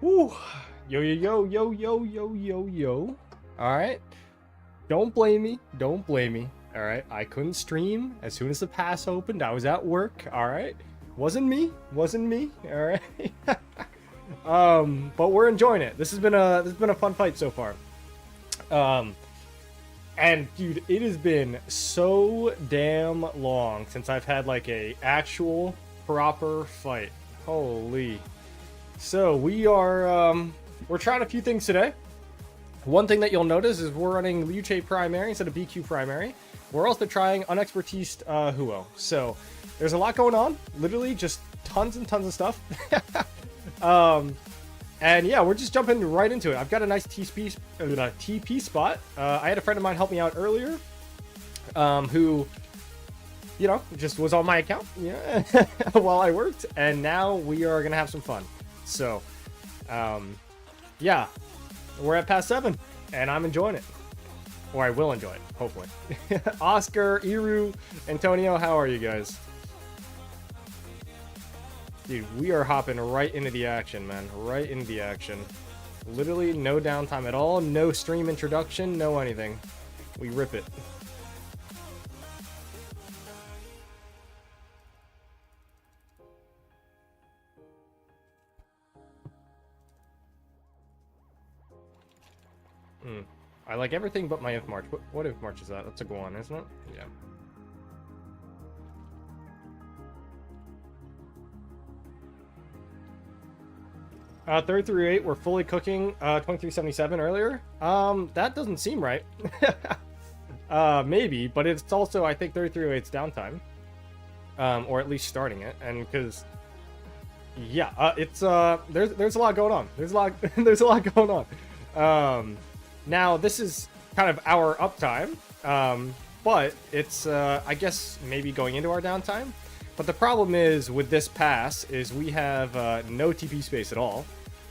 Woo. Yo, yo, yo, yo, yo, yo, yo, yo. All right. Don't blame me. Don't blame me. All right. I couldn't stream as soon as the pass opened. I was at work. All right. Wasn't me. Wasn't me. All right. But we're enjoying it. This has been a fun fight so far. And dude, it has been so damn long since I've had like a actual proper fight. Holy. So we're trying a few things today. One thing that you'll notice is we're running Liu Che primary instead of BQ primary. We're also trying unexpertised Huo. So there's a lot going on. Literally just tons and tons of stuff. And yeah, we're just jumping right into it. I've got a nice TP spot. I had a friend of mine help me out earlier, who, you know, just was on my account, yeah, while I worked, and now we are gonna have some fun. So, yeah, we're at past 7, and I'm enjoying it, or I will enjoy it, hopefully. Oscar, Iru, Antonio, how are you guys? Dude, we are hopping right into the action, man. Right into the action. Literally no downtime at all. No stream introduction. No anything. We rip it. I like everything but my if march. What if march is that? That's a Guan, isn't it? Yeah. 3308, we're fully cooking 2377 earlier. That doesn't seem right. Maybe, but it's also, I think 3308's downtime. Or at least starting it, and because yeah, it's there's a lot going on. There's a lot going on. Now this is kind of our uptime. But it's I guess maybe going into our downtime. But the problem is with this pass is we have no TP space at all.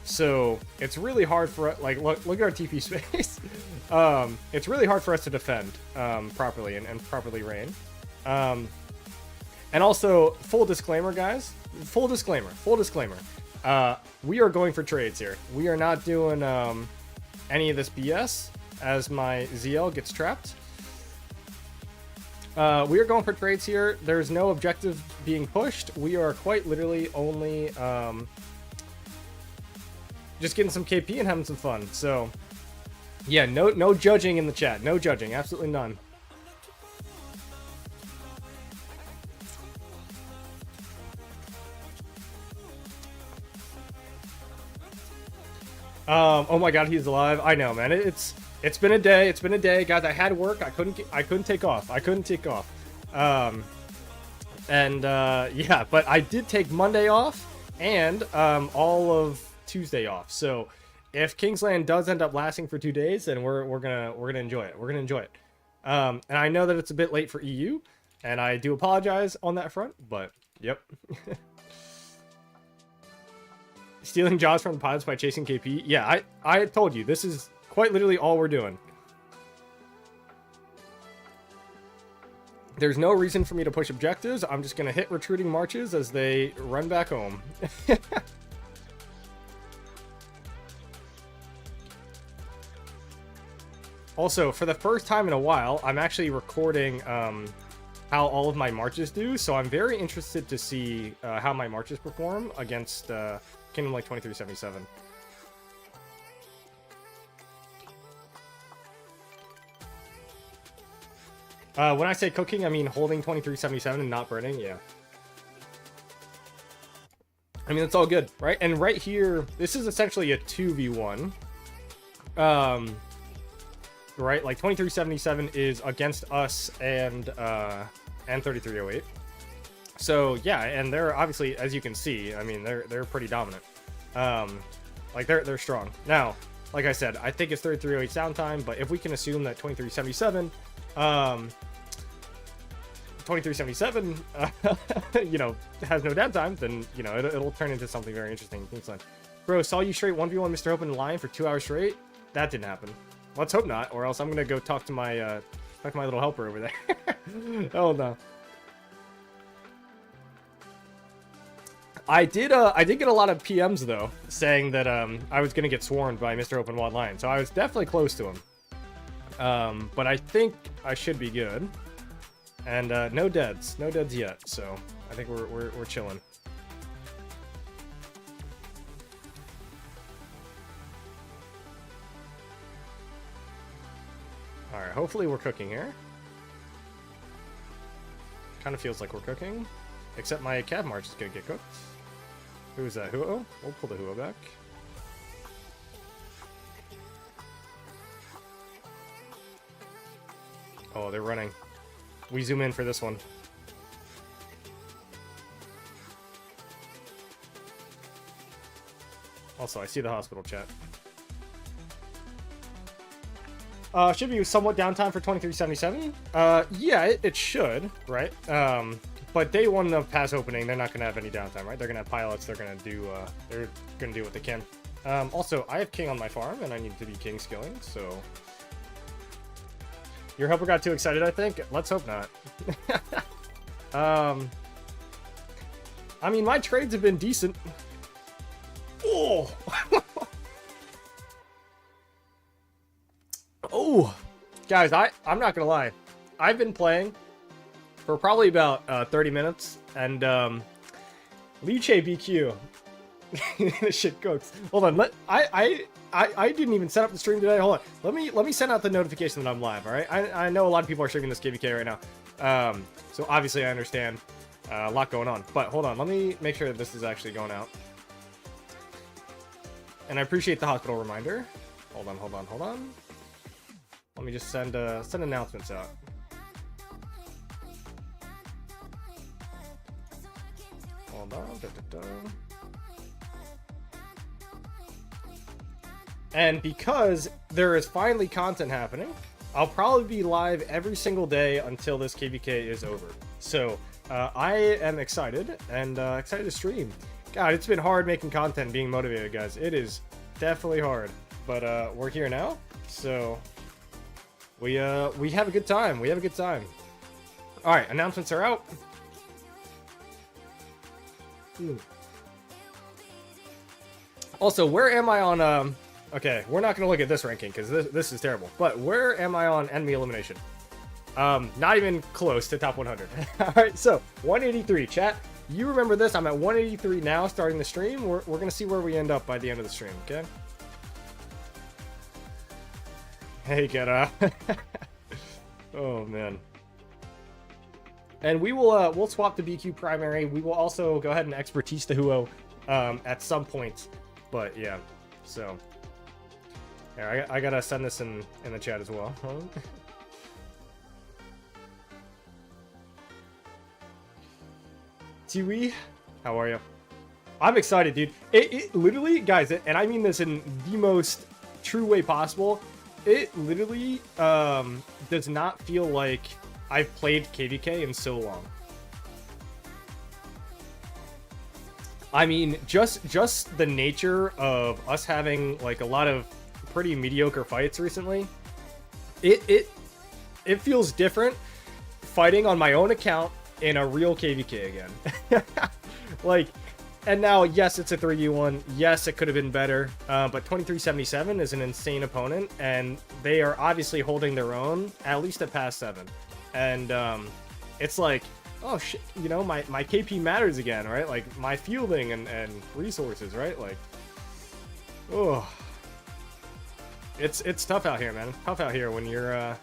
So it's really hard for, like, look at our TP space. It's really hard for us to defend properly and properly rain. And also, full disclaimer, guys. Full disclaimer. We are going for trades here. We are not doing any of this BS as my ZL gets trapped. We are going for trades here. There's no objective being pushed. We are quite literally only just getting some KP and having some fun. So, yeah, no judging in the chat. No judging. Absolutely none. Oh my god, he's alive. I know, man. It's been a day. It's been a day, guys. I had work. I couldn't take off. Yeah, but I did take Monday off and all of Tuesday off. So if Kingsland does end up lasting for 2 days, then we're gonna enjoy it. We're gonna enjoy it. And I know that it's a bit late for EU, and I do apologize on that front. But yep. Stealing jobs from the pilots by chasing KP. Yeah, I told you, this is quite literally all we're doing. There's no reason for me to push objectives. I'm just going to hit retreating marches as they run back home. Also, for the first time in a while, I'm actually recording how all of my marches do. So I'm very interested to see how my marches perform against Kingdom like 2377. When I say cooking, I mean holding 2377 and not burning, yeah. I mean, it's all good, right? And right here, this is essentially a 2v1. Right? Like, 2377 is against us and 3308. So, yeah, and they're obviously, as you can see, I mean, they're pretty dominant. Like, they're strong. Now, like I said, I think it's 3308's downtime, but if we can assume that 2377, 2377, you know, has no downtime, then, you know, it'll turn into something very interesting. Kingsland. Bro, saw you straight 1v1 Mr. Open line for 2 hours straight? That didn't happen. Let's hope not, or else I'm gonna go talk to my little helper over there. Oh no. I did get a lot of PMs though, saying that I was gonna get swarmed by Mr. Open Walled Lion, so I was definitely close to him. But I think I should be good. And no deads yet, so I think we're chilling. All right, hopefully we're cooking here. Kind of feels like we're cooking, except my Cav March is gonna get cooked. Who's that? Huo? We'll pull the Huo back. Oh, they're running. We zoom in for this one. Also, I see the hospital chat. Should be somewhat downtime for 2377. Yeah, it should, right? But day one of pass opening, they're not gonna have any downtime, right? They're gonna have pilots. They're gonna do what they can. Also, I have king on my farm, and I need to be king skilling. So, your helper got too excited, I think. Let's hope not. I mean, my trades have been decent. Oh. Oh, guys, I'm not gonna lie. I've been playing for probably about 30 minutes, and Liche BQ. This shit cooks. Hold on, I didn't even set up the stream today. Hold on, let me send out the notification that I'm live. All right, I know a lot of people are streaming this KVK right now, so obviously I understand a lot going on. But hold on, let me make sure that this is actually going out. And I appreciate the hospital reminder. Hold on. Let me just send announcements out. Hold on. And because there is finally content happening, I'll probably be live every single day until this KVK is over. So I am excited and excited to stream. God, it's been hard making content, being motivated, guys. It is definitely hard, but we're here now, so we have a good time. All right, announcements are out. Also, where am I on? Okay, we're not gonna look at this ranking because this is terrible. But where am I on enemy elimination? Not even close to top 100. All right, so 183. Chat, you remember this? I'm at 183 now, starting the stream. We're gonna see where we end up by the end of the stream. Okay. Hey, Geta. Oh man. And we will we'll swap the BQ primary. We will also go ahead and expertise the Huo at some point. But yeah, so yeah, I gotta send this in the chat as well. Tiwi, how are you? I'm excited, dude. It literally, guys, and I mean this in the most true way possible. It literally does not feel like I've played KVK in so long. I mean, just the nature of us having like a lot of pretty mediocre fights recently. It feels different fighting on my own account in a real KVK again. Like, and now, yes, it's a 3v1. Yes, it could have been better. But 2377 is an insane opponent, and they are obviously holding their own, at least at past 7. And it's like, oh shit, you know, my KP matters again, right? Like my fielding and resources, right? Like, oh, it's tough out here, man. Tough out here when you're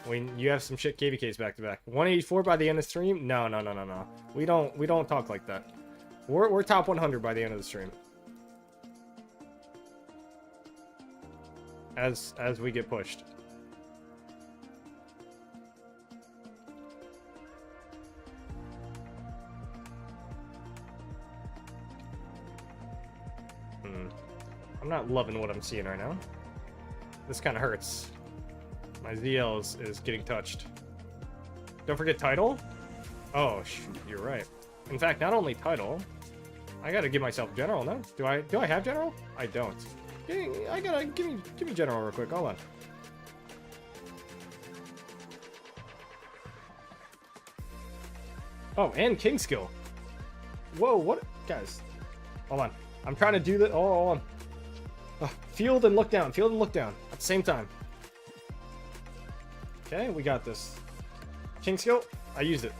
when you have some shit KVKs back to back. 184 by the end of the stream? No. We don't talk like that. We're top 100 by the end of the stream. As we get pushed. I'm not loving what I'm seeing right now. This kind of hurts. My ZL is getting touched. Don't forget title. Oh shoot, you're right. In fact, not only title, I gotta give myself general. No, do I have general? I don't. I gotta give me general real quick. Hold on. Oh, and king skill. Whoa, what? Guys, hold on. I'm trying to do that. Oh, hold on. Field and look down. Field and look down at the same time. Okay, we got this. King skill. I used it.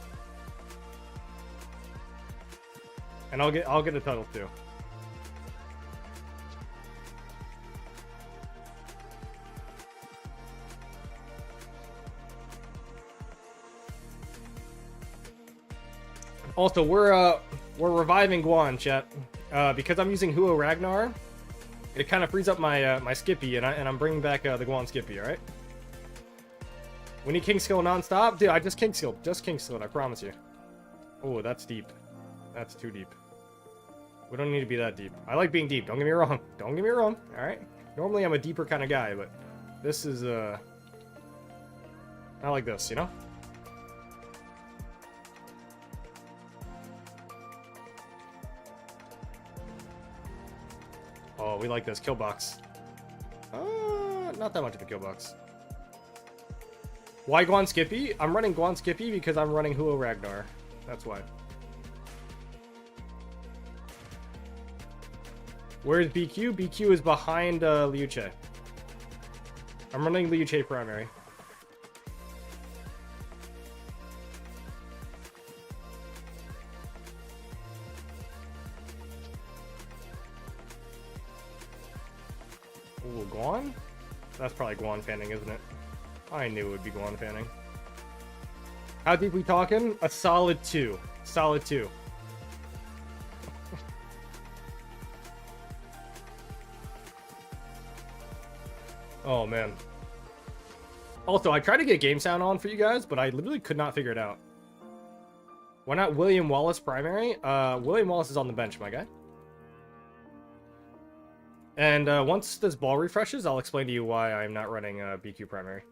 And I'll get a title too. Also, we're reviving Guan, chat, because I'm using Huo Ragnar. It kind of frees up my my Skippy, and I'm bringing back the Guan Skippy. All right. We need King Skill non-stop, dude. I just King Skilled, I promise you. Oh, that's deep. That's too deep. We don't need to be that deep. I like being deep. Don't get me wrong. Don't get me wrong. All right. Normally, I'm a deeper kind of guy, but this is not like this, you know. Oh, we like this kill box. Not that much of a kill box. Why Guan Skippy? I'm running Guan Skippy because I'm running Huo Ragnar. That's why. Where's BQ? BQ is behind Liu Che. I'm running Liu Che primary. Ooh, Guan? That's probably Guan fanning, isn't it? I knew it would be Guan fanning. How deep we talking? A solid 2. Solid 2. Oh, man. Also, I tried to get game sound on for you guys, but I literally could not figure it out. Why not William Wallace primary? William Wallace is on the bench, my guy. And once this ball refreshes, I'll explain to you why I'm not running BQ primary.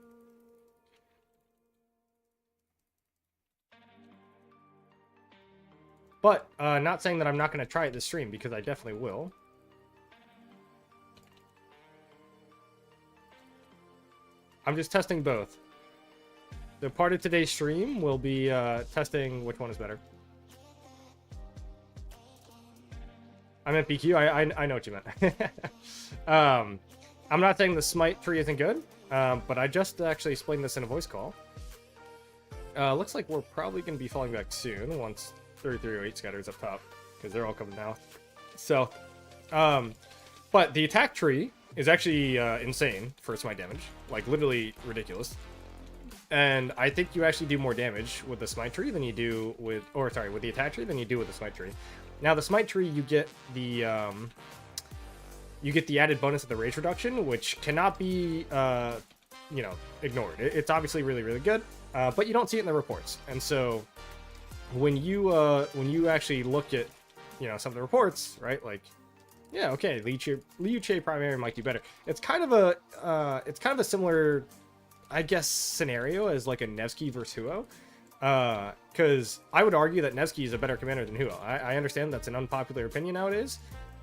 But not saying that I'm not going to try it this stream, because I definitely will. I'm just testing both. The part of today's stream will be testing which one is better. I meant BQ. I know what you meant. I'm not saying the smite tree isn't good, but I just actually explained this in a voice call. Looks like we're probably going to be falling back soon once 3308 scatters up top, because they're all coming now. So, but the attack tree is actually insane for smite damage, like literally ridiculous. And I think you actually do more damage with the smite tree than you do with, or sorry, with the attack tree than you do with the smite tree. Now the smite tree, you get the added bonus of the rage reduction, which cannot be you know, ignored. It's obviously really, really good, but you don't see it in the reports. And so when you actually look at, you know, some of the reports, right, like, yeah, okay, Liu Che primary might do better. It's kind of a similar, I guess, scenario as like a Nevsky versus Huo. Because I would argue that Nevsky is a better commander than Huo. I understand that's an unpopular opinion nowadays,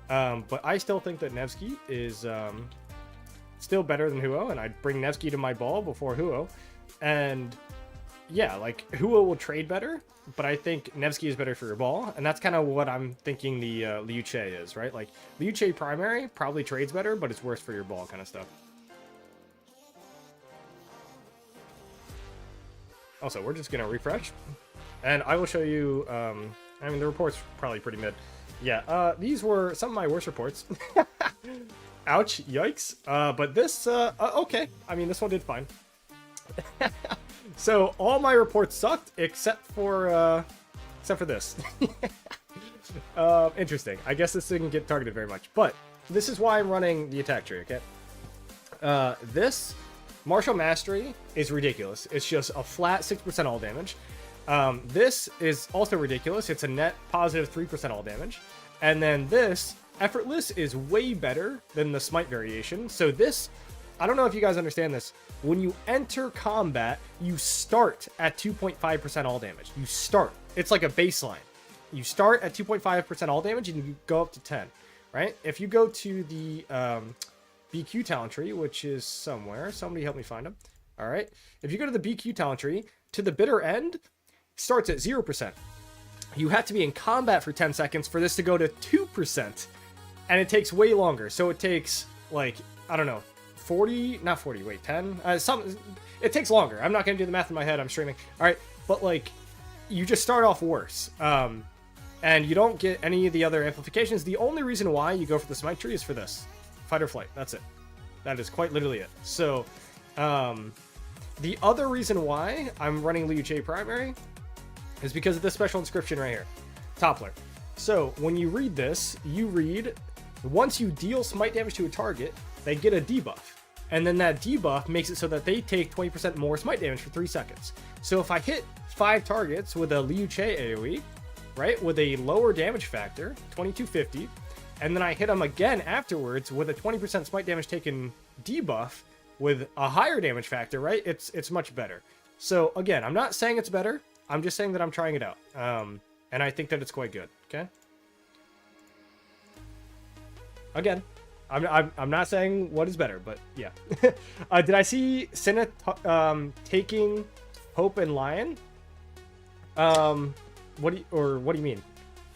but I still think that Nevsky is still better than Huo, and I'd bring Nevsky to my ball before Huo. And yeah, like, Huo will trade better, but I think Nevsky is better for your ball, and that's kind of what I'm thinking the Liu Che is, right? Like, Liu Che primary probably trades better, but it's worse for your ball kind of stuff. Also, we're just gonna refresh, and I will show you, I mean, the report's probably pretty mid. Yeah, these were some of my worst reports. Ouch, yikes. But this, okay. I mean, this one did fine. So, all my reports sucked, except for this. Interesting. I guess this didn't get targeted very much, but this is why I'm running the attack tree, okay? This Martial Mastery is ridiculous. It's just a flat 6% all damage. This is also ridiculous. It's a net positive 3% all damage. And then this, Effortless, is way better than the Smite variation. So this, I don't know if you guys understand this. When you enter combat, you start at 2.5% all damage. You start. It's like a baseline. You start at 2.5% all damage and you go up to 10, right? If you go to the BQ talent tree, which is somewhere. Somebody help me find them. All right. If you go to the BQ talent tree, to the bitter end, starts at 0%. you have to be in combat for 10 seconds for this to go to 2%. And it takes way longer. So it takes, like, I don't know, 40, not 40, wait, 10? It takes longer. I'm not going to do the math in my head. I'm streaming. All right, but, like, you just start off worse. And you don't get any of the other amplifications. The only reason why you go for the smite tree is for this. Fight or flight. That's it. That is quite literally it. So, the other reason why I'm running Liu Che primary is because of this special inscription right here. Toppler. So, when you read this, you read, once you deal smite damage to a target, they get a debuff. And then that debuff makes it so that they take 20% more smite damage for 3 seconds. So if I hit 5 targets with a Liu Che AoE, right, with a lower damage factor, 2250, and then I hit them again afterwards with a 20% smite damage taken debuff with a higher damage factor, right, it's much better. So again, I'm not saying it's better, I'm just saying that I'm trying it out. And I think that it's quite good, okay? Again, I'm not saying what is better, but yeah. Did I see Senna taking Hope and Lion? What do you mean?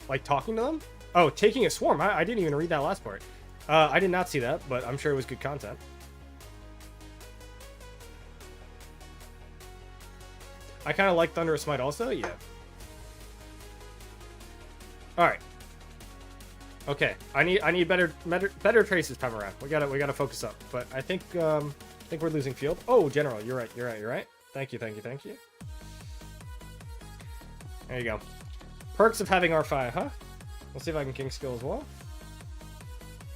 Like talking to them? Oh, taking a swarm. I didn't even read that last part. I did not see that, but I'm sure it was good content. I kind of like Thunderous Smite also, yeah. All right. Okay, I need better traces time around. We gotta focus up. But I think we're losing field. Oh, General, you're right. Thank you. There you go. Perks of having R5, huh? We'll see if I can King Skill as well.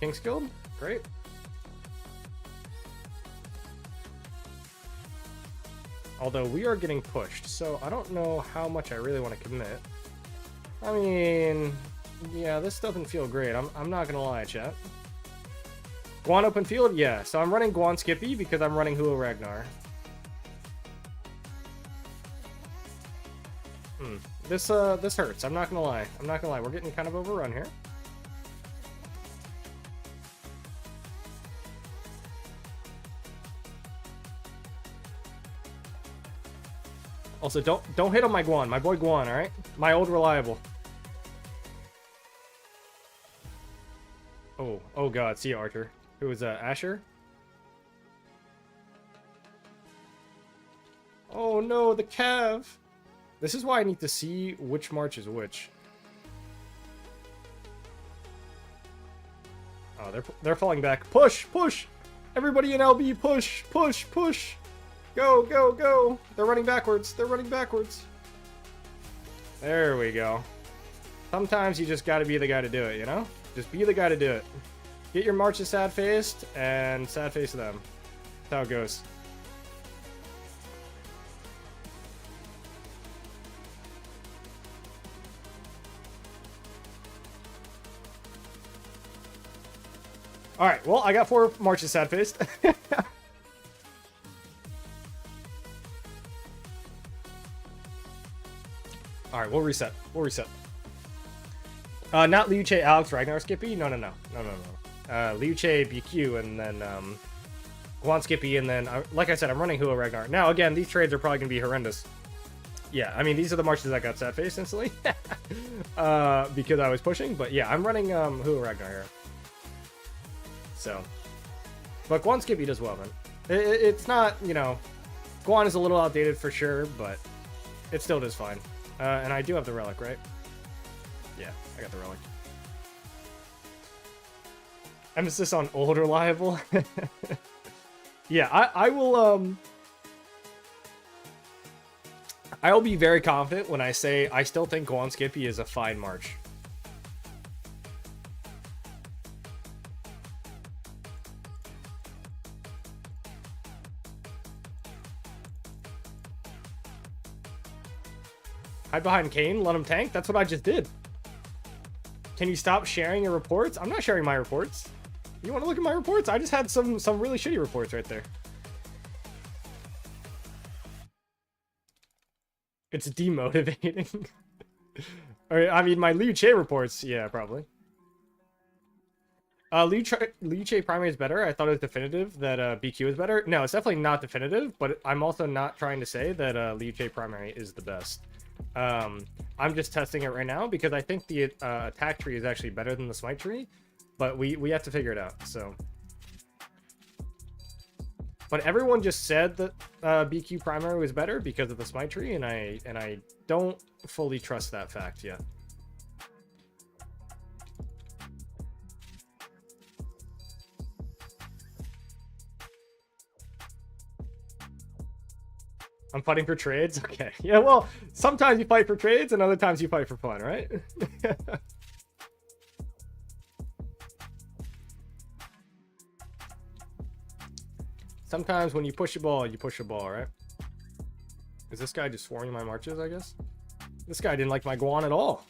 King Skill, great. Although we are getting pushed, so I don't know how much I really want to commit. I mean, yeah, this doesn't feel great. I'm not gonna lie, chat. Guan open field, yeah. So I'm running Guan Skippy because I'm running Hua Ragnar. This hurts. I'm not gonna lie. We're getting kind of overrun here. Also, don't hit on my Guan. My boy Guan, all right? My old reliable. Oh god, see you, Archer. Who is Asher? Oh no, the Cav! This is why I need to see which march is which. Oh, they're falling back. Push! Everybody in LB, push! Go! They're running backwards. There we go. Sometimes you just gotta be the guy to do it, you know? Just be the guy to do it. Get your marches sad-faced, and sad-face them. That's how it goes. Alright, well, I got 4 marches sad-faced. Alright, we'll reset. Not Liu Che, Alex, Ragnar, Skippy? No. Liu Che, BQ, and then, Guan Skippy, and then, like I said, I'm running Hua Ragnar. Now, again, these trades are probably going to be horrendous. Yeah, I mean, these are the marches that got sad-faced instantly. Because I was pushing, but yeah, I'm running, Hua Ragnar here. So. But Guan Skippy does well, man. It's not, you know, Guan is a little outdated for sure, but it still does fine. And I do have the relic, right? Yeah, I got the relic. Emphasis on old reliable. Yeah, I will be very confident when I say I still think Guan Skippy is a fine march. Hide behind Kane, let him tank. That's what I just did. Can you stop sharing your reports? I'm not sharing my reports. You want to look at my reports? I just had some really shitty reports right there. It's demotivating. I mean, my Liu Che reports, yeah, probably. Liu Che primary is better. I thought it was definitive that BQ is better. No, it's definitely not definitive, but I'm also not trying to say that Liu Che primary is the best. I I'm just testing it right now because I think the attack tree is actually better than the smite tree, but we have to figure it out. So, but everyone just said that BQ primary was better because of the smite tree, and I don't fully trust that fact yet. I'm fighting for trades? Okay. Yeah, well, sometimes you fight for trades and other times you fight for fun, right? Sometimes when you push a ball, right? Is this guy just swarming my marches, I guess? This guy didn't like my Guan at all.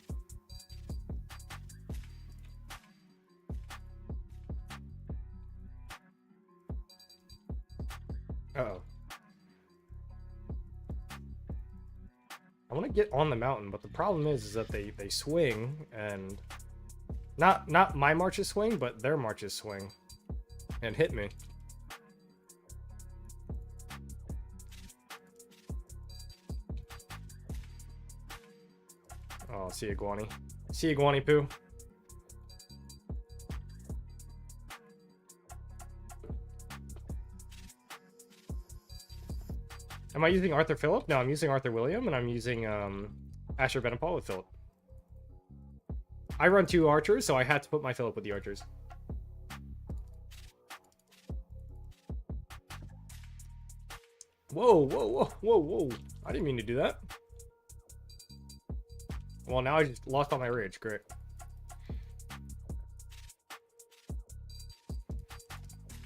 Uh-oh. I want to get on the mountain, but the problem is that they swing, and not my marches swing, but their marches swing and hit me. Oh, see you, Guani. See you, Guani Poo. Am I using Arthur Phillip? No, I'm using Arthur William, and I'm using Asher Benapal with Phillip. I run 2 archers, so I had to put my Phillip with the archers. Whoa, whoa, whoa, whoa, whoa. I didn't mean to do that. Well, now I just lost all my rage. Great.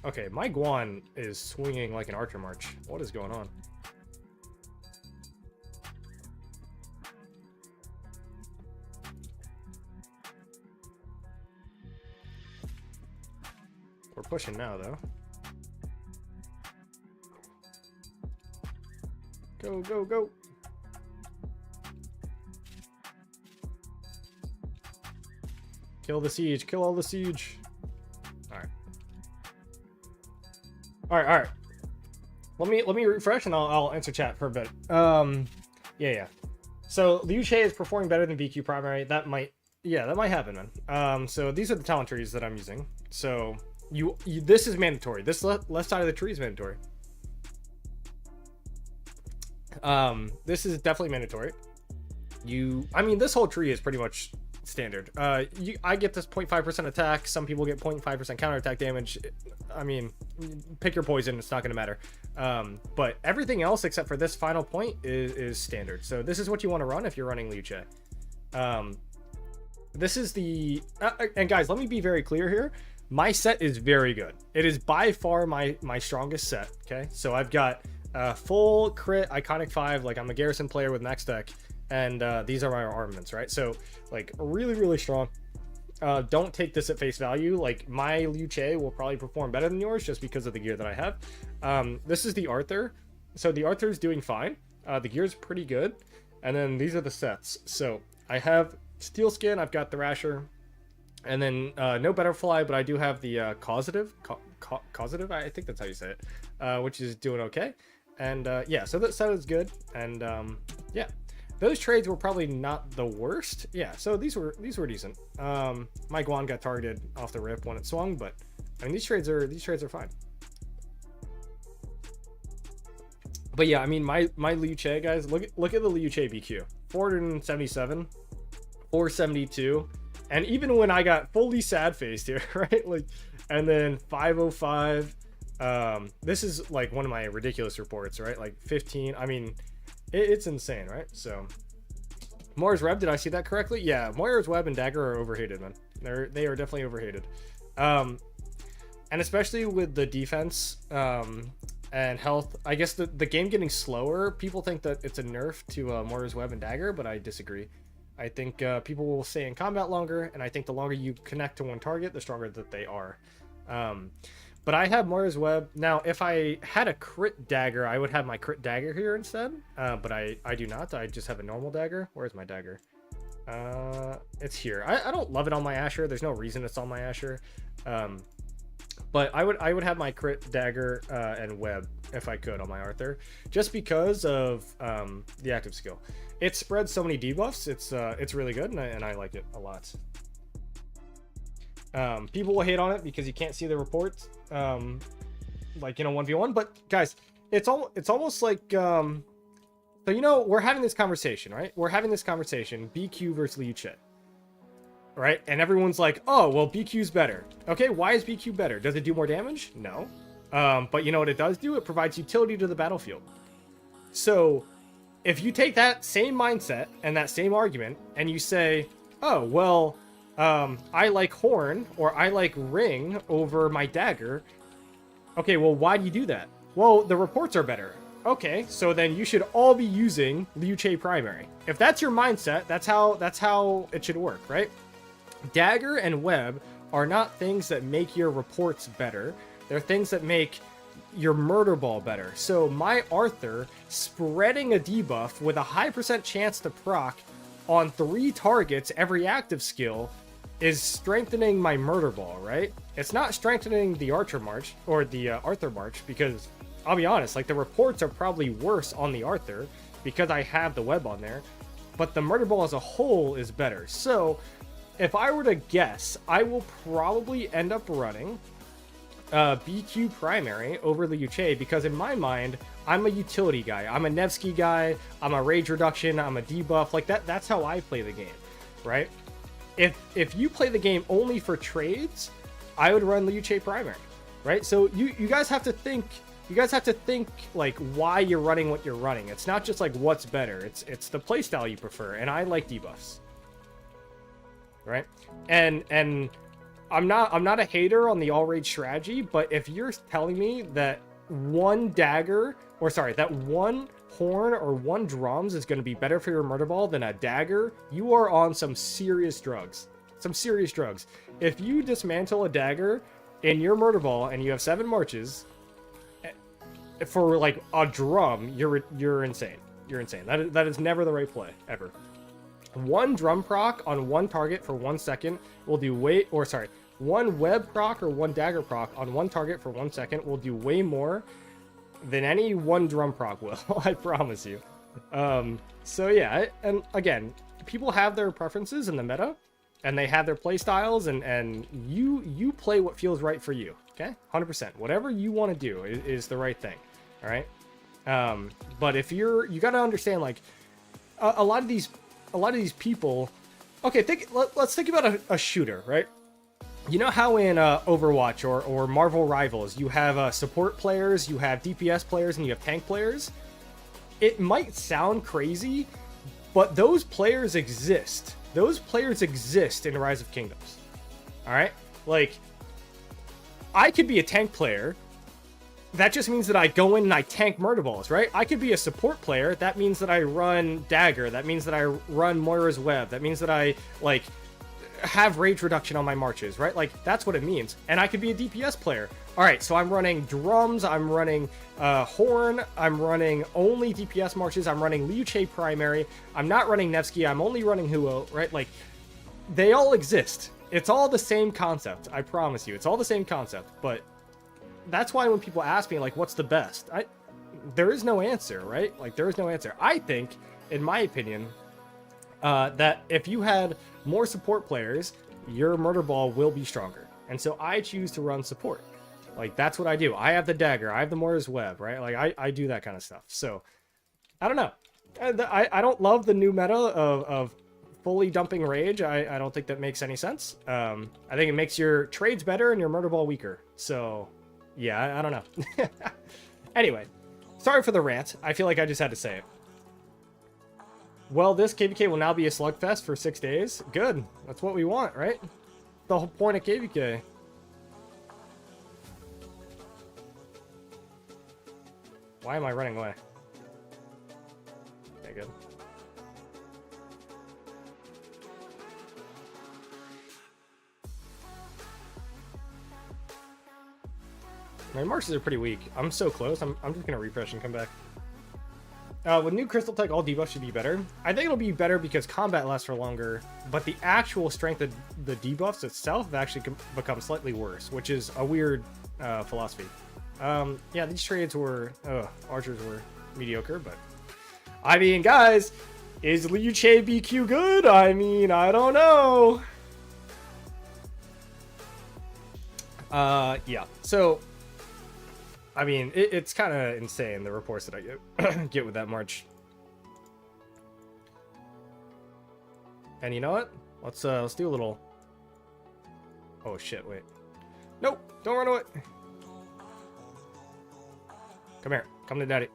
Okay, my Guan is swinging like an archer march. What is going on? We're pushing now, though. Go, go, go. Kill the siege. Kill all the siege. Alright. Alright. Let me refresh and I'll answer chat for a bit. Yeah. So Liu Che is performing better than VQ primary. That might happen, man. So these are the talent trees that I'm using. So you this is mandatory. This left side of the tree is mandatory. This is definitely mandatory. I mean, this whole tree is pretty much standard. I get this 0.5% attack. Some people get 0.5% counterattack damage. I mean, pick your poison. It's not going to matter. But everything else except for this final point is standard. So this is what you want to run if you're running Liu Che. This is the... and guys, let me be very clear here. My set is very good. It is by far my strongest set, okay? So I've got full crit, iconic 5, like I'm a garrison player with max deck, and these are my armaments, right? So, like, really, really strong. Don't take this at face value. Like, my Liu Che will probably perform better than yours just because of the gear that I have. This is the Arthur. So the Arthur's doing fine. The gear's pretty good. And then these are the sets. So I have Steel Skin, I've got Thrasher, and then no Butterfly, but I do have the Causative, I think that's how you say it, which is doing okay. And yeah, so that set is good. And yeah, those trades were probably not the worst. Yeah, so these were decent. My Guan got targeted off the rip when it swung, but I mean these trades are fine. But yeah, I mean my Liu Che, guys, look at the Liu Che BQ. 477, 472, and even when I got fully sad faced here, right? Like, and then 505. This is like one of my ridiculous reports, right? Like 15. I mean, it's insane, right? So Moira's Web, did I see that correctly? Yeah, Moira's Web and Dagger are overhated, man. They are definitely overhated. And especially with the defense and health, I guess the game getting slower, people think that it's a nerf to Moira's Web and Dagger, but I disagree. I think people will stay in combat longer, and I think the longer you connect to one target, the stronger that they are. But I have Moira's Web. Now, if I had a crit dagger, I would have my crit dagger here instead. But I do not. I just have a normal dagger. Where's my dagger? It's here. I don't love it on my Asher. There's no reason it's on my Asher. But I would have my crit dagger and web if I could on my Arthur, just because of the active skill. It spreads so many debuffs. It's really good, and I like it a lot. People will hate on it because you can't see the reports, like, you know, 1v1. But guys, it's almost like so, you know, we're having this conversation, right? We're having this conversation, BQ versus Liu Che, right? And everyone's like, oh, well, BQ's better. Okay, why is BQ better? Does it do more damage? No. But you know what it does do? It provides utility to the battlefield. So if you take that same mindset and that same argument and you say, oh, well, I like Horn or I like Ring over my dagger. Okay, well, why do you do that? Well, the reports are better. Okay, so then you should all be using Liu Che primary. If that's your mindset, that's how it should work, right? Dagger and web are not things that make your reports better. They're things that make your murder ball better. So my Arthur spreading a debuff with a high % chance to proc on 3 targets every active skill is strengthening my murder ball, right? It's not strengthening the Archer March or the Arthur March, because I'll be honest, like, the reports are probably worse on the Arthur because I have the web on there, but the murder ball as a whole is better. So if I were to guess, I will probably end up running BQ primary over Liu Che, because in my mind, I'm a utility guy. I'm a Nevsky guy. I'm a rage reduction. I'm a debuff. Like that's how I play the game, right? If you play the game only for trades, I would run Liu Che primary, right? So you guys have to think. You guys have to think like why you're running what you're running. It's not just like what's better. It's the playstyle you prefer, and I like debuffs, right? And I'm not a hater on the all rage strategy, but if you're telling me that one horn or one drums is going to be better for your murder ball than a dagger, you are on some serious drugs. Some serious drugs. If you dismantle a dagger in your murder ball and you have 7 marches for like a drum, you're insane. You're insane. That is never the right play ever. One drum proc on one target for 1 second will do one web proc or one dagger proc on one target for 1 second will do way more than any one drum proc will. I promise you. So yeah, and again, people have their preferences in the meta, and they have their play styles, and you play what feels right for you. Okay, 100%. Whatever you want to do is the right thing. All right. But if you got to understand, like, a lot of these people. Okay, let's think about a shooter, right? You know how in Overwatch or Marvel Rivals, you have support players, you have DPS players, and you have tank players? It might sound crazy, but those players exist. Those players exist in Rise of Kingdoms. All right? Like, I could be a tank player. That just means that I go in and I tank murder balls, right? I could be a support player. That means that I run dagger. That means that I run Moira's web. That means that I, like, have rage reduction on my marches, right? Like, that's what it means. And I could be a DPS player. All right, so I'm running drums, I'm running horn, I'm running only DPS marches, I'm running Liu Che primary, I'm not running Nevsky, I'm only running Huo, right? Like, they all exist. It's all the same concept, I promise you. It's all the same concept, but that's why when people ask me, like, what's the best? There is no answer, right? Like, there is no answer. I think, in my opinion, that if you had more support players, your murder ball will be stronger. And so I choose to run support. Like, that's what I do. I have the dagger. I have the Moira's web, right? Like, I do that kind of stuff. So, I don't know. I don't love the new meta of fully dumping rage. I don't think that makes any sense. I think it makes your trades better and your murder ball weaker. So, yeah, I don't know. Anyway, sorry for the rant. I feel like I just had to say it. Well, this KVK will now be a slugfest for 6 days. Good. That's what we want, right? The whole point of KVK. Why am I running away? Okay, good. My marches are pretty weak. I'm so close. I'm just gonna refresh and come back. With new Crystal Tech, all debuffs should be better. I think it'll be better because combat lasts for longer, but the actual strength of the debuffs itself have actually become slightly worse, which is a weird philosophy. Yeah, these trades were, archers were mediocre, but I mean, guys, is Liu Che BQ good? I mean, I don't know. Yeah, so I mean, it's kind of insane, the reports that I get with that march. And you know what? Let's do a little. Oh shit! Wait. Nope! Don't run away. Come here. Come to daddy.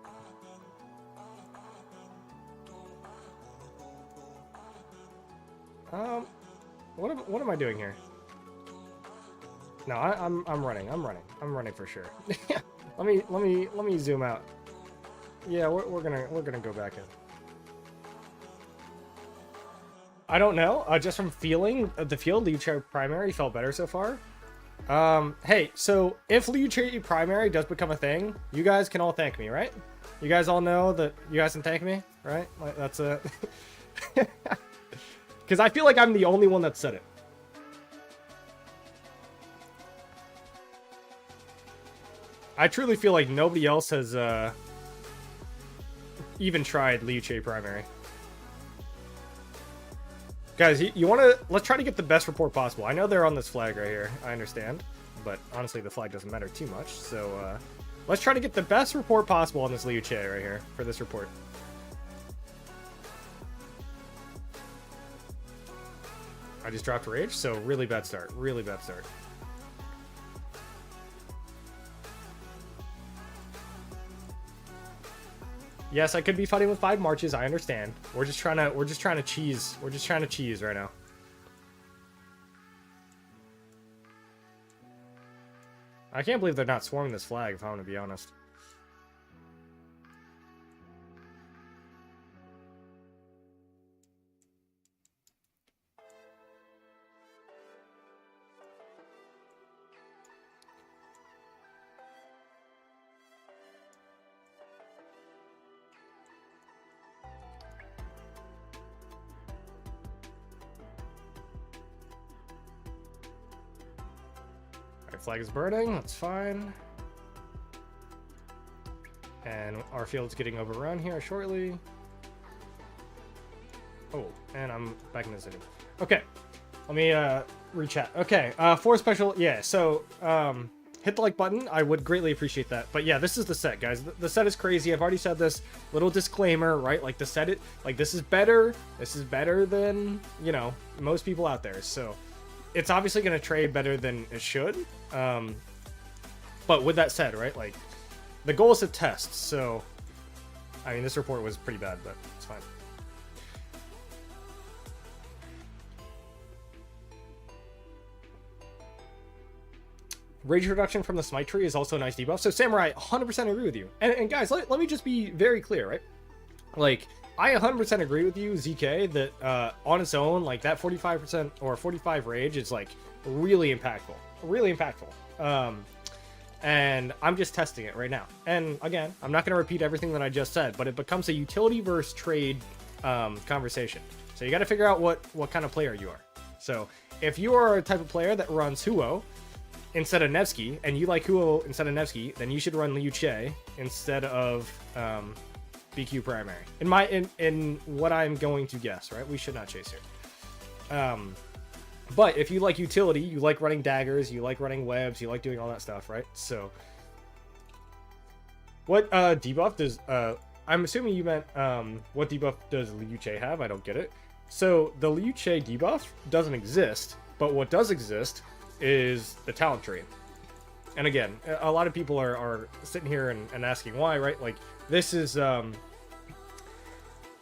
What am I doing here? No, I'm running. I'm running for sure. let me zoom out. Yeah, we're gonna go back in. I don't know. Just from feeling the field, Liu Che primary felt better so far. Hey, so if Liu Che primary does become a thing, you guys can all thank me, right? You guys all know that you guys can thank me, right? Like, that's it. Because I feel like I'm the only one that said it. I truly feel like nobody else has even tried Liu Che primary. Guys, you want to... Let's try to get the best report possible. I know they're on this flag right here. I understand. But honestly, the flag doesn't matter too much. So, let's try to get the best report possible on this Liu Che right here for this report. I just dropped rage, so really bad start. Really bad start. Yes, I could be fighting with 5 marches. I understand. We're just trying to cheese. We're just trying to cheese right now. I can't believe they're not swarming this flag, if I'm gonna be honest. Flag is burning, that's fine. And our field's getting overrun here shortly. Oh, and I'm back in the city. Okay, let me rechat. Okay, for special, yeah, so hit the like button. I would greatly appreciate that. But yeah, this is the set, guys. The set is crazy. I've already said this. Little disclaimer, right? Like the set, this is better. This is better than, you know, most people out there. So it's obviously going to trade better than it should. But with that said, right, like, the goal is to test, so, I mean, this report was pretty bad, but it's fine. Rage reduction from the smite tree is also a nice debuff. So, Samurai, 100% agree with you. And guys, let me just be very clear, right? Like, I 100% agree with you, ZK, that on its own, like, that 45% or 45 rage is, like, really impactful. Really impactful. And I'm just testing it right now. And again, I'm not going to repeat everything that I just said, but it becomes a utility versus trade conversation. So you got to figure out what kind of player you are. So if you are a type of player that runs Huo instead of Nevsky, and you like Huo instead of Nevsky, then you should run Liu Che instead of BQ primary. In what I'm going to guess, right? We should not chase here. But if you like utility, you like running daggers, you like running webs, you like doing all that stuff, right? So, what debuff does... I'm assuming you meant, what debuff does Liu Che have? I don't get it. So, the Liu Che debuff doesn't exist, but what does exist is the talent tree. And again, a lot of people are sitting here and asking why, right? Like, this is...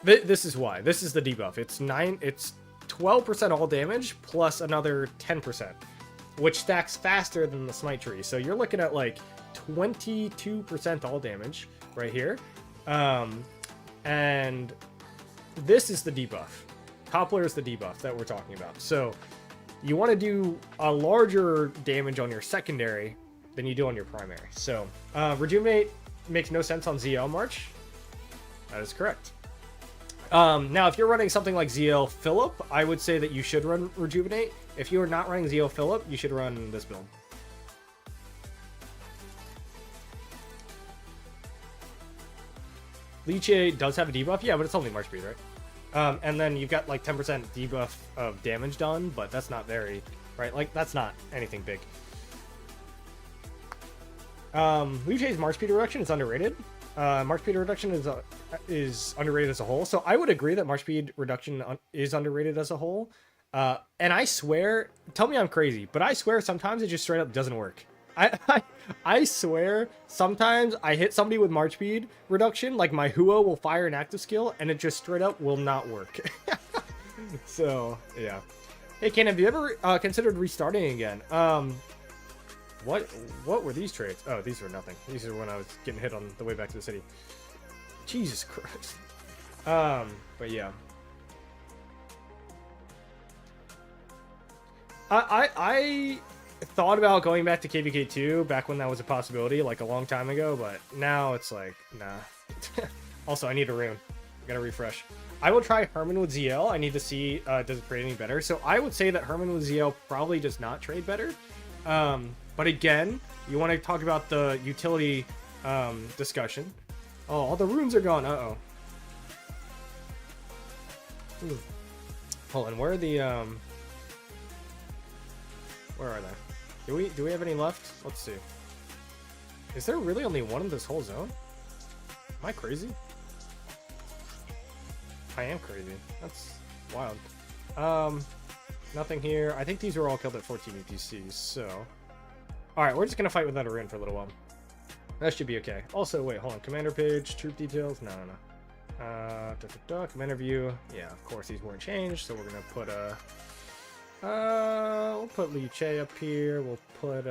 this is why. This is the debuff. It's 12% all damage plus another 10%, which stacks faster than the smite tree. So you're looking at like 22% all damage right here. And this is the debuff. Toppler is the debuff that we're talking about. So you want to do a larger damage on your secondary than you do on your primary. So Rejuvenate makes no sense on ZL March. That is correct. Now, if you're running something like ZL Philip, I would say that you should run Rejuvenate. If you are not running ZL Philip, you should run this build. Leechate does have a debuff, yeah, but it's only March speed, right? And then you've got like 10% debuff of damage done, but that's not very, right? Like, that's not anything big. Leechate's March speed reduction is underrated. March speed reduction is underrated as a whole. So I would agree that March speed reduction is underrated as a whole. And I swear, tell me I'm crazy, but I swear sometimes it just straight up doesn't work. I swear sometimes I hit somebody with March speed reduction, like my Huo will fire an active skill, and it just straight up will not work. So yeah. Hey Ken, have you ever considered restarting again? What were these trades? Oh, these were nothing. These are when I was getting hit on the way back to the city. Jesus Christ. But yeah. I thought about going back to KVK 2 back when that was a possibility, like a long time ago, but now it's like, nah. Also, I need a rune. I gotta refresh. I will try Herman with ZL. I need to see, does it trade any better? So I would say that Herman with ZL probably does not trade better. But again, you want to talk about the utility discussion. Oh, all the runes are gone. Uh-oh. Hold on, where are the where are they? Do we have any left? Let's see. Is there really only one in this whole zone? Am I crazy? I am crazy. That's wild. Nothing here. I think these were all killed at 14 ETCs, so... Alright, we're just gonna fight without a rune for a little while. That should be okay. Also, wait, hold on. Commander page, troop details? No. Commander view. Yeah, of course these weren't changed, so we're gonna put a... we'll put Liu Che up here. We'll put,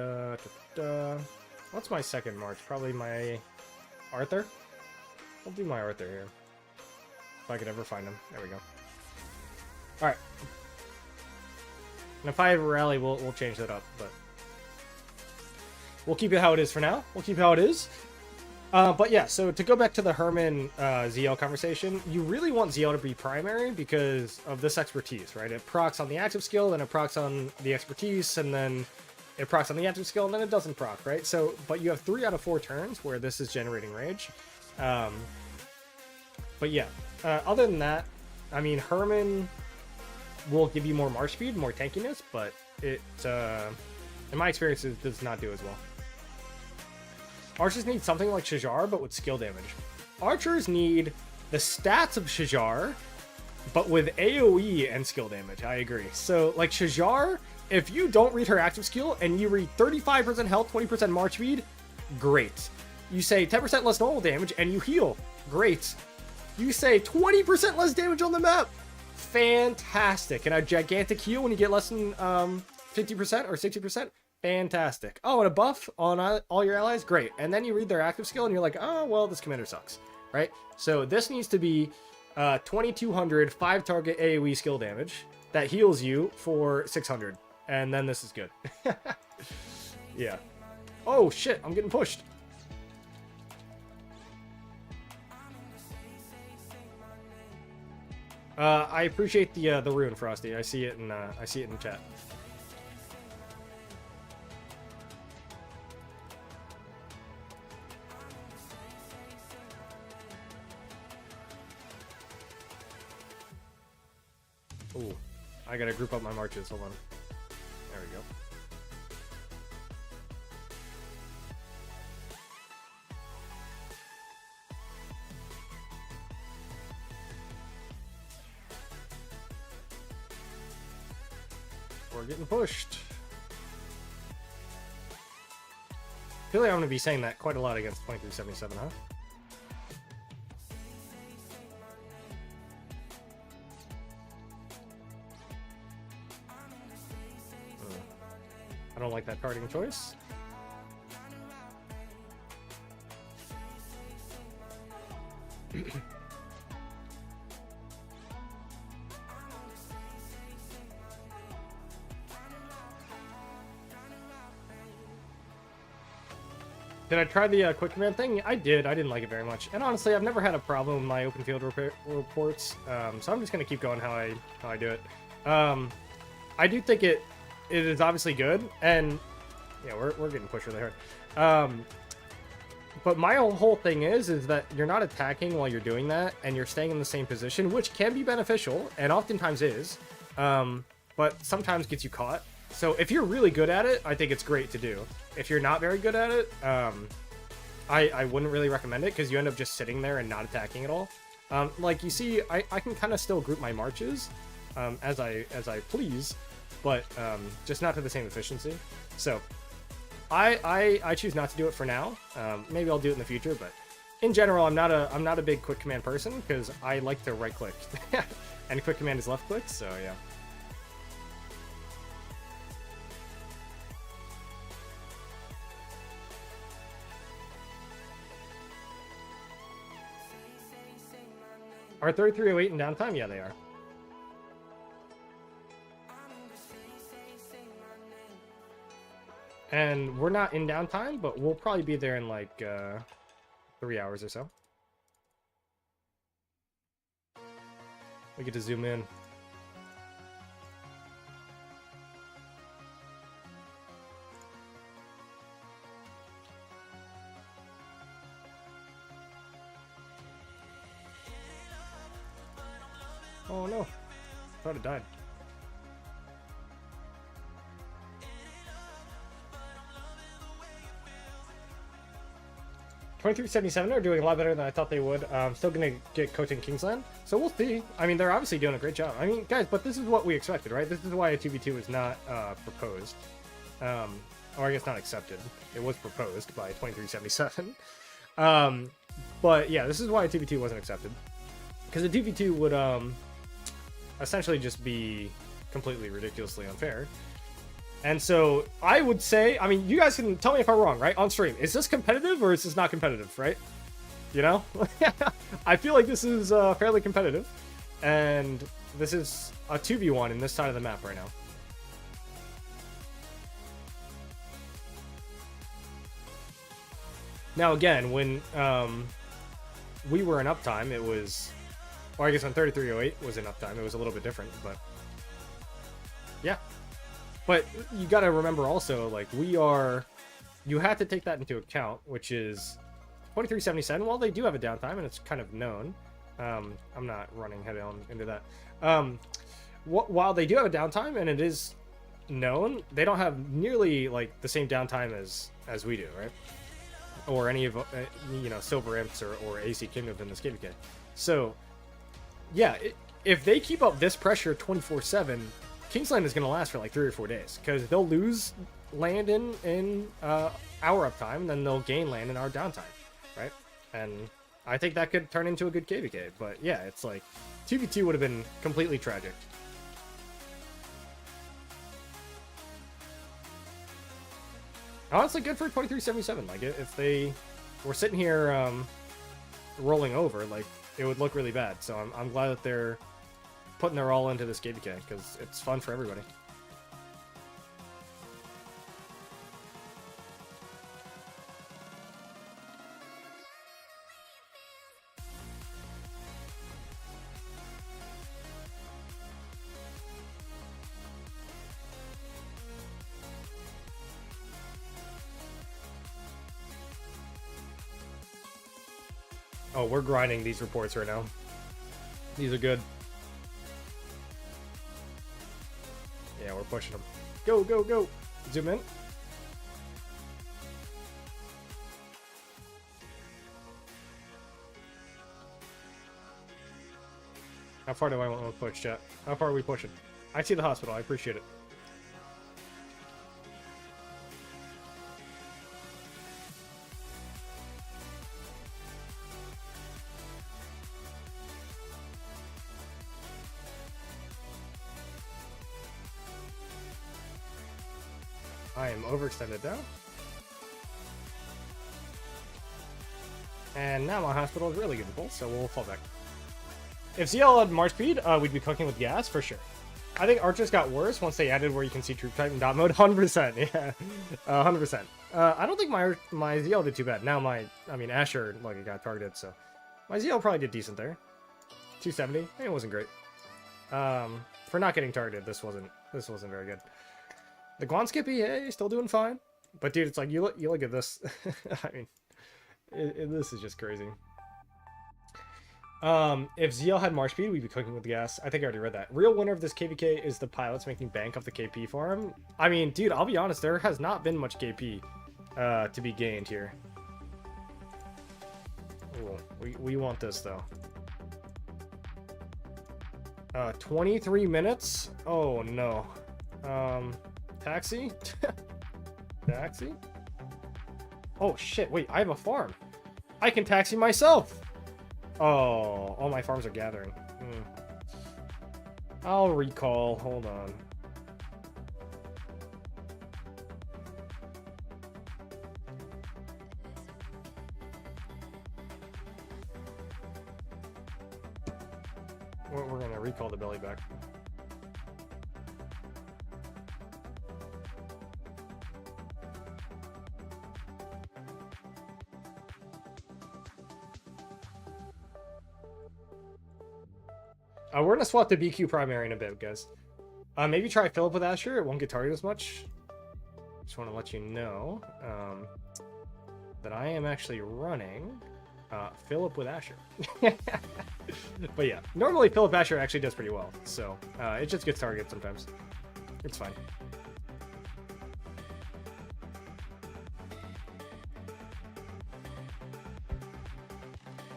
what's my second march? Probably my Arthur? We'll do my Arthur here. If I could ever find him. There we go. Alright. And if I have a rally, we'll change that up, but... We'll keep it how it is for now. We'll keep it how it is. But yeah, so to go back to the Herman ZL conversation, you really want ZL to be primary because of this expertise, right? It procs on the active skill, then it procs on the expertise, and then it procs on the active skill, and then it doesn't proc, right? So, but you have 3 out of 4 turns where this is generating rage. But yeah, other than that, I mean, Herman will give you more march speed, more tankiness, but it, in my experience, it does not do as well. Archers need something like Shajar, but with skill damage. Archers need the stats of Shajar, but with AoE and skill damage. I agree. So, like Shajar, if you don't read her active skill and you read 35% health, 20% march speed, great. You say 10% less normal damage and you heal, great. You say 20% less damage on the map, fantastic. And a gigantic heal when you get less than 50% or 60%. Fantastic. Oh, and a buff on all your allies? Great. And then you read their active skill and you're like, oh, well, this commander sucks, right? So this needs to be 2200 5 target AoE skill damage that heals you for 600. And then this is good. Yeah. Oh, shit. I'm getting pushed. I appreciate the rune, Frosty. I see it in chat. Ooh, I gotta group up my marches. Hold on. There we go. We're getting pushed. I feel like I'm gonna be saying that quite a lot against 2377, huh? I don't like that carding choice. Did I try the quick command thing? I did. I didn't like it very much. And honestly, I've never had a problem with my open field reports. So I'm just going to keep going how I do it. I do think it is obviously good. And yeah, we're getting pushed really hard. But my whole thing is that you're not attacking while you're doing that, and you're staying in the same position, which can be beneficial, and oftentimes is, but sometimes gets you caught. So if you're really good at it, I think it's great to do. If you're not very good at it, I wouldn't really recommend it, because you end up just sitting there and not attacking at all. Like you see, I can kind of still group my marches as I please, but just not to the same efficiency. So I choose not to do it for now. Maybe I'll do it in the future, but in general, I'm not a big quick command person, because I like to right click, and quick command is left click. So yeah. Are 3308 in downtime? Yeah, they are. And we're not in downtime, but we'll probably be there in like 3 hours or so. We get to zoom in. Oh no, thought it died. $23.77 are doing a lot better than I thought they would. Still gonna get coaching Kingsland, so we'll see. I mean, they're obviously doing a great job. I mean, guys, but this is what we expected, right? This is why a 2v2 was not proposed, or I guess not accepted. It was proposed by 2377. But yeah, this is why a 2v2 wasn't accepted, because a 2v2 would essentially just be completely ridiculously unfair. And so I would say, I mean, you guys can tell me if I'm wrong, right? On stream, is this competitive or is this not competitive, right? You know? I feel like this is fairly competitive, and this is a 2v1 in this side of the map right now. Now again, when we were in uptime, it was, well, I guess when 3308 was in uptime, it was a little bit different, but yeah. But you got to remember also, like, you have to take that into account, which is 2377. While they do have a downtime, and it's kind of known, I'm not running head on into that. While they do have a downtime, and it is known, they don't have nearly like the same downtime as we do, right? Or any of you know, Silver Imps or AC Kingdoms in this KVK. So yeah, if they keep up this pressure 24/7. Kingsland is going to last for like 3 or 4 days, because they'll lose land in our uptime, and then they'll gain land in our downtime, right? And I think that could turn into a good KVK, but yeah, it's like 2v2 would have been completely tragic. Honestly, good for 2377. Like, if they were sitting here rolling over, like, it would look really bad. So I'm glad that they're putting their all into this KVK, because it's fun for everybody. Oh, we're grinding these reports right now. These are good. Yeah, we're pushing them. Go, go, go. Zoom in. How far do I want to push, chat? How far are we pushing? I see the hospital. I appreciate it. I am overextended now. And now my hospital is really getting full, so we'll fall back. If ZL had March speed, we'd be cooking with gas for sure. I think Archers got worse once they added where you can see troop type in dot mode. 100%, yeah, 100%. I don't think my ZL did too bad. Now I mean Asher, like, it got targeted, so my ZL probably did decent there. 270. It wasn't great. For not getting targeted, this wasn't very good. The Guan Skippy, hey, still doing fine. But dude, it's like you look at this. I mean, This is just crazy. If ZL had March speed, we'd be cooking with gas. I think I already read that. Real winner of this KVK is the pilots making bank off the KP farm. I mean, dude, I'll be honest, there has not been much KP to be gained here. Ooh, we want this though. 23 minutes? Oh no. Taxi? Taxi? Oh shit, wait, I have a farm. I can taxi myself! Oh, all my farms are gathering. I'll recall, hold on. We're gonna recall the belly back. We're gonna swap to BQ primary in a bit, guys. Maybe try Philip with Asher. It won't get targeted as much. Just want to let you know that I am actually running Philip with Asher. But yeah, normally Philip Asher actually does pretty well, so it just gets targeted sometimes. It's fine.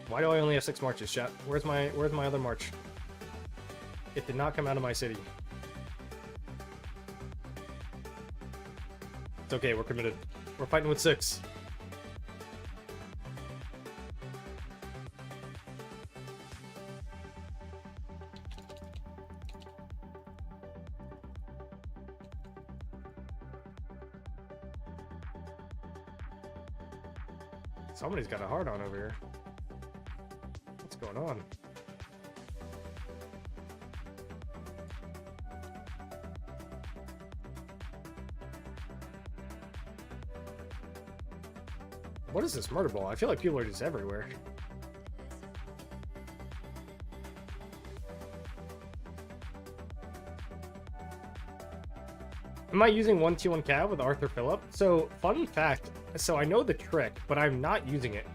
Why do I only have 6 marches, chat? Where's my other march? It did not come out of my city. It's okay, we're committed. We're fighting with 6. Somebody's got a hard on over here. What's going on? What is this murder ball? I feel like people are just everywhere. Am I using 1T1 cab with Arthur Phillip? So, fun fact, so I know the trick, but I'm not using it.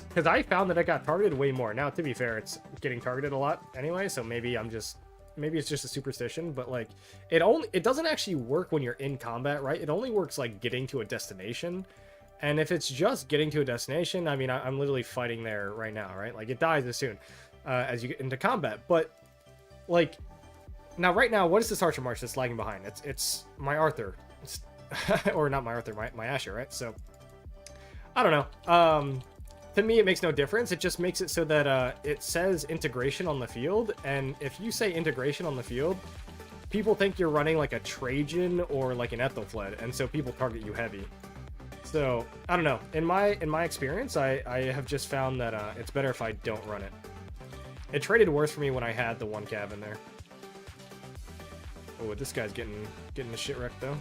Because I found that I got targeted way more. Now, to be fair, it's getting targeted a lot anyway, so maybe it's just a superstition, but like, it doesn't actually work when you're in combat, right? It only works like getting to a destination. And if it's just getting to a destination, I mean, I'm literally fighting there right now, right? Like, it dies as soon as you get into combat. But, like, now, right now, what is this Archer March that's lagging behind? It's my Arthur. Or not my Arthur, my Asher, right? So, I don't know. To me, it makes no difference. It just makes it so that it says integration on the field. And if you say integration on the field, people think you're running, like, a Trajan or, like, an Ethelfled. And so people target you heavy. So, I don't know. In my experience, I have just found that it's better if I don't run it. It traded worse for me when I had the 1 cab in there. Oh, this guy's getting the shit wrecked, though.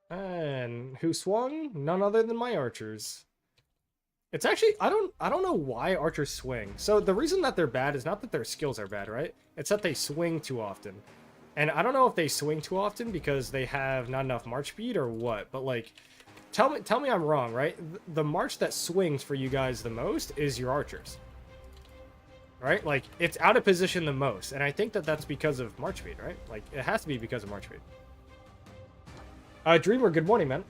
And who swung? None other than my archers. It's actually, I don't know why archers swing. So the reason that they're bad is not that their skills are bad, right? It's that they swing too often. And I don't know if they swing too often because they have not enough march speed or what, but like, tell me I'm wrong, right? The march that swings for you guys the most is your archers. Right? Like, it's out of position the most, and I think that that's because of march speed, right? Like, it has to be because of march speed. Dreamer, good morning, man.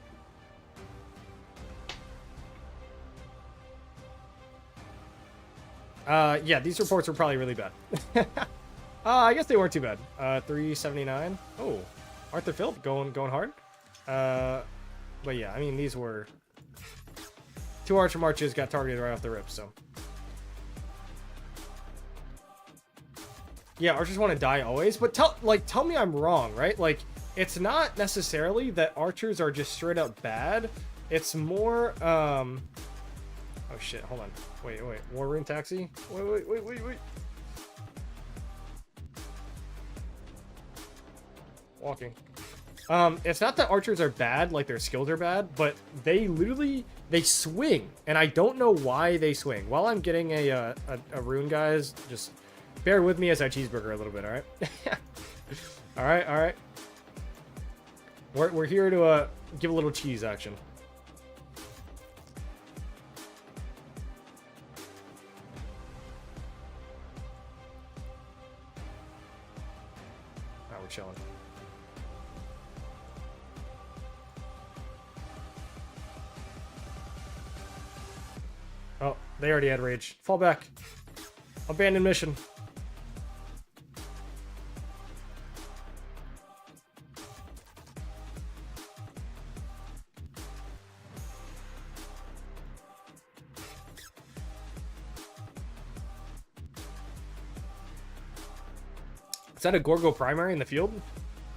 Yeah, these reports were probably really bad. I guess they weren't too bad. 379. Oh, Arthur Phillip going hard. But yeah, I mean, these were 2 archer marches got targeted right off the rip, so. Yeah, archers want to die always, but tell me I'm wrong, right? Like, it's not necessarily that archers are just straight up bad. It's more, oh shit, hold on. Wait. War Room Taxi? Wait. Walking. It's not that archers are bad, like their skills are bad, but they literally, they swing, and I don't know why they swing. While I'm getting a rune, guys, just bear with me as I cheeseburger a little bit, alright? Alright. We're here to give a little cheese action. We're chilling. Oh, they already had rage. Fall back. Abandon mission. Is that a Gorgo primary in the field?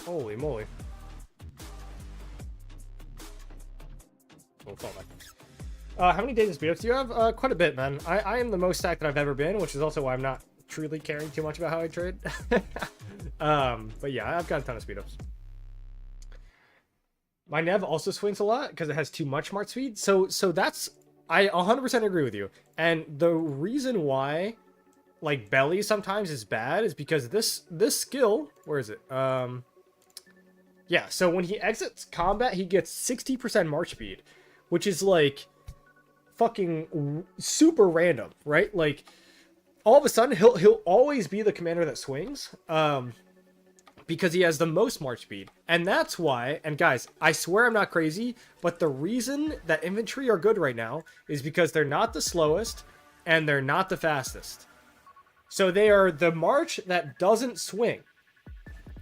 Holy moly. We'll fall back. How many days of speed ups do you have? Quite a bit, man. I am the most stacked that I've ever been, which is also why I'm not truly caring too much about how I trade. But yeah, I've got a ton of speed ups. My Nev also swings a lot because it has too much March speed. So that's, I 100% agree with you. And the reason why, like, belly sometimes is bad is because this skill, where is it? Yeah, so when he exits combat, he gets 60% March speed, which is like fucking super random, right? Like, all of a sudden he'll always be the commander that swings, because he has the most March speed. And that's why, and guys, I swear I'm not crazy, but the reason that infantry are good right now is because they're not the slowest and they're not the fastest. So they are the march that doesn't swing.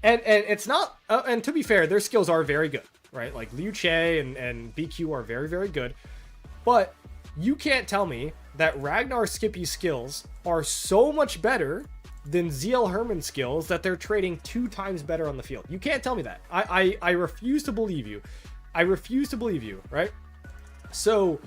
And it's not, and to be fair, their skills are very good, right? Like Liu Che and BQ are very, very good. But you can't tell me that Ragnar Skippy's skills are so much better than ZL Herman's skills that they're trading 2 times better on the field. You can't tell me that. I refuse to believe you. I refuse to believe you, right? So,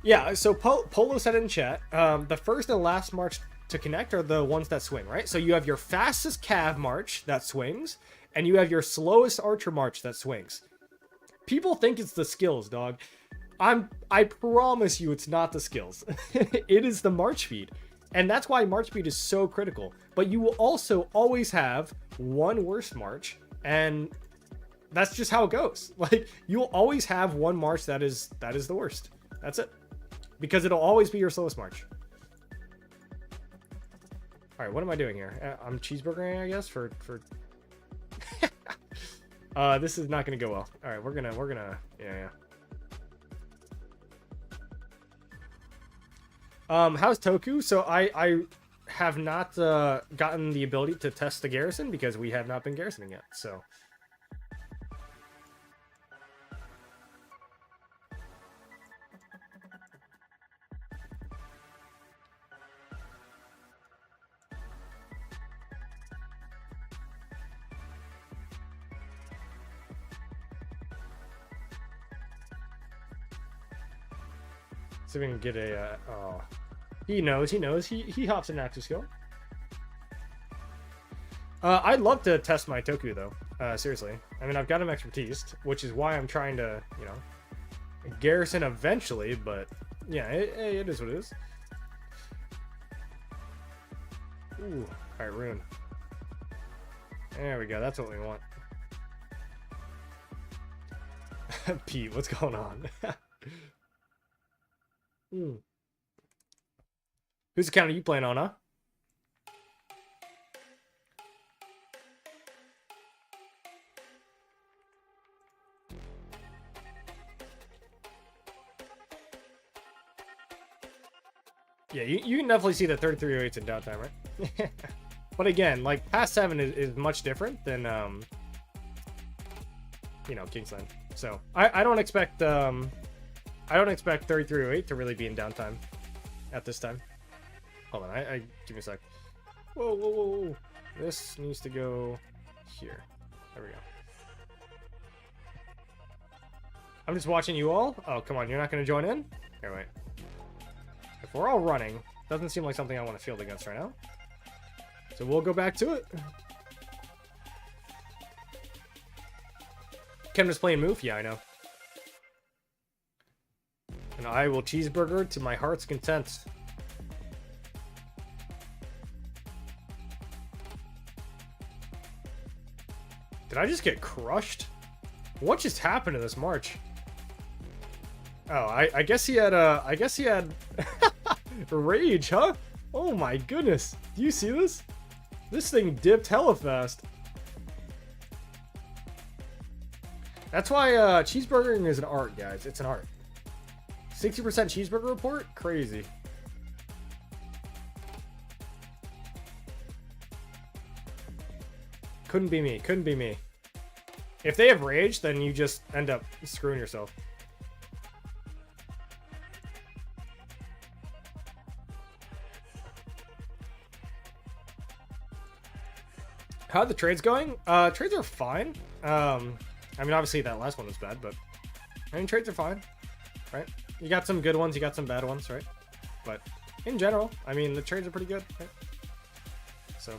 yeah, so Polo said in chat, the first and last march to connect are the ones that swing, right? So you have your fastest cav march that swings, and you have your slowest archer march that swings. People think it's the skills, dog. I promise you it's not the skills. It is the march speed. And that's why march speed is so critical. But you will also always have one worse march, and that's just how it goes. Like, you'll always have one march that is the worst. That's it. Because it'll always be your slowest march. All right, what am I doing here? I'm cheeseburgering, I guess, for this is not gonna go well. All right, we're gonna yeah. How's Toku? So I have not gotten the ability to test the garrison because we have not been garrisoning yet. So see if we can get a oh. He knows. He hops in active skill. I'd love to test my Toku, though. Seriously. I mean, I've got him expertise, which is why I'm trying to, you know, garrison eventually, but yeah, it is what it is. Ooh. Alright, rune. There we go. That's what we want. Pete, what's going on? Whose account are you playing on, huh? Yeah, you can definitely see that 3308's in downtime, right? But again, like, past 7 is much different than, you know, Kingsland. So, I don't expect 3308 to really be in downtime at this time. Hold on, give me a sec. Whoa. This needs to go here. There we go. I'm just watching you all. Oh, come on, you're not going to join in? Here, wait. If we're all running, doesn't seem like something I want to field against right now. So we'll go back to it. Ken was playing Moof? Yeah, I know. And I will cheeseburger to my heart's content. Did I just get crushed? What just happened in this March? Oh, I guess he had rage, huh? Oh my goodness. Do you see this? This thing dipped hella fast. That's why cheeseburgering is an art, guys. It's an art. 60% cheeseburger report? Crazy. Couldn't be me. Couldn't be me. If they have rage, then you just end up screwing yourself. How are the trades going? Trades are fine. I mean, obviously that last one was bad, but I mean, trades are fine, right? You got some good ones, you got some bad ones, right? But in general, I mean, the trades are pretty good, right? So.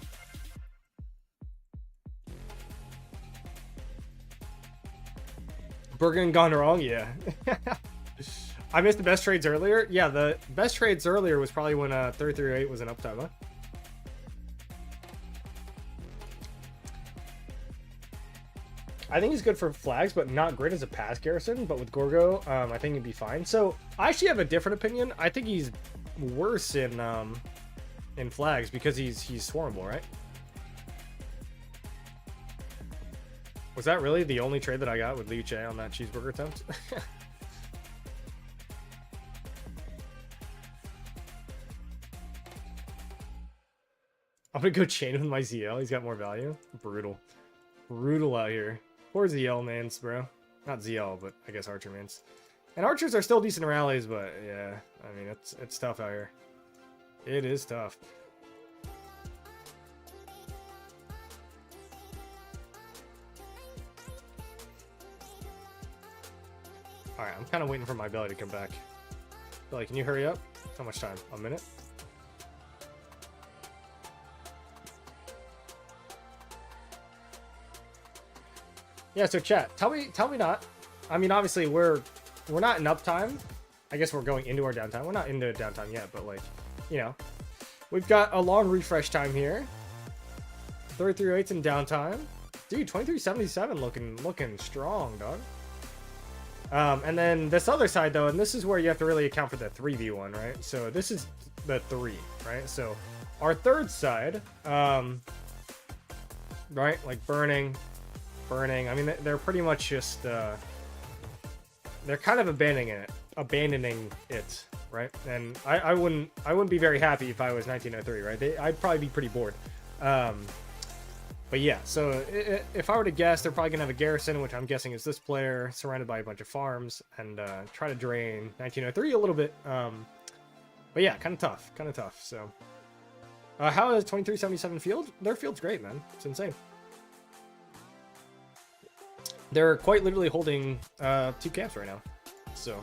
Burger gone wrong? Yeah. I missed the best trades earlier. Yeah, the best trades earlier was probably when 338 was an uptime, huh? I think he's good for flags, but not great as a pass garrison. But with Gorgo, I think he'd be fine. So I actually have a different opinion. I think he's worse in flags because he's swarmable, right? Was that really the only trade that I got with Liu Che on that cheeseburger attempt? I'm gonna go chain with my ZL. He's got more value. Brutal. Brutal out here. Poor ZL mans, bro. Not ZL, but I guess Archer mans. And Archers are still decent rallies, but yeah. I mean, it's tough out here. It is tough. Alright, I'm kind of waiting for my belly to come back. Belly, can you hurry up? How much time? A minute? Yeah, so chat, tell me not. I mean, obviously we're not in uptime. I guess we're going into our downtime. We're not into downtime yet, but like, you know, we've got a long refresh time here. 338's in downtime. Dude, 2377 looking strong, dog. And then this other side though, and this is where you have to really account for the 3v1, right? So this is the 3, right? So our third side, right? Like burning. I mean, they're pretty much just, they're kind of abandoning it, right? And I wouldn't be very happy if I was 1903, right? I'd probably be pretty bored. But yeah, so if I were to guess, they're probably gonna have a garrison, which I'm guessing is this player, surrounded by a bunch of farms, and try to drain 1903 a little bit. But yeah, kind of tough. So, how is 2377 field? Their field's great, man. It's insane. They're quite literally holding 2 camps right now. So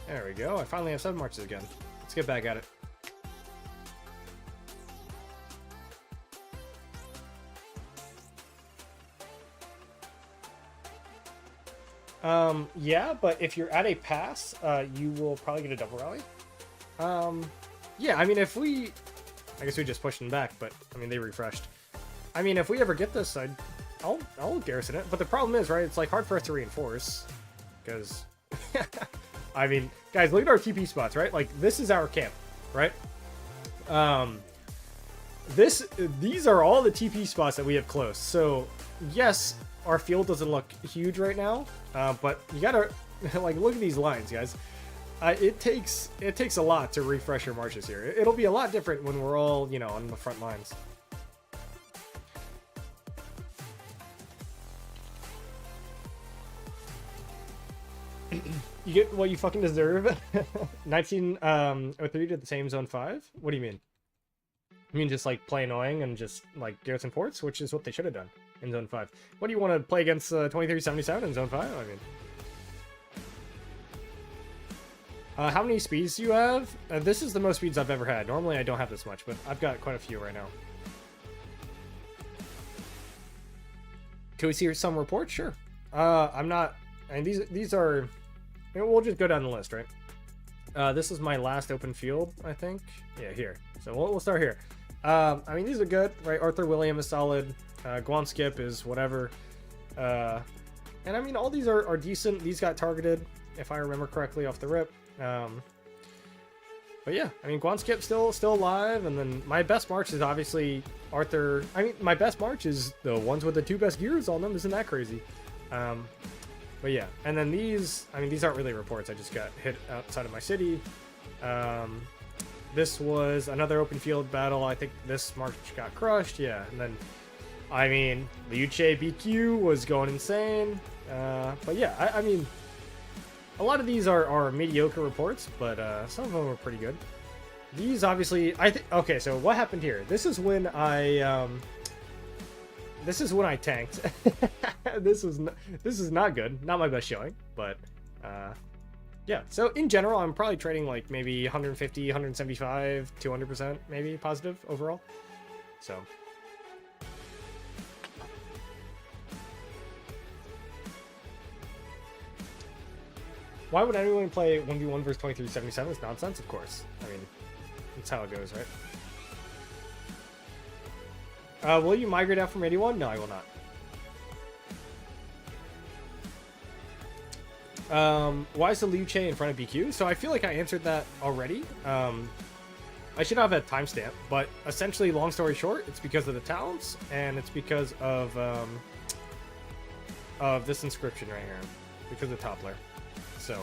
there we go. I finally have 7 marches again. Let's get back at it. Yeah, but if you're at a pass, you will probably get a double rally. Yeah, I mean, I guess we just pushed them back, but I mean, they refreshed. I mean, if we ever get this, I'll garrison it. But the problem is, right, it's like hard for us to reinforce. Because, I mean, guys, look at our TP spots, right? Like, this is our camp, right? These are all the TP spots that we have close. So, yes, our field doesn't look huge right now. But you gotta, like, look at these lines, guys. It takes a lot to refresh your marches here. It'll be a lot different when we're all, you know, on the front lines. You get what you fucking deserve. 1903 did the same zone 5? What do you mean? You mean just like play annoying and just like garrison forts, which is what they should have done in zone 5. What do you want to play against 2377 in zone 5? I mean, how many speeds do you have? This is the most speeds I've ever had. Normally I don't have this much, but I've got quite a few right now. Do we see some reports? Sure. I'm not. And these are. We'll just go down the list, right? This is my last open field, I think. Yeah, here. So we'll start here. I mean, these are good, right? Arthur William is solid. Guan Skip is whatever. And I mean, all these are decent. These got targeted, if I remember correctly, off the rip. But yeah, I mean, Guan Skip still alive. And then my best march is obviously Arthur. I mean, my best march is the ones with the 2 best gears on them. Isn't that crazy? But yeah, and then these, I mean, these aren't really reports. I just got hit outside of my city. This was another open field battle. I think this march got crushed. Yeah, and then, I mean, Liu Che BQ was going insane. But yeah, I mean, a lot of these are mediocre reports, but some of them are pretty good. These obviously, I think. Okay, so what happened here? This is when I tanked. This is not good. Not my best showing, but yeah. So in general, I'm probably trading like maybe 150, 175, 200% maybe positive overall. So why would anyone play 1v1 versus 2377? It's nonsense, of course. I mean, that's how it goes, right? Will you migrate out from 81? No, I will not. Why is the Liu Che in front of BQ? So I feel like I answered that already. I should have a timestamp, but essentially, long story short, it's because of the talents, and it's because of this inscription right here, because of Toppler. So.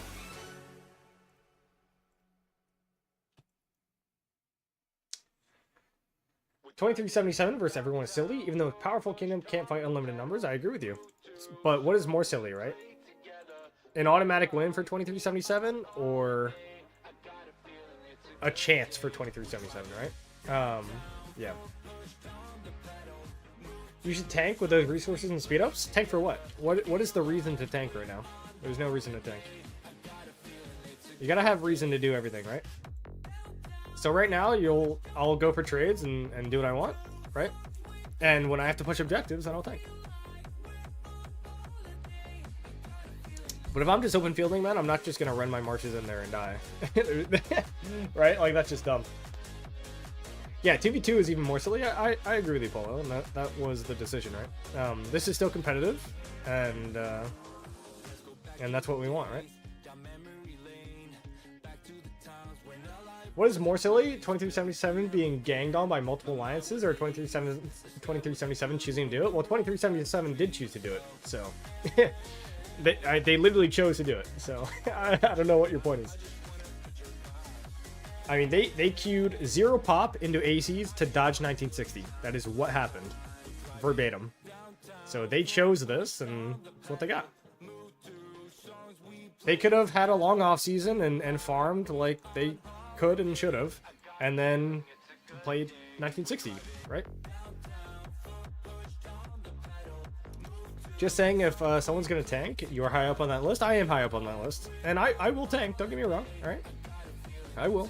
$23.77 versus everyone is silly. Even though powerful kingdom can't fight unlimited numbers, I agree with you. But what is more silly, right? An automatic win for $23.77 or a chance for $23.77, right? Yeah. You should tank with those resources and speed ups. Tank for what? What is the reason to tank right now? There's no reason to tank. You gotta have reason to do everything, right? So right now, I'll go for trades and do what I want, right? And when I have to push objectives, then I'll tank. But if I'm just open fielding, man, I'm not just gonna run my marches in there and die, right? Like that's just dumb. Yeah, 2v2 is even more silly. I agree with you, Polo, and that was the decision, right? This is still competitive, and that's what we want, right? What is more silly? 2377 being ganged on by multiple alliances, or 2377 choosing to do it? Well, 2377 did choose to do it, so they literally chose to do it. So I don't know what your point is. I mean, they queued 0 pop into ACs to dodge 1960. That is what happened, verbatim. So they chose this, and that's what they got. They could have had a long off season and farmed like they could and should have, and then played 1960, right? Just saying, if someone's gonna tank, you're high up on that list. I am high up on that list, and I will tank. Don't get me wrong. All right, I will.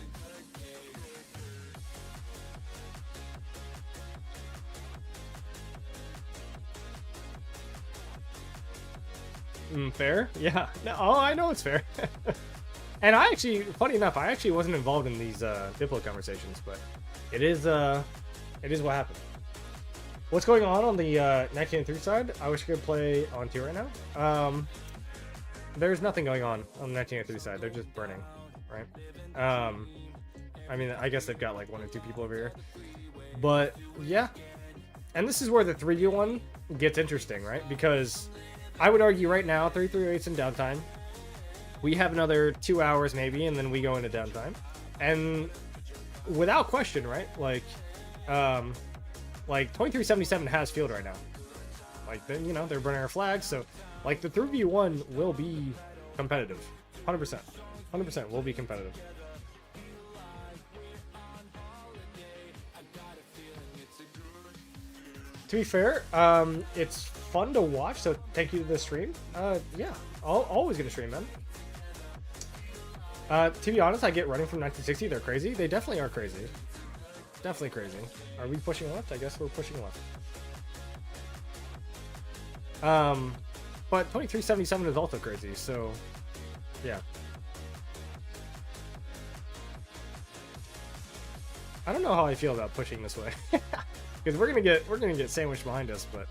Fair, yeah. No, oh, I know it's fair. And I actually, funny enough, I actually wasn't involved in these Diplo conversations, but it is what happened. What's going on the 1903 side? I wish I could play on 2 right now. There's nothing going on the 1903 side. They're just burning, right? I mean, I guess they've got like 1 or 2 people over here, but yeah. And this is where the 3v1 gets interesting, right? Because I would argue right now, 338's in downtime. We have another 2 hours maybe, and then we go into downtime. And without question, right? Like 2377 has field right now. Like, then, you know, they're burning our flags. So, like, the 3v1 will be competitive. 100%. 100% will be competitive. To be fair, it's fun to watch, so thank you to the stream. Yeah, always gonna stream, man. To be honest, I get running from 1960. They're crazy. They definitely are crazy. Definitely crazy. Are we pushing left? I guess we're pushing left. But 2377 is also crazy, so yeah. I don't know how I feel about pushing this way. Because we're gonna get sandwiched behind us, but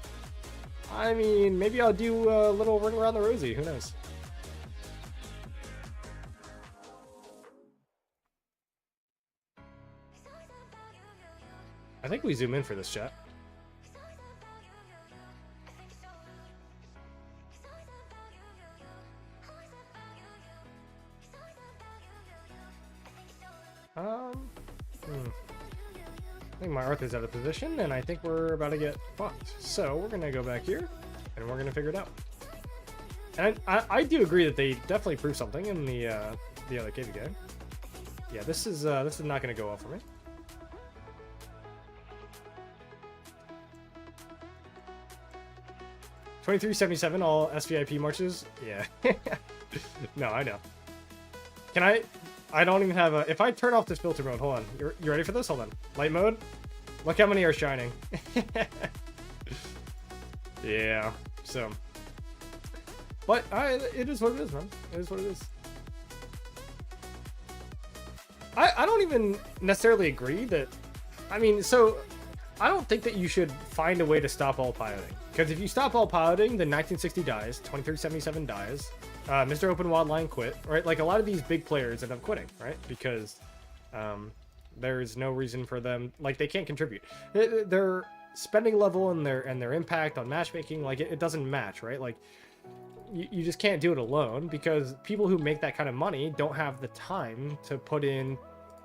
I mean, maybe I'll do a little ring around the rosy, who knows? I think we zoom in for this chat. I think my Arthur's out of position, and I think we're about to get fucked. So we're gonna go back here, and we're gonna figure it out. And I do agree that they definitely proved something in the other KV game. Yeah, this is not gonna go well for me. $23.77 all SVIP marches. Yeah. No, I know. Can I don't even have a... If I turn off this filter mode, hold on. You ready for this? Hold on. Light mode. Look how many are shining. Yeah. So. But it is what it is, man. It is what it is. I don't even necessarily agree that... I mean, so... I don't think that you should find a way to stop all piloting. Because if you stop all piloting, then 1960 dies, 2377 dies, Mr. Open Wildline quit, right? Like, a lot of these big players end up quitting, right? Because there's no reason for them, like, they can't contribute. Their spending level and their impact on matchmaking, like, it doesn't match, right? Like, you just can't do it alone, because people who make that kind of money don't have the time to put in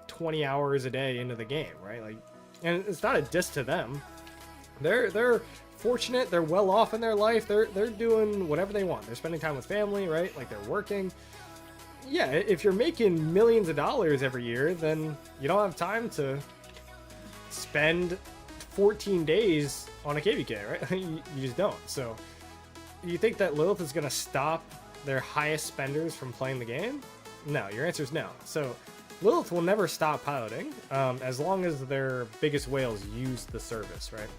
20 hours a day into the game, right? Like, and it's not a diss to them. They're fortunate, they're well off in their life, they're doing whatever they want. They're spending time with family, right? Like, they're working. Yeah, if you're making millions of dollars every year, then you don't have time to spend 14 days on a KVK, right? You just don't. So you think that Lilith is going to stop their highest spenders from playing the game? No, your answer is no. So Lilith will never stop piloting as long as their biggest whales use the service, right?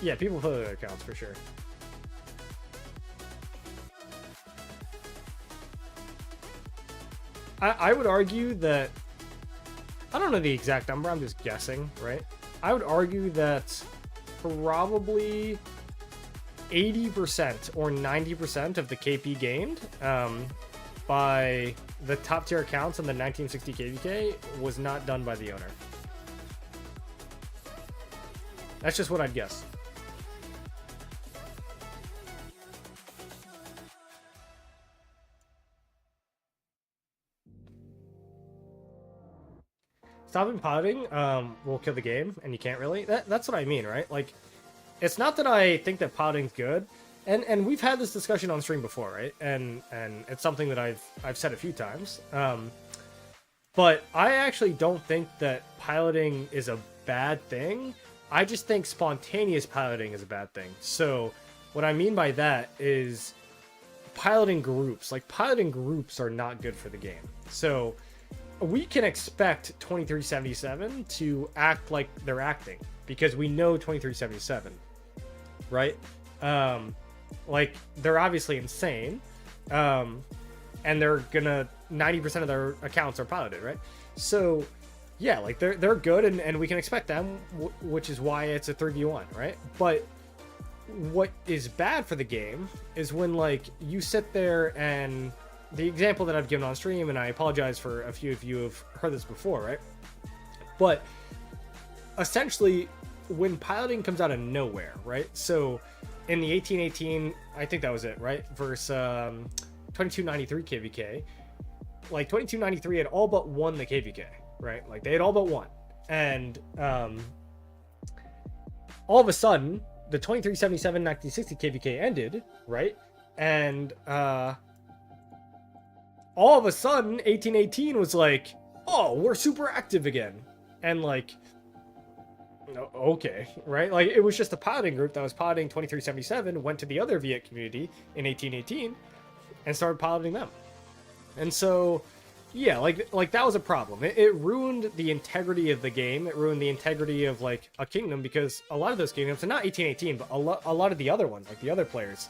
Yeah, people play their accounts for sure. I would argue that... I don't know the exact number, I'm just guessing, right? I would argue that probably 80% or 90% of the KP gained by the top tier accounts in the 1960 KVK was not done by the owner. That's just what I'd guess. Stopping piloting will kill the game, and you can't really. That's what I mean, right? Like, it's not that I think that piloting's good, and we've had this discussion on stream before, right? And it's something that I've said a few times. But I actually don't think that piloting is a bad thing. I just think spontaneous piloting is a bad thing. So what I mean by that is piloting groups. Like, piloting groups are not good for the game. So we can expect 2377 to act like they're acting because we know 2377, right? Like, they're obviously insane, and they're gonna 90% of their accounts are piloted, right? So yeah, like, they're good, and we can expect them, which is why it's a 3v1, right? But what is bad for the game is when, like, you sit there and the example that I've given on stream, and I apologize for a few of you have heard this before, right? But essentially, when piloting comes out of nowhere, right? So in the 1818, I think that was it, right? Versus 2293 KVK, like, 2293 had all but won the KVK, right? Like, they had all but won. And all of a sudden, the 2377 1960 KVK ended, right? And all of a sudden, 1818 was like, oh, we're super active again. And, like, okay, right? Like, it was just a piloting group that was piloting 2377, went to the other Viet community in 1818 and started piloting them. And so Yeah, like that was a problem. It ruined the integrity of the game. It ruined the integrity of like a kingdom because a lot of those kingdoms, and not 1818, but a lot of the other ones, like the other players,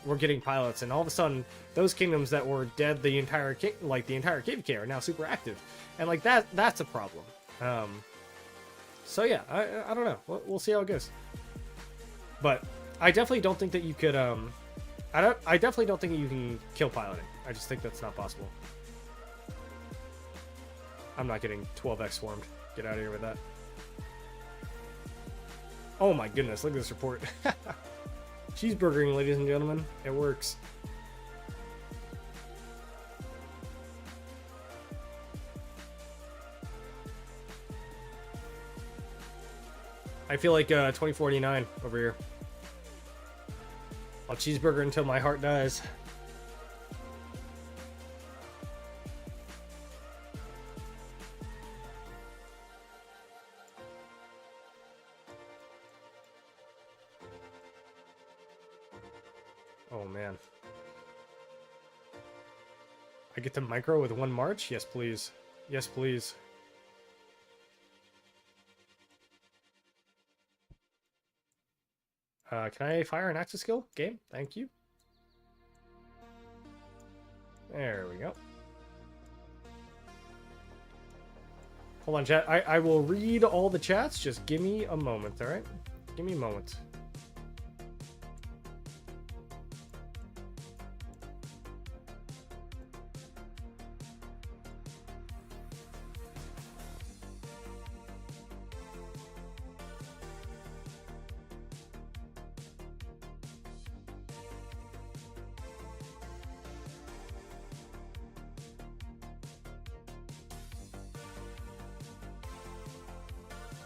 were getting pilots, and all of a sudden those kingdoms that were dead the entire KVK are now super active, and like that's a problem. So yeah, I don't know. We'll see how it goes. But I definitely don't think that you could I definitely don't think you can kill piloting. I just think that's not possible. I'm not getting 12x swarmed. Get out of here with that. Oh my goodness, look at this report. Cheeseburgering, ladies and gentlemen. It works. I feel like 2049 over here. I'll cheeseburger until my heart dies. Oh man. I get to micro with 1 march? Yes, please. Yes, please. Can I fire an axis skill? Game? Thank you. There we go. Hold on, chat. I will read all the chats. Just give me a moment, alright? Give me a moment.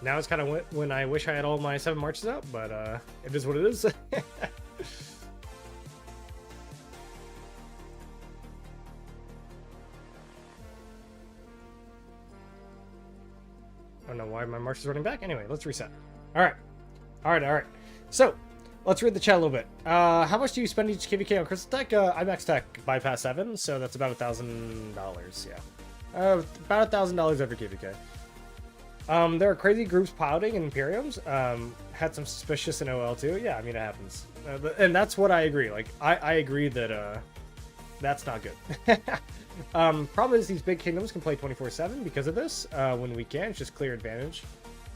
Now it's kind of when I wish I had all my 7 marches out, but it is what it is. I don't know why my march is running back. Anyway, let's reset. All right. So, let's read the chat a little bit. How much do you spend each KVK on Crystal Tech? IMAX Tech bypass 7, so that's about $1,000. Yeah, about $1,000 every KVK. There are crazy groups piloting in Imperiums. Had some suspicious in OL too. Yeah, I mean, it happens. And that's what I agree. Like, I agree that that's not good. Problem is these big kingdoms can play 24/7 because of this. When we can, it's just clear advantage.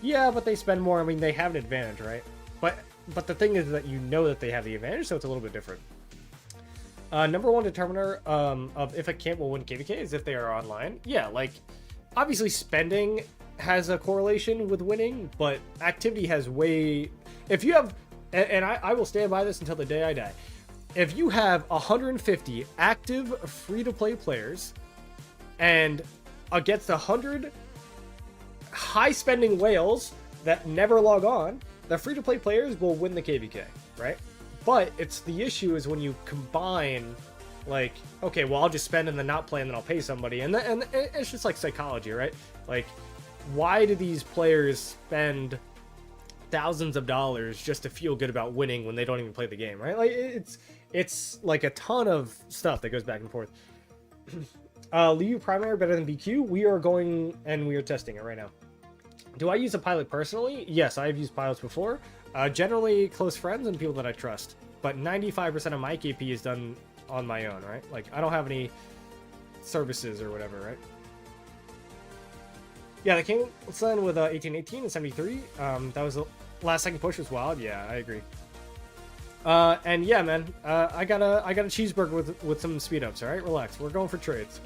Yeah, but they spend more. I mean, they have an advantage, right? But the thing is that you know that they have the advantage, so it's a little bit different. Number one determiner of if a camp will win KVK is if they are online. Yeah, like, obviously spending has a correlation with winning, but activity has way... If you have... And I will stand by this until the day I die. If you have 150 active free-to-play players and against 100 high-spending whales that never log on, the free-to-play players will win the KVK, right? But it's the issue is when you combine, like, okay, well, I'll just spend and then not play and then I'll pay somebody. And it's just like psychology, right? Like, why do these players spend thousands of dollars just to feel good about winning when they don't even play the game, right? Like, it's like a ton of stuff that goes back and forth. Liu primary better than BQ? We are going and we are testing it right now. Do I use a pilot personally? Yes, I've used pilots before. Generally close friends and people that I trust. But 95% of my KP is done on my own, right? Like, I don't have any services or whatever, right? Yeah, the King Sun with 1818 and 73. That was the last second push was wild. Yeah, I agree. And yeah, man, I got a cheeseburger with some speed ups. All right, relax. We're going for trades.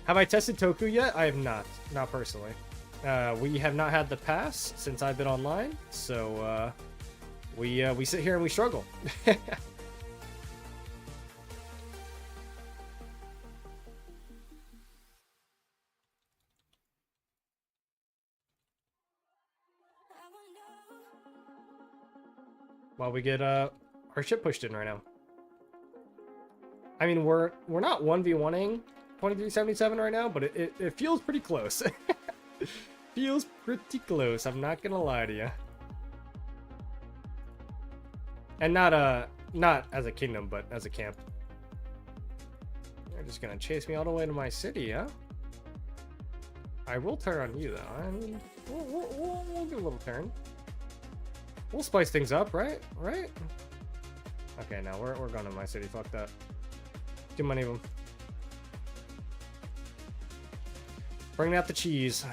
Have I tested Toku yet? I have not personally. We have not had the pass since I've been online, so we sit here and we struggle. While we get our ship pushed in right now. I mean, we're not 1v1ing 2377 right now, but it feels pretty close. Feels pretty close, I'm not gonna lie to you. And not as a kingdom, but as a camp. They're just gonna chase me all the way to my city, huh? I will turn on you, though. I mean, we'll give a little turn. We'll spice things up, right? Right? Okay, now we're going to my city. Fuck that. Too many of them. Bring out the cheese.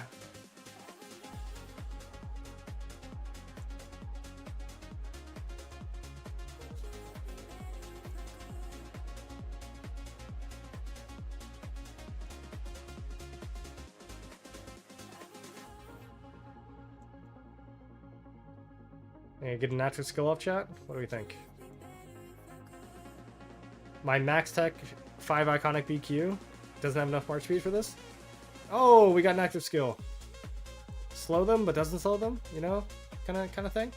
Hey, get a natural skill up, chat? What do we think? My max tech 5 iconic BQ doesn't have enough march speed for this? Oh, we got an active skill. Slow them, but doesn't slow them, you know? Kind of thing.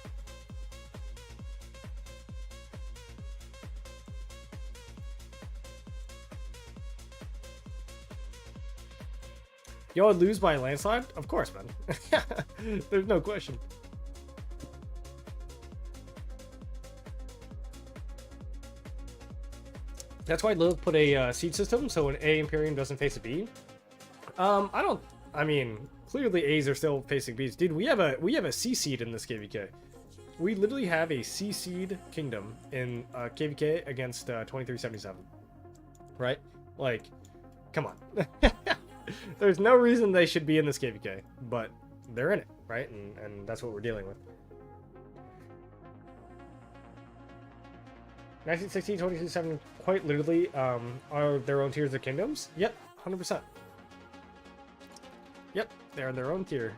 Yo, I'd lose by a landslide? Of course, man. There's no question. That's why Lilith put a seed system, so when A Imperium doesn't face a B. I mean, clearly A's are still facing B's. Dude, we have a C seed in this KVK. We literally have a C seed kingdom in KVK against 2377. Right? Like, come on. There's no reason they should be in this KVK, but they're in it, right? And that's what we're dealing with. 1916, 22, quite literally are their own tiers of kingdoms. Yep, 100%. Yep, they're in their own tier.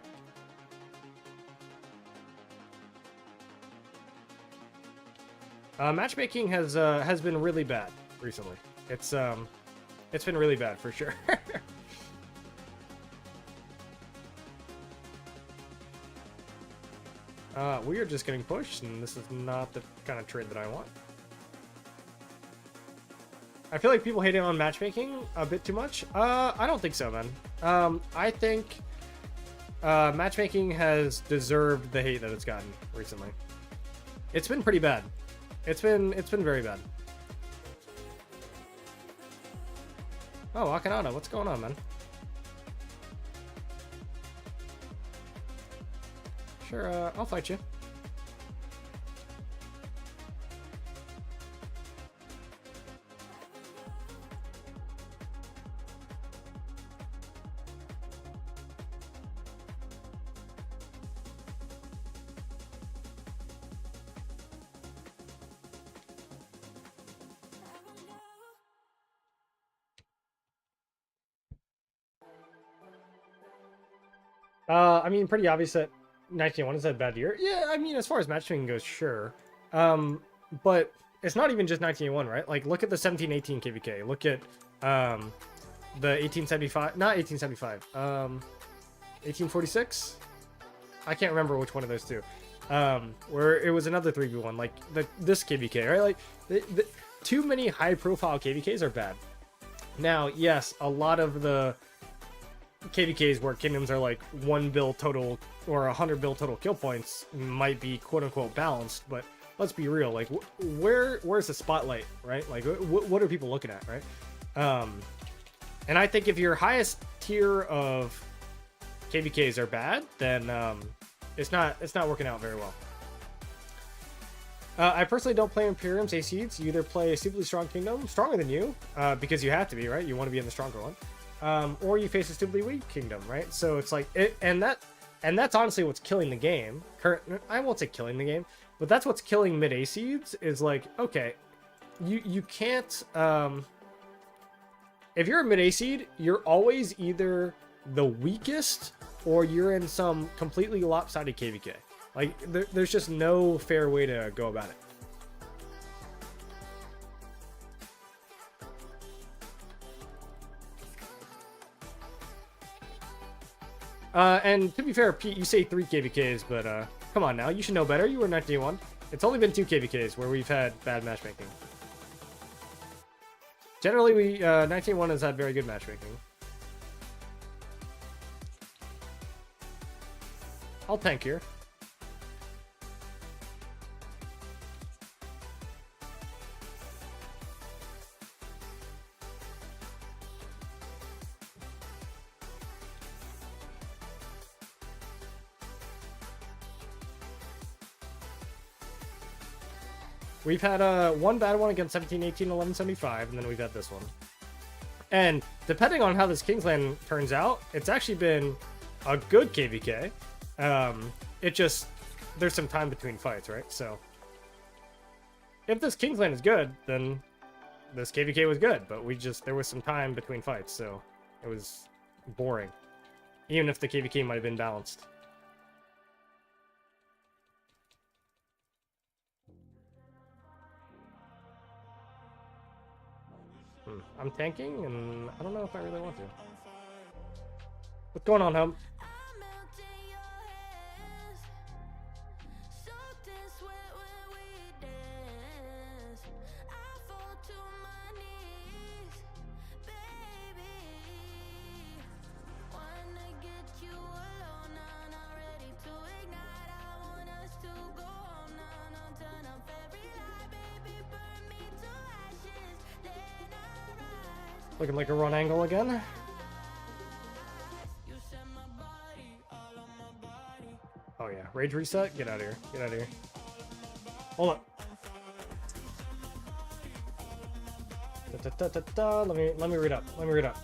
Matchmaking has been really bad recently. It's been really bad for sure. We are just getting pushed, and this is not the kind of trade that I want. I feel like people hating on matchmaking a bit too much. I don't think so, man. I think matchmaking has deserved the hate that it's gotten recently. It's been pretty bad. It's been very bad. Oh, Akhenaten, what's going on, man? Sure, I'll fight you. I mean, pretty obvious that 1901 is a bad year. Yeah, I mean, as far as matchmaking goes, sure. But it's not even just 1901, right? Like, look at the 1718 KVK. Look at the 1875, not 1875, 1846. I can't remember which one of those two. Where it was another 3v1, like this KVK, right? Like, too many high-profile KVKs are bad. Now, yes, a lot of the KVKs where kingdoms are like 1 bill total or 100 bill total kill points might be quote-unquote balanced, but let's be real, like where's the spotlight, right? Like what are people looking at, right? And I think if your highest tier of KVKs are bad, then it's not working out very well. I personally don't play Imperium's A seeds. You either play a stupidly strong kingdom, stronger than you, because you have to be, right? You want to be in the stronger one. Or you face a stupidly weak kingdom, right? So it's like and that's honestly what's killing the game. I won't say killing the game, but that's what's killing mid A seeds. Is like, okay, you can't. If you're a mid A seed, you're always either the weakest or you're in some completely lopsided KVK. Like there's just no fair way to go about it. And to be fair, Pete, you say 3 KVKs, but come on now, you should know better. You were 1901. It's only been 2 KVKs where we've had bad matchmaking. Generally, 1901 has had very good matchmaking. I'll tank here. We've had one bad one against 1718, 1175, and then we've had this one. And depending on how this Kingsland turns out, it's actually been a good KVK. It just, there's some time between fights, right? So if this Kingsland is good, then this KVK was good, but there was some time between fights, so it was boring. Even if the KVK might have been balanced. I'm tanking, and I don't know if I really want to. What's going on, Hum? Looking like a run angle again. Oh yeah, rage reset. Get out of here. Get out of here. Hold up. Let me read up. Let me read up.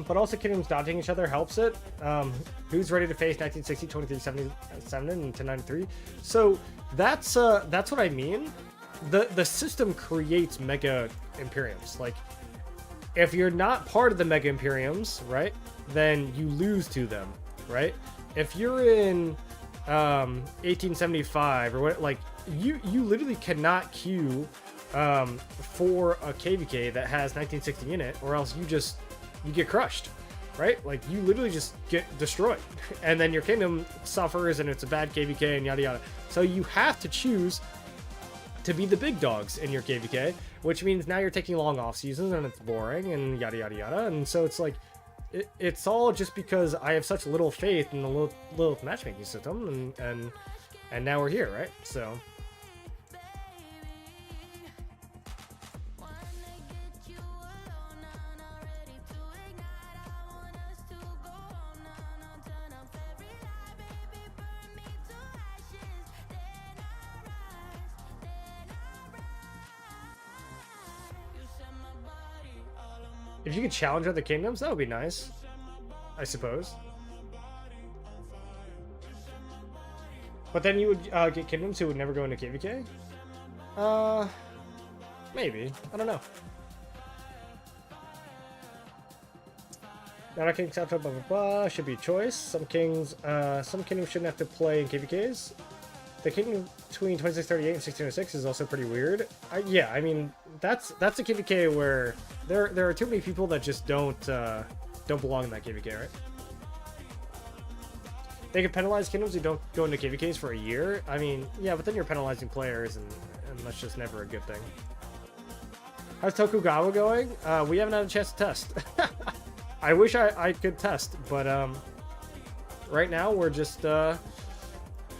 But also kingdoms dodging each other helps it. Who's ready to face 1960, 2377, and 1093? So that's what I mean. The system creates mega imperiums. Like, if you're not part of the mega imperiums, right, then you lose to them, right? If you're in 1875 or what, like you literally cannot queue for a KVK that has 1960 in it, or else you get crushed, right? Like you literally just get destroyed, and then your kingdom suffers, and it's a bad KVK and yada yada. So you have to choose to be the big dogs in your KVK, which means now you're taking long off seasons and it's boring and yada yada yada. And so it's like it's all just because I have such little faith in the Lilith matchmaking system, and now we're here, right? So if you could challenge other kingdoms, that would be nice, I suppose. But then you would get kingdoms who would never go into KVK? Maybe. I don't know. Not a king except blah blah blah. Should be a choice. Some kingdoms shouldn't have to play in KVKs. The kingdom between 2638 and 1606 is also pretty weird. Yeah, I mean that's a KVK where there are too many people that just don't belong in that KVK, right? They can penalize kingdoms who don't go into KVKs for a year. I mean, yeah, but then you're penalizing players, and that's just never a good thing. How's Tokugawa going? We haven't had a chance to test. I wish I could test, but right now we're just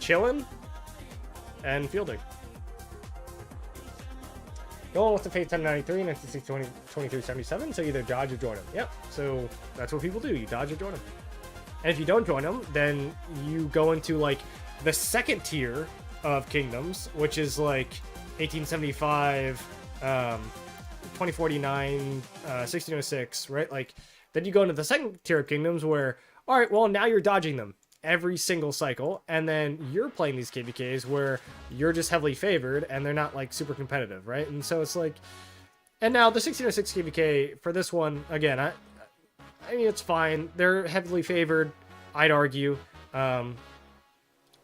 chilling and fielding. No one wants to face 1093 and 2377, so either dodge or join them. Yep, so that's what people do. You dodge or join them. And if you don't join them, then you go into like the second tier of kingdoms, which is like 1875, 2049, 1606, right? Like, then you go into the second tier of kingdoms where, all right, well, now you're dodging them every single cycle, and then you're playing these KVKs where you're just heavily favored and they're not like super competitive, right? And so it's like, and now the 1606 KVK for this one, again, I mean, it's fine. They're heavily favored, I'd argue,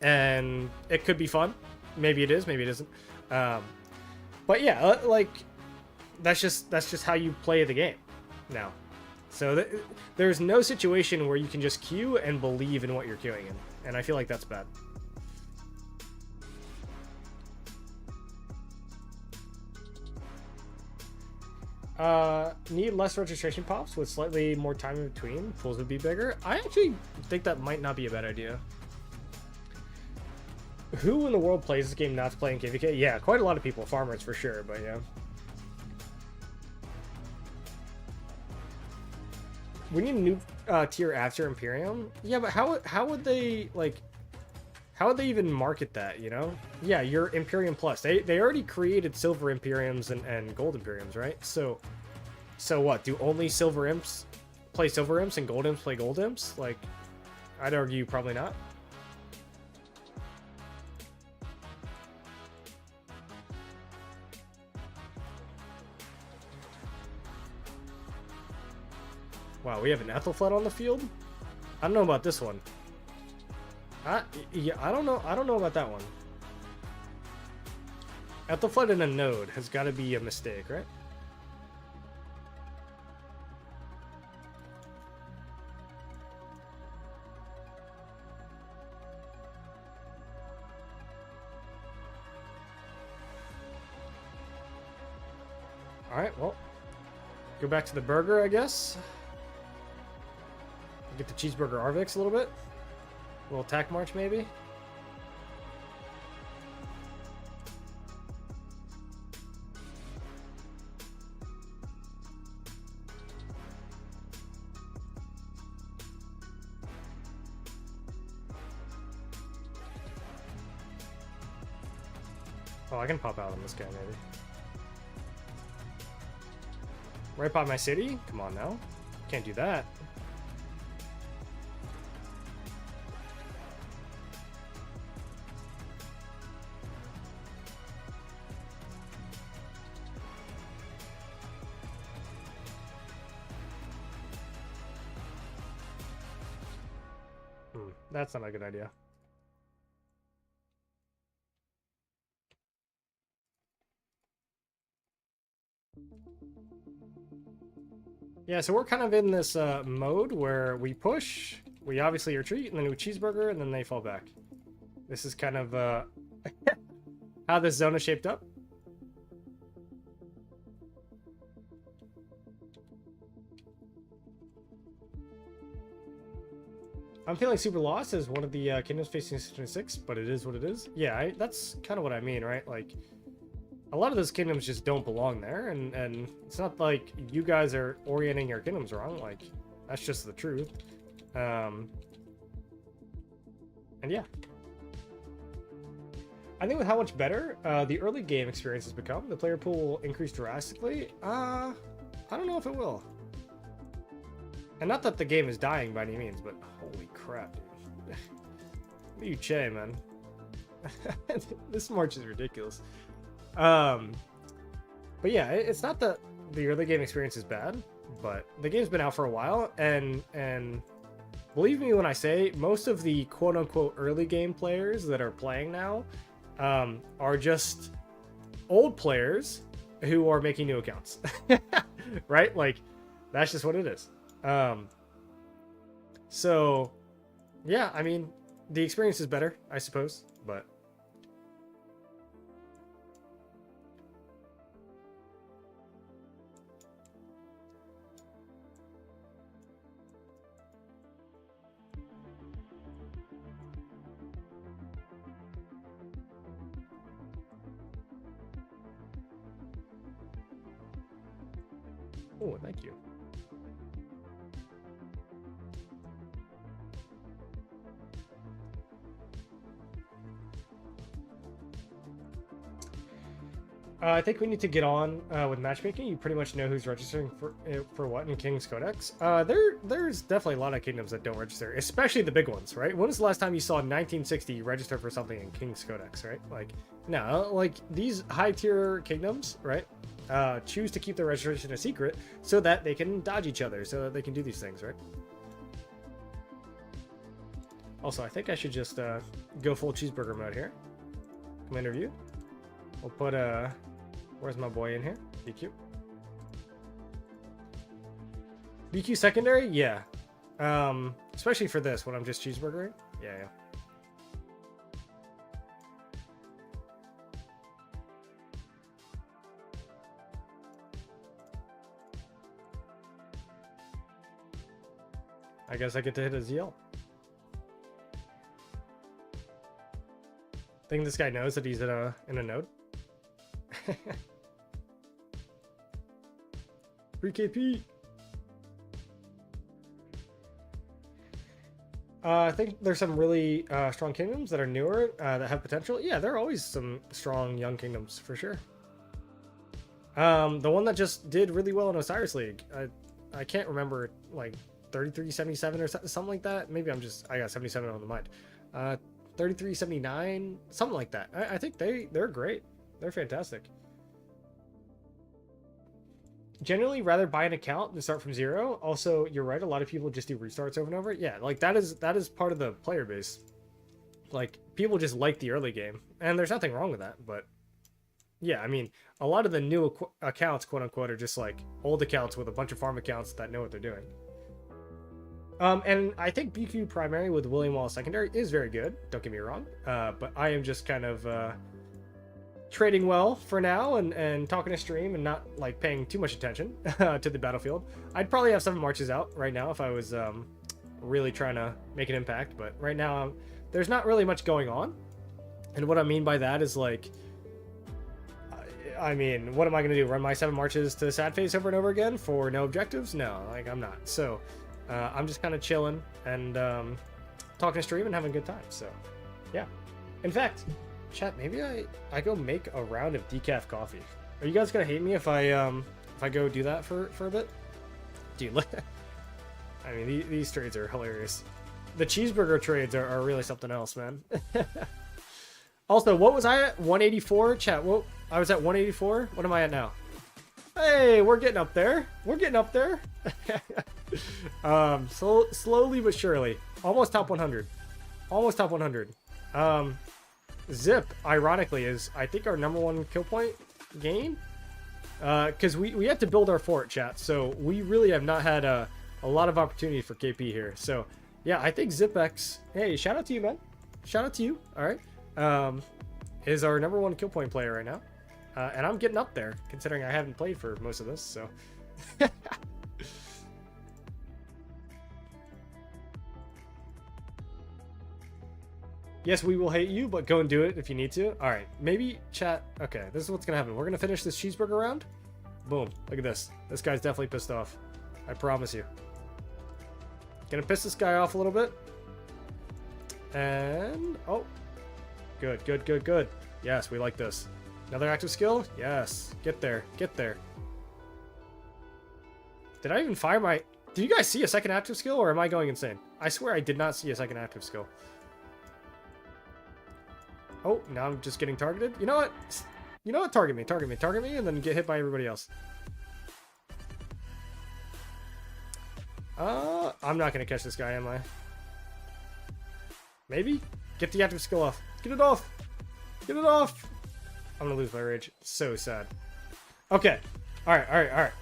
and it could be fun. Maybe it is, maybe it isn't. But yeah, like that's just how you play the game now. So there's no situation where you can just queue and believe in what you're queuing in, and I feel like that's bad. Need less registration pops with slightly more time in between. Pools would be bigger. I actually think that might not be a bad idea. Who in the world plays this game not playing KVK? Yeah, quite a lot of people. Farmers for sure, but yeah. We need a new tier after Imperium. Yeah, but how would they like? How would they even market that, you know? Yeah, you're Imperium Plus. They already created Silver Imperiums and Gold Imperiums, right? So what? Do only Silver Imps play Silver Imps and Gold Imps play Gold Imps? Like, I'd argue probably not. Wow, we have an Ethelfled on the field? I don't know about this one. Yeah, I don't know about that one. Ethelfled in a node has got to be a mistake, right? Alright, well. Go back to the burger, I guess. Get the cheeseburger Arvix a little bit. A little attack march, maybe. Oh, I can pop out on this guy, maybe. Right by my city? Come on now. Can't do that. That's not a good idea. Yeah, so we're kind of in this mode where we push, we obviously retreat, and then we cheeseburger, and then they fall back. This is kind of how this zone is shaped up. I'm feeling super lost as one of the kingdoms facing 626, but it is what it is. Yeah, that's kind of what I mean, right? Like, a lot of those kingdoms just don't belong there, and it's not like you guys are orienting your kingdoms wrong. Like, that's just the truth. And yeah. I think with how much better the early game experience has become, the player pool will increase drastically. I don't know if it will. And not that the game is dying by any means, but holy crap, dude. Liu Che, man. This march is ridiculous. But yeah, it's not that the early game experience is bad, but the game's been out for a while, and believe me when I say, most of the quote-unquote early game players that are playing now are just old players who are making new accounts. Right? Like, that's just what it is. So yeah, I mean, the experience is better, I suppose, but oh, thank you. I think we need to get on with matchmaking. You pretty much know who's registering for what in King's Codex. There's definitely a lot of kingdoms that don't register, especially the big ones, right? When was the last time you saw 1960 register for something in King's Codex, right? Like, no, like these high tier kingdoms, right? Choose to keep their registration a secret so that they can dodge each other, so that they can do these things, right? Also, I think I should just go full cheeseburger mode here. Commander view. We'll put where's my boy in here? BQ. BQ secondary? Yeah. Especially for this, when I'm just cheeseburgering. Yeah. I guess I get to hit a ZL. Think this guy knows that he's in a node? 3 KP. I think there's some really strong kingdoms that are newer that have potential. Yeah, there are always some strong young kingdoms for sure. The one that just did really well in Osiris League, I can't remember, like 3377 or something like that. Maybe I got 77 on the mind. 3379, something like that. I think they're great. They're fantastic. Generally rather buy an account than start from zero. Also, you're right, a lot of people just do restarts over and over. Yeah, like that is part of the player base. Like, people just like the early game, and there's nothing wrong with that, but yeah, I mean, a lot of the new accounts, quote unquote, are just like old accounts with a bunch of farm accounts that know what they're doing. And I think BQ primary with William Wallace secondary is very good, don't get me wrong, but I am just kind of trading well for now and talking to stream and not like paying too much attention to the battlefield. I'd probably have 7 marches out right now if I was really trying to make an impact, but right now there's not really much going on. And what I mean by that is, like, I mean, what am I going to do? Run my 7 marches to sad face over and over again for no objectives? No, like, I'm not. So I'm just kind of chilling and talking to stream and having a good time. So yeah. In fact, chat, maybe I go make a round of decaf coffee. Are you guys gonna hate me if I go do that for a bit? Dude, look. I mean, these trades are hilarious. The cheeseburger trades are really something else, man. Also, what was I at? 184? Chat, what? I was at 184? What am I at now? Hey, we're getting up there. We're getting up there. Slowly but surely. Almost top 100. Almost top 100. Zip, ironically, is, I think, our #1 kill point gain. Because we have to build our fort, chat. So we really have not had a lot of opportunity for KP here. So yeah, I think ZipX, hey, shout out to you, man. Shout out to you. All right. Is our #1 kill point player right now. And I'm getting up there, considering I haven't played for most of this, so. Yes, we will hate you, but go and do it if you need to. All right, maybe chat. Okay, this is what's gonna happen. We're gonna finish this cheeseburger round. Boom, look at this. This guy's definitely pissed off. I promise you. Gonna piss this guy off a little bit. And, oh. Good, good, good, good. Yes, we like this. Another active skill? Yes. Get there. Get there. Did I even fire my... Did you guys see a second active skill, or am I going insane? I swear I did not see a second active skill. Oh, now I'm just getting targeted. You know what? You know what? Target me, target me, target me, and then get hit by everybody else. I'm not going to catch this guy, am I? Maybe? Get the active skill off. Get it off. Get it off. I'm going to lose my rage. So sad. Okay. All right, all right, all right.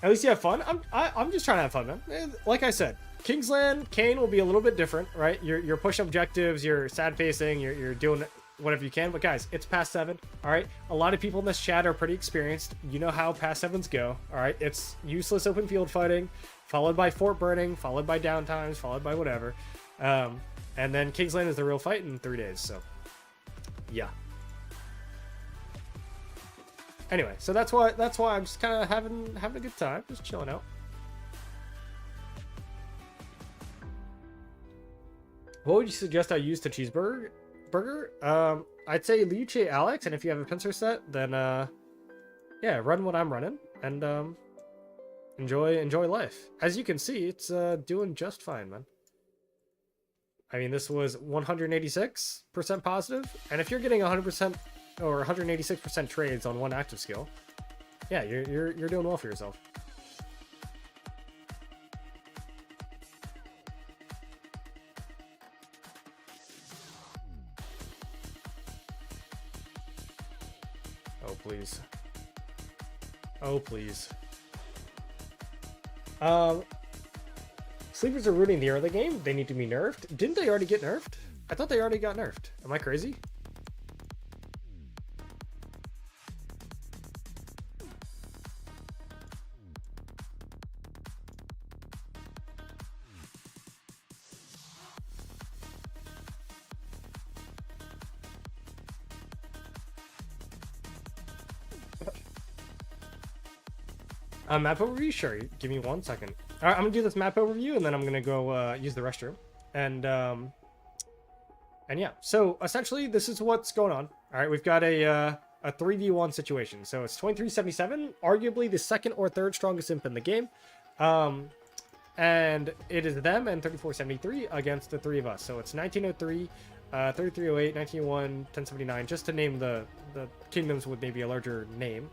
At least you have fun. I'm just trying to have fun, man. Like I said, Kingsland, Kane will be a little bit different, right? You're pushing objectives, you're sad facing, you're doing whatever you can. But guys, it's past 7. All right. A lot of people in this chat are pretty experienced. You know how past 7s go. All right. It's useless open field fighting, followed by fort burning, followed by downtimes, followed by whatever. And then Kingsland is the real fight in 3 days. So yeah. Anyway, so that's why I'm just kind of having a good time, just chilling out. What would you suggest I use to cheeseburger? I'd say Liuche Alex, and if you have a pincer set, then yeah, run what I'm running, and enjoy life. As you can see, it's doing just fine, man. I mean, this was 186% positive, and if you're getting 100% or 186% trades on one active skill, yeah, you're doing well for yourself. Oh please. Oh please. Sleepers are ruining the early game. They need to be nerfed. Didn't they already get nerfed? I thought they already got nerfed. Am I crazy? Map overview? Sure. Give me 1 second. All right, I'm gonna do this map overview, and then I'm gonna go use the restroom. And yeah, so essentially this is what's going on. All right, we've got a 3v1 situation. So it's 2377, arguably the second or third strongest imp in the game. And it is them and 3473 against the three of us. So it's 1903, 3308, 1901, 1079, just to name the kingdoms with maybe a larger name.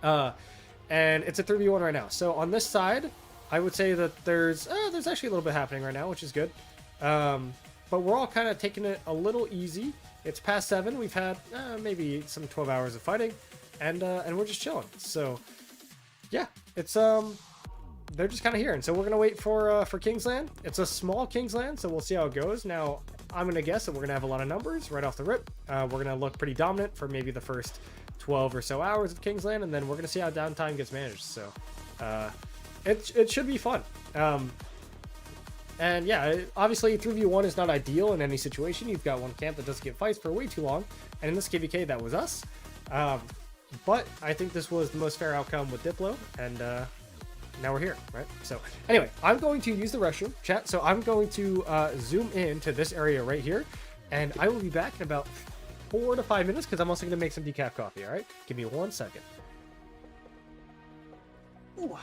And it's a 3v1 right now. So on this side, I would say that there's actually a little bit happening right now, which is good. But we're all kind of taking it a little easy. It's past 7. We've had maybe some 12 hours of fighting, and we're just chilling. So yeah, it's they're just kind of here, and so we're gonna wait for Kingsland. It's a small Kingsland, so we'll see how it goes. Now I'm gonna guess that we're gonna have a lot of numbers right off the rip. We're gonna look pretty dominant for maybe the first 12 or so hours of Kingsland, and then we're gonna see how downtime gets managed. So it should be fun. And yeah, obviously 3v1 is not ideal in any situation. You've got one camp that doesn't get fights for way too long, and in this KVK that was us. But I think this was the most fair outcome with Diplo, and now we're here, right? So anyway, I'm going to use the restroom, chat. So I'm going to zoom in to this area right here, and I will be back in about 4 to 5 minutes because I'm also going to make some decaf coffee, all right? Give me 1 second. Ooh.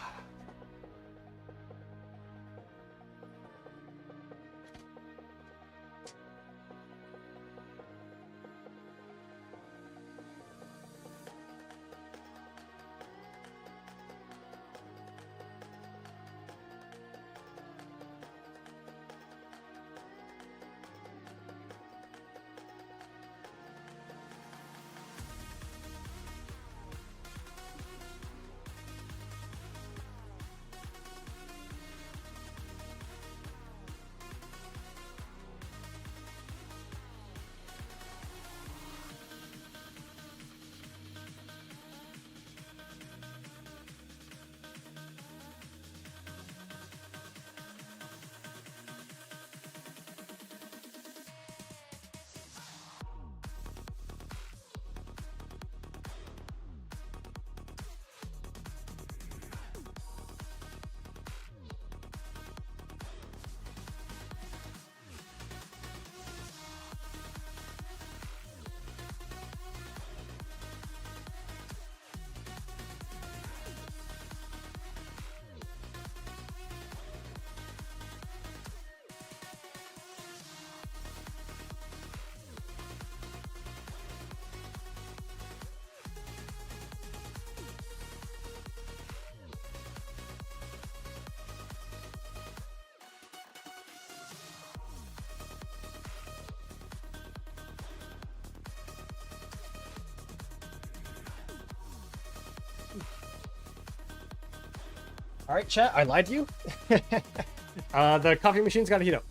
All right, chat, I lied to you. The coffee machine's got to heat up.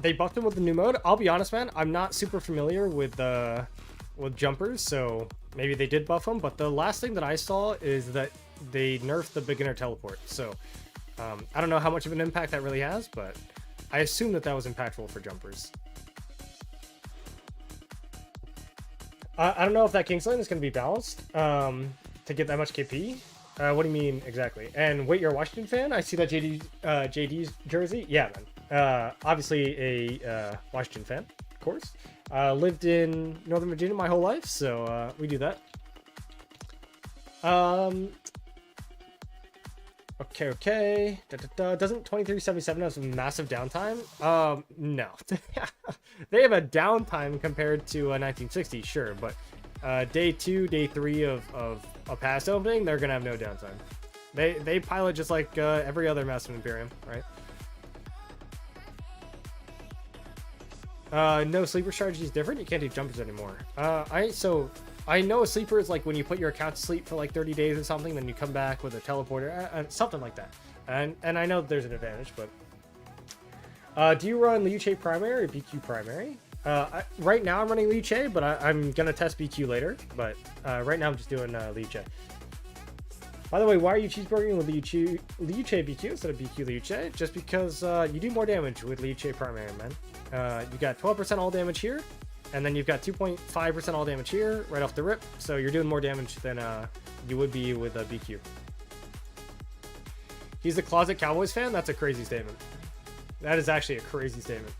They buffed him with the new mode. I'll be honest, man, I'm not super familiar with jumpers, so maybe they did buff them, but the last thing that I saw is that they nerfed the beginner teleport. So I don't know how much of an impact that really has, but I assume that was impactful for jumpers. I don't know if that Kingsland is going to be balanced to get that much KP. What do you mean exactly? And wait, you're a Washington fan? I see that JD's jersey. Yeah, man. Obviously a Washington fan, of course. Lived in Northern Virginia my whole life, so we do that. Okay. Doesn't 2377 have some massive downtime? No. They have a downtime compared to 1960, sure, but day 2, day 3 of a past opening, they're gonna have no downtime. They pilot just like every other Massive Imperium, right? No, sleeper strategy is different. You can't do jumpers anymore. I know a sleeper is like when you put your account to sleep for like 30 days or something, then you come back with a teleporter, something like that. And I know that there's an advantage, but do you run Liu Che primary or BQ primary? Right now I'm running Liu Che, but I'm gonna test BQ later. But right now I'm just doing Liu Che. By the way, why are you cheeseburgering with Liu Che BQ instead of BQ Liu Che? Just because you do more damage with Liu Che primary, man. You got 12% all damage here, And then you've got 2.5% all damage here, right off the rip. So you're doing more damage than you would be with a BQ. He's a closet Cowboys fan? That's a crazy statement. That is actually a crazy statement.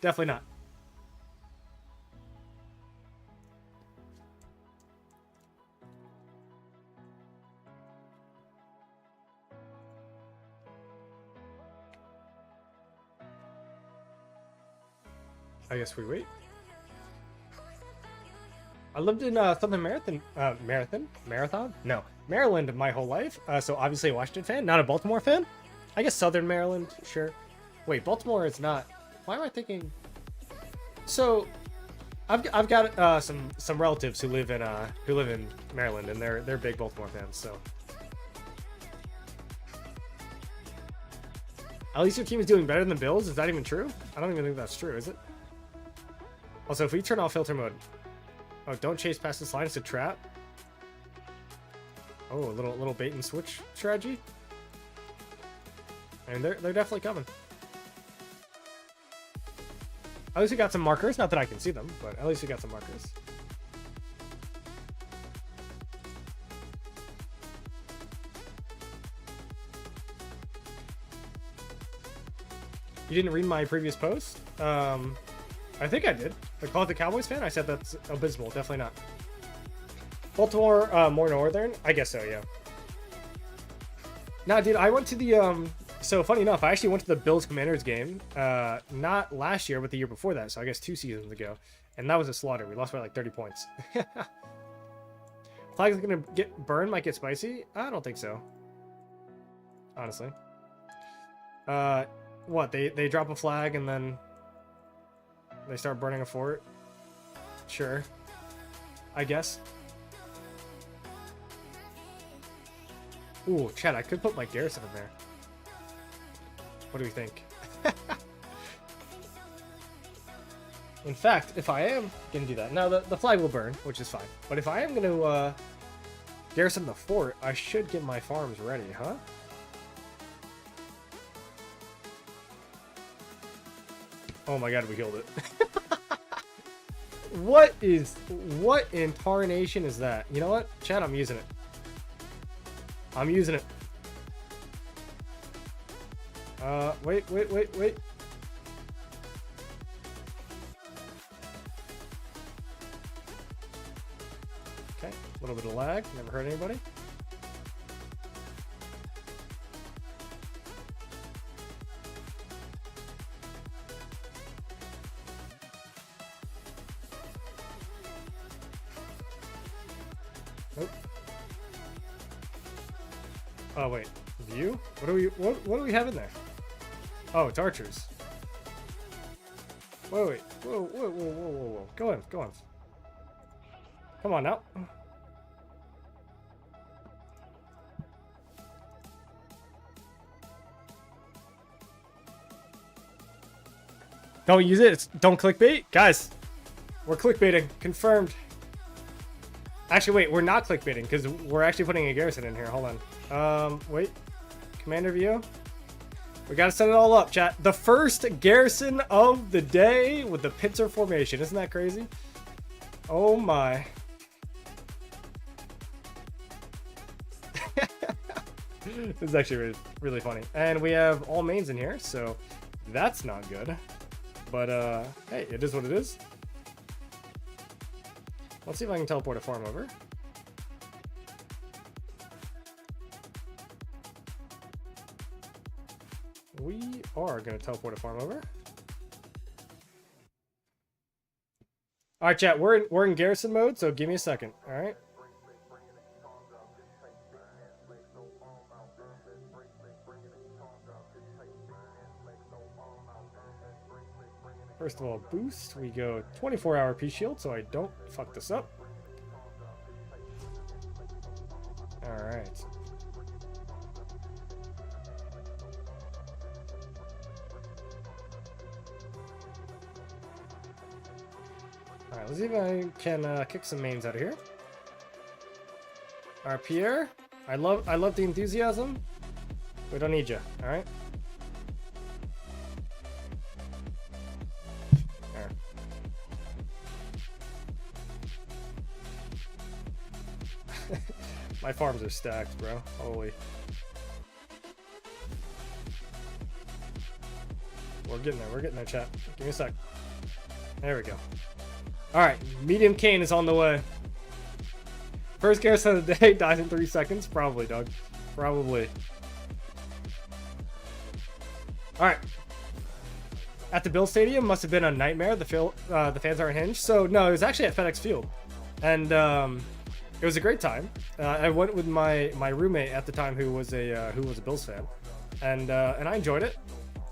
Definitely not. I guess we wait. I lived in Southern Marathon? No, Maryland my whole life. So obviously a Washington fan, not a Baltimore fan. I guess Southern Maryland, sure. Wait, Baltimore is not. Why am I thinking? So, I've got some relatives who live in Maryland, and they're big Baltimore fans. So, at least your team is doing better than the Bills. Is that even true? I don't even think that's true. Is it? Also, if we turn off filter mode, oh, don't chase past this line. It's a trap. Oh, a little bait and switch strategy. And they're definitely coming. At least we got some markers. Not that I can see them, but at least we got some markers. You didn't read my previous post? I think I did. I called the Cowboys fan. I said that's abysmal. Definitely not. Baltimore, more northern. I guess so. Yeah. Nah, dude. I went to the So funny enough, I actually went to the Bills Commanders game, not last year, but the year before that. So I guess 2 seasons ago, and that was a slaughter. We lost by like 30 points. Flag is gonna get burned, might get spicy. I don't think so. Honestly. What they drop a flag and then they start burning a fort? Sure. I guess. Ooh, Chad, I could put my garrison in there. What do we think? In fact, if I am gonna do that, now the flag will burn, which is fine. But if I am gonna garrison the fort, I should get my farms ready, huh? Oh my god, we healed it. What in tarnation is that? You know what? Chad, I'm using it. I'm using it. Wait. Okay, a little bit of lag. Never hurt anybody. Nope. Oh wait, view? What do we have in there? Oh, it's archers. Wait. Whoa. Go in. Come on now. Don't use it. Don't clickbait. Guys, we're clickbaiting. Confirmed. Actually, wait. We're not clickbaiting because we're actually putting a garrison in here. Hold on. Wait. Commander view. We gotta set it all up, chat. The first garrison of the day with the pincer formation. Isn't that crazy? Oh my. This is actually really, really funny. And we have all mains in here, so that's not good. But, hey, it is what it is. Let's see if I can teleport a farm over. We are going to teleport a farm over. All right, chat. We're in garrison mode, so give me a second. All right. First of all, boost. We go 24-hour Peace Shield, so I don't fuck this up. All right. Alright, let's see if I can kick some mains out of here. Alright, Pierre. I love the enthusiasm. We don't need you, alright? My farms are stacked, bro. Holy. We're getting there, chat. Give me a sec. There we go. Alright, medium cane is on the way. First garrison of the day, dies in 3 seconds? Probably, Doug. Probably. Alright. At the Bill Stadium, must have been a nightmare. The fans are unhinged. So, no, it was actually at FedEx Field. And, it was a great time. I went with my roommate at the time who was a Bills fan. And I enjoyed it.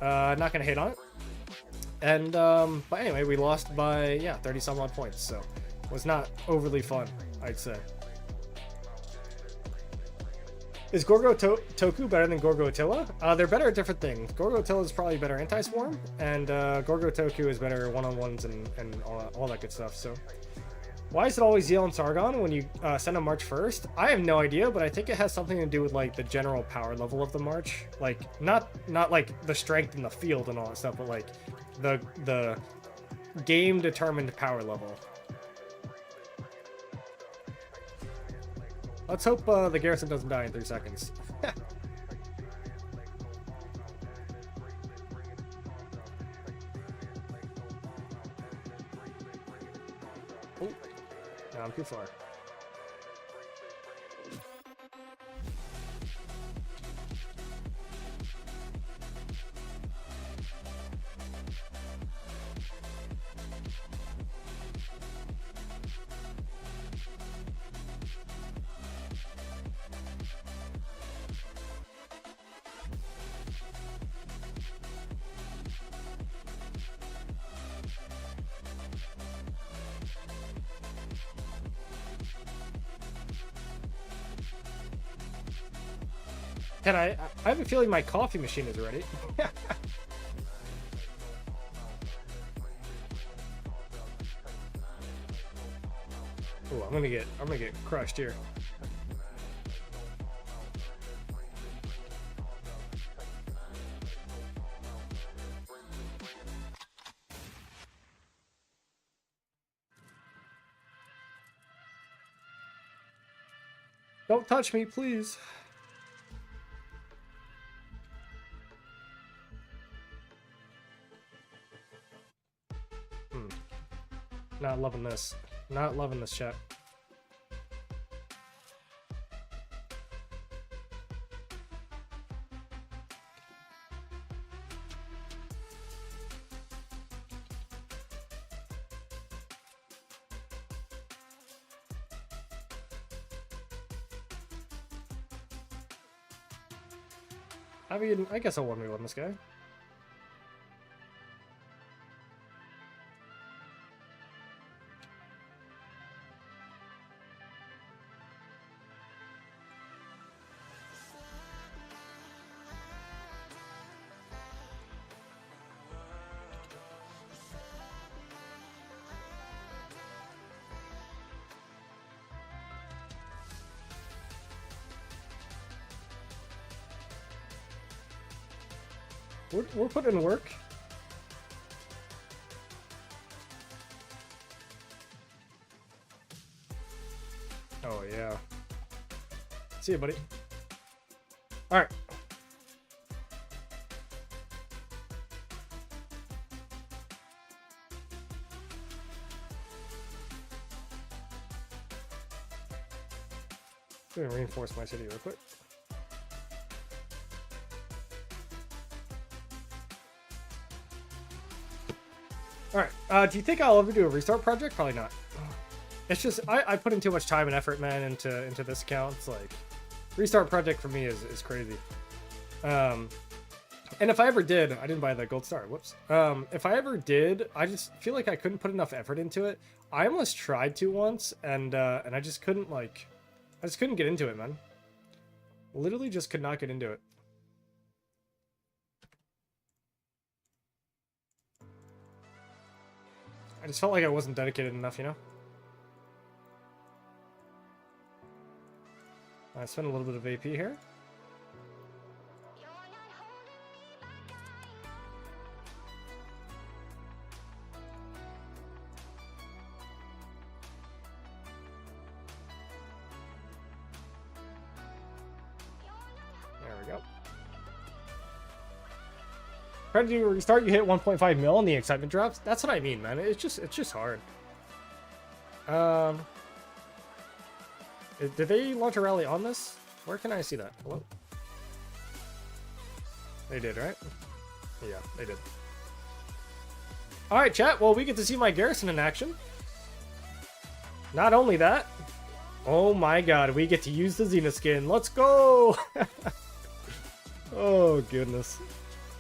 Not gonna hate on it. And but anyway, we lost by 30 some odd points, so it was not overly fun, I'd say. Is Gorgo Toku better than Gorgo Attila? They're better at different things. Gorgo Attila is probably better anti-swarm, and Gorgo Toku is better one-on-ones and all that good stuff. So why is it always Yale and Sargon when you send a March 1st? I have no idea, but I think it has something to do with like the general power level of the March. Like not like the strength in the field and all that stuff, but like the game determined power level. Let's hope the garrison doesn't die in 3 seconds. Oh, no, I'm too far. Can I have a feeling my coffee machine is ready. Oh, I'm gonna get crushed here. Don't touch me, please. Not loving this. Not loving this, chat. I mean, I guess I'll 1v1 this guy. We're putting in work. Oh yeah. See you, buddy. All right. I'm gonna reinforce my city real quick. Alright, do you think I'll ever do a restart project? Probably not. It's just, I put in too much time and effort, man, into this account. It's like, restart project for me is crazy. And if I ever did, I didn't buy the gold star, whoops. If I ever did, I just feel like I couldn't put enough effort into it. I almost tried to once, and I just couldn't, like, I just couldn't get into it, man. Literally just could not get into it. I just felt like I wasn't dedicated enough, you know? I spent a little bit of AP here. Credit you restart, you hit 1.5 mil and the excitement drops. That's what I mean, man. It's just hard. Did they launch a rally on this? Where can I see that? Hello? They did, right? Yeah, they did. Alright, chat. Well, we get to see my Garrison in action. Not only that. Oh my god, we get to use the Xena skin. Let's go! Oh, goodness.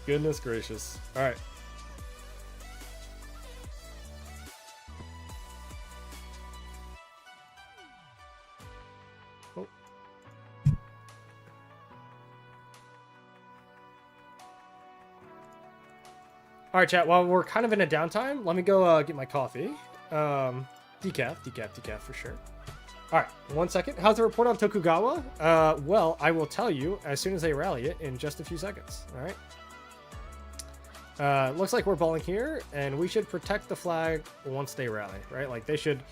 Goodness gracious. Alright. Oh. Alright, chat. While we're kind of in a downtime, let me go get my coffee. Decaf for sure. Alright, 1 second. How's the report on Tokugawa? Well, I will tell you as soon as they rally it in just a few seconds. Alright. Looks like we're balling here, and we should protect the flag once they rally, right? Like, they should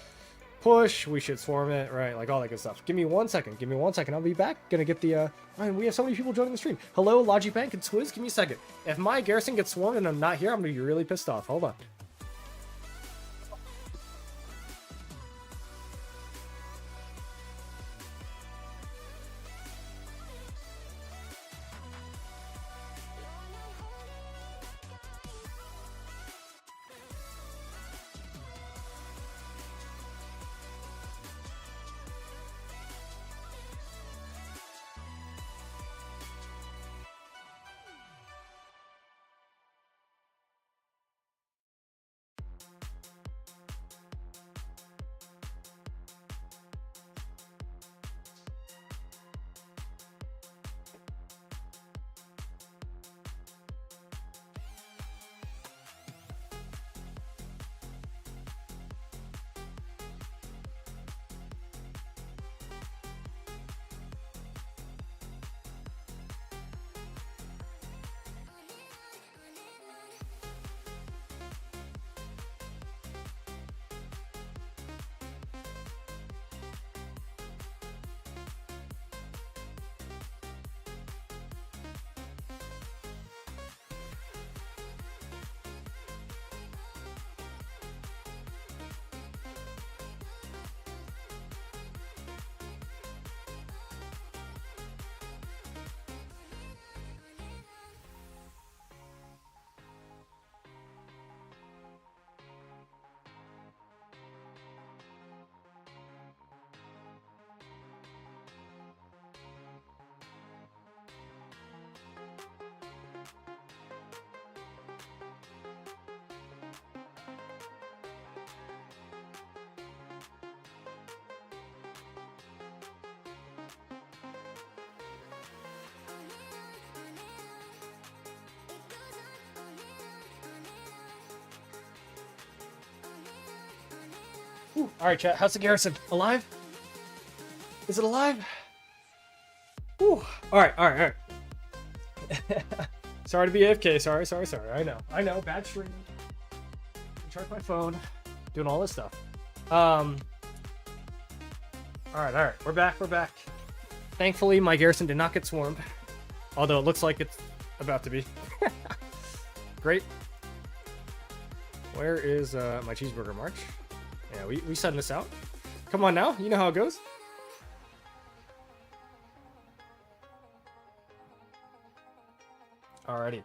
push, we should swarm it, right? Like, all that good stuff. Give me 1 second. Give me 1 second. I'll be back. Gonna get the, man, we have so many people joining the stream. Hello, Logibank and Swizz. Give me a second. If my Garrison gets swarmed and I'm not here, I'm gonna be really pissed off. Hold on. Alright, chat. How's the Garrison? Alive? Is it alive? Alright. Sorry to be AFK. Sorry. I know. Bad stream. Charge my phone. Doing all this stuff. Alright. We're back. Thankfully, my Garrison did not get swarmed. Although it looks like it's about to be. Great. Where is my cheeseburger march? Yeah, we setting this out. Come on now, you know how it goes. Alrighty.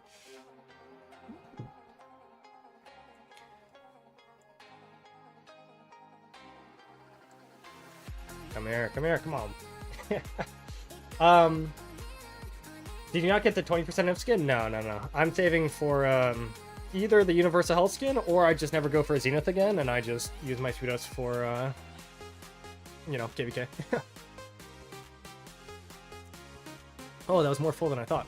Come here, come on. Did you not get the 20% of skin? No. I'm saving for either the Universal Health skin, or I just never go for a Zenith again, and I just use my Sweetos for, KVK. Oh, that was more full than I thought.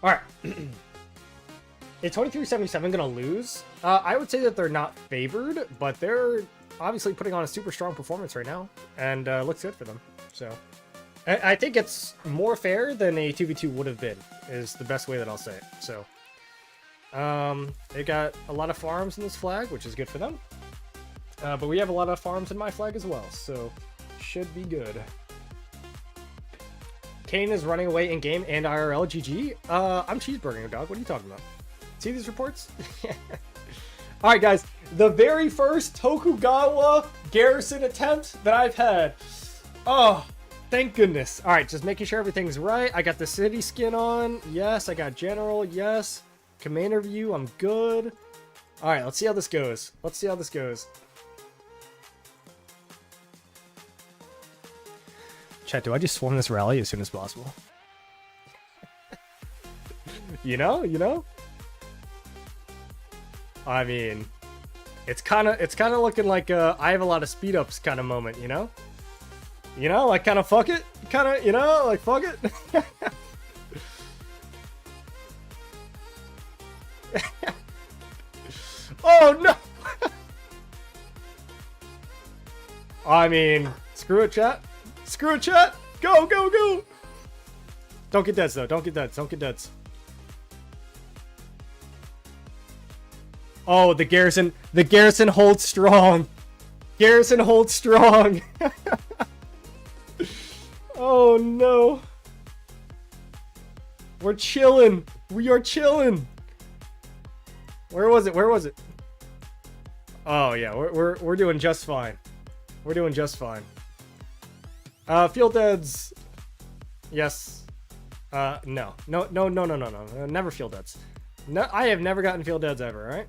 Alright. Is 2377 gonna lose? I would say that they're not favored, but they're obviously putting on a super strong performance right now, and looks good for them, so... I think it's more fair than a 2v2 would have been, is the best way that I'll say it. So, they got a lot of farms in this flag, which is good for them. But we have a lot of farms in my flag as well, so should be good. Kane is running away in game and IRL. GG. I'm cheeseburgering, dog. What are you talking about? See these reports? All right, guys. The very first Tokugawa garrison attempt that I've had. Oh, thank goodness. All right, just making sure everything's right. I got the city skin on. Yes, I got general. Yes. Commander view. I'm good. All right, let's see how this goes. Let's see how this goes. Chat, do I just swarm this rally as soon as possible? You know? I mean, it's kind of looking like I have a lot of speed ups kind of moment, you know? You know, like kind of fuck it, kind of, you know, like fuck it. Oh no! I mean, screw it, chat. Screw it, chat. Go, go, go. Don't get deads though. Don't get deads. Don't get deads. Oh, the garrison holds strong. Garrison holds strong. Oh no. We're chilling. We are chilling. Where was it? Where was it? Oh yeah, we're doing just fine. We're doing just fine. Field deads. Yes. No. Never field deads. No, I have never gotten field deads ever, right?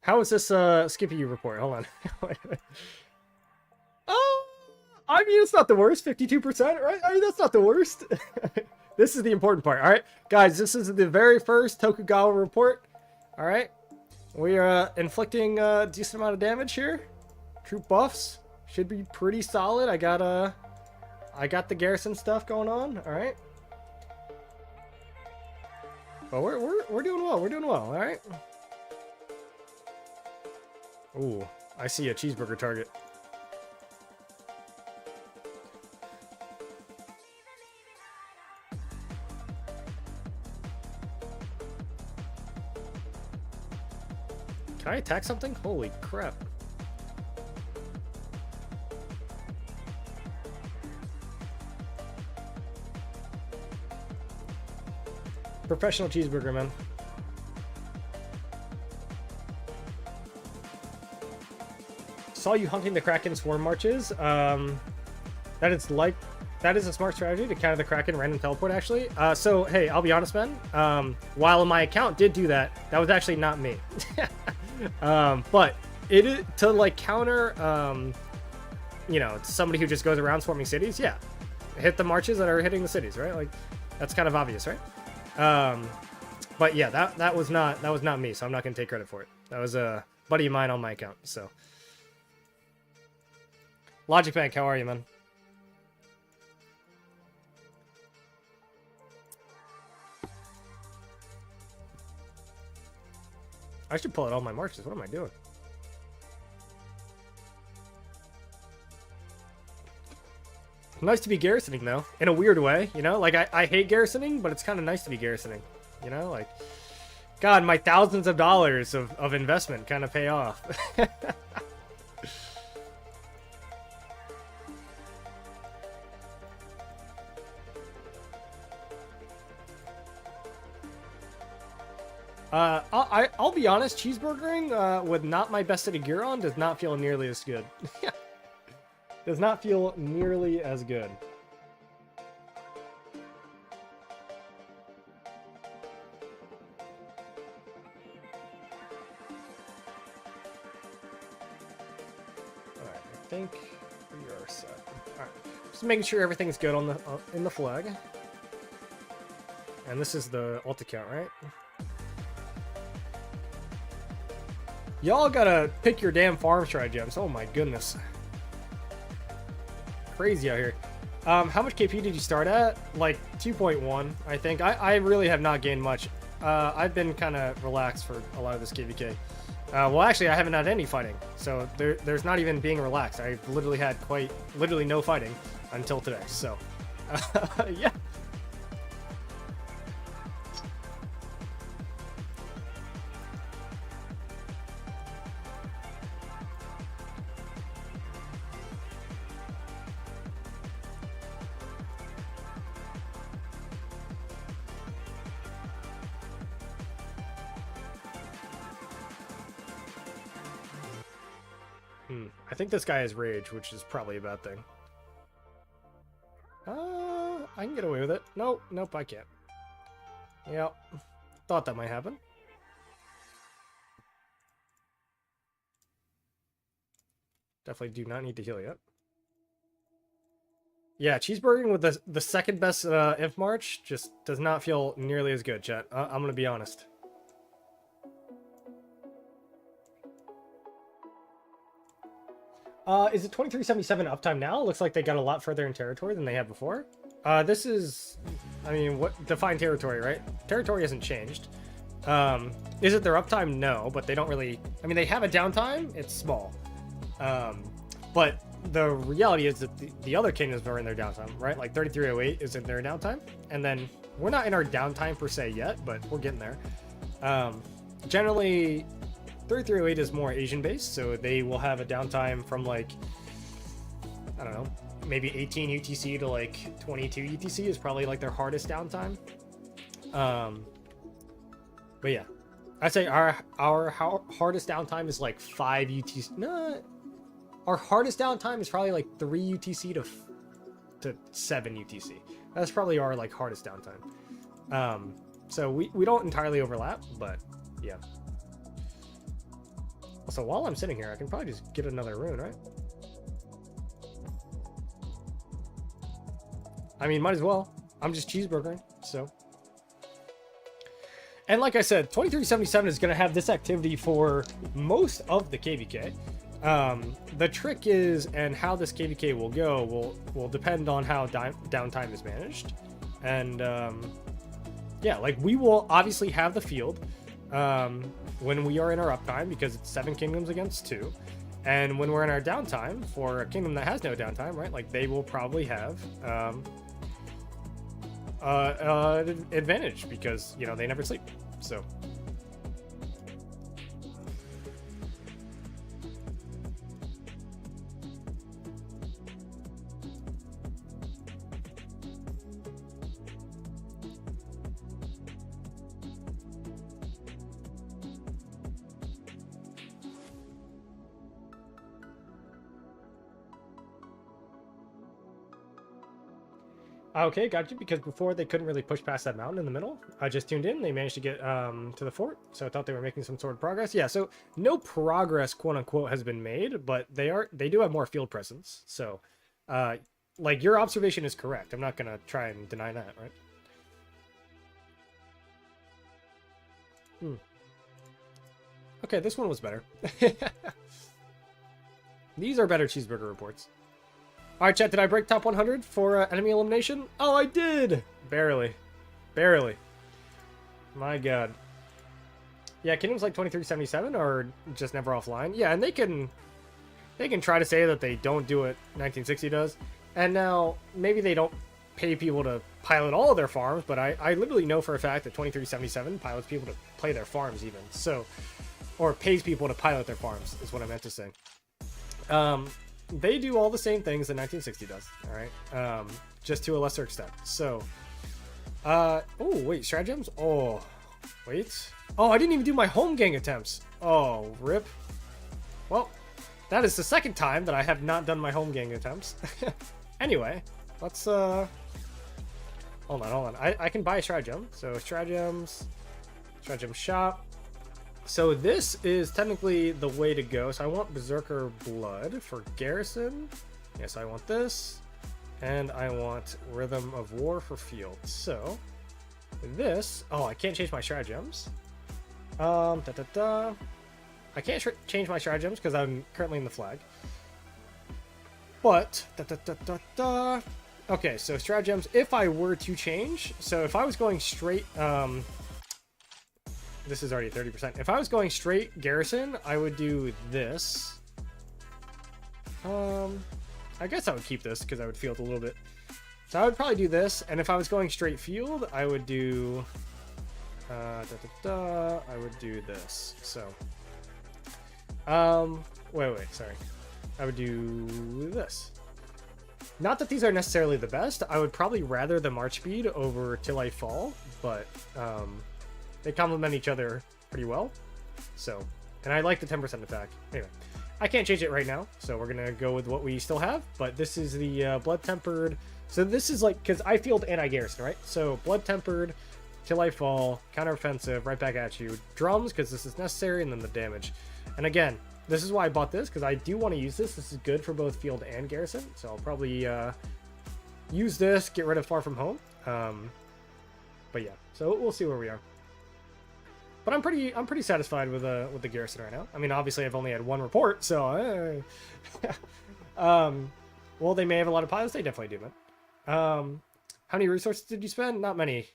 How is this Skippy report? Hold on. Oh, I mean, it's not the worst. 52%, right? I mean, that's not the worst. This is the important part. All right, guys, this is the very first Tokugawa report. All right, we are inflicting a decent amount of damage here. Troop buffs should be pretty solid. I got the garrison stuff going on. All right. But we're doing well. We're doing well. All right. Ooh, I see a cheeseburger target. Can I attack something? Holy crap. Professional cheeseburger, man. Saw you hunting the Kraken swarm marches. That is a smart strategy to counter the Kraken random teleport, actually. So, hey, I'll be honest, man. While my account did do that, that was actually not me. But it is to like counter, you know, somebody who just goes around swarming cities. Yeah, hit the marches that are hitting the cities, right? Like that's kind of obvious, right? But yeah, that was not me, so I'm not gonna take credit for it. That was a buddy of mine on my account. So, Logic Bank, how are you, man? I should pull out all my marches. What am I doing? Nice to be garrisoning, though, in a weird way, you know? Like, I hate garrisoning, but it's kind of nice to be garrisoning, you know? Like, God, my thousands of dollars of investment kind of pay off. I'll be honest, cheeseburgering with not my best set of gear on does not feel nearly as good. Does not feel nearly as good. Alright, I think we are set. Alright, just making sure everything's good on the in the flag. And this is the ult account, right? Y'all gotta pick your damn farm stratagems. Oh my goodness. Crazy out here. How much KP did you start at? Like 2.1, I think. I really have not gained much. I've been kind of relaxed for a lot of this KVK. Well, actually, I haven't had any fighting. So there's not even being relaxed. I literally had literally no fighting until today. So, yeah. I think this guy has rage, which is probably a bad thing. I can get away with it. Nope, nope, I can't. Yep. Thought that might happen. Definitely do not need to heal yet. Yeah, cheeseburgering with the second best Inf March just does not feel nearly as good, chat. I'm gonna be honest. Is it 2377 uptime now? Looks like they got a lot further in territory than they had before. This is, I mean, what define territory, right? Territory hasn't changed. Is it their uptime? No, but they don't really, I mean, they have a downtime, it's small. But the reality is that the other kingdoms are in their downtime, right? Like 3308 is in their downtime. And then we're not in our downtime per se yet, but we're getting there. Generally, 3308 is more Asian based, so they will have a downtime from like, I don't know, maybe 18 UTC to like 22 UTC is probably like their hardest downtime. But yeah, I'd say our hardest downtime is like 5 UTC. No, our hardest downtime is probably like 3 UTC to 7 UTC. That's probably our like hardest downtime. So we don't entirely overlap, but yeah. So while I'm sitting here, I can probably just get another rune, right? I mean, might as well. I'm just cheeseburgering, so. And like I said, 2377 is going to have this activity for most of the KVK. The trick is, and how this KVK will go, will depend on how downtime is managed. And yeah, like we will obviously have the field when we are in our uptime, because it's 7 kingdoms against 2. And when we're in our downtime, for a kingdom that has no downtime, right, like they will probably have advantage because, you know, they never sleep. So okay, got you, because before they couldn't really push past that mountain in the middle. I just tuned in. They managed to get to the fort, so I thought they were making some sort of progress. Yeah, so no progress, quote unquote, has been made, but they do have more field presence. So, like, your observation is correct. I'm not gonna try and deny that, right? Okay, this one was better. These are better cheeseburger reports. All right, chat, did I break top 100 for enemy elimination? Oh, I did! Barely. Barely. My god. Yeah, kingdoms like 2377 are just never offline. Yeah, and they can try to say that they don't do what 1960 does. And now, maybe they don't pay people to pilot all of their farms, but I literally know for a fact that 2377 pilots people to play their farms even. So, or pays people to pilot their farms, is what I meant to say. They do all the same things that 1960 does, all right? Just to a lesser extent. So, oh, wait, stratagems? Oh, wait. Oh, I didn't even do my home gang attempts. Oh, rip. Well, that is the second time that I have not done my home gang attempts. Anyway, let's, hold on. I can buy a stratagem. So, stratagem shop. So this is technically the way to go. So I want Berserker Blood for Garrison. Yes, I want this. And I want Rhythm of War for Field. So this, oh, I can't change my stratagems. I can't change my stratagems because I'm currently in the flag. But, okay, so stratagems, if I were to change, so if I was going straight, this is already 30%. If I was going straight Garrison, I would do this. I guess I would keep this because I would field a little bit. So I would probably do this. And if I was going straight field, I would do... I would do this. So... wait, sorry. I would do this. Not that these are necessarily the best. I would probably rather the March Speed over Till I Fall, but... they complement each other pretty well. So, and I like the 10% attack. Anyway, I can't change it right now, so we're gonna go with what we still have. But this is the blood tempered. So this is like, because I field and I garrison, right? So blood tempered, till I fall, counteroffensive, right back at you. Drums, because this is necessary, and then the damage. And again, this is why I bought this, because I do want to use this. This is good for both field and garrison, so I'll probably use this, get rid of Far From Home. But yeah, so we'll see where we are. But I'm pretty satisfied with the garrison right now. I mean, obviously I've only had one report, so well, they may have a lot of pilots. They definitely do, man. How many resources did you spend? Not many.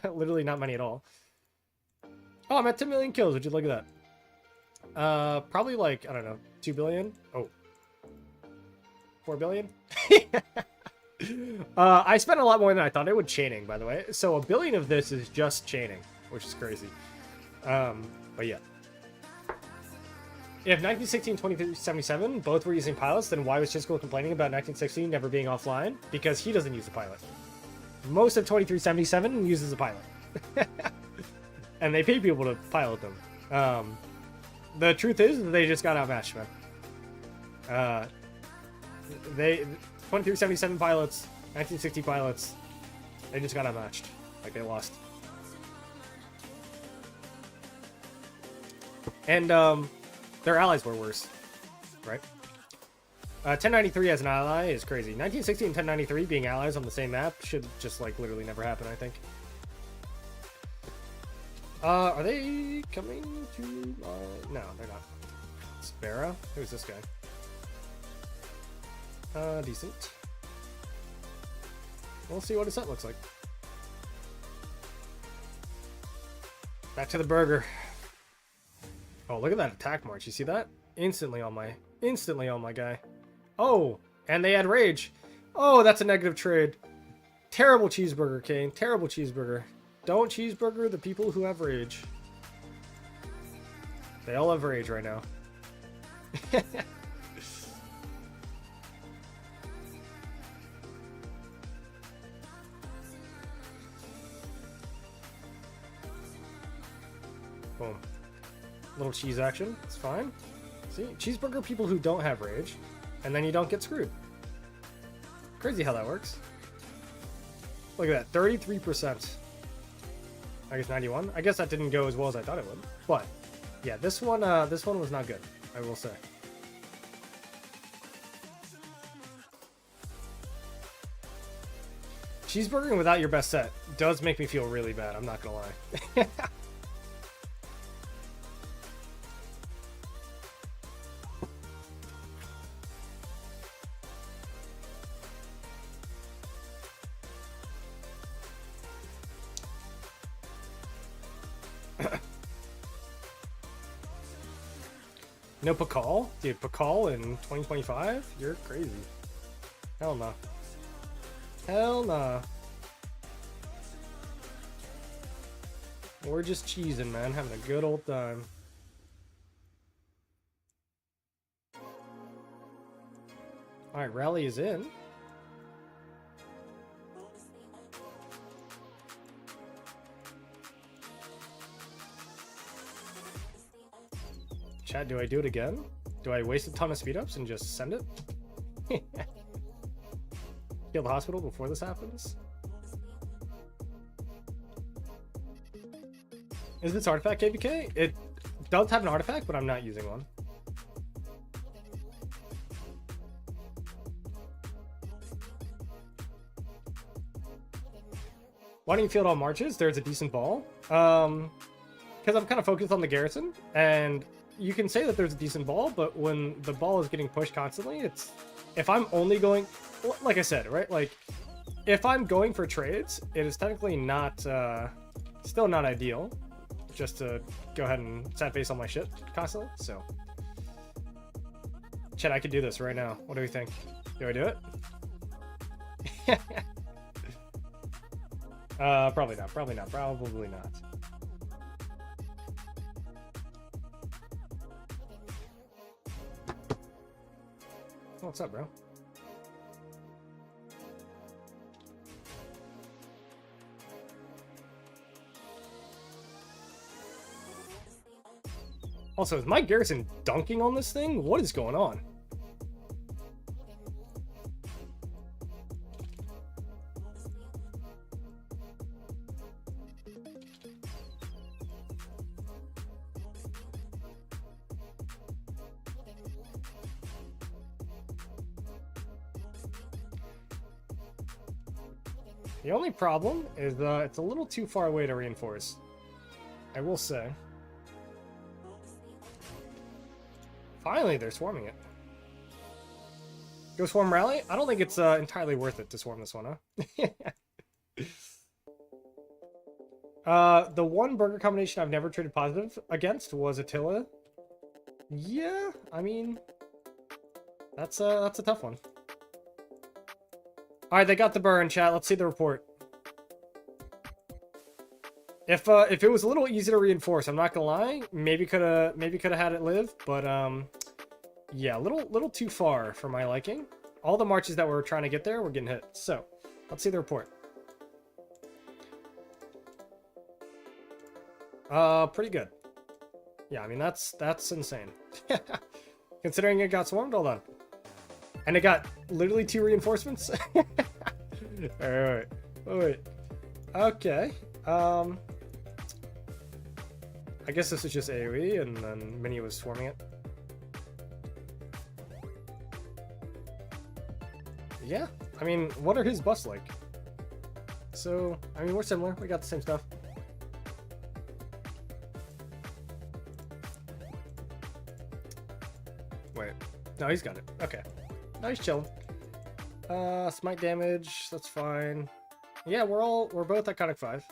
Literally not many at all. Oh, I'm at 10 million kills. Would you look at that? Probably like, I don't know, 2 billion? Oh. 4 billion? I spent a lot more than I thought I would chaining, by the way. So 1 billion of this is just chaining, which is crazy. But yeah. If 1916 and 2377 both were using pilots, then why was Chisco complaining about 1916 never being offline? Because he doesn't use a pilot. Most of 2377 uses a pilot. And they pay people to pilot them. The truth is, they just got outmatched, man. They 2377 pilots, 1960 pilots, they just got outmatched. Like, they lost. And, their allies were worse, right? 1093 as an ally is crazy. 1960 and 1093 being allies on the same map should just, like, literally never happen, I think. Are they coming to... no, they're not. Sparrow? Who's this guy? Decent. We'll see what his set looks like. Back to the burger. Oh, look at that attack march. You see that? Instantly on my guy. Oh, and they had rage. Oh, that's a negative trade. Terrible cheeseburger, Kane. Terrible cheeseburger. Don't cheeseburger the people who have rage. They all have rage right now. Boom. Little cheese action. It's fine. See? Cheeseburger people who don't have rage, and then you don't get screwed. Crazy how that works. Look at that. 33%. I guess 91. I guess that didn't go as well as I thought it would. But yeah, this one was not good, I will say. Cheeseburgering without your best set does make me feel really bad, I'm not gonna lie. No Pakal? Dude, Pakal in 2025? You're crazy. Hell no. Hell nah. We're just cheesing, man. Having a good old time. Alright, rally is in. Chat, do I do it again? Do I waste a ton of speed ups and just send it? Kill the hospital before this happens? Is this artifact KVK? It does have an artifact, but I'm not using one. Why don't you field all marches? There's a decent ball. Because I'm kind of focused on the garrison, and you can say that there's a decent ball, but when the ball is getting pushed constantly, it's... If I'm only going... Like I said, right? Like, if I'm going for trades, it is technically not... still not ideal. Just to go ahead and sad face on my shit constantly, so... Chat, I could do this right now. What do we think? Do I do it? Probably not. Probably not. Probably not. What's up, bro? Also, is my garrison dunking on this thing? What is going on? The only problem is it's a little too far away to reinforce. I will say. Finally, they're swarming it. Go swarm rally? I don't think it's entirely worth it to swarm this one, huh? The one burger combination I've never traded positive against was Attila. Yeah, I mean, that's a tough one. All right, they got the burn, chat. Let's see the report. If it was a little easy to reinforce, I'm not gonna lie, maybe could have had it live, but yeah, a little too far for my liking. All the marches that were trying to get there were getting hit. So let's see the report. Pretty good. Yeah, I mean that's insane. Considering it got swarmed, hold on. And it got literally 2 reinforcements. Alright. Oh, wait. Okay. I guess this is just AoE, and then Mini was swarming it. Yeah. I mean, what are his buffs like? So, I mean, we're similar. We got the same stuff. Wait. No, he's got it. Okay. No, he's chilling. Smite damage, that's fine. Yeah, we're both iconic 5.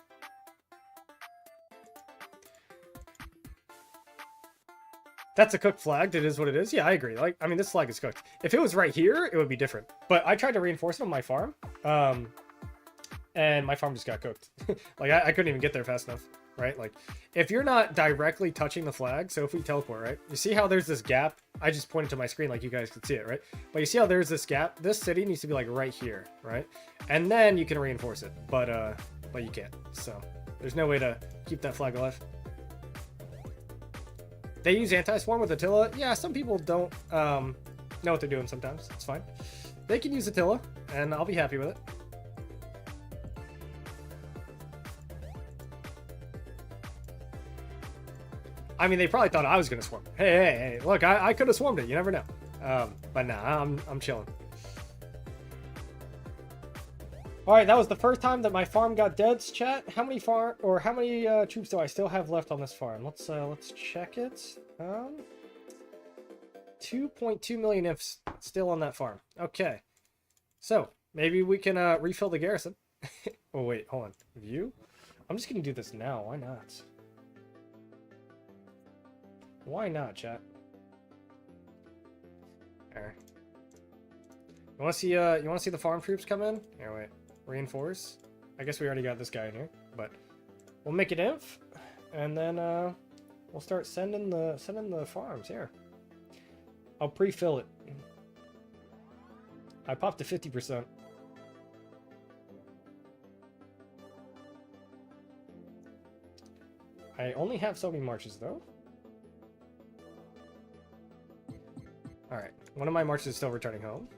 That's a cooked flag. It is what it is. Yeah, I agree. Like, I mean, this flag is cooked. If it was right here, it would be different. But I tried to reinforce it on my farm, and my farm just got cooked. Like, I couldn't even get there fast enough, right? Like, if you're not directly touching the flag, so if we teleport, right? You see how there's this gap? I just pointed to my screen like you guys could see it, right? But you see how there's this gap? This city needs to be like right here, right? And then you can reinforce it, but you can't. So there's no way to keep that flag alive. They use anti-swarm with Attila. Yeah, some people don't know what they're doing sometimes. It's fine. They can use Attila, and I'll be happy with it. I mean, they probably thought I was going to swarm. Hey, look, I could have swarmed it. You never know. But nah, I'm chilling. All right, that was the first time that my farm got deads, chat. How many troops do I still have left on this farm? Let's check it. 2.2 million ifs still on that farm. Okay. So, maybe we can refill the garrison. Oh, wait, hold on. View? I'm just going to do this now. Why not? Why not, chat? There. You want to see the farm troops come in? Here, wait. Reinforce. I guess we already got this guy in here, but we'll make it inf, and then we'll start sending the farms here. I'll pre-fill it. I popped to 50%. I only have so many marches though. Alright, one of my marches is still returning home.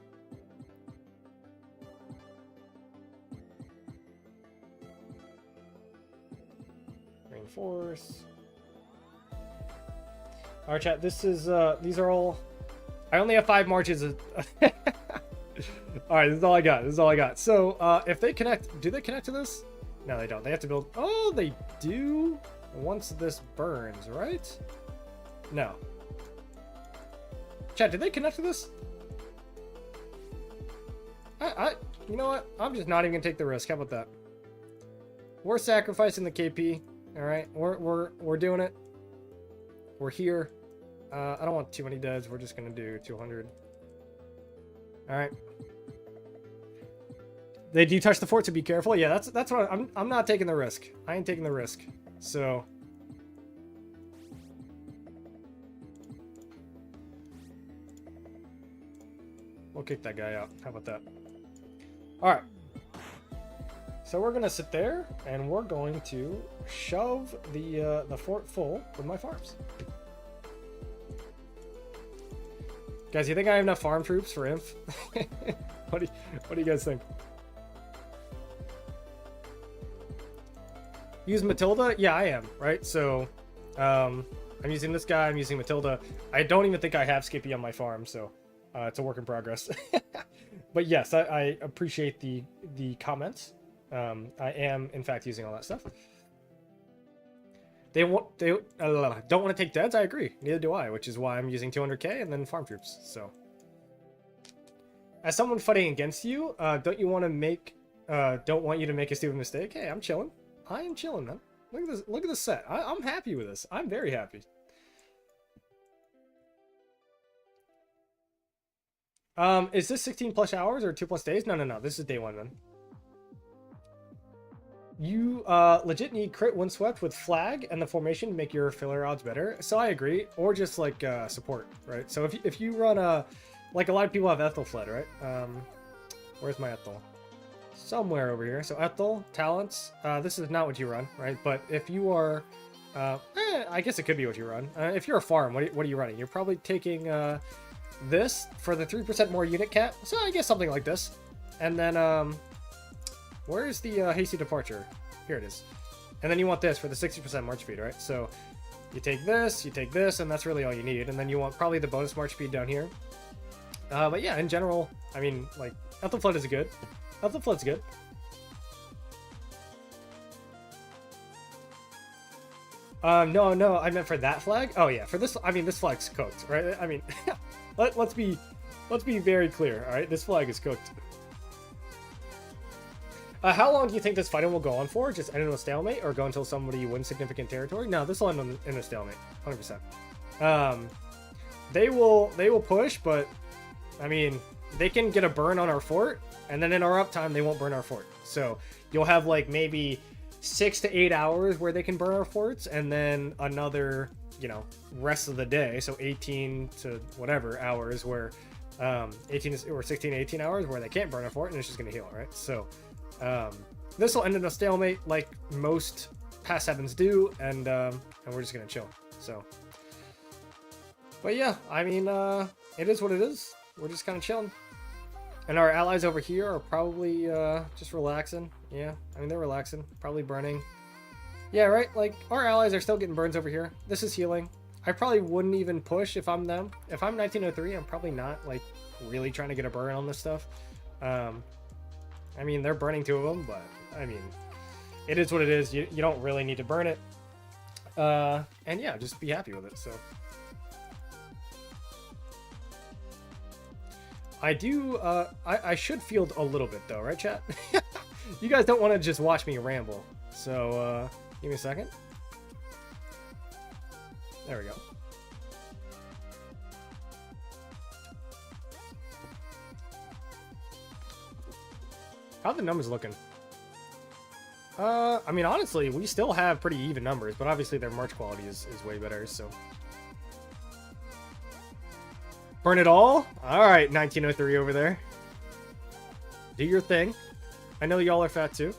Reinforce. Alright, chat, this is, these are all... I only have 5 marches. Alright, this is all I got. This is all I got. So, if they connect... Do they connect to this? No, they don't. They have to build... Oh, they do once this burns, right? No. Chat, did they connect to this? You know what? I'm just not even gonna take the risk. How about that? We're sacrificing the KP. All right, we're doing it. We're here. I don't want too many deads. We're just gonna do 200. All right. They do touch the fort, so be careful. Yeah, that's what I'm not taking the risk. I ain't taking the risk. So. We'll kick that guy out. How about that? All right. So we're gonna sit there, and we're going to shove the fort full with my farms. Guys, you think I have enough farm troops for Inf? What do you guys think? Use Matilda? Yeah, I am, right? So, I'm using this guy, I'm using Matilda. I don't even think I have Skippy on my farm, so it's a work in progress. But yes, I appreciate the comments. I am, in fact, using all that stuff. They don't want to take deads. I agree. Neither do I, which is why I'm using 200k and then farm troops. So, as someone fighting against you, don't want you to make a stupid mistake. Hey, I'm chilling. I am chilling, man. Look at this. Look at this set. I'm happy with this. I'm very happy. Is this 16 plus hours or 2 plus days? No. This is day 1, man. You legit need crit windswept with flag and the formation to make your filler odds better. So I agree, or just like support, right? So if you run like a lot of people have Ethel Fled, right? Where's my Ethel? Somewhere over here. So Ethel talents. This is not what you run, right? But if you are, I guess it could be what you run. If you're a farm, what are you running? You're probably taking this for the 3% more unit cap. So I guess something like this, and then where's the hasty departure? Here it is. And then you want this for the 60% march speed, right? So you take this, and that's really all you need. And then you want probably the bonus march speed down here. But yeah, in general, I mean, like, Ethel Flood is good. Ethel Flood's good. No, I meant for that flag. Oh yeah, for this, I mean, this flag's cooked, right? I mean, let's be very clear, all right? This flag is cooked. How long do you think this fighting will go on for? Just end in a stalemate, or go until somebody wins significant territory? No, this will end in a stalemate, 100%. They will push, but I mean, they can get a burn on our fort, and then in our uptime, they won't burn our fort. So you'll have like maybe 6 to 8 hours where they can burn our forts, and then another, you know, rest of the day, so 18 to whatever hours where 18 or 16 to 18 hours where they can't burn our fort, and it's just gonna heal, right? So this will end in a stalemate like most past 7s do, and we're just gonna chill. So, but yeah, I mean, it is what it is. We're just kind of chilling, and our allies over here are probably just relaxing. Yeah, I mean, they're relaxing, probably burning. Yeah, right, like our allies are still getting burns over here. This is healing. I probably wouldn't even push if I'm them. If I'm 1903, I'm probably not like really trying to get a burn on this stuff. I mean, they're burning 2 of them, but I mean, it is what it is. You don't really need to burn it. And yeah, just be happy with it. So I do, I should field a little bit though, right, chat? You guys don't want to just watch me ramble. So give me a second. There we go. How are the numbers looking? I mean, honestly, we still have pretty even numbers, but obviously their march quality is way better, so. Burn it all? Alright, 1903 over there. Do your thing. I know y'all are fat too.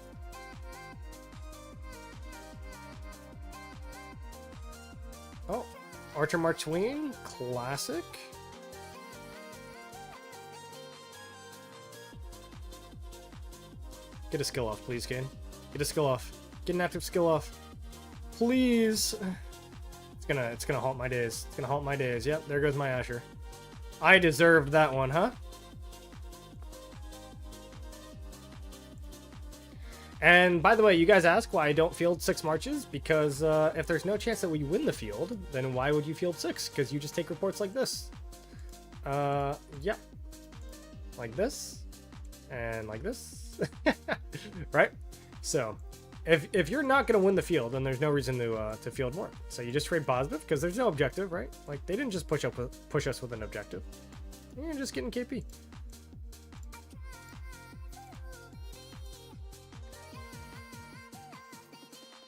Oh, Archer March Ween, classic. Get a skill off, please, Kane. Get a skill off. Get an active skill off. Please. It's gonna halt my days. It's gonna halt my days. Yep, there goes my Asher. I deserved that one, huh? And by the way, you guys ask why I don't field 6 marches? Because if there's no chance that we win the field, then why would you field 6? Because you just take reports like this. Yep. Like this. And like this. Right? So, if you're not going to win the field, then there's no reason to field more. So you just trade positive, because there's no objective, right? Like, they didn't just push us with an objective. You're just getting KP.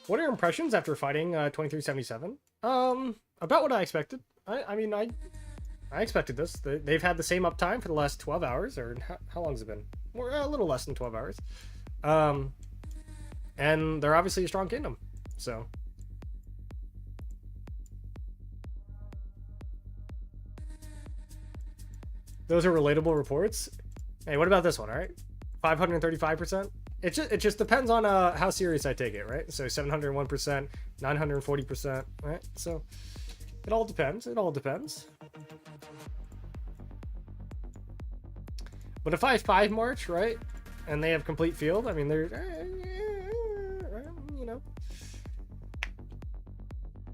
What are your impressions after fighting 2377? About what I expected. I mean, I expected this. They've had the same uptime for the last 12 hours, or how long has it been? More, a little less than 12 hours. And they're obviously a strong kingdom, so. Those are relatable reports. Hey, what about this one? All right, 535%. It just depends on how serious I take it, right? So 701%, 940%, right? So it all depends. It all depends. But if I have 5 March, right, and they have complete field, I mean, they're, you know.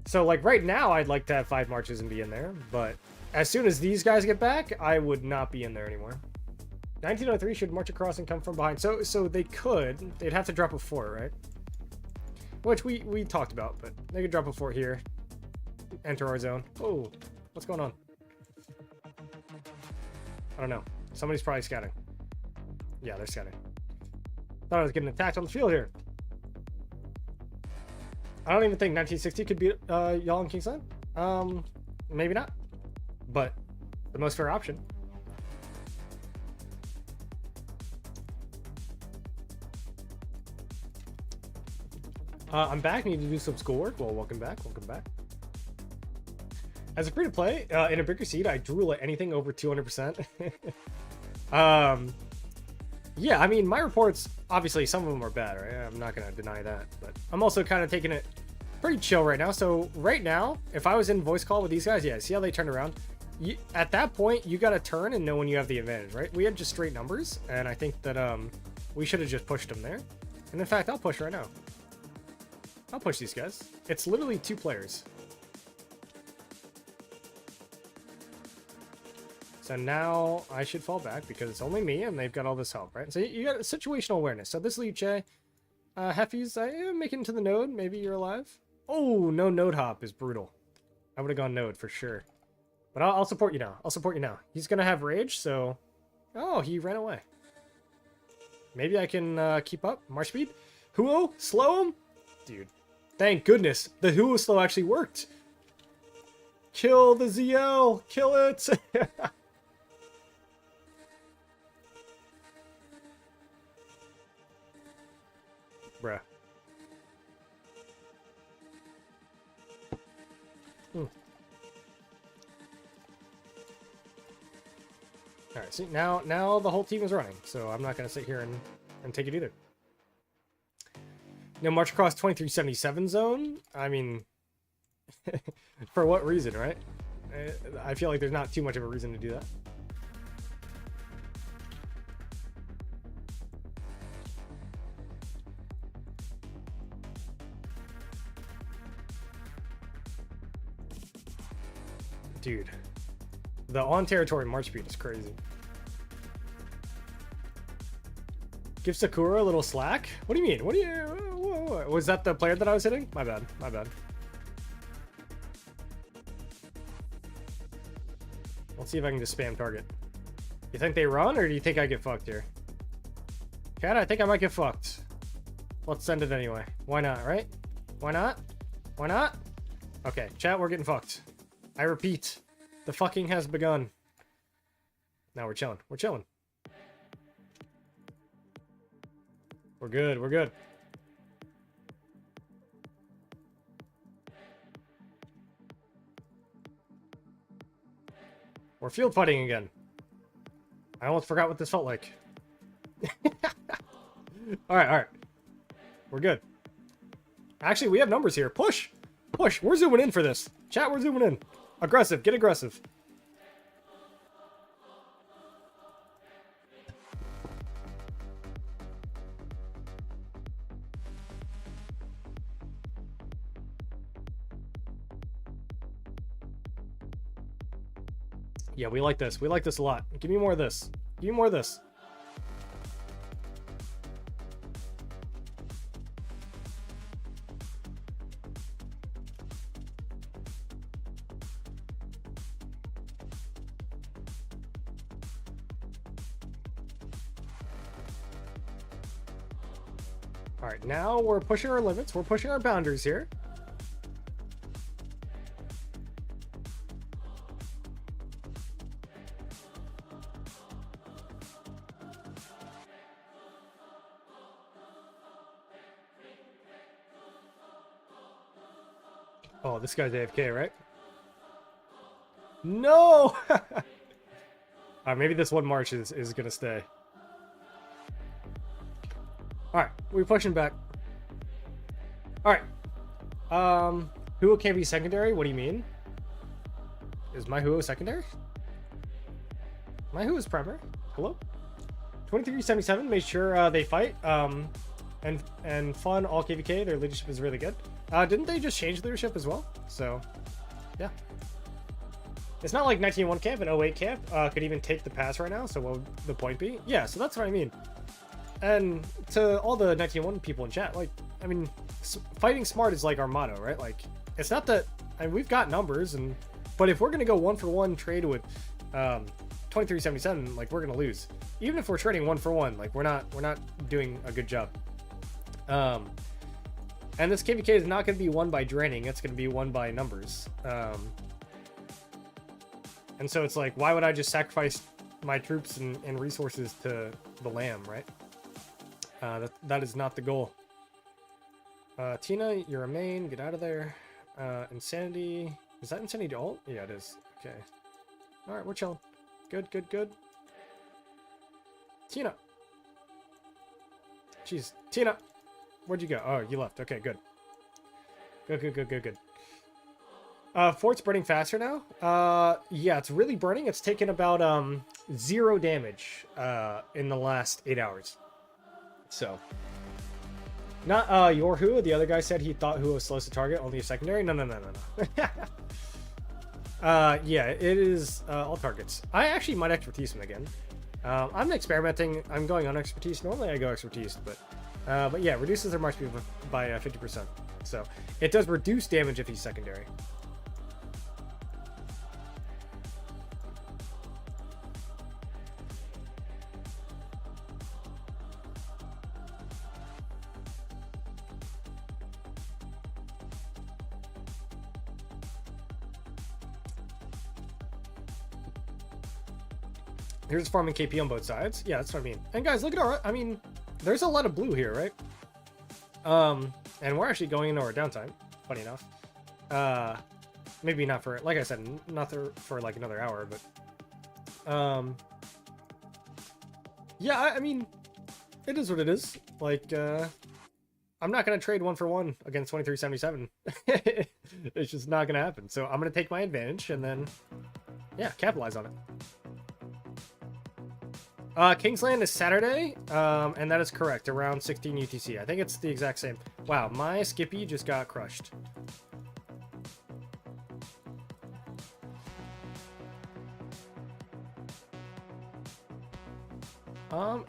So, like, right now, I'd like to have 5 Marches and be in there. But as soon as these guys get back, I would not be in there anymore. 1903 should march across and come from behind. So they could. They'd have to drop a fort, right? Which we talked about, but they could drop a fort here. Enter our zone. Oh, what's going on? I don't know. Somebody's probably scouting. Yeah, they're scouting. Thought I was getting attacked on the field here. I don't even think 1960 could beat y'all in Kingsland. Maybe not. But the most fair option. I'm back. Need to do some schoolwork. Well, welcome back. Welcome back. As a free-to-play, in a bigger seed, I drool at anything over 200%. Yeah, I mean, my reports, obviously, some of them are bad, right? I'm not going to deny that. But I'm also kind of taking it pretty chill right now. So right now, if I was in voice call with these guys, yeah, see how they turn around? At that point, you got to turn and know when you have the advantage, right? We had just straight numbers, and I think that we should have just pushed them there. And in fact, I'll push right now. I'll push these guys. It's literally 2 players. So now I should fall back because it's only me and they've got all this help, right? So you got situational awareness. So this Liuche, Heffies, make it into the node. Maybe you're alive. Oh, no node hop is brutal. I would have gone node for sure. But I'll support you now. I'll support you now. He's going to have rage, so... Oh, he ran away. Maybe I can keep up. March speed. Huo, slow him? Dude. Thank goodness. The Huo slow actually worked. Kill the ZL. Kill it. Bruh. Alright, see, now the whole team is running, so I'm not going to sit here and take it either. No, march across 2377 zone? I mean, for what reason, right? I feel like there's not too much of a reason to do that. Dude, the on-territory march speed is crazy. Give Sakura a little slack? What do you mean? What do you... Whoa. Was that the player that I was hitting? My bad. My bad. Let's see if I can just spam target. You think they run, or do you think I get fucked here? Cat, I think I might get fucked. Let's send it anyway. Why not, right? Why not? Why not? Okay, chat, we're getting fucked. I repeat, the fucking has begun. Now we're chilling. We're chilling. We're good. We're good. We're field fighting again. I almost forgot what this felt like. Alright, alright. We're good. Actually, we have numbers here. Push! Push! We're zooming in for this. Chat, we're zooming in. Aggressive. Get aggressive. Yeah, we like this. We like this a lot. Give me more of this. Give me more of this. All right, now we're pushing our limits. We're pushing our boundaries here. Oh, this guy's AFK, right? No! Maybe this one march is gonna stay. All right, we're pushing back. All right. Huo can't be secondary. What do you mean? Is my Huo secondary? My Huo is primary. Hello. 2377 made sure they fight. And fun all KVK. Their leadership is really good. Didn't they just change leadership as well? So, yeah. It's not like 1901 camp and 08 camp could even take the pass right now. So what would the point be? Yeah. So that's what I mean. And to all the 1901 people in chat, like, I mean, fighting smart is like our motto, right? Like, it's not that, I mean, we've got numbers, but if we're gonna go 1-for-1 trade with 2377, like, we're gonna lose. Even if we're trading 1-for-1, like, we're not doing a good job. And this KVK is not gonna be won by draining; it's gonna be won by numbers. And so it's like, why would I just sacrifice my troops and resources to the lamb, right? That is not the goal. Tina, you're a main. Get out of there. Insanity. Is that Insanity ult? Yeah, it is. Okay. Alright, we're chilling. Good, good, good. Tina. Jeez. Tina. Where'd you go? Oh, you left. Okay, good. Good, good, good, good, good. Fort's burning faster now. Yeah, it's really burning. It's taken about 0 damage in the last 8 hours. So, not your Who. The other guy said he thought Who was slowest to target, only a secondary. No. Yeah, it is all targets. I actually might expertise him again. I'm experimenting. I'm going on expertise. Normally I go expertise, but yeah, reduces their march speed by 50%. So it does reduce damage if he's secondary. Here's farming KP on both sides. Yeah, that's what I mean. And guys, look at our... I mean, there's a lot of blue here, right? And we're actually going into our downtime, funny enough. Maybe not for... Like I said, not for like another hour, but... Yeah, I mean, it is what it is. Like, I'm not going to trade 1-for-1 against 2377. It's just not going to happen. So I'm going to take my advantage and then, yeah, capitalize on it. Kingsland is Saturday, and that is correct, around 16 UTC. I think it's the exact same. Wow, my Skippy just got crushed.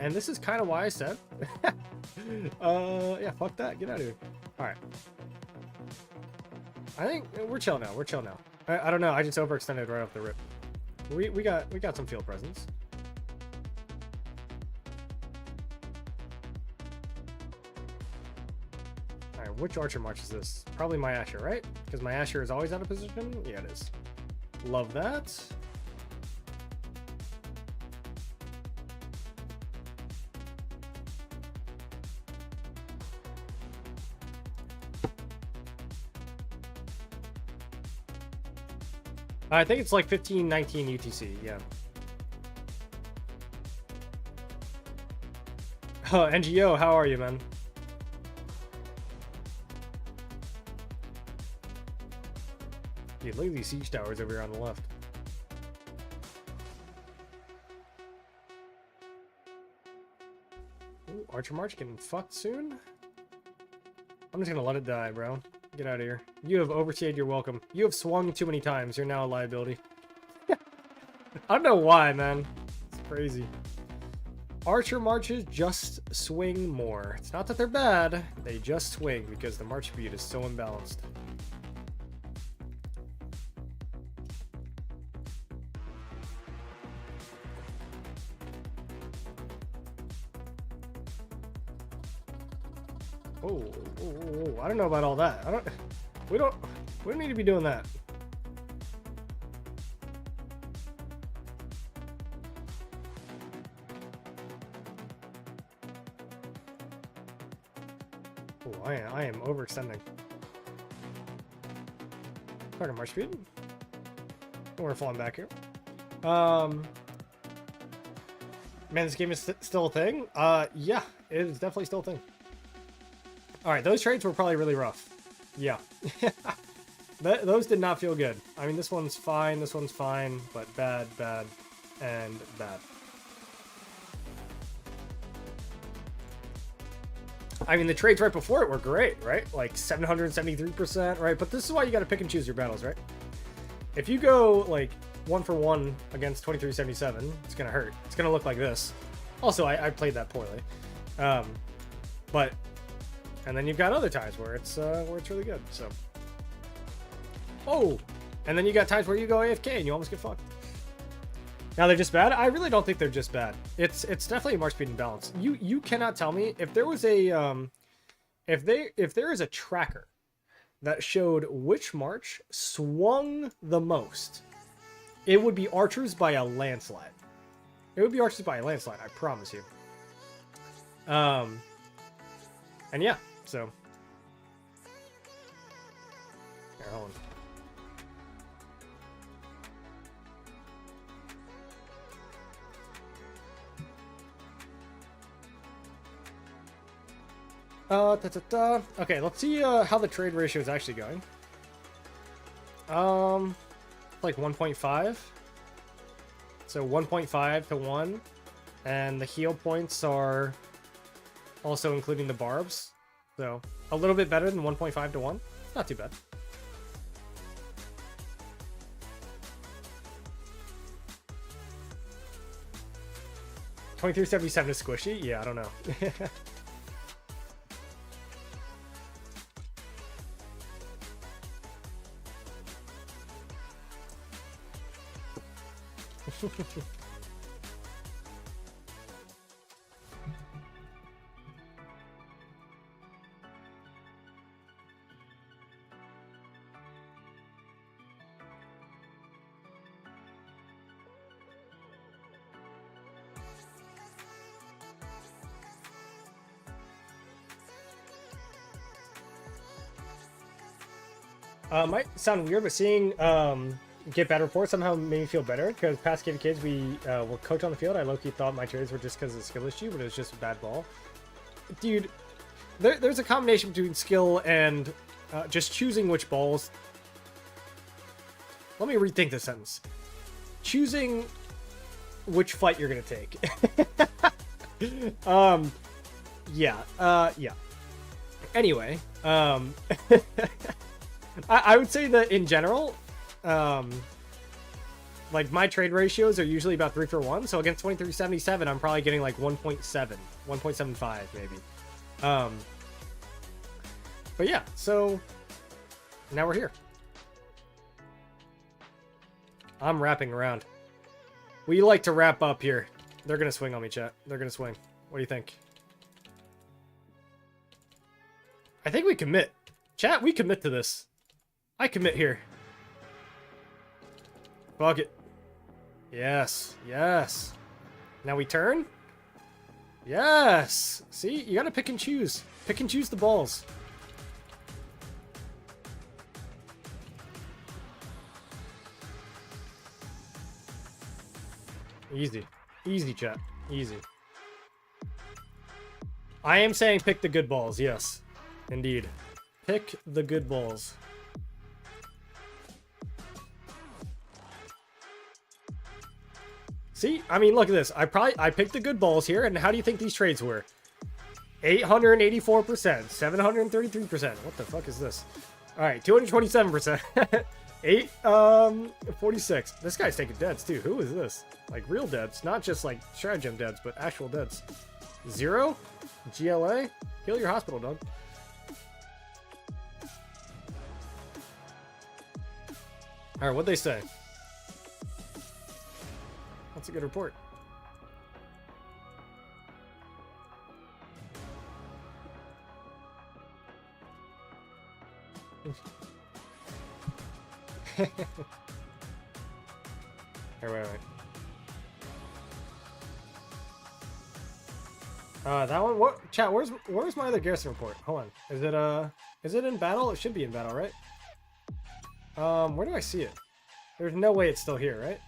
And this is kind of why I said, yeah, fuck that, get out of here. All right. I think we're chill now, we're chill now. I don't know, I just overextended right off the rip. We got some field presence. Alright, which Archer March is this? Probably my Asher, right? Because my Asher is always out of position? Yeah, it is. Love that. I think it's like 15-19 UTC, yeah. Oh, NGO, how are you, man? Dude, look at these siege towers over here on the left. Ooh, Archer March getting fucked soon? I'm just gonna let it die, bro. Get out of here. You have overstayed your welcome. You have swung too many times. You're now a liability. I don't know why, man. It's crazy. Archer marches just swing more. It's not that they're bad. They just swing because the march speed is so imbalanced. Oh, I don't know about all that. We don't need to be doing that. Oh, I am overextending. Talking march speed. We're falling back here. Man, this game is still a thing? Yeah, it is definitely still a thing. Alright, those trades were probably really rough. Yeah. Those did not feel good. I mean, this one's fine, but bad, bad, and bad. I mean, the trades right before it were great, right? Like 773%, right? But this is why you gotta pick and choose your battles, right? If you go, like, 1-for-1 against 2377, it's gonna hurt. It's gonna look like this. Also, I played that poorly. But, and then you've got other times where it's really good, so. Oh! And then you got times where you go AFK and you almost get fucked. Now they're just bad? I really don't think they're just bad. It's definitely a march speed and balance. You cannot tell me if there was a if there is a tracker that showed which march swung the most, it would be archers by a landslide. It would be archers by a landslide, I promise you. And yeah, so here, hold on. Okay, let's see how the trade ratio is actually going. Like 1.5. So 1.5 to 1. And the heal points are also including the barbs. So a little bit better than 1.5 to 1. Not too bad. $23.77 is squishy? Yeah, I don't know. Might sound weird, but seeing get bad reports somehow made me feel better, because past Game Kids we were coached on the field. I low-key thought my trades were just because of the skill issue, but it was just a bad ball. Dude, there's a combination between skill and just choosing which balls. Let me rethink this sentence. Choosing which fight you're gonna take. Yeah. Anyway, I would say that in general, like my trade ratios are usually about 3-for-1. So against 2377, I'm probably getting like 1.7, 1.75 maybe. But yeah, so now we're here. I'm wrapping around. We like to wrap up here. They're gonna swing on me, chat. They're gonna swing. What do you think? I think we commit. Chat, we commit to this. I commit here. Fuck it. Yes. Yes. Now we turn? Yes. See? You gotta pick and choose. Pick and choose the balls. Easy. Easy, chat. Easy. I am saying pick the good balls. Yes. Indeed. Pick the good balls. See? I mean, look at this. I picked the good balls here, and how do you think these trades were? 884%, 733%. What the fuck is this? Alright, 227%. 46. This guy's taking deads too. Who is this? Like real deads, not just like stratagem deads, but actual deads. 0? GLA? Heal your hospital, dog. Alright, what'd they say? That's a good report. Here, wait. That one. What? Chat. Where's my other garrison report? Hold on. Is it in battle? It should be in battle, right? Where do I see it? There's no way it's still here, right?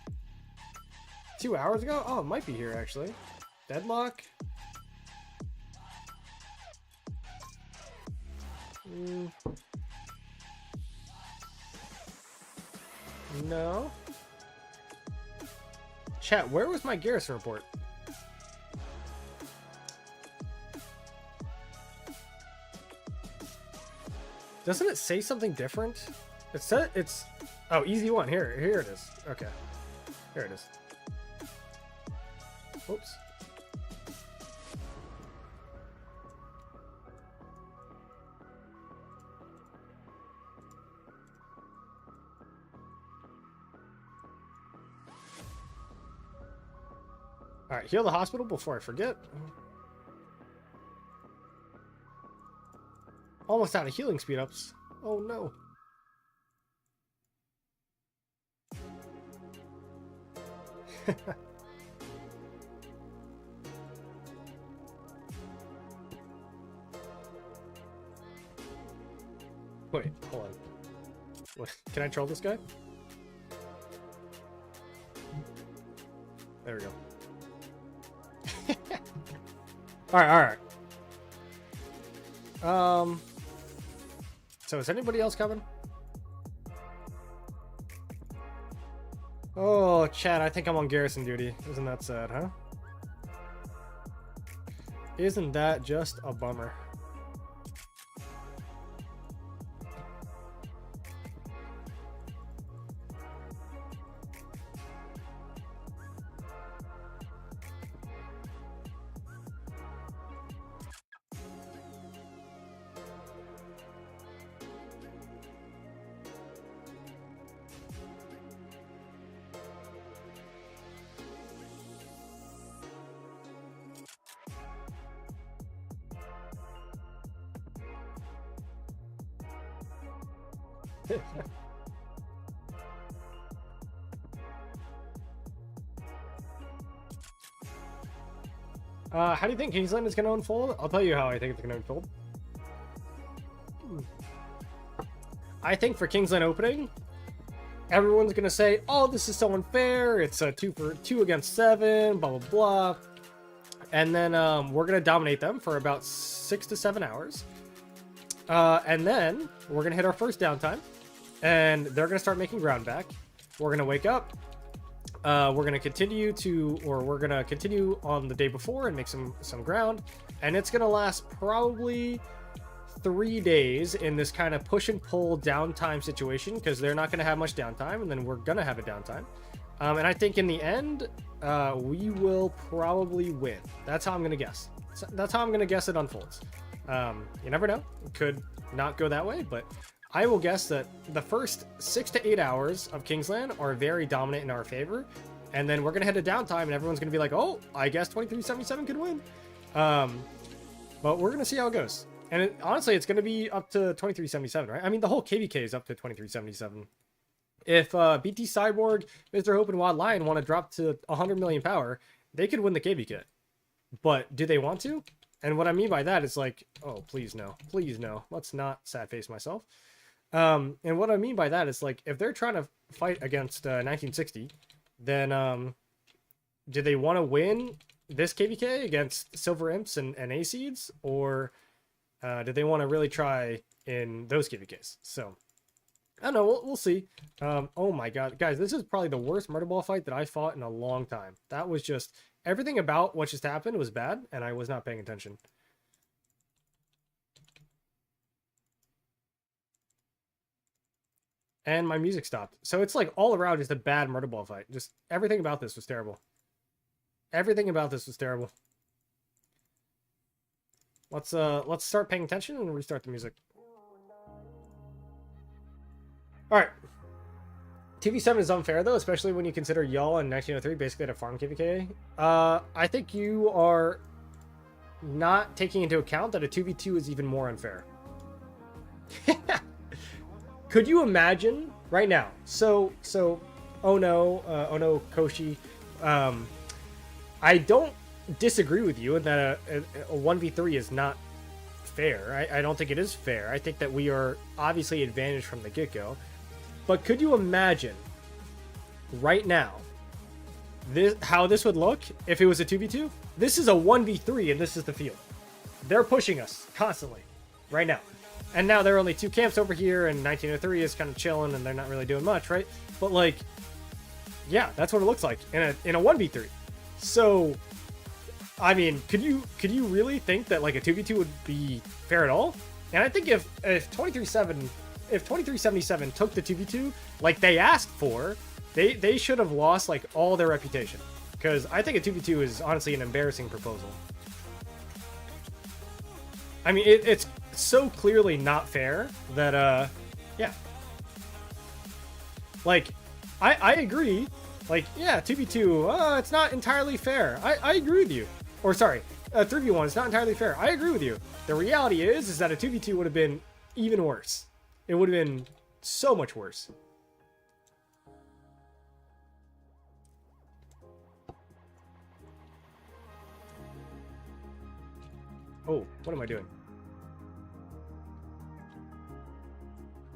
2 hours ago? Oh, it might be here actually. Deadlock? No. Chat, where was my garrison report? Doesn't it say something different? It said it's... Oh, easy one. Here it is. Okay. Here it is. Oops. Alright, heal the hospital before I forget. Almost out of healing speed ups. Oh no. Wait, hold on. What? Can I troll this guy? There we go. Alright. So is anybody else coming? Oh, chat, I think I'm on garrison duty. Isn't that sad, huh? Isn't that just a bummer? How do you think Kingsland is going to unfold? I'll tell you how I think it's going to unfold. I think for Kingsland opening, everyone's going to say, oh, this is so unfair. It's a 2 against 7, blah, blah, blah. And then we're going to dominate them for about 6 to 7 hours. And then we're going to hit our first downtime. And they're going to start making ground back. We're going to wake up. We're going to continue on the day before and make some ground. And it's going to last probably 3 days in this kind of push and pull downtime situation, because they're not going to have much downtime, and then we're going to have a downtime. And I think in the end, we will probably win. That's how I'm going to guess. That's how I'm going to guess it unfolds. You never know. It could not go that way, but I will guess that the first 6 to 8 hours of Kingsland are very dominant in our favor. And then we're going to hit a downtime, and everyone's going to be like, oh, I guess 2377 could win. But we're going to see how it goes. And honestly, it's going to be up to 2377, right? I mean, the whole KVK is up to 2377. If BT Cyborg, Mr. Hope, and Wild Lion want to drop to 100 million power, they could win the KVK. But do they want to? And what I mean by that is like, oh, please no. Please no. Let's not sad face myself. And what I mean by that is like, if they're trying to fight against 1960, then do they want to win this KVK against Silver Imps and A-Seeds? Or do they want to really try in those KVKs? So, I don't know. We'll see. Oh my god. Guys, this is probably the worst Murder Ball fight that I fought in a long time. That was just... Everything about what just happened was bad, and I was not paying attention. And my music stopped. So it's like all around just a bad Murder Ball fight. Just everything about this was terrible. Everything about this was terrible. Let's start paying attention and restart the music. Alright. TV7 is unfair, though, especially when you consider y'all in 1903 basically had a farm KVK. I think you are not taking into account that a 2v2 is even more unfair. Could you imagine right now? So, Ono Koshi, I don't disagree with you in that a 1v3 is not fair. I don't think it is fair. I think that we are obviously advantaged from the get-go. But could you imagine right now how this would look if it was a 2v2? This is a 1v3, and this is the field. They're pushing us constantly right now. And now there are only 2 camps over here, and 1903 is kind of chilling, and they're not really doing much, right? But, like, yeah, that's what it looks like in a 1v3. So, I mean, could you really think that, like, a 2v2 would be fair at all? And I think if 2377 took the 2v2 like they asked for, they should have lost, like, all their reputation. Because I think a 2v2 is honestly an embarrassing proposal. I mean, it's so clearly not fair that, yeah. Like, I agree. Like, yeah, 2v2, it's not entirely fair. I agree with you. Or, sorry, 3v1 is not entirely fair. I agree with you. The reality is that a 2v2 would have been even worse. It would have been so much worse. Oh, what am I doing?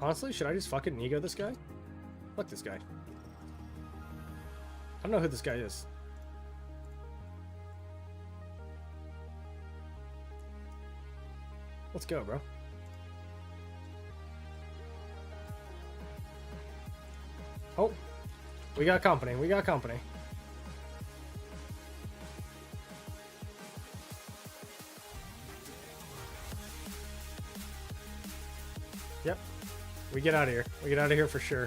Honestly, should I just fucking ego this guy? Fuck this guy. I don't know who this guy is. Let's go, bro. Oh, we got company. We got company. Yep. We get out of here. We get out of here for sure.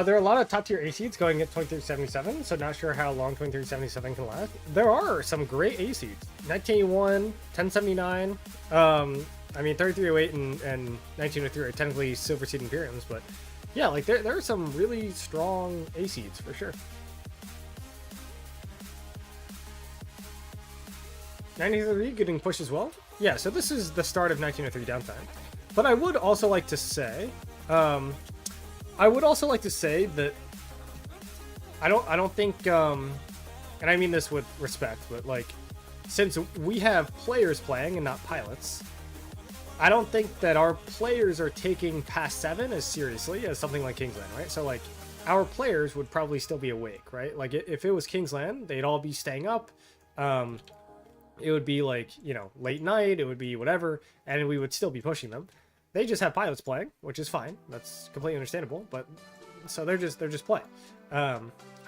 There are a lot of top tier A seeds going at 2377, so not sure how long 2377 can last. There are some great A seeds. 1981, 1079, I mean 3308 and 1903 are technically silver seed Imperiums, but yeah, like there are some really strong A seeds for sure. 1903 getting pushed as well. Yeah, so this is the start of 1903 downtime. But I would also like to say, that I don't think, and I mean this with respect, but like, since we have players playing and not pilots, I don't think that our players are taking Past 7 as seriously as something like Kingsland, right? So like, our players would probably still be awake, right? Like if it was Kingsland, they'd all be staying up. It would be like, you know, late night, it would be whatever, and we would still be pushing them. They just have pilots playing, which is fine. That's completely understandable, but so they're just playing. I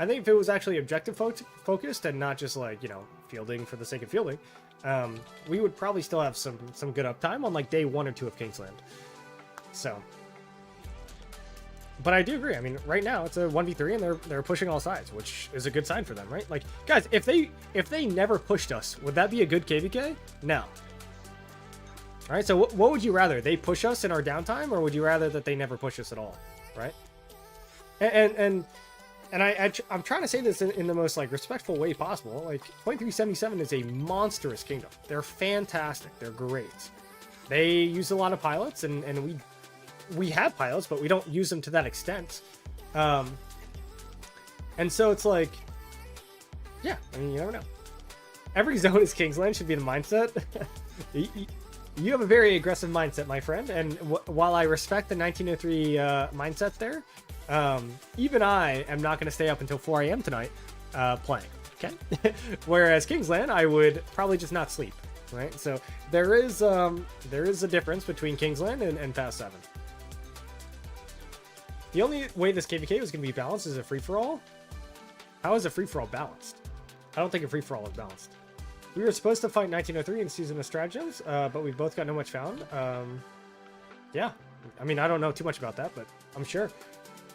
think if it was actually objective focused and not just like, you know, fielding for the sake of fielding, we would probably still have some good uptime on like day 1 or 2 of Kingsland. So, but I do agree. I mean, right now it's a 1v3 and they're pushing all sides, which is a good sign for them, right? Like, guys, if they never pushed us, would that be a good KVK? No. All right, so what would you rather? They push us in our downtime, or would you rather that they never push us at all, right? And I'm trying to say this in the most like respectful way possible. Like 2377 is a monstrous kingdom. They're fantastic. They're great. They use a lot of pilots, and we have pilots, but we don't use them to that extent. And so it's like, yeah, I mean, you never know. Every zone is Kingsland should be the mindset. You have a very aggressive mindset, my friend, and while I respect the 1903 mindset there, even I am not going to stay up until 4 a.m. tonight playing, okay? Whereas Kingsland, I would probably just not sleep, right? So there is a difference between Kingsland and Fast 7. The only way this KVK was going to be balanced is a free-for-all. How is a free-for-all balanced? I don't think a free-for-all is balanced. We were supposed to fight 1903 in Season of Stratagems, but we both got no much found. Yeah, I mean, I don't know too much about that, but I'm sure.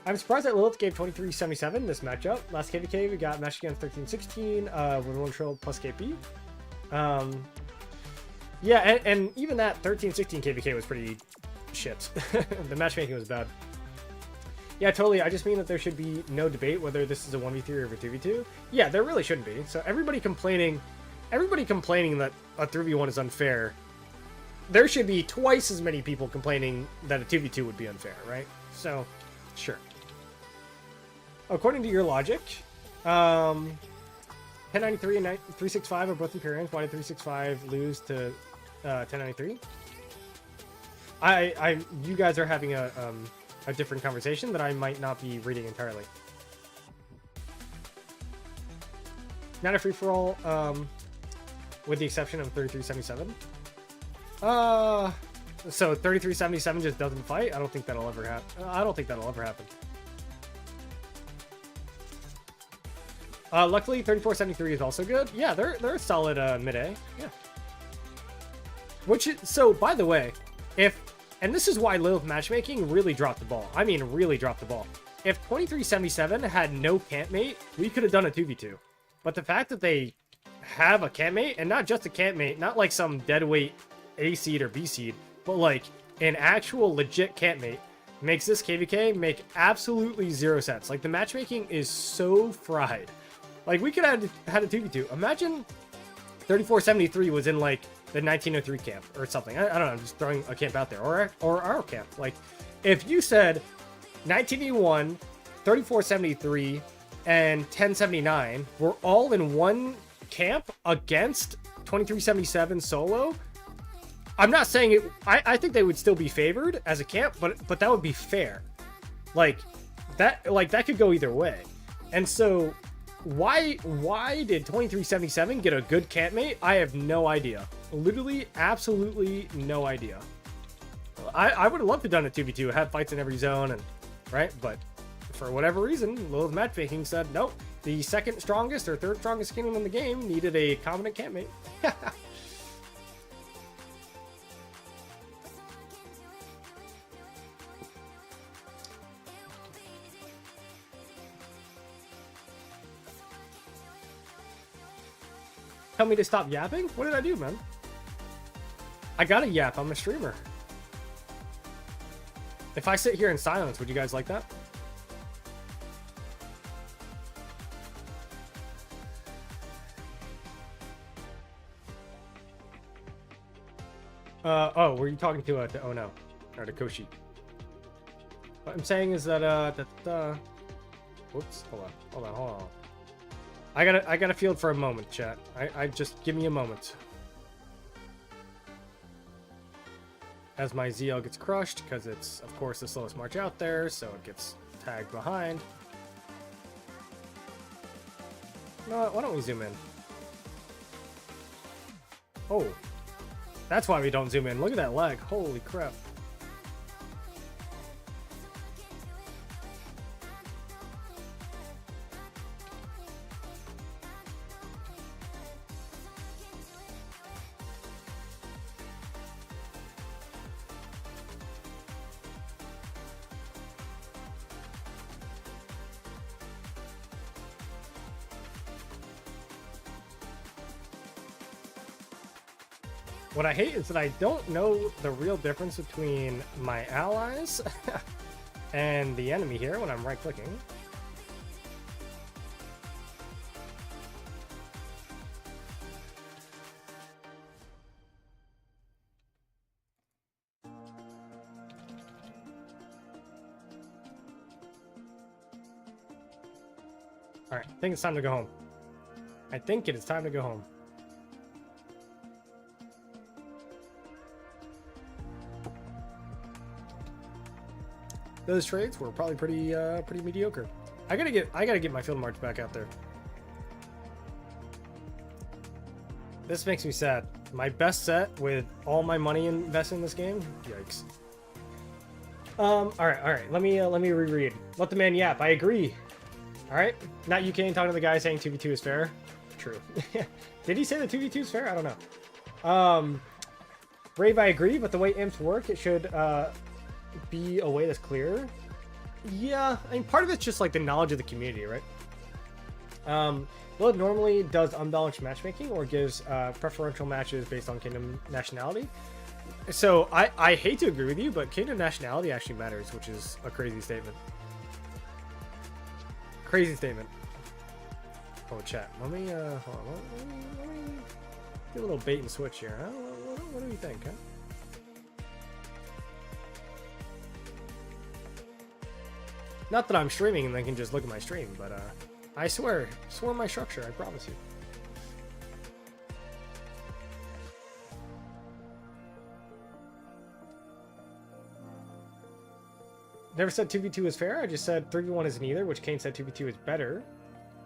I'm surprised that Lilith gave 2377 this matchup. Last KVK, we got match against 1316 with 1 trill plus KP. Yeah, and even that 1316 KVK was pretty shit. The matchmaking was bad. Yeah, totally. I just mean that there should be no debate whether this is a 1v3 or a 2v2. Yeah, there really shouldn't be. So everybody complaining that a 3v1 is unfair, there should be twice as many people complaining that a 2v2 would be unfair, right? So, sure. According to your logic, 1093 and 365 are both Imperiums. Why did 365 lose to 1093? You guys are having a different conversation that I might not be reading entirely. Not a free-for-all, with the exception of 3377. So 3377 just doesn't fight? I don't think that'll ever happen. I don't think that'll ever happen. Luckily, 3473 is also good. Yeah, they're a solid mid-A. Yeah. So, by the way, and this is why Lilith Matchmaking really dropped the ball. I mean, really dropped the ball. If 2377 had no campmate, we could have done a 2v2. But the fact that they have a campmate, and not just a campmate, not like some deadweight A seed or B seed, but like an actual legit campmate, makes this KVK make absolutely zero sense. Like, the matchmaking is so fried. Like, we could have had a 2v2. Imagine 3473 was in, like, the 1903 camp or something. I don't know, I'm just throwing a camp out there. Or our camp. Like, if you said 1981, 3473, and 1079 were all in one camp against 2377 solo, I'm not saying it... I think they would still be favored as a camp, but that would be fair. Like, that could go either way. And so... Why did 2377 get a good campmate? I have no idea. Literally, absolutely no idea. I would have loved to have done a 2v2, have fights in every zone, and right? But for whatever reason, Lilith Matchmaking said, nope, the second strongest or third strongest kingdom in the game needed a competent campmate. Tell me to stop yapping? What did I do, man? I gotta yap. I'm a streamer. If I sit here in silence, would you guys like that? Oh, were you talking to oh no, or to Koshi? What I'm saying is that whoops, hold on. I gotta field for a moment, chat. I just give me a moment. As my ZL gets crushed, because it's, of course, the slowest march out there, so it gets tagged behind. You know what? Why don't we zoom in? Oh. That's why we don't zoom in. Look at that lag. Holy crap. What I hate is that I don't know the real difference between my allies and the enemy here when I'm right-clicking. Alright, I think it's time to go home. I think it is time to go home. Those trades were probably pretty mediocre. I gotta get my field march back out there. This makes me sad. My best set with all my money invested in this game. Yikes. All right. Let me reread. Let the man yap. I agree. All right. Not UK talking to the guy saying 2v2 is fair. True. Did he say that 2v2 is fair? I don't know. Brave, I agree, but the way imps work, it should be a way that's clearer. Yeah, I mean, part of it's just like the knowledge of the community, right? Well, it normally does unbalanced matchmaking or gives preferential matches based on kingdom nationality. So I hate to agree with you, but kingdom nationality actually matters, which is a crazy statement. Crazy statement. Oh, chat. Let me hold on. Let me do a little bait and switch here. Huh? What do you think? Huh? Not that I'm streaming and they can just look at my stream, but I swear my structure, I promise you. Never said 2v2 is fair. I just said 3v1 is neither, which Kane said 2v2 is better.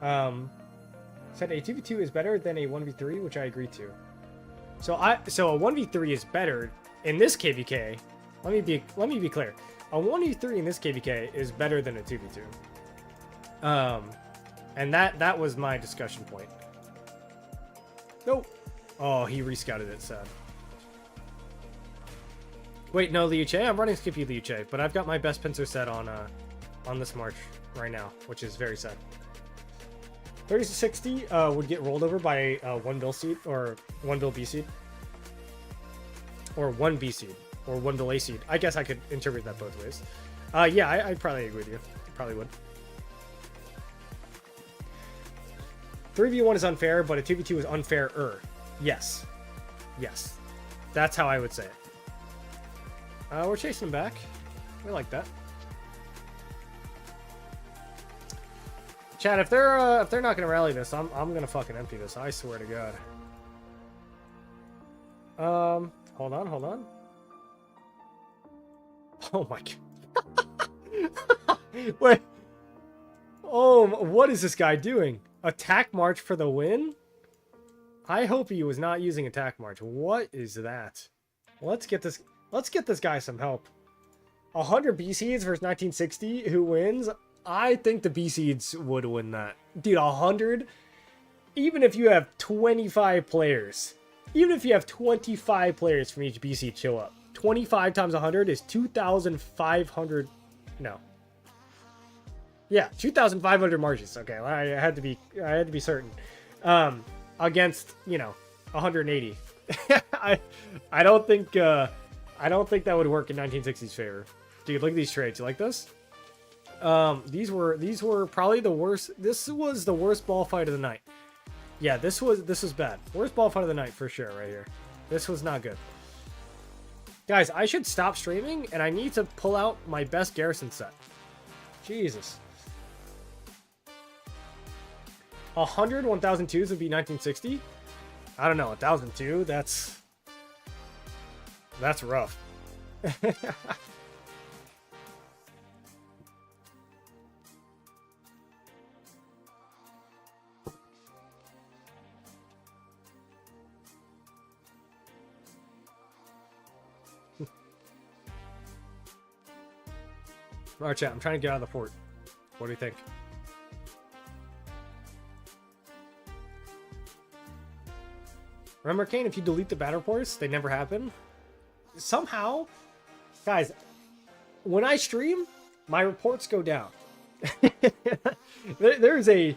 Said a 2v2 is better than a 1v3, which I agree to. So a 1v3 is better in this KVK. Let me be clear. A 1v3 in this KVK is better than a 2v2. And that was my discussion point. Nope. Oh, he rescouted it, sad. Wait, no, Liu Che? I'm running Skippy Liu Che, but I've got my best pincer set on this march right now, which is very sad. 30-60 would get rolled over by one bill seed, or one bill B seed. Or one B seed, or one bill A seed. I guess I could interpret that both ways. Yeah, I'd probably agree with you. Probably would. 3v1 is unfair, but a 2v2 is unfairer. Yes. Yes. That's how I would say it. We're chasing him back. We like that. Chat, if they're not gonna rally this, I'm gonna fucking empty this. I swear to God. Hold on. Oh my God. Wait. Oh, what is this guy doing? Attack March for the win? I hope he was not using Attack March. What is that? Let's get this guy some help. 100 B seeds versus 1960. Who wins? I think the B seeds would win that. Dude, 100? Even if you have 25 players. Even if you have 25 players from each B seed show up. 25 times 100 is 2,500. No. Yeah, 2,500 marches. Okay, I had to be certain. Against, 180. I don't think that would work in 1960's favor. Dude, look at these trades. You like this? These were probably the worst. This was the worst ball fight of the night. Yeah, this was bad. Worst ball fight of the night for sure right here. This was not good. Guys, I should stop streaming and I need to pull out my best garrison set. Jesus. 100 1002s would be 1960. I don't know, 1002, that's rough. Alright, chat, I'm trying to get out of the fort. What do you think? Remember, Kane, if you delete the battle reports, they never happen? Somehow, guys, when I stream, my reports go down. there's a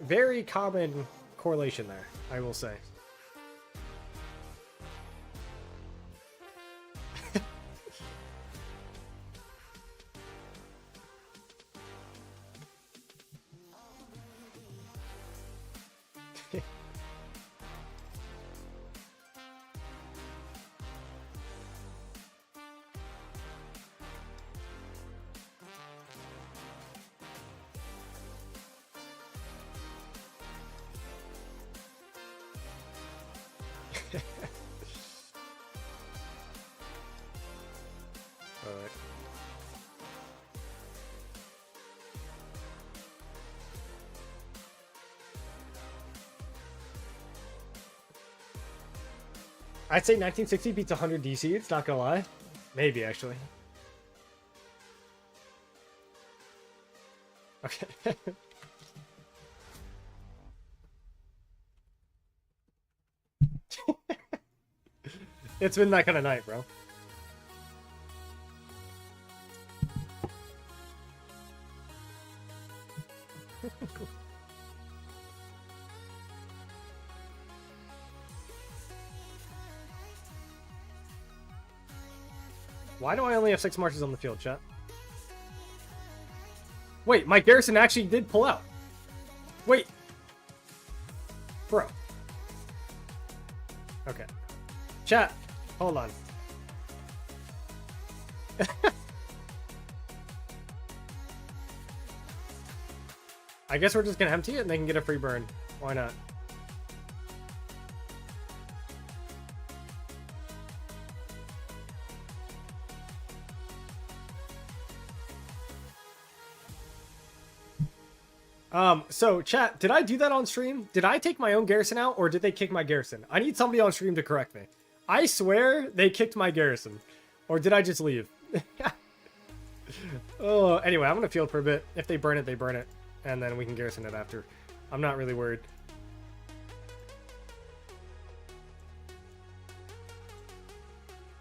very common correlation there, I will say. Alright. I'd say 1960 beats 100 DC, it's not gonna lie. Maybe, actually. Okay. It's been that kind of night, bro. Why do I only have 6 marches on the field, chat? Wait, my garrison actually did pull out. Wait. Bro. Okay. Chat, hold on. I guess we're just gonna empty it and they can get a free burn. Why not? So chat, did I do that on stream? Did I take my own garrison out, or did they kick my garrison? I need somebody on stream to correct me. I swear they kicked my garrison. Or did I just leave? Oh, anyway, I'm gonna field for a bit. If they burn it, they burn it. And then we can garrison it after. I'm not really worried.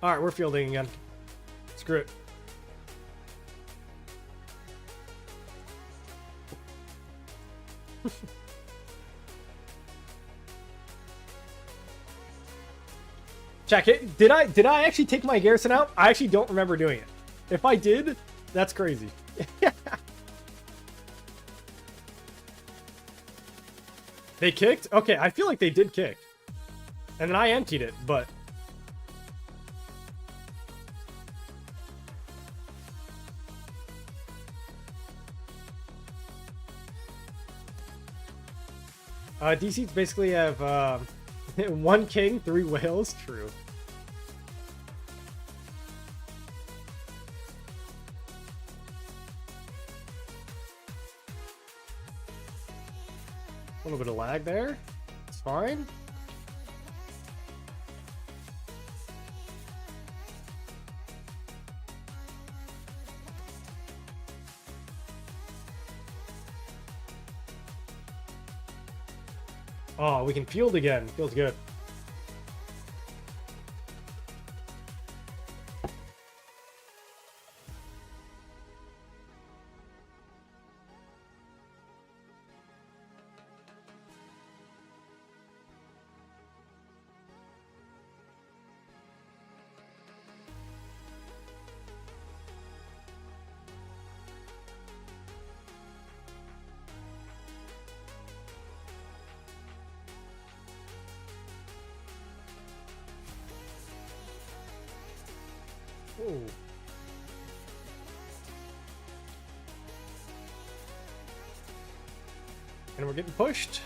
Alright, we're fielding again. Screw it. Check it. Did I actually take my garrison out? I actually don't remember doing it. If I did, that's crazy. They kicked? Okay, I feel like they did kick. And then I emptied it, but... DCs basically have 1 king, 3 whales. True. A little bit of lag there. It's fine. Oh, we can field again. Feels good. Ooh. And we're getting pushed.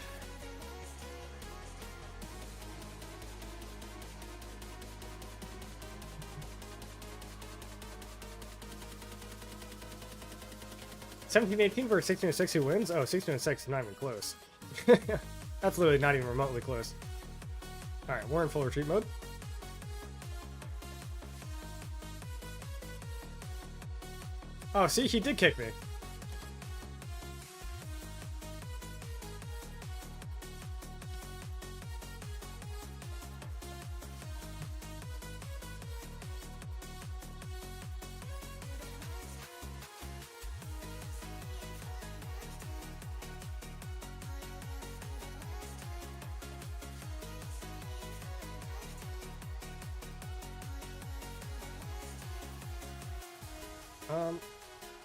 (17-18) versus 16-6. Who wins? Oh, 16-6 is not even close. That's literally not even remotely close. All right, we're in full retreat mode. Oh, see, he did kick me.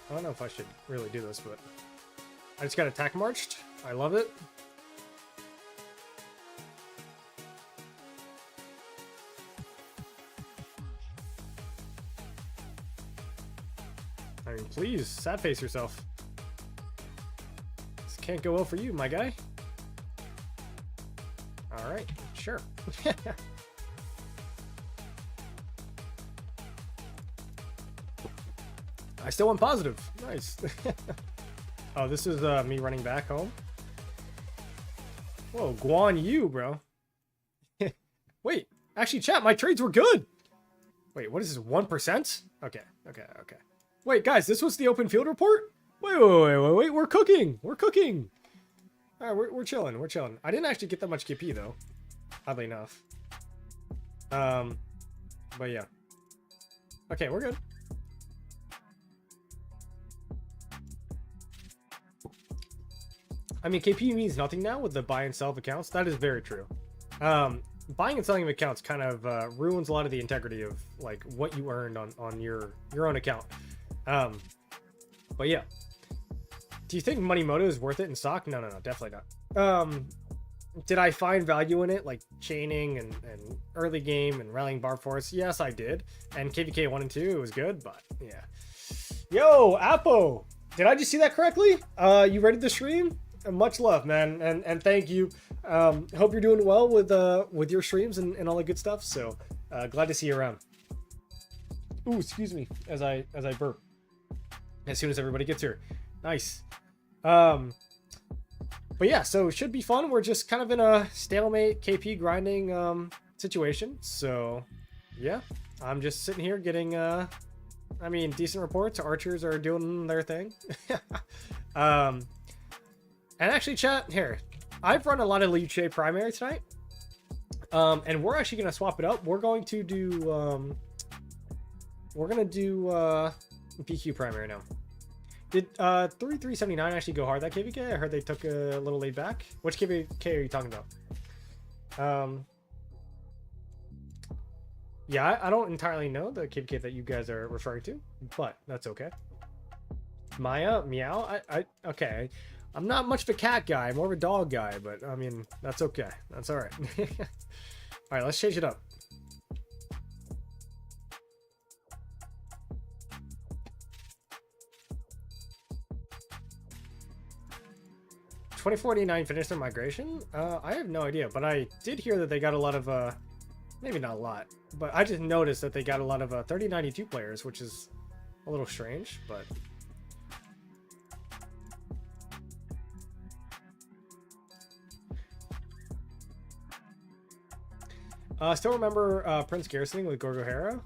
I don't know if I should really do this, but I just got attack marched. I love it. I mean, please, sad face yourself. This can't go well for you, my guy. All right, sure. I still went positive. Nice. Oh, this is me running back home. Whoa, Guan Yu, bro. Wait, actually, chat, my trades were good. Wait, what is this, 1%? Okay. Wait, guys, this was the open field report? Wait, we're cooking. We're cooking. All right, we're chilling. We're chilling. I didn't actually get that much KP, though. Oddly enough. But yeah. Okay, we're good. I mean, KP means nothing now with the buy and sell of accounts. That is very true. Buying and selling of accounts kind of ruins a lot of the integrity of like what you earned on your own account. But yeah. Do you think Moneymoto is worth it in stock? No, definitely not. Did I find value in it, like chaining and early game and rallying bar force? Yes, I did. And KVK 1 and 2, it was good, but yeah. Yo, Apo! Did I just see that correctly? You ready to stream? Much love, man, and thank you. Hope you're doing well with your streams and all the good stuff. So glad to see you around. Ooh, excuse me as I burp. As soon as everybody gets here, nice. But yeah, so it should be fun. We're just kind of in a stalemate KP grinding situation. So yeah, I'm just sitting here getting I mean, decent reports. Archers are doing their thing. And actually, chat here, I've run a lot of Liuche primary tonight. And we're actually gonna swap it up. We're going to do PQ primary now. Did 3379 actually go hard that KVK? I heard they took a little laid back. Which KVK are you talking about? Yeah, I don't entirely know the KVK that you guys are referring to, but that's okay. Maya, meow. Okay. I'm not much of a cat guy, more of a dog guy, but I mean that's okay. That's all right. All right, let's change it up. $24.89 finished their migration? I have no idea, but I did hear that they got a lot of, maybe not a lot, but I just noticed that they got a lot of 3092 players, which is a little strange, but... Still remember Prince Garrisoning with Gorgohera?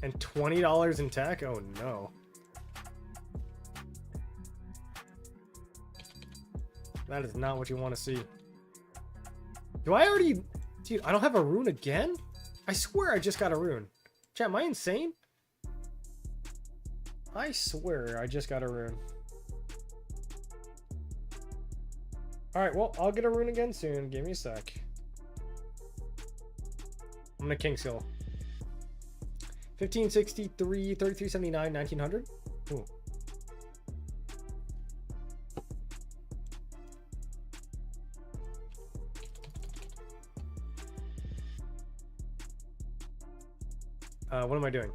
And $20 in tech? Oh no. That is not what you want to see. Do I already... Dude, I don't have a rune again? I swear I just got a rune. Chat, am I insane? I swear I just got a rune. Alright, well, I'll get a rune again soon. Give me a sec. I'm gonna King Skill. 1563, 3379, 1900. Ooh. What am I doing?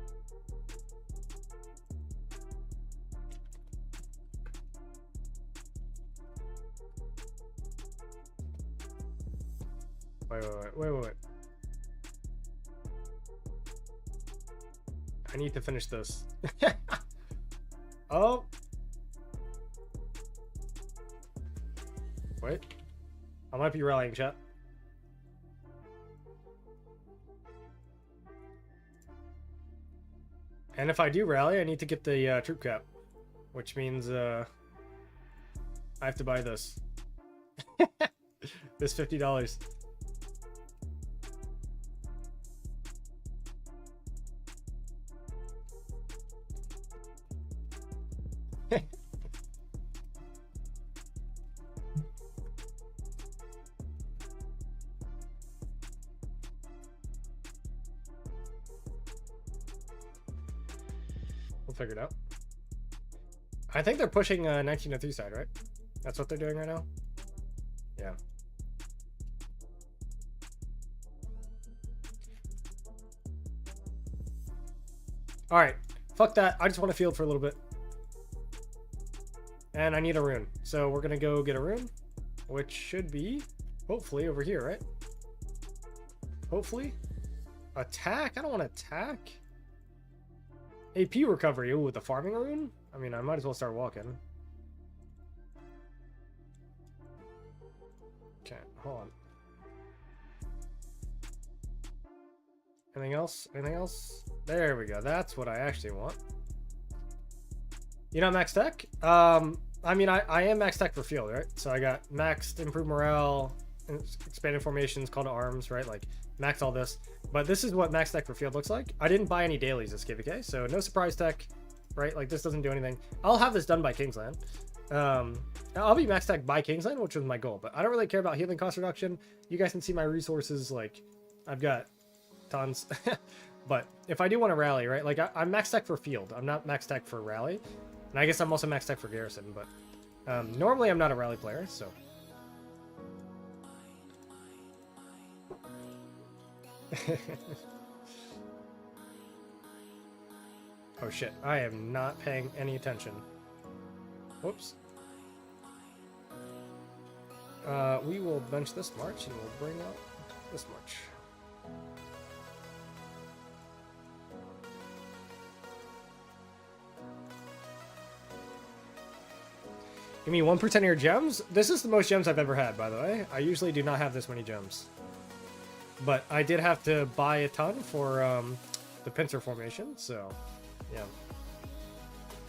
Wait. I need to finish this. Oh. Wait. I might be rallying, chat. And if I do rally, I need to get the troop cap, which means I have to buy this. This $50. We'll figure it out. I think they're pushing 1903 side, right? That's what they're doing right now? Yeah. Alright. Fuck that. I just want to field for a little bit. And I need a rune. So we're going to go get a rune. Which should be, hopefully, over here, right? Hopefully. Attack? I don't want to attack. AP recovery. Ooh, with the farming rune? I mean, I might as well start walking. Okay, hold on. Anything else? Anything else? There we go. That's what I actually want. You know max tech? I mean, I am max tech for field, right? So I got maxed improved morale, expanded formations, call to arms, right? Like, max all this. But this is what max tech for field looks like. I didn't buy any dailies this KVK, so no surprise tech, right? Like, this doesn't do anything. I'll have this done by Kingsland. I'll be max tech by Kingsland, which was my goal, but I don't really care about healing cost reduction. You guys can see my resources, like, I've got tons. But if I do want to rally, right? Like, I'm max tech for field. I'm not max tech for rally. And I guess I'm also max tech for garrison, but normally I'm not a rally player, so. Oh shit, I am not paying any attention. Whoops. We will bench this march and we'll bring out this march. Give me 1% of your gems. This is the most gems I've ever had, by the way. I usually do not have this many gems. But I did have to buy a ton for the pincer formation, so yeah.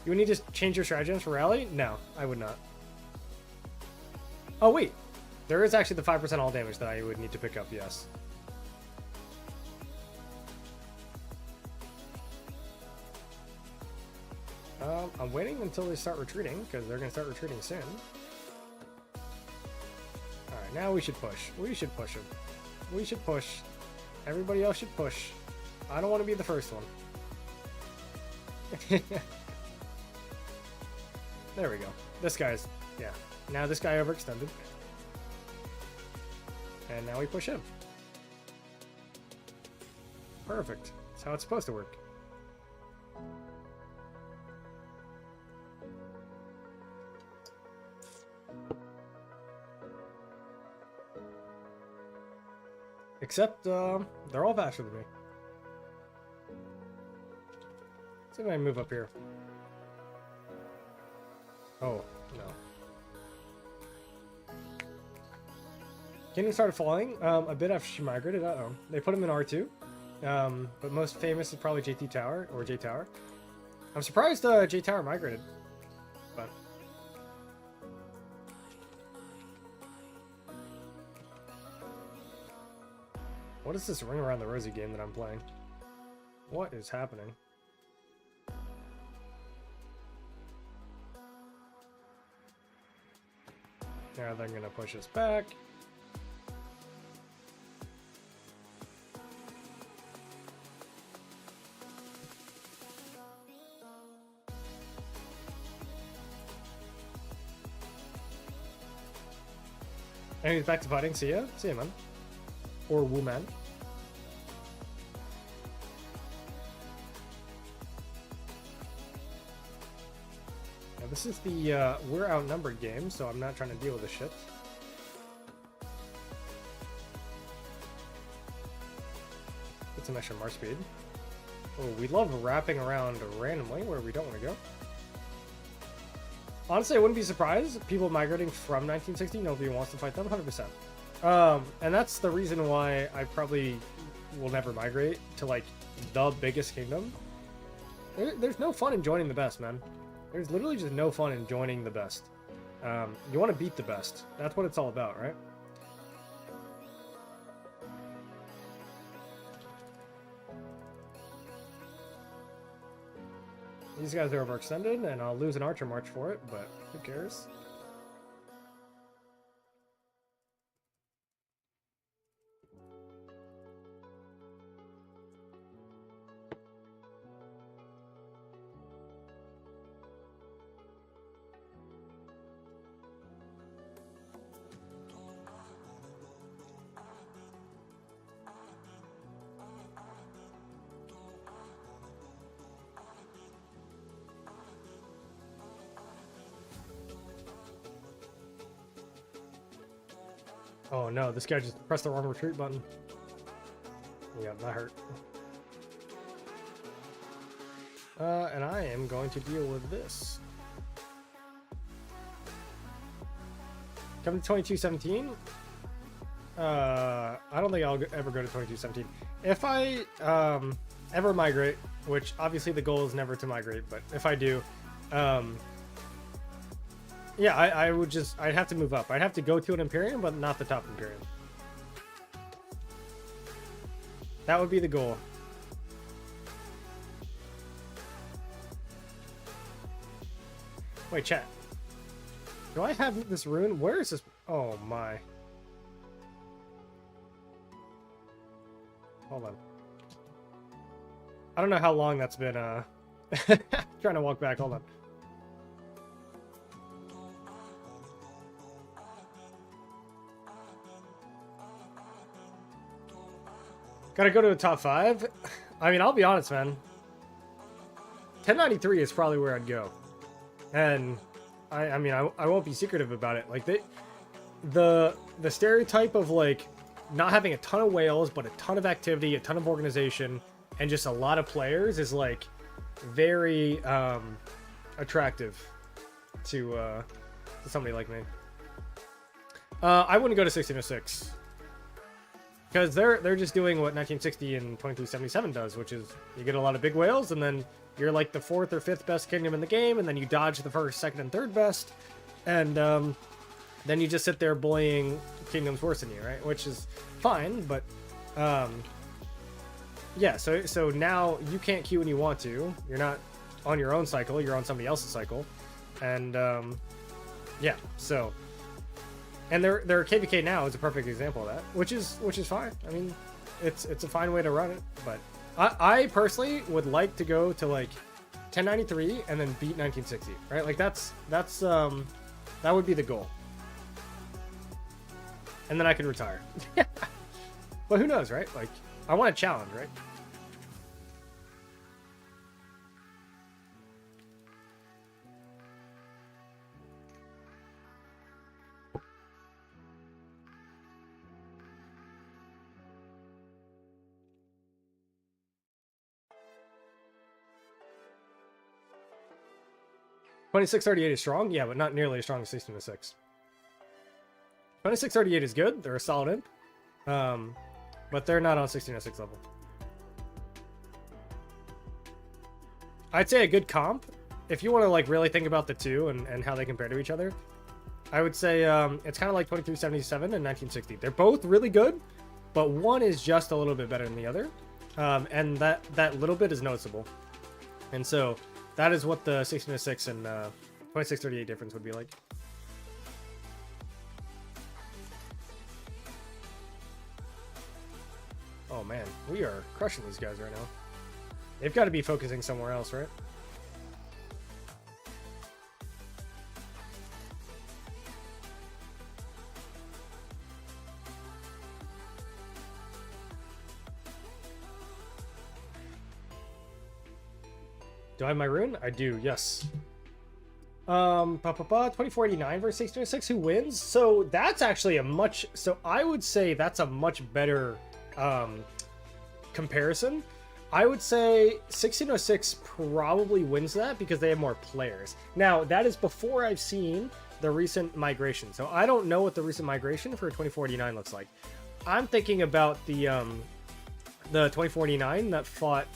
You would need to change your stratagems for rally? No, I would not. Oh wait, there is actually the 5% all damage that I would need to pick up, yes. I'm waiting until they start retreating, because they're going to start retreating soon. Alright, now we should push. We should push them. We should push. Everybody else should push. I don't want to be the first one. There we go. This guy's... yeah. Now this guy overextended. And now we push him. Perfect. That's how it's supposed to work. Except, they're all faster than me. Let's see if I can move up here. Oh, no. Kingdom started falling a bit after she migrated. Uh-oh. They put him in R2. But most famous is probably JT Tower, or J Tower. I'm surprised J Tower migrated. But... what is this Ring Around the Rosie game that I'm playing? What is happening? Now they're gonna push us back. And he's back to fighting. See ya. See ya, man. Or woman. Now this is the we're outnumbered game, so I'm not trying to deal with this shit. Get some extra march speed. Oh, we love wrapping around randomly where we don't want to go. Honestly, I wouldn't be surprised if people migrating from 1960, nobody wants to fight them, 100%. And that's the reason why I probably will never migrate to, like, the biggest kingdom. There's no fun in joining the best, man. There's literally just no fun in joining the best. You want to beat the best. That's what it's all about, right? These guys are overextended, and I'll lose an archer march for it, but who cares? Oh no, this guy just pressed the wrong retreat button. Yeah, that hurt. And I am going to deal with this. Coming to 2217. I don't think I'll ever go to 2217. If I ever migrate, which obviously the goal is never to migrate, but if I do, yeah, I'd have to move up. I'd have to go to an Imperium, but not the top Imperium. That would be the goal. Wait, chat. Do I have this rune? Where is this? Oh my. Hold on. I don't know how long that's been, trying to walk back. Hold on. Gotta go to a top 5? I mean, I'll be honest, man. 1093 is probably where I'd go. And, I mean, I won't be secretive about it. Like, the stereotype of, like, not having a ton of whales, but a ton of activity, a ton of organization, and just a lot of players is, like, very, attractive to to somebody like me. I wouldn't go to 1606. Because they're just doing what 1960 and 2377 does, which is you get a lot of big whales, and then you're like the 4th or 5th best kingdom in the game, and then you dodge the 1st, 2nd, and 3rd best, and then you just sit there bullying kingdoms worse than you, right? Which is fine, but yeah. So now you can't queue when you want to. You're not on your own cycle. You're on somebody else's cycle, and yeah. So. And their KVK now is a perfect example of that, which is fine. I mean, it's a fine way to run it. But I personally would like to go to like 1093 and then beat 1960, right? Like that would be the goal. And then I could retire. But who knows, right? Like I want a challenge, right? $26.38 is strong, yeah, but not nearly as strong as 1606. $26.38 is good. They're a solid imp, but they're not on 1606 level. I'd say a good comp, if you want to like really think about the two and how they compare to each other, I would say it's kind of like 2377 and 1960. They're both really good, but one is just a little bit better than the other, and that little bit is noticeable, and so. That is what the 1606 and 2638 difference would be like. Oh man, we are crushing these guys right now. They've got to be focusing somewhere else, right? Do I have my rune? I do, yes. 2489 versus 1606, who wins? So that's actually so I would say that's a much better comparison. I would say 1606 probably wins that because they have more players. Now, that is before I've seen the recent migration. So I don't know what the recent migration for 2049 looks like. I'm thinking about the 2049 that fought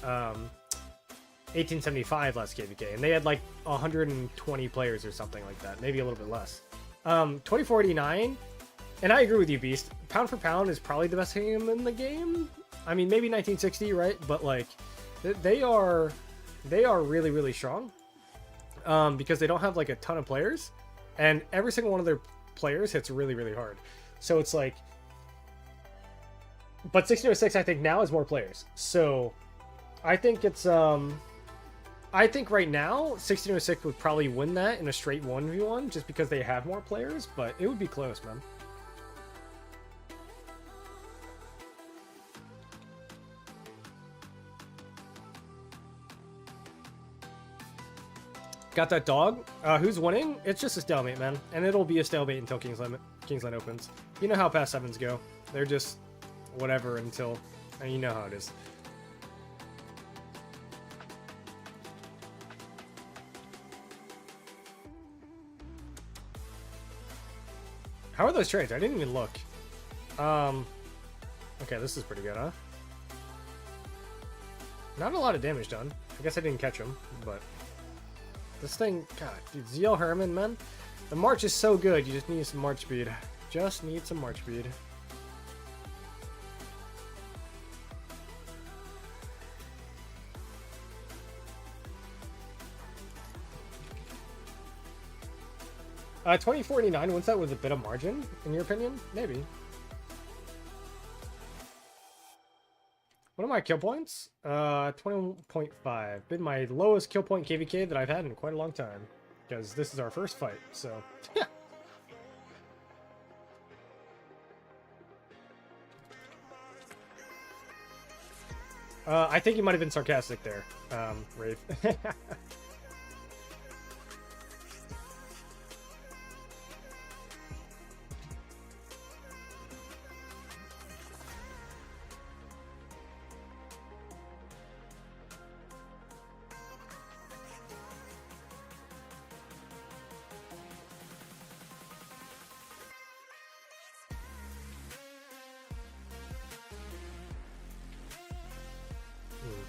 1875 last KVK, and they had like 120 players or something like that, maybe a little bit less. 2049, and I agree with you, Beast. Pound for pound is probably the best game in the game. I mean, maybe 1960, right? But like, they are really, really strong because they don't have like a ton of players, and every single one of their players hits really, really hard. So it's like, but 1606 I think now has more players. So I think it's I think right now 1606 would probably win that in a straight 1v1 just because they have more players, but it would be close, man. Got that dog. Who's winning? It's just a stalemate, man. And it'll be a stalemate until Kingsland opens. You know how past sevens go. They're just whatever until... And you know how it is. How are those trades? I didn't even look. Okay, this is pretty good, huh? Not a lot of damage done. I guess I didn't catch him, but... This thing... God, dude, ZL Herman, man. The march is so good, you just need some march speed. Just need some march speed. Uh, 2049 wins that with a bit of margin, in your opinion? Maybe. What are my kill points? 20.5. Been my lowest kill point KVK that I've had in quite a long time. Because this is our first fight, so... I think you might have been sarcastic there, Wraith.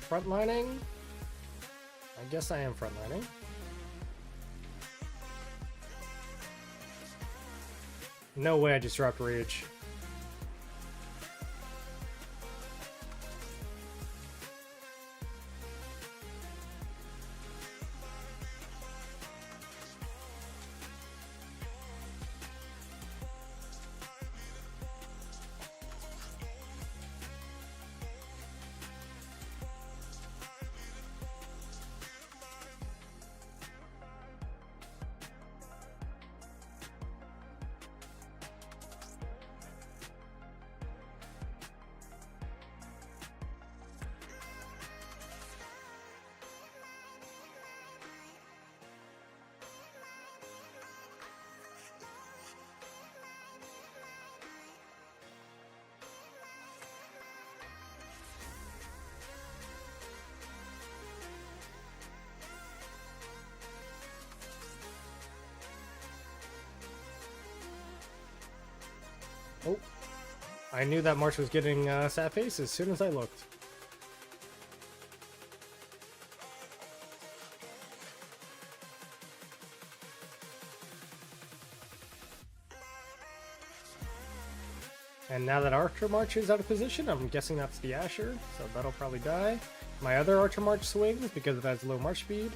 Frontlining? I guess I am frontlining. No way I just dropped Rage. Oh, I knew that march was getting sad face as soon as I looked. And now that Archer March is out of position, I'm guessing that's the Asher, so that'll probably die. My other Archer March swings because it has low march speed.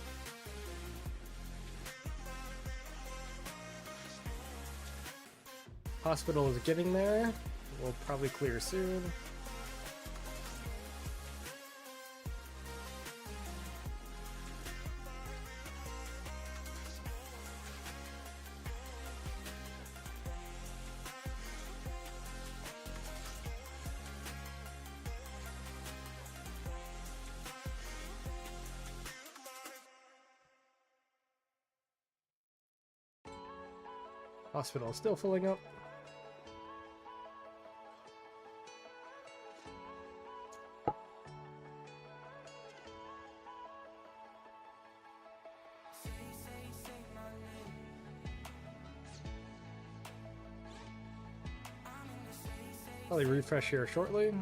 Hospital is getting there. We'll probably clear soon. Hospital is still filling up. Probably refresh here shortly.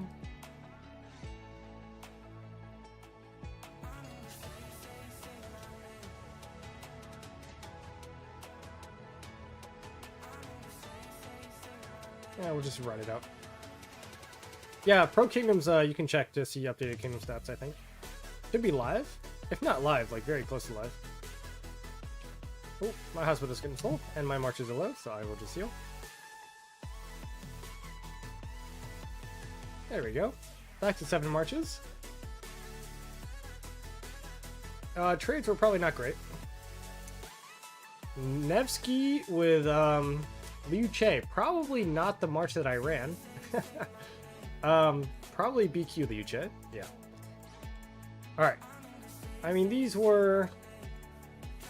Yeah, we'll just run it out. Yeah, Pro Kingdoms, you can check to see updated Kingdom stats, I think. Should be live. If not live, like very close to live. Oh, my hospital is getting full, and my marches are low, so I will just heal. There we go. Back to 7 marches. Trades were probably not great. Nevsky with Liu Che. Probably not the march that I ran. Probably BQ Liu Che. Yeah. Alright. I mean, these were...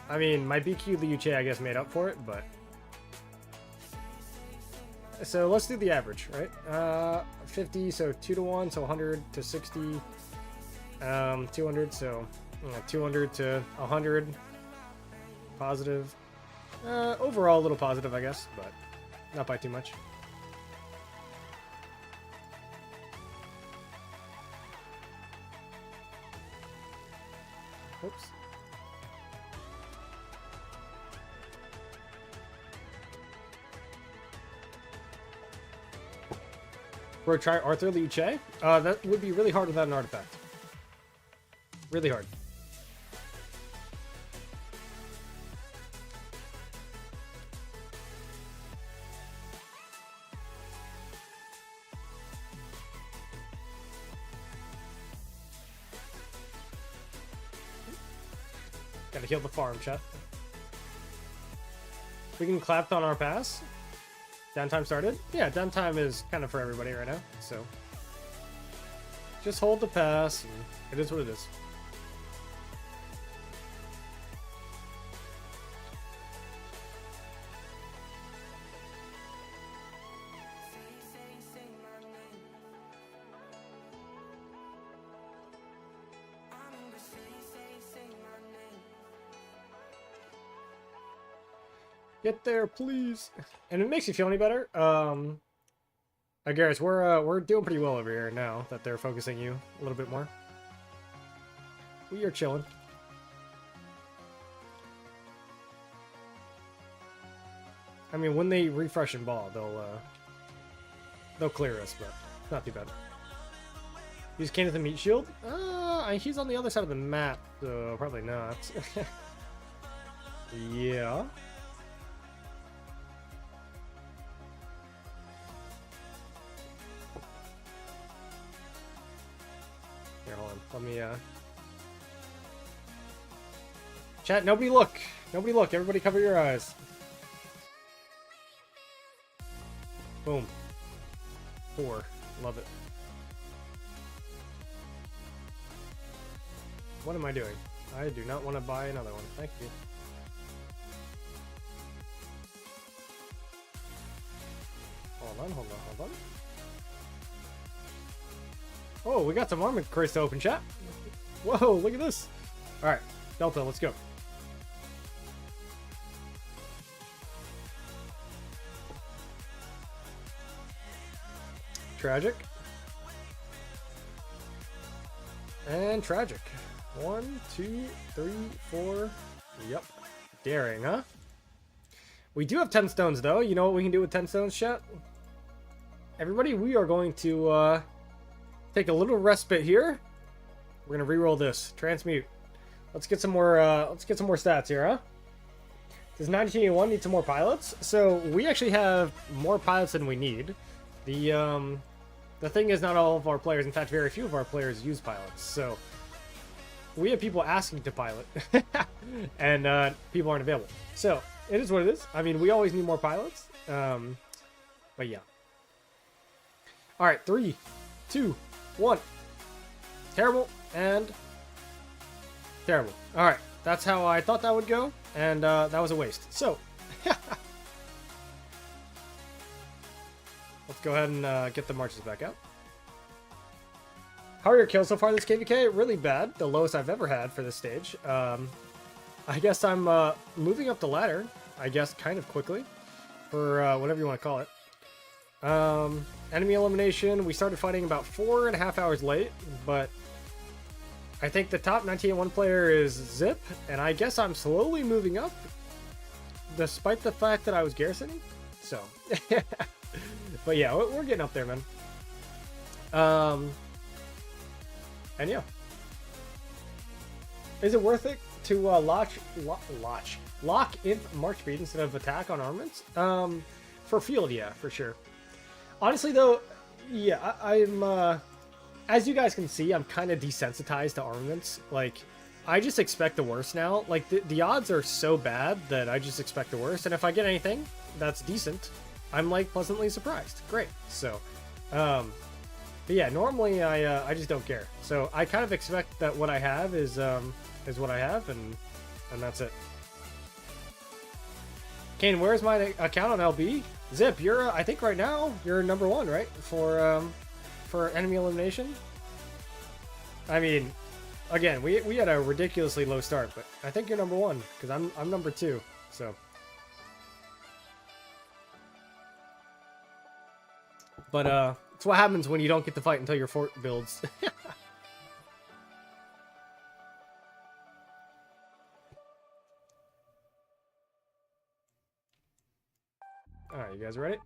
I mean, my BQ Liu Che, I guess, made up for it, but... So let's do the average, right? 50, so 2 to 1, so 100 to 60. 200, so 200 to 100. Positive. Overall, a little positive, I guess, but not by too much. Oops. Bro, try Arthur Liu Che? That would be really hard without an artifact. Really hard. Gotta heal the farm, chat. We can clap on our pass. Downtime started? Yeah, downtime is kind of for everybody right now, so... Just hold the pass, and it is what it is. Get there, please. And it makes you feel any better. I guess we're doing pretty well over here now that they're focusing you a little bit more. We are chilling. I mean, when they refresh and ball, they'll clear us, but not too bad. Use Kane with the meat shield? He's on the other side of the map, so probably not. Yeah. Here, hold on. Let me, Chat, nobody look! Nobody look! Everybody cover your eyes. Boom. 4. Love it. What am I doing? I do not want to buy another one. Thank you. Hold on, hold on, hold on. Oh, we got some armor crates to open, chat. Whoa, look at this. Alright, Delta, let's go. Tragic. And tragic. 1, 2, 3, 4. Yep. Daring, huh? We do have 10 stones, though. You know what we can do with 10 stones, chat? Everybody, we are going to take a little respite here. We're gonna re-roll this. Transmute. Let's get some more stats here, huh? Does 1981 need some more pilots? So we actually have more pilots than we need. The thing is, not all of our players, in fact, very few of our players use pilots. So we have people asking to pilot, and people aren't available. So it is what it is. I mean, we always need more pilots. But yeah. All right, 3, 2, 1. Terrible and terrible. All right, that's how I thought that would go, and that was a waste. So let's go ahead and get the marches back out. How are your kills so far this KVK? Really bad. The lowest I've ever had for this stage. I guess I'm moving up the ladder, I guess, kind of quickly, for whatever you want to call it. Enemy elimination, we started fighting about 4.5 hours late, but I think the top 1981 player is Zip, and I guess I'm slowly moving up, despite the fact that I was garrisoning. So, but yeah, we're getting up there, man. And yeah. Is it worth it to lock in march speed instead of attack on armaments? For field, yeah, for sure. Honestly, though, yeah, I'm, as you guys can see, I'm kind of desensitized to armaments. Like, I just expect the worst now. Like, the odds are so bad that I just expect the worst. And if I get anything that's decent, I'm, like, pleasantly surprised. Great. So, but yeah, normally I just don't care. So I kind of expect that what I have is what I have, and that's it. Kane, where's my account on LB? Zip, you're I think right now you're number 1, right? For enemy elimination. I mean, again, we had a ridiculously low start, but I think you're number 1 because I'm number 2. So, but it's what happens when you don't get to fight until your fort builds. Alright, you guys ready?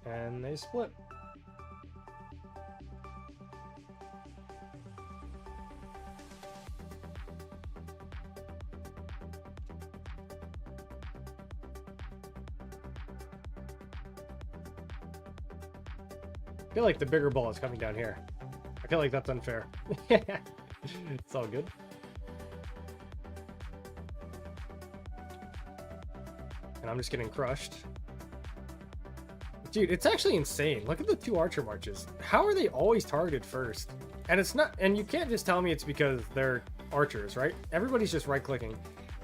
And they split. I feel like the bigger ball is coming down here. I feel like that's unfair. It's all good. And I'm just getting crushed. Dude, it's actually insane. Look at the 2 archer marches. How are they always targeted first? And it's not, and you can't just tell me it's because they're archers, right? Everybody's just right-clicking.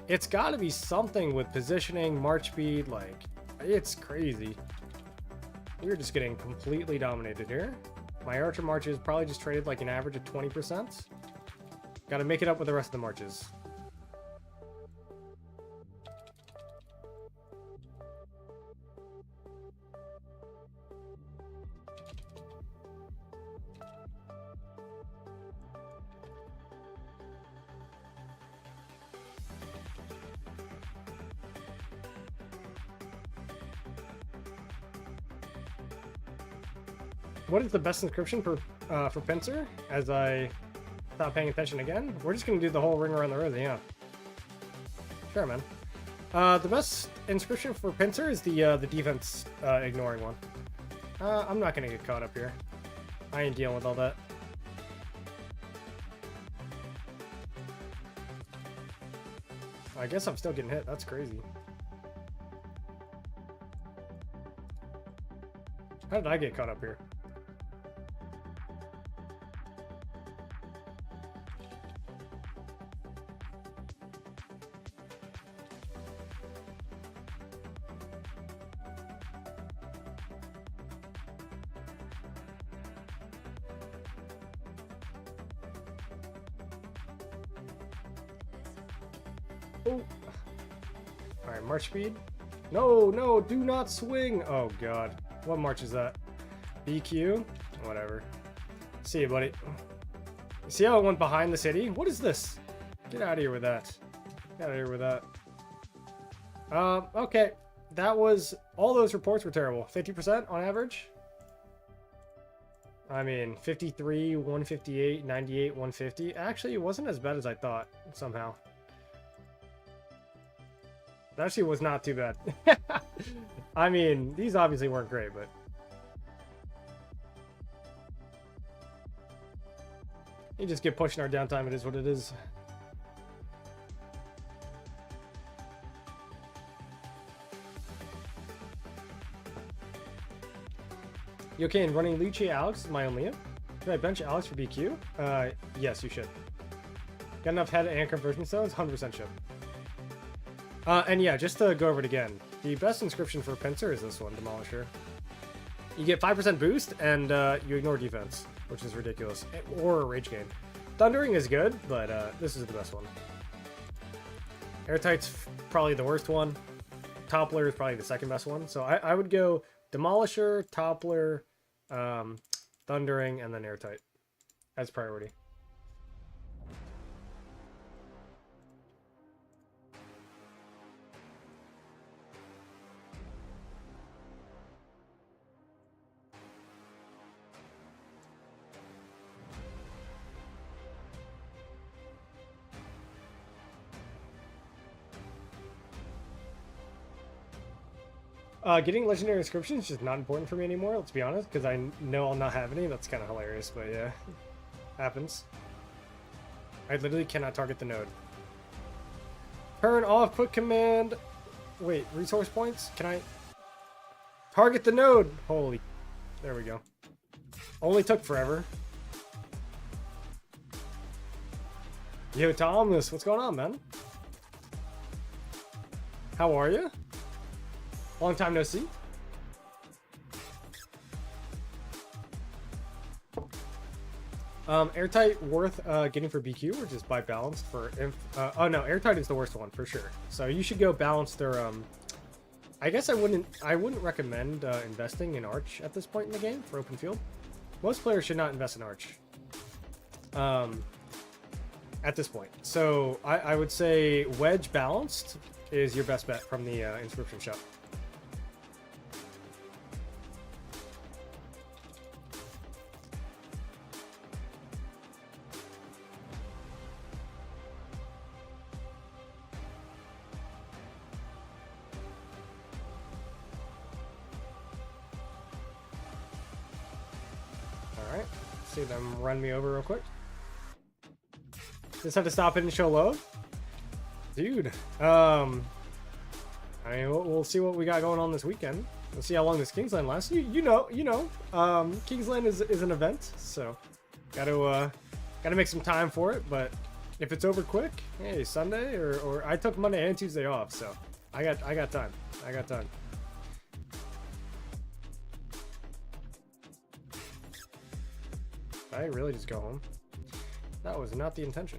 It's got to be something with positioning, march speed, like, it's crazy. We're just getting completely dominated here. My archer marches probably just traded like an average of 20%. Got to make it up with the rest of the marches. what is the best inscription for Pincer? As I stop paying attention again, we're just gonna do the whole ring around the rosy, yeah. Sure, man. The best inscription for Pincer is the defense ignoring one. I'm not gonna get caught up here. I ain't dealing with all that. I guess I'm still getting hit. That's crazy. How did I get caught up here? Oh. Alright, march speed. No, no, do not swing. Oh, God. What march is that? BQ? Whatever. See you, buddy. See how it went behind the city? What is this? Get out of here with that. Get out of here with that. Okay. That was... All those reports were terrible. 50% on average? I mean, 53, 158, 98, 150. Actually, it wasn't as bad as I thought, somehow. That actually was not too bad. I mean, these obviously weren't great, but... You just get pushing our downtime, it is what it is. You okay in running Luce Alex is my own Liam? Should I bench Alex for BQ? Yes, you should. Got enough head and conversion stones? 100% should. And yeah, just to go over it again, the best inscription for Pincer is this one, Demolisher. You get 5% boost, and you ignore defense, which is ridiculous. Or a rage gain. Thundering is good, but this is the best one. Airtight's probably the worst one. Toppler is probably the second best one. So I would go Demolisher, Toppler, Thundering, and then Airtight as priority. Getting legendary inscriptions is just not important for me anymore, let's be honest, because I know I'll not have any. That's kind of hilarious, but yeah. Happens. I literally cannot target the node. Turn off quick command. Wait, resource points? Can I... Target the node! Holy... There we go. Only took forever. Yo, Thomas, what's going on, man? How are you? Long time no see. Airtight worth getting for BQ or just buy balanced for oh no, Airtight is the worst one for sure. So you should go balance their I guess I wouldn't recommend investing in Arch at this point in the game for open field. Most players should not invest in Arch. At this point. So I would say Wedge balanced is your best bet from the inscription shop. Alright, see them run me over real quick. Just have to stop it and show love? Dude, I mean, we'll see what we got going on this weekend. We'll see how long this Kingsland lasts. You know, Kingsland is an event, so gotta make some time for it, but if it's over quick, hey, Sunday or I took Monday and Tuesday off, so I got time. I got time. I really just go home. That was not the intention.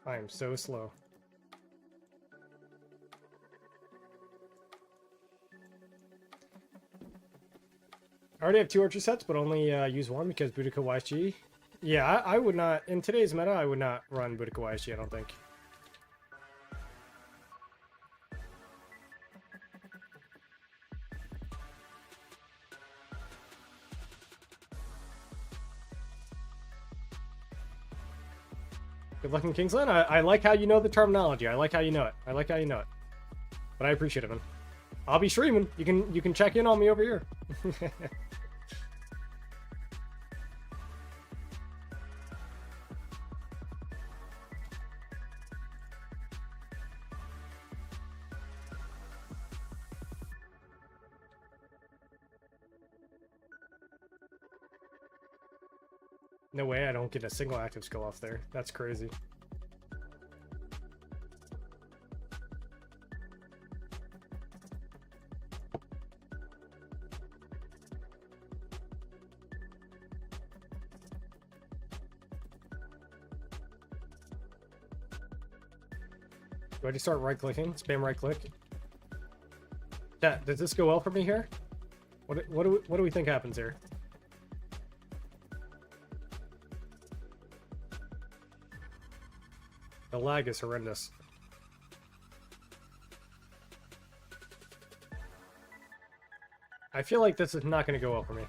I am so slow. I already have 2 archer sets, but only use 1 because Boudica YSG. Yeah, I would not, in today's meta, I would not run Boudica YSG, I don't think. Good luck in Kingsland. I like how you know the terminology. I like how you know it. I like how you know it. But I appreciate it, man. I'll be streaming. You can check in on me over here. No way I don't get a single active skill off there. That's crazy. Do I just start right-clicking? Spam right-click? Chat, does this go well for me here? What do we think happens here? The lag is horrendous. I feel like this is not going to go well for me.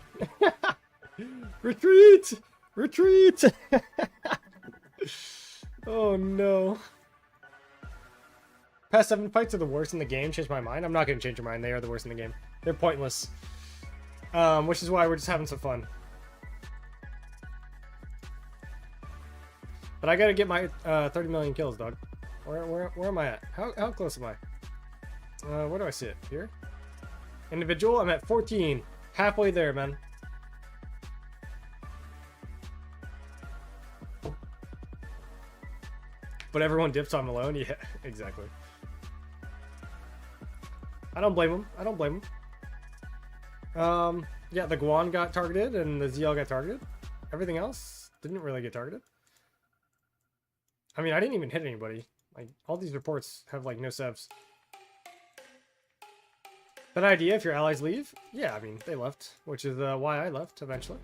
Retreat! Retreat! Oh no. Past 7 fights are the worst in the game. Change my mind. I'm not going to change your mind. They are the worst in the game. They're pointless. Which is why we're just having some fun. But I gotta get my 30 million kills, dog. Where am I at? How close am I? Where do I see it? Here? Individual, I'm at 14. Halfway there, man. But everyone dips on Malone? Yeah, exactly. I don't blame him. I don't blame him. Yeah, the Guan got targeted and the ZL got targeted. Everything else didn't really get targeted. I mean, I didn't even hit anybody. Like, all these reports have, like, no sevs. That idea, if your allies leave? Yeah, I mean, they left. Which is why I left, eventually.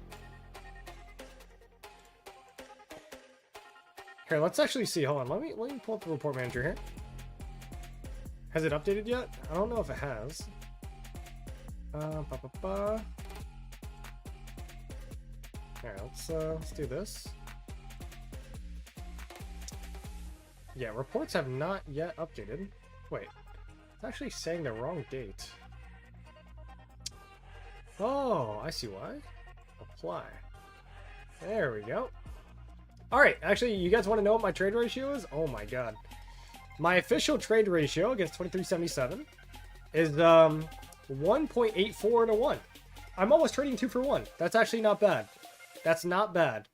Here, let's actually see. Hold on, let me pull up the report manager here. Has it updated yet? I don't know if it has. Alright, let's do this. Yeah, reports have not yet updated. Wait, it's actually saying the wrong date. Oh, I see why. Apply. There we go. Alright, actually, you guys want to know what my trade ratio is? Oh my god. My official trade ratio against 2377 is 1.84 to 1. I'm almost trading 2 for 1. That's actually not bad. That's not bad.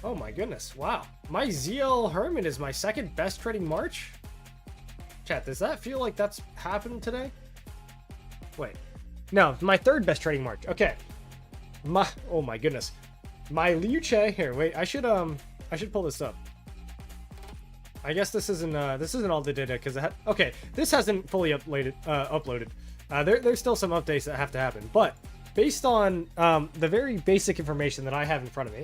Oh my goodness, wow. My ZL Herman is my second best trading March? Chat, does that feel like that's happened today? Wait. No, my third best trading March. Okay. Oh my goodness. My Liu Che, here, wait, I should pull this up. I guess this isn't all the data because okay, this hasn't fully uploaded. There's still some updates that have to happen, but based on the very basic information that I have in front of me,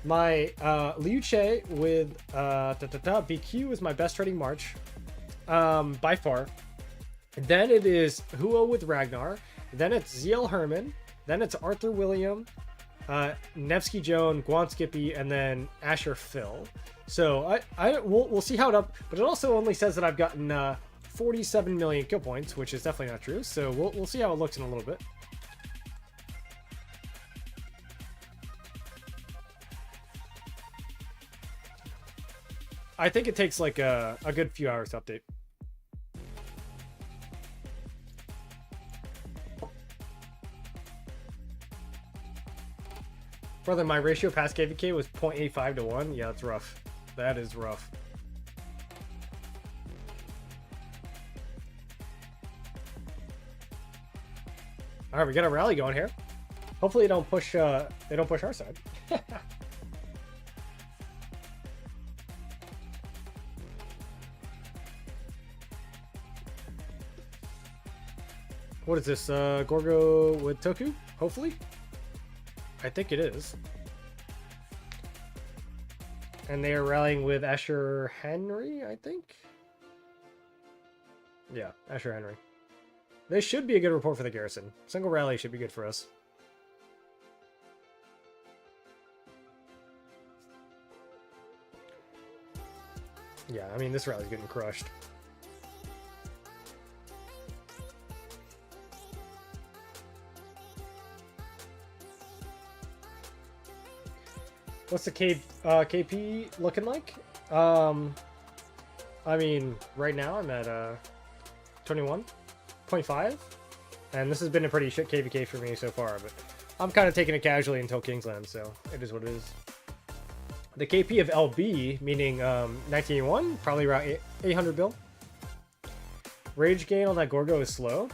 my Liu Che with BQ is my best trading March by far. Then it is Huo with Ragnar. Then it's ZL Herman. Then it's Arthur William, Nevsky Joan, Guan Skippy, and then Asher Phil. So we'll see how it up. But it also only says that I've gotten 47 million kill points, which is definitely not true. So we'll see how it looks in a little bit. I think it takes like a good few hours to update. Brother, my ratio past KVK was 0.85 to 1. Yeah, that's rough. That is rough. All right, we got a rally going here. Hopefully, they don't push our side. what is this? Gorgo with Toku? Hopefully? I think it is. And they are rallying with Asher Henry, I think? Yeah, Asher Henry. This should be a good report for the garrison. Single rally should be good for us. Yeah, I mean, this rally's getting crushed. What's the KP looking like? I mean, right now I'm at 21.5, and this has been a pretty shit KVK for me so far, but I'm kind of taking it casually until Kingsland, so it is what it is. The KP of LB, meaning 1981, probably around 800 bill. Rage gain on that Gorgo is slow.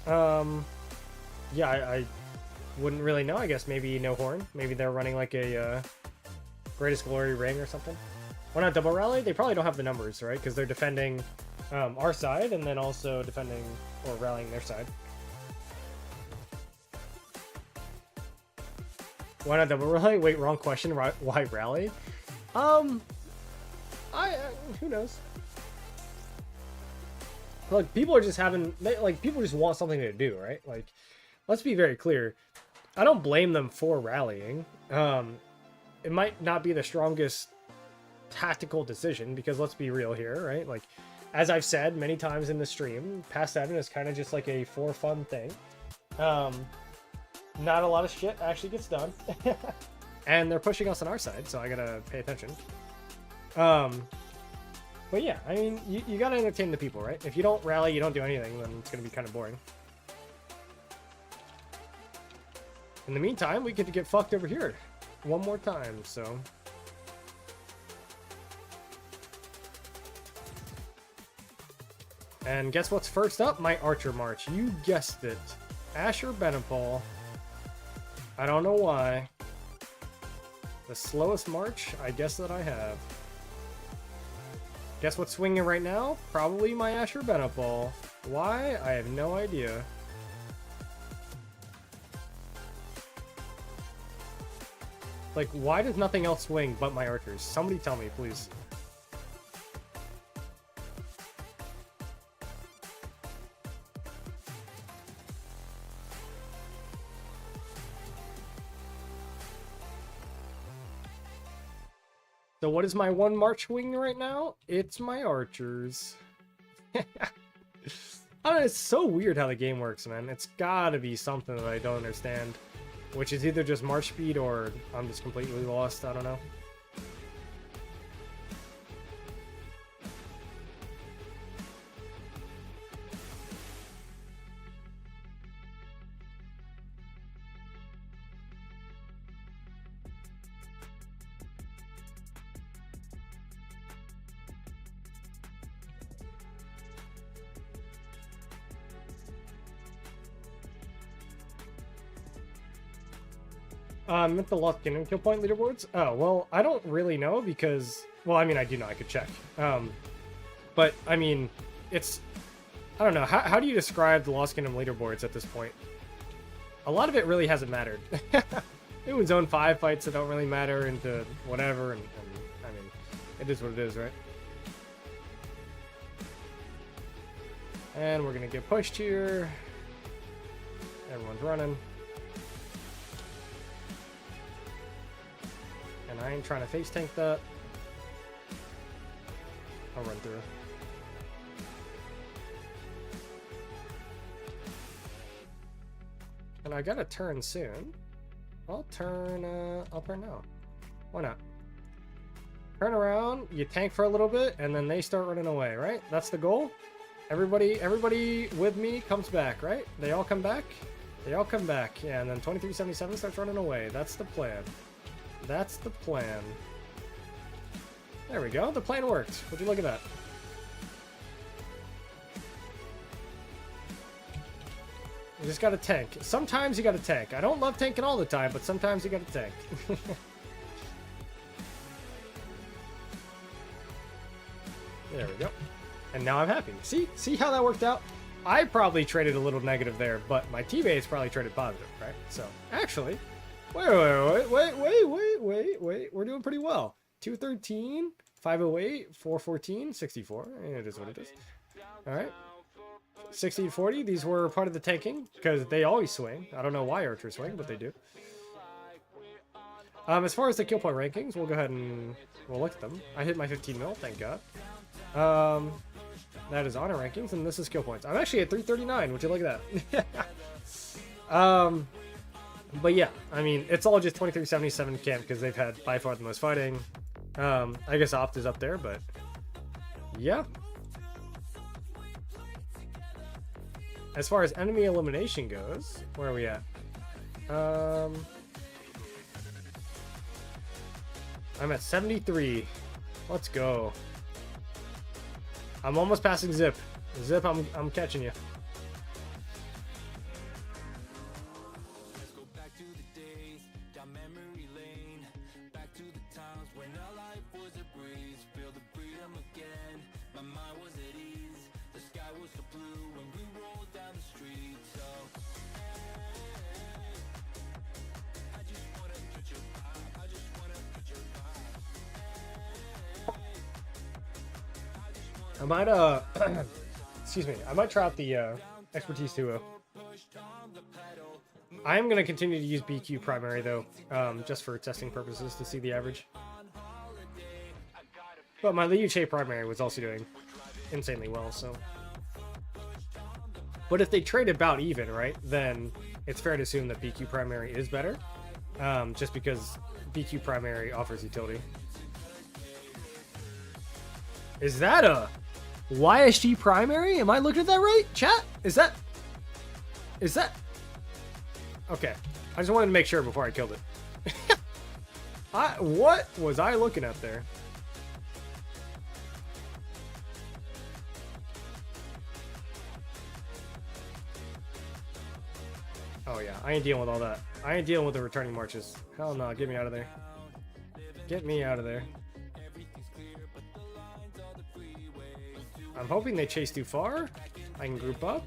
Yeah, I wouldn't really know. I guess maybe no horn. Maybe they're running like a Greatest Glory ring or something. Why not double rally? They probably don't have the numbers, right? Because they're defending our side and then also defending or rallying their side. Why not double rally? Wait, wrong question. Why rally? Who knows? Like, people are just having, like, people just want something to do, right? Like, let's be very clear. I don't blame them for rallying. It might not be the strongest tactical decision, because let's be real here, right? Like, as I've said many times in the stream, Past 7 is kind of just like a for fun thing. Not a lot of shit actually gets done. And they're pushing us on our side, so I gotta pay attention. But yeah, I mean, you gotta entertain the people, right? If you don't rally, you don't do anything, then it's gonna be kind of boring. In the meantime, we get to get fucked over here one more time, so... And guess what's first up? My Archer March. You guessed it. Asher Benepal. I don't know why. The slowest march, I guess, that I have. Guess what's swinging right now? Probably my Asher Benepal. Why? I have no idea. Like, why does nothing else swing but my archers? Somebody tell me, please. So what is my one march wing right now? It's my archers. I don't know, it's so weird how the game works, man. It's gotta be something that I don't understand. Which is either just march speed or I'm just completely lost, I don't know. At the Lost Kingdom kill point leaderboards? Oh, well, I don't really know because... Well, I mean, I do know, I could check. But, I mean, it's... I don't know, how do you describe the Lost Kingdom leaderboards at this point? A lot of it really hasn't mattered. It was Zone 5 fights that don't really matter into whatever, and I mean, it is what it is, right? And we're gonna get pushed here. Everyone's running. And I ain't trying to face tank that. I'll run through. And I gotta turn soon. I'll turn now. Why not? Turn around, you tank for a little bit, and then they start running away, right? That's the goal. Everybody with me comes back, right? They all come back? They all come back. Yeah, and then 2377 starts running away. That's the plan. That's the plan. There we go. The plan worked. Would you look at that? You just gotta tank. Sometimes you gotta tank. I don't love tanking all the time, but sometimes you gotta tank. There we go. And now I'm happy. See how that worked out? I probably traded a little negative there, but my teammates probably traded positive, right? So, actually, wait. We're doing pretty well. 213, 508, 414, 64. It is what it is. All right. 1640, these were part of the tanking because they always swing. I don't know why archers swing, but they do. As far as the kill point rankings, we'll go ahead and we'll look at them. I hit my 15 mil, thank God. That is honor rankings, and this is kill points. I'm actually at 339. Would you look at that? But yeah, I mean, it's all just 2377 camp because they've had by far the most fighting. I guess Opt is up there, but yeah. As far as enemy elimination goes, where are we at? I'm at 73. Let's go. I'm almost passing Zip. Zip, I'm catching you. I might excuse me, I might try out the expertise 2. I am going to continue to use BQ primary though, just for testing purposes to see the average. But my Liu Che primary was also doing insanely well, so. But if they trade about even, right, then it's fair to assume that BQ primary is better, just because BQ primary offers utility. Is that a YSG primary? Am I looking at that right? Chat? Is that... Okay. I just wanted to make sure before I killed it. What was I looking at there? Oh yeah, I ain't dealing with all that. I ain't dealing with the returning marches. Hell no, get me out of there. Get me out of there. I'm hoping they chase too far. I can group up.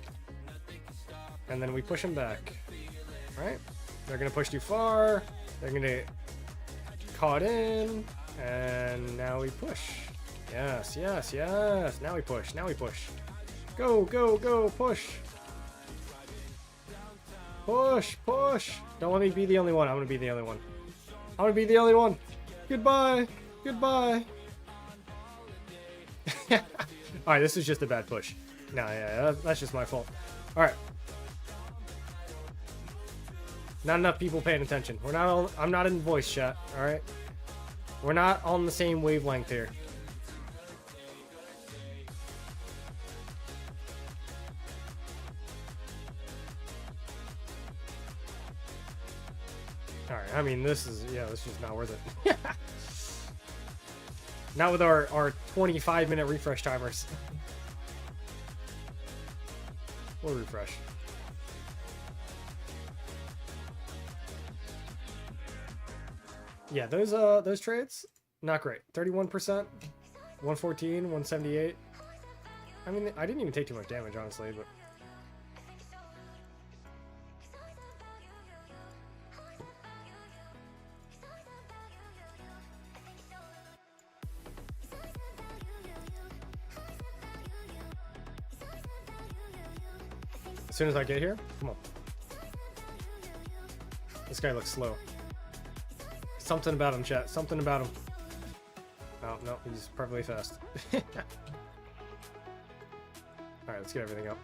And then we push them back. Right? They're going to push too far. They're going to get caught in. And now we push. Yes, yes, yes. Now we push. Now we push. Go, go, go. Push. Push, push. Don't let me be the only one. I'm going to be the only one. I'm going to be the only one. Goodbye. Goodbye. Alright, this is just a bad push. Nah, yeah, that's just my fault. Alright. Not enough people paying attention. We're not on, I'm not in voice chat, alright? We're not on the same wavelength here. Alright, I mean, this is just not worth it. Not with our 25-minute refresh timers. We'll refresh. Yeah, those trades, not great. 31%, 114, 178. I mean, I didn't even take too much damage, honestly, but. As soon as I get here, come on. This guy looks slow. Something about him, chat. Something about him. Oh, no, he's perfectly fast. Alright, let's get everything up.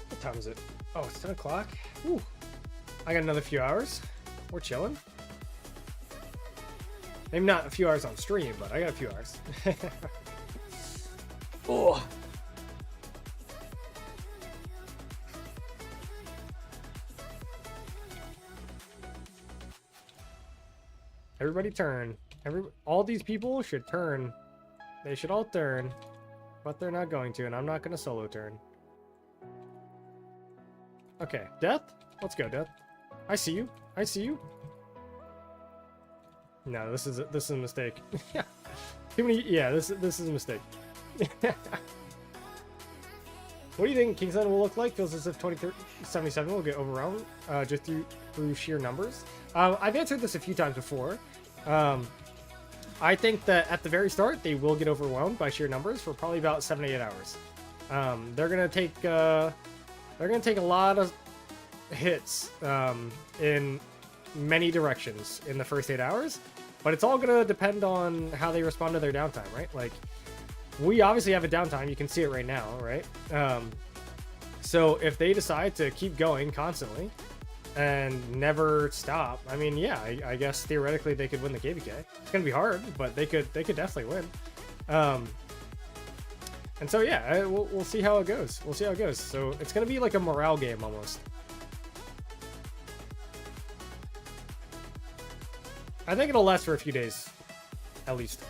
What time is it? Oh, it's 10 o'clock? Whew. I got another few hours. We're chilling. Maybe not a few hours on stream, but I got a few hours. Oh. Everybody turn. All these people should turn. They should all turn. But they're not going to, and I'm not going to solo turn. Okay, Death? Let's go, Death. I see you. I see you. No, this is a mistake. Too many. Yeah, this is a mistake. What do you think King's Island will look like? Feels as if 2077 will get overwhelmed just through sheer numbers. I've answered this a few times before. I think that at the very start they will get overwhelmed by sheer numbers for probably about 7 to 8 hours. They're gonna take a lot of hits in many directions in the first 8 hours, but it's all gonna depend on how they respond to their downtime, right? Like, we obviously have a downtime. You can see it right now, right? So if they decide to keep going constantly and never stop, I mean, yeah, I guess theoretically they could win the KVK. It's gonna be hard, but they could definitely win. And so yeah, we'll see how it goes. We'll see how it goes. So it's gonna be like a morale game almost. I think it'll last for a few days, at least.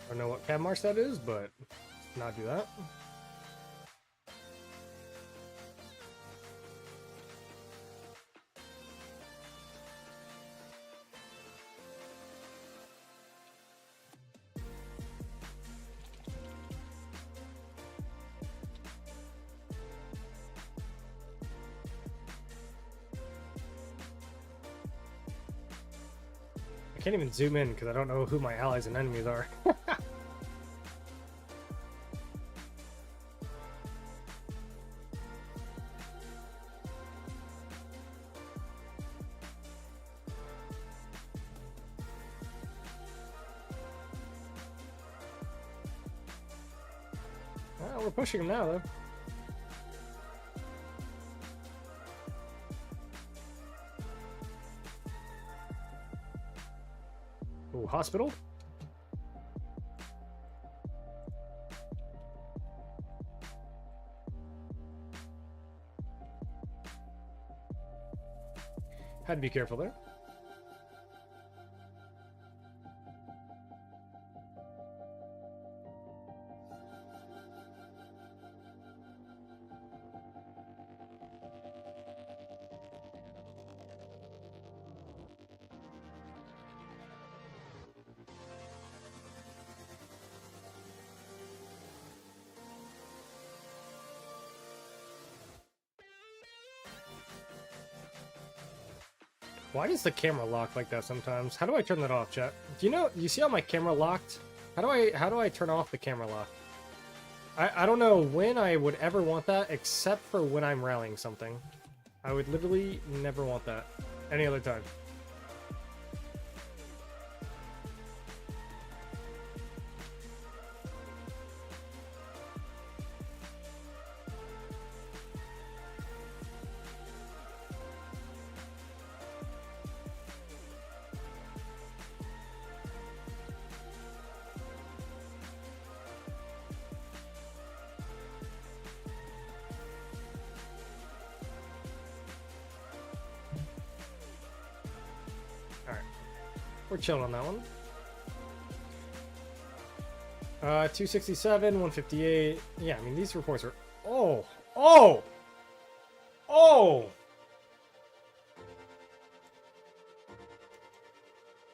I don't know what cab march that is, but not do that. I can't even zoom in because I don't know who my allies and enemies are. Well, we're pushing them now, though. Ooh, hospital? Had to be careful there. Why does the camera lock like that sometimes? How do I turn that off, chat? Do you see how my camera locked? How do I turn off the camera lock? I don't know when I would ever want that except for when I'm rallying something. I would literally never want that any other time. We're chilling on that one. 267, 158. Yeah, I mean, these reports are... Oh!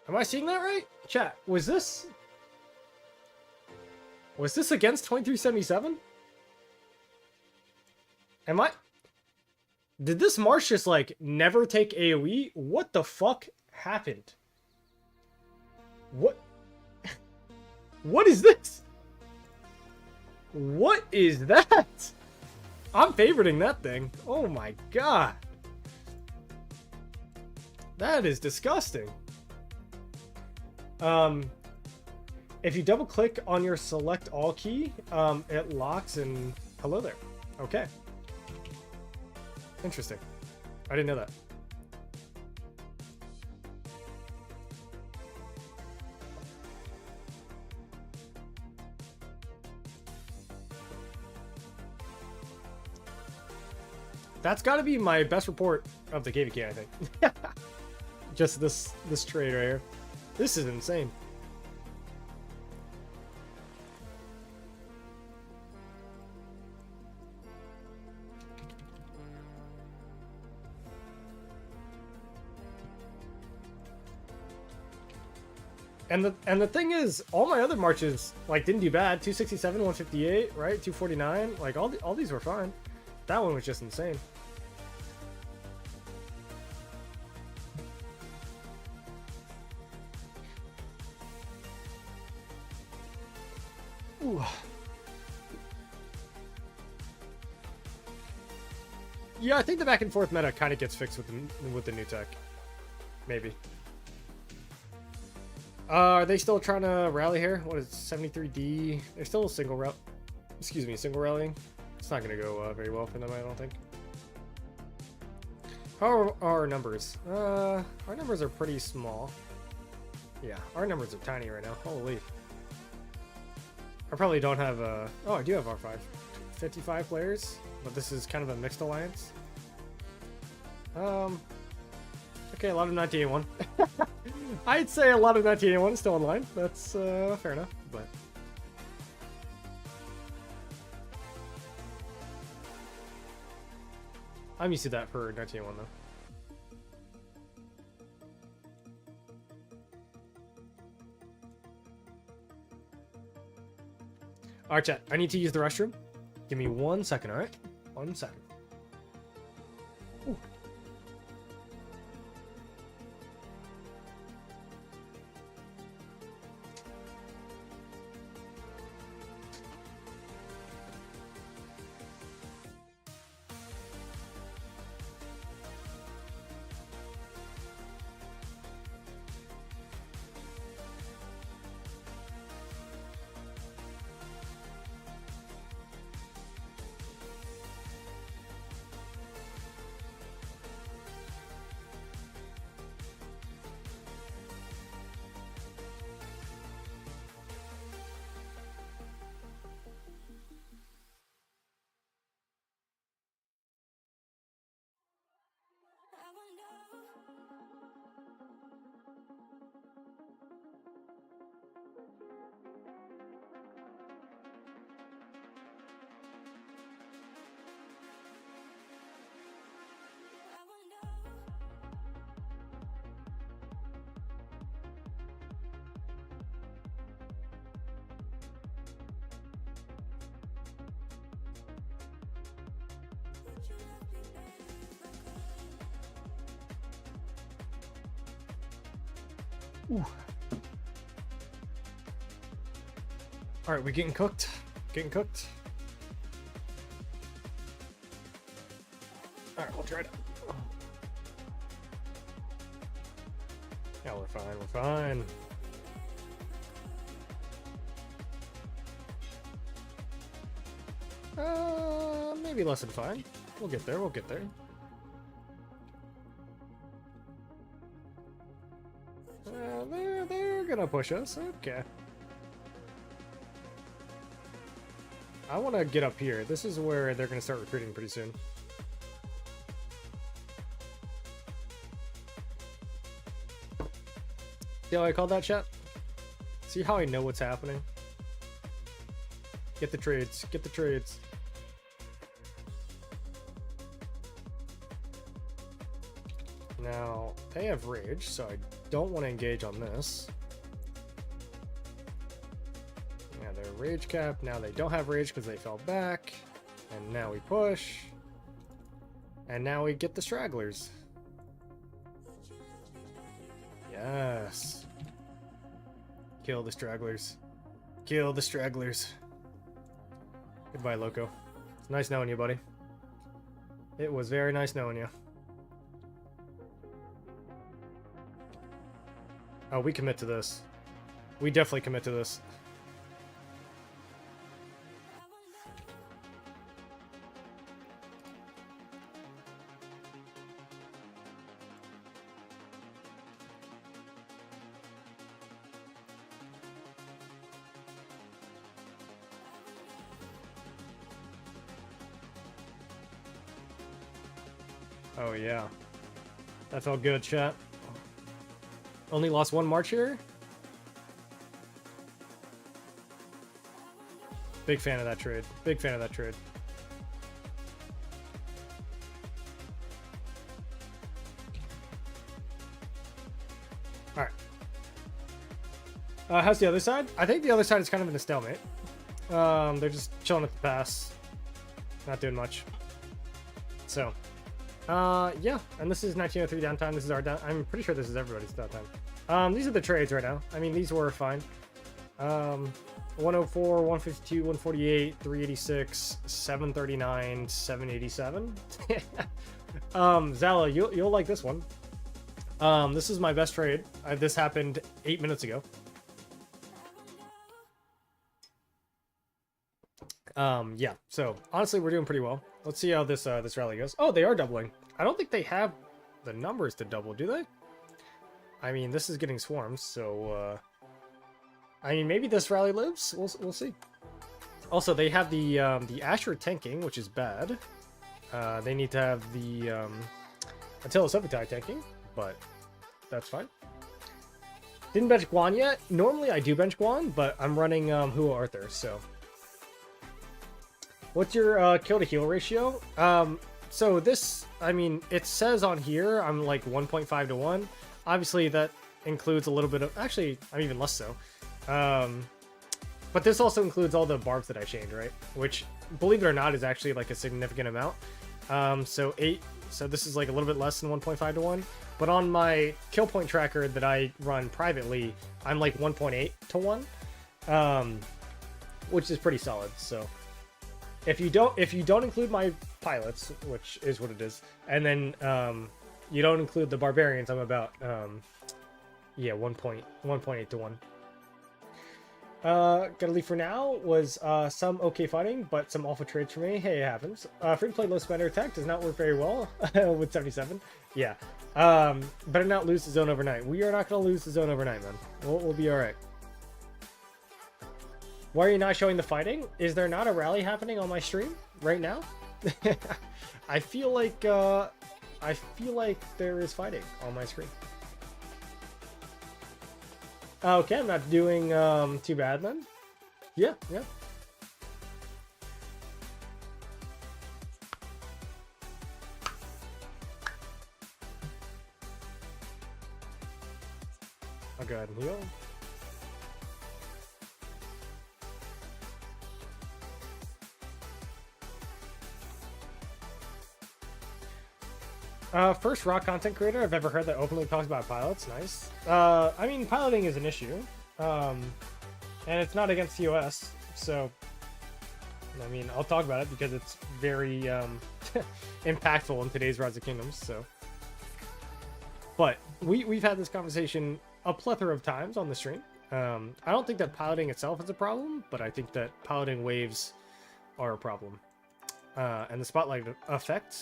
Am I seeing that right? Chat, was this against 2377? Did this march just, like, never take AoE? What the fuck happened? What is this? What is that? I'm favoriting that thing. Oh my god. That is disgusting. If you double click on your select all key, it locks and hello there. Okay. Interesting. I didn't know that. That's got to be my best report of the KVK, I think. Just this trade right here. This is insane. And the thing is, all my other marches like didn't do bad. 267, 158, right? 249, like all these were fine. That one was just insane. Ooh. Yeah, I think the back and forth meta kind of gets fixed with the new tech. Maybe. Are they still trying to rally here? What is it, 73D? They're still single route. Excuse me, single rallying. It's not going to go very well for them, I don't think. How are our numbers? Our numbers are pretty small. Yeah, our numbers are tiny right now. Holy. I probably don't have oh, I do have R5. 55 players, but this is kind of a mixed alliance. Okay, a lot of 1981. I'd say a lot of 1981 is still online. That's fair enough, but I'm used to that for 1981 though. Alright, chat. I need to use the restroom. Give me 1 second, alright? 1 second. Ooh. Ooh. All right, we getting cooked. Getting cooked. All right, we'll try it. Yeah, we're fine. We're fine. Maybe less than fine. We'll get there. We'll get there. They're gonna push us. Okay. I want to get up here. This is where they're gonna start recruiting pretty soon. See how I called that, chat? See how I know what's happening? Get the trades. Get the trades. Now, they have rage, so I don't want to engage on this. Yeah, they're rage cap. Now they don't have rage because they fell back. And now we push. And now we get the stragglers. Yes. Kill the stragglers. Kill the stragglers. Goodbye, Loco. It's nice knowing you, buddy. It was very nice knowing you. Oh, we commit to this. We definitely commit to this. Oh yeah. That felt good, chat. Only lost one March here? Big fan of that trade. Big fan of that trade. Alright. How's the other side? I think the other side is kind of in a stalemate. They're just chilling at the pass. Not doing much. So, yeah. And this is 1903 downtime. This is our down. I'm pretty sure this is everybody's downtime. These are the trades right now. I mean, these were fine. 104, 152, 148, 386, 739, 787. Zala, you'll like this one. This is my best trade. This happened 8 minutes ago. Yeah. So honestly, we're doing pretty well. Let's see how this rally goes. Oh, they are doubling. I don't think they have the numbers to double, do they? I mean, this is getting swarms, so I mean, maybe this rally lives. We'll see. Also, they have the Asher tanking, which is bad. They need to have the Attila Subutai tanking, but that's fine. Didn't bench Guan yet. Normally I do bench Guan, but I'm running Hua Arthur, so. What's your kill to heal ratio? So this, I mean, it says on here I'm like 1.5 to 1. Obviously that includes a little bit of, actually I'm even less so. But this also includes all the barbs that I chained, right? Which, believe it or not, is actually like a significant amount. So this is like a little bit less than 1.5 to 1. But on my kill point tracker that I run privately, I'm like 1.8 to 1. Which is pretty solid, so. If you don't include my pilots, which is what it is, and then you don't include the barbarians, I'm about yeah, 1.8 to 1. Gotta leave for now was some okay fighting, but some awful trades for me. Hey, it happens. Free to play low spender attack does not work very well with 77. Yeah. Better not lose the zone overnight. We are not gonna lose the zone overnight, man. We'll be all right. Why are you not showing the fighting? Is there not a rally happening on my stream right now? I feel like there is fighting on my screen. Okay, I'm not doing too bad then. Yeah. I'll go ahead and heal. First rock content creator I've ever heard that openly talks about pilots. Nice. I mean, piloting is an issue. And it's not against US, so I mean, I'll talk about it because it's very impactful in today's Rise of Kingdoms, so. But we've had this conversation a plethora of times on the stream. I don't think that piloting itself is a problem, but I think that piloting waves are a problem. And the spotlight effect,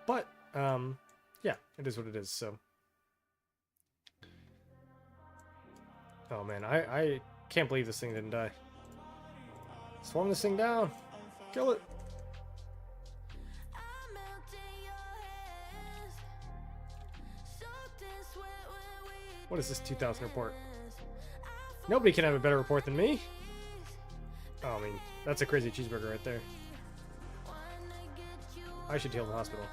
but yeah, it is what it is, so. Oh man, I can't believe this thing didn't die. Swarm this thing down. Kill it. What is this 2000 report? Nobody can have a better report than me. Oh, I mean, that's a crazy cheeseburger right there. I should heal the hospital.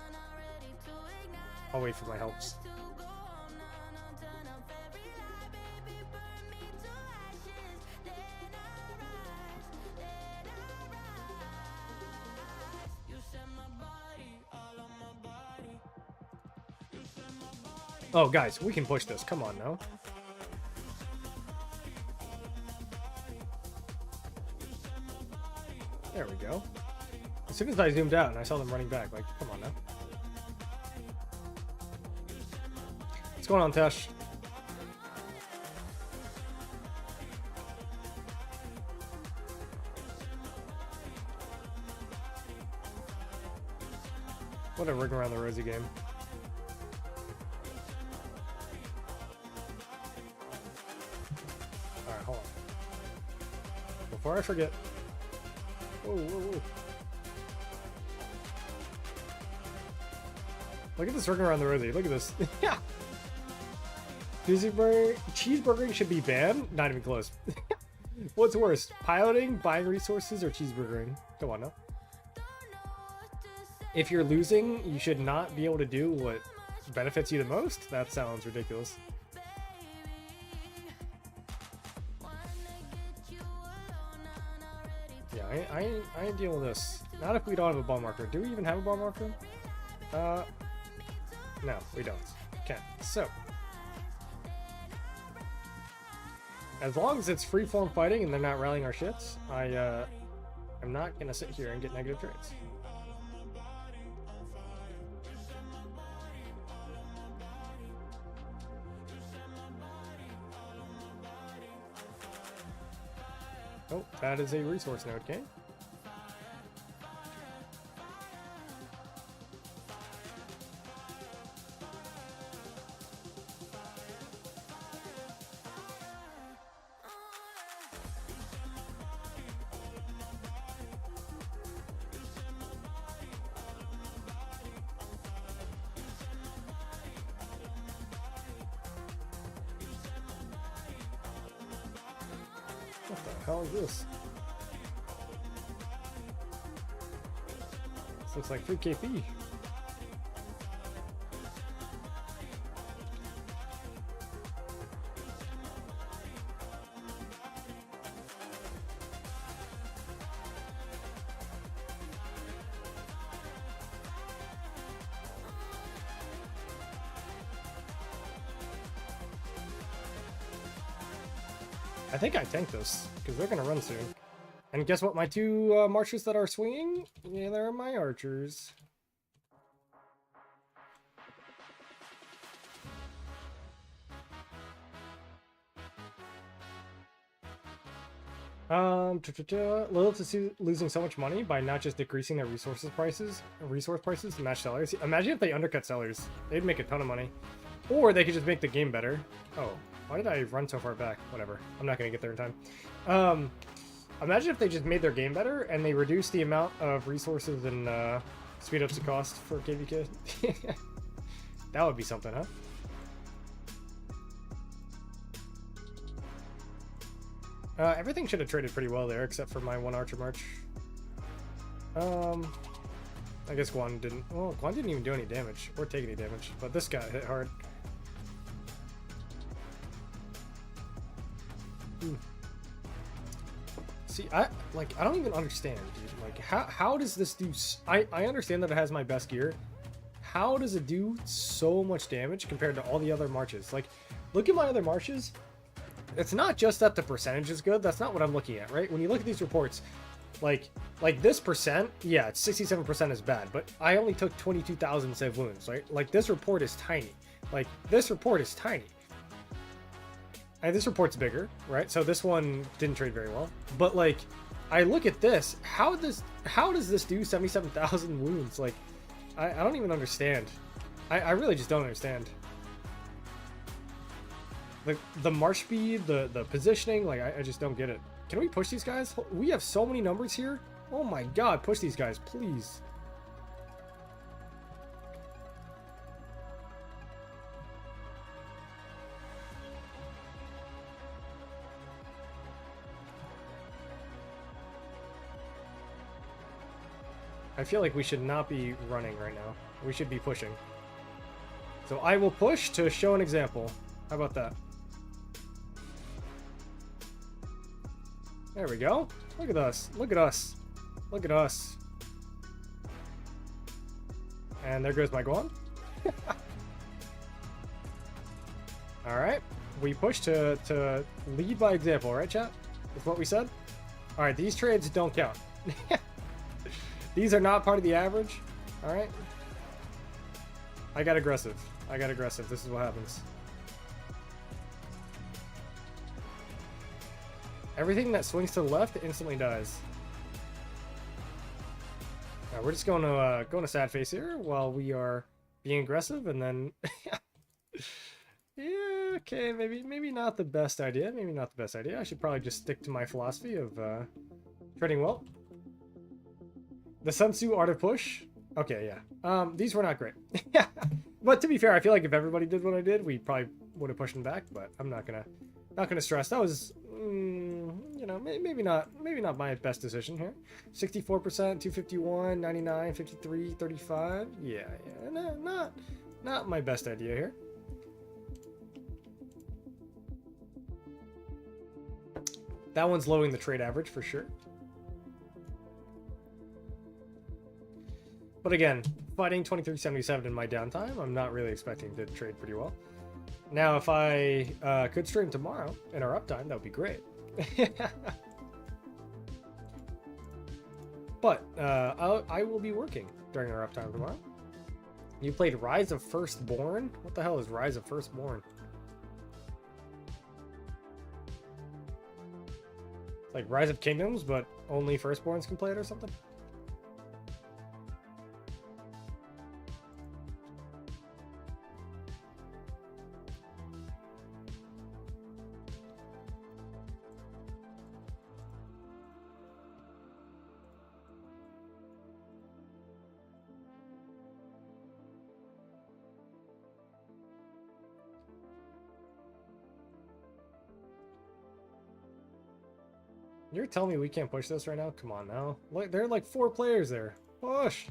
I'll wait for my helps. Oh, guys, we can push this. Come on now. There we go. As soon as I zoomed out and I saw them running back, like, come on now. What's going on, Tesh? What a ring around the rosy game. Alright, hold on. Before I forget. Whoa, whoa, whoa. Look at this ring around the rosy. Look at this. Yeah. Cheeseburgering should be banned? Not even close. What's worse? Piloting, buying resources, or cheeseburgering? Come on now. If you're losing, you should not be able to do what benefits you the most? That sounds ridiculous. Yeah, I ain't dealing with this. Not if we don't have a ball marker. Do we even have a ball marker? No, we don't. Okay, so. As long as it's free-form fighting and they're not rallying our shits, I'm not gonna sit here and get negative trades. Oh, that is a resource node, okay? What the hell is this? This looks like free KP. I think I tank this, because they're going to run soon. And guess what? My two marchers that are swinging? Yeah, they're my archers. Lilith is losing so much money by not just decreasing their resource prices to match sellers. Imagine if they undercut sellers. They'd make a ton of money. Or they could just make the game better. Oh. Why did I run so far back? Whatever. I'm not going to get there in time. Imagine if they just made their game better and they reduced the amount of resources and speed ups the cost for KVK. That would be something, huh? Everything should have traded pretty well there, except for my one archer march. I guess Guan didn't. Well, Guan didn't even do any damage or take any damage, but this got hit hard. See, I don't even understand, dude. Like, how does this do? I understand that it has my best gear. How does it do so much damage compared to all the other marches? Like, look at my other marches. It's not just that the percentage is good. That's not what I'm looking at, right? When you look at these reports, like this percent, yeah, it's 67% is bad, but I only took 22,000 save wounds, right? Like, this report is tiny. Like, this report is tiny. And this report's bigger, right? So this one didn't trade very well. But like, I look at this. How does this do 77,000 wounds? Like, I don't even understand. I really just don't understand. The march speed, the positioning, like I just don't get it. Can we push these guys? We have so many numbers here. Oh my god, push these guys, please. I feel like we should not be running right now. We should be pushing. So I will push to show an example. How about that? There we go. Look at us. Look at us. Look at us. And there goes my Guan. Alright. We push to lead by example, right, chat? That's what we said? Alright, these trades don't count. These are not part of the average. Alright. I got aggressive. I got aggressive. This is what happens. Everything that swings to the left instantly dies. we're just going to sad face here while we are being aggressive, and then yeah, okay, maybe not the best idea. Maybe not the best idea. I should probably just stick to my philosophy of trading well. The Sun Tzu Art of Push. Okay, yeah. These were not great. But to be fair, I feel like if everybody did what I did, we probably would have pushed them back. But I'm not gonna stress. That was, you know, maybe not my best decision here. 64%, 251, 99, 53, 35. Yeah, not my best idea here. That one's lowering the trade average for sure. But again, fighting 2377 in my downtime, I'm not really expecting to trade pretty well. Now, if I could stream tomorrow in our uptime, that would be great. But I will be working during our uptime tomorrow. You played Rise of Firstborn? What the hell is Rise of Firstborn? Like Rise of Kingdoms, but only Firstborns can play it or something? You're telling me we can't push this right now? Come on now. Like, there are like 4 players there. Push!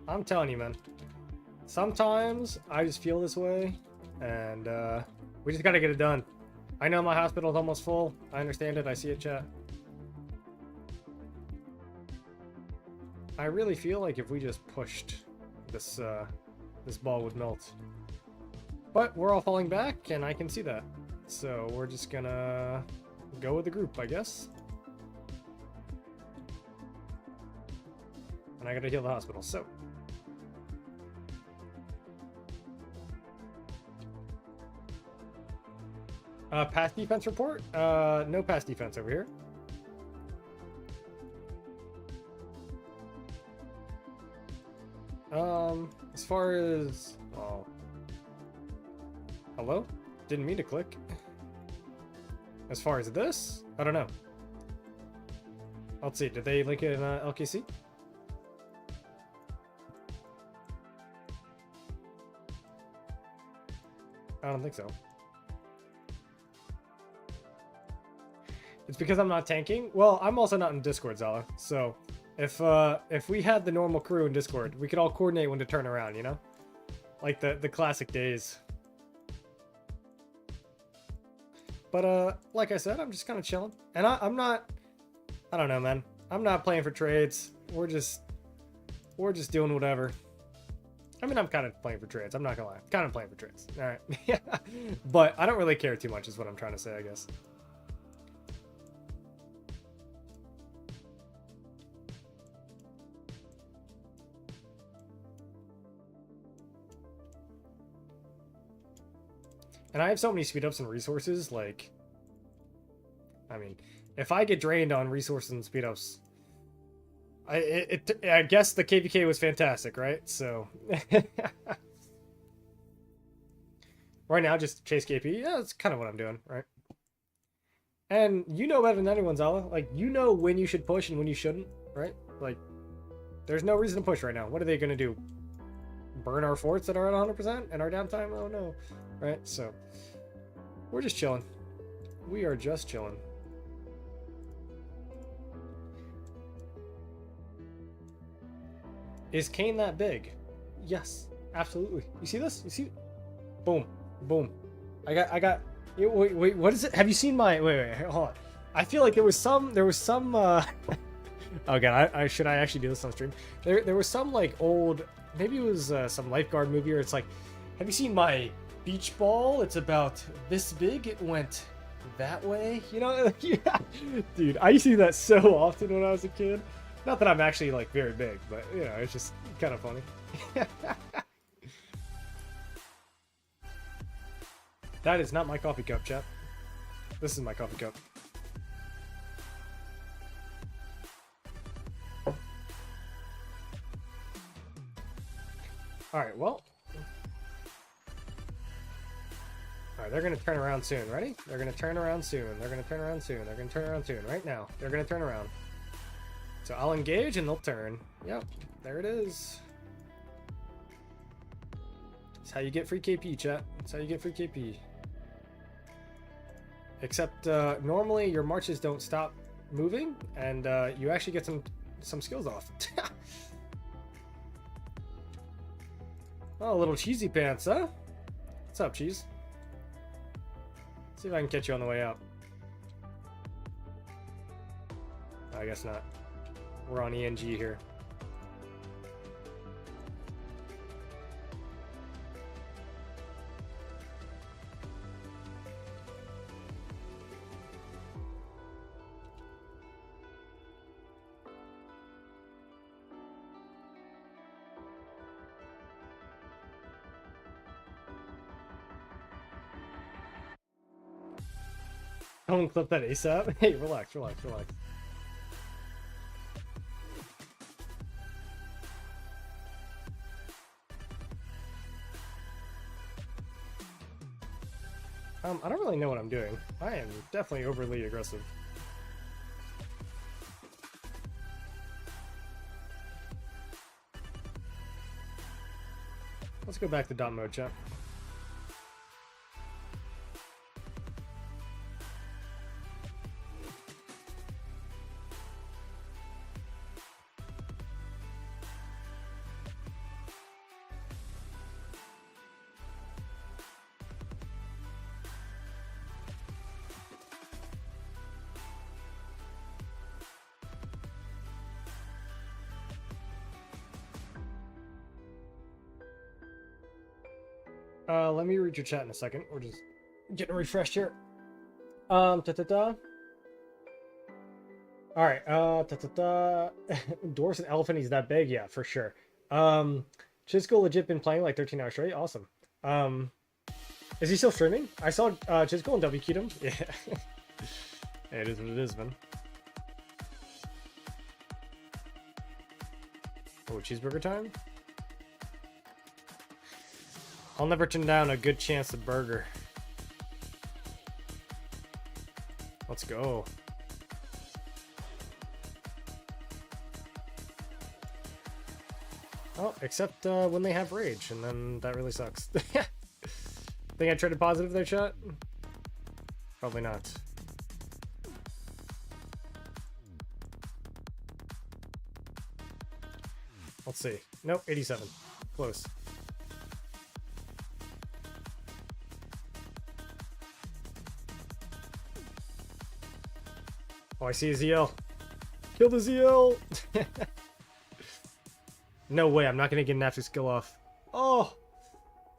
I'm telling you, man. Sometimes I just feel this way, and we just gotta get it done. I know my hospital's almost full. I understand it. I see it, chat. I really feel like if we just pushed, this ball would melt. But we're all falling back, and I can see that. So we're just gonna go with the group, I guess. And I gotta heal the hospital, so. Pass defense report? No pass defense over here. As far as... Oh. Hello? Didn't mean to click. As far as this? I don't know. Let's see, did they link it in LKC? I don't think so. It's because I'm not tanking? Well, I'm also not in Discord, Zala. So, if we had the normal crew in Discord, we could all coordinate when to turn around, you know? Like the classic days. But, like I said, I'm just kind of chilling. And I'm not... I don't know, man. I'm not playing for trades. We're just doing whatever. I mean, I'm kind of playing for trades. I'm not gonna lie. Kind of playing for trades. All right. Yeah. But I don't really care too much is what I'm trying to say, I guess. And I have so many speed ups and resources, like... I mean, if I get drained on resources and speed ups... I guess the KVK was fantastic, right? So... right now, just chase KP. Yeah, that's kind of what I'm doing, right? And you know better than anyone, Zala. Like, you know when you should push and when you shouldn't, right? Like, there's no reason to push right now. What are they going to do? Burn our forts that are at 100% and our downtime? Oh, no. Right? So, we're just chilling. We are just chilling. Is Kane that big? Yes, absolutely. You see this? You see? Boom, boom. I got. Wait, what is it? Have you seen my? Wait, hold on. I feel like there was some. Oh god, should I actually do this on stream? There was some like old. Maybe it was some lifeguard movie where it's like, have you seen my beach ball? It's about this big. It went that way. You know? Yeah. Dude, I used to do that so often when I was a kid. Not that I'm actually, like, very big, but, you know, it's just kind of funny. That is not my coffee cup, chat. This is my coffee cup. Alright, well. Alright, they're gonna turn around soon. Ready? They're gonna turn around soon. They're gonna turn around soon. They're gonna turn around soon. Right now. They're gonna turn around. So I'll engage and they'll turn. Yep. There it is. That's how you get free KP, chat. That's how you get free KP. Except normally your marches don't stop moving, and you actually get some skills off. Oh, a little cheesy pants, huh? What's up, cheese? See if I can catch you on the way up. I guess not. We're on ENG here. Don't clip that ASAP. Hey, relax, relax, relax. I don't really know what I'm doing. I am definitely overly aggressive. Let's go back to dot mode, chat. Let me read your chat in a second. We're just getting refreshed here. Ta-ta-ta. Alright, ta-ta-ta. Dwarfs and elephant, he's that big? Yeah, for sure. Chisco legit been playing like 13 hours straight? Awesome. Is he still streaming? I saw Chisco and WQ'd him. Yeah. Hey, it is what it is, man. Oh, cheeseburger time? I'll never turn down a good chance at burger. Let's go. Oh, except when they have rage, and then that really sucks. Think I traded positive there, chat? Probably not. Let's see. Nope, 87. Close. Oh, I see a ZL. Kill the ZL! No way, I'm not gonna get an after skill off. Oh!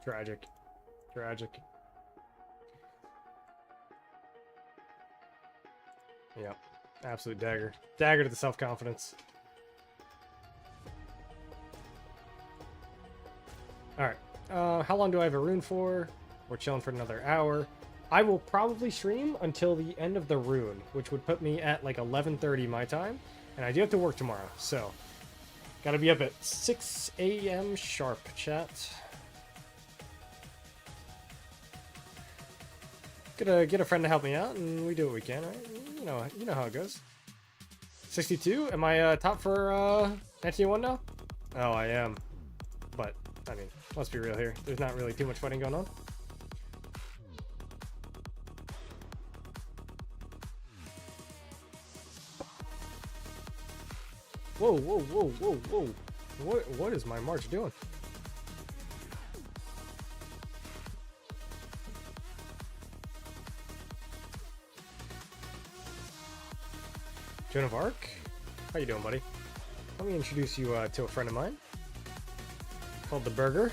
Tragic. Tragic. Yep. Absolute dagger. Dagger to the self-confidence. Alright. How long do I have a rune for? We're chilling for another hour. I will probably stream until the end of the rune, which would put me at like 11:30 my time. And I do have to work tomorrow, so... Gotta be up at 6 a.m. sharp, chat. Gotta get a friend to help me out, and we do what we can, right? You know how it goes. 62? Am I top for 1901 now? Oh, I am. But, I mean, let's be real here. There's not really too much fighting going on. Whoa, whoa, whoa, whoa, whoa. What is my march doing? Joan of Arc? How you doing, buddy? Let me introduce you to a friend of mine. Called the Burger.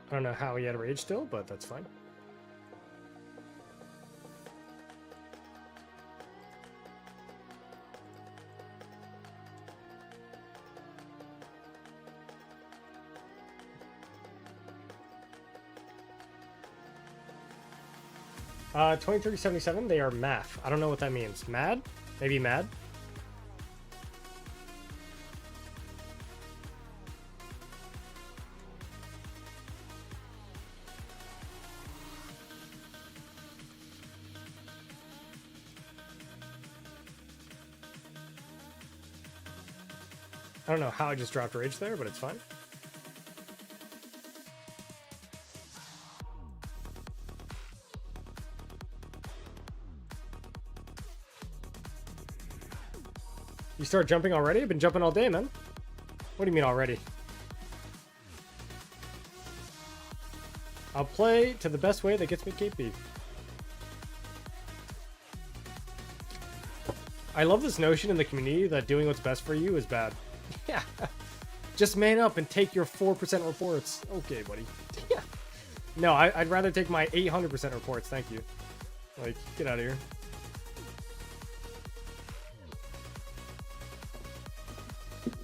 I don't know how he had rage still, but that's fine. 2377, they are math. I don't know what that means. Mad? Maybe mad? I don't know how I just dropped rage there, but it's fine. You start jumping already? I've been jumping all day, man. What do you mean already? I'll play to the best way that gets me KP. I love this notion in the community that doing what's best for you is bad. Yeah. Just man up and take your 4% reports. Okay, buddy. Yeah. No, I'd rather take my 800% reports. Thank you. Like, get out of here.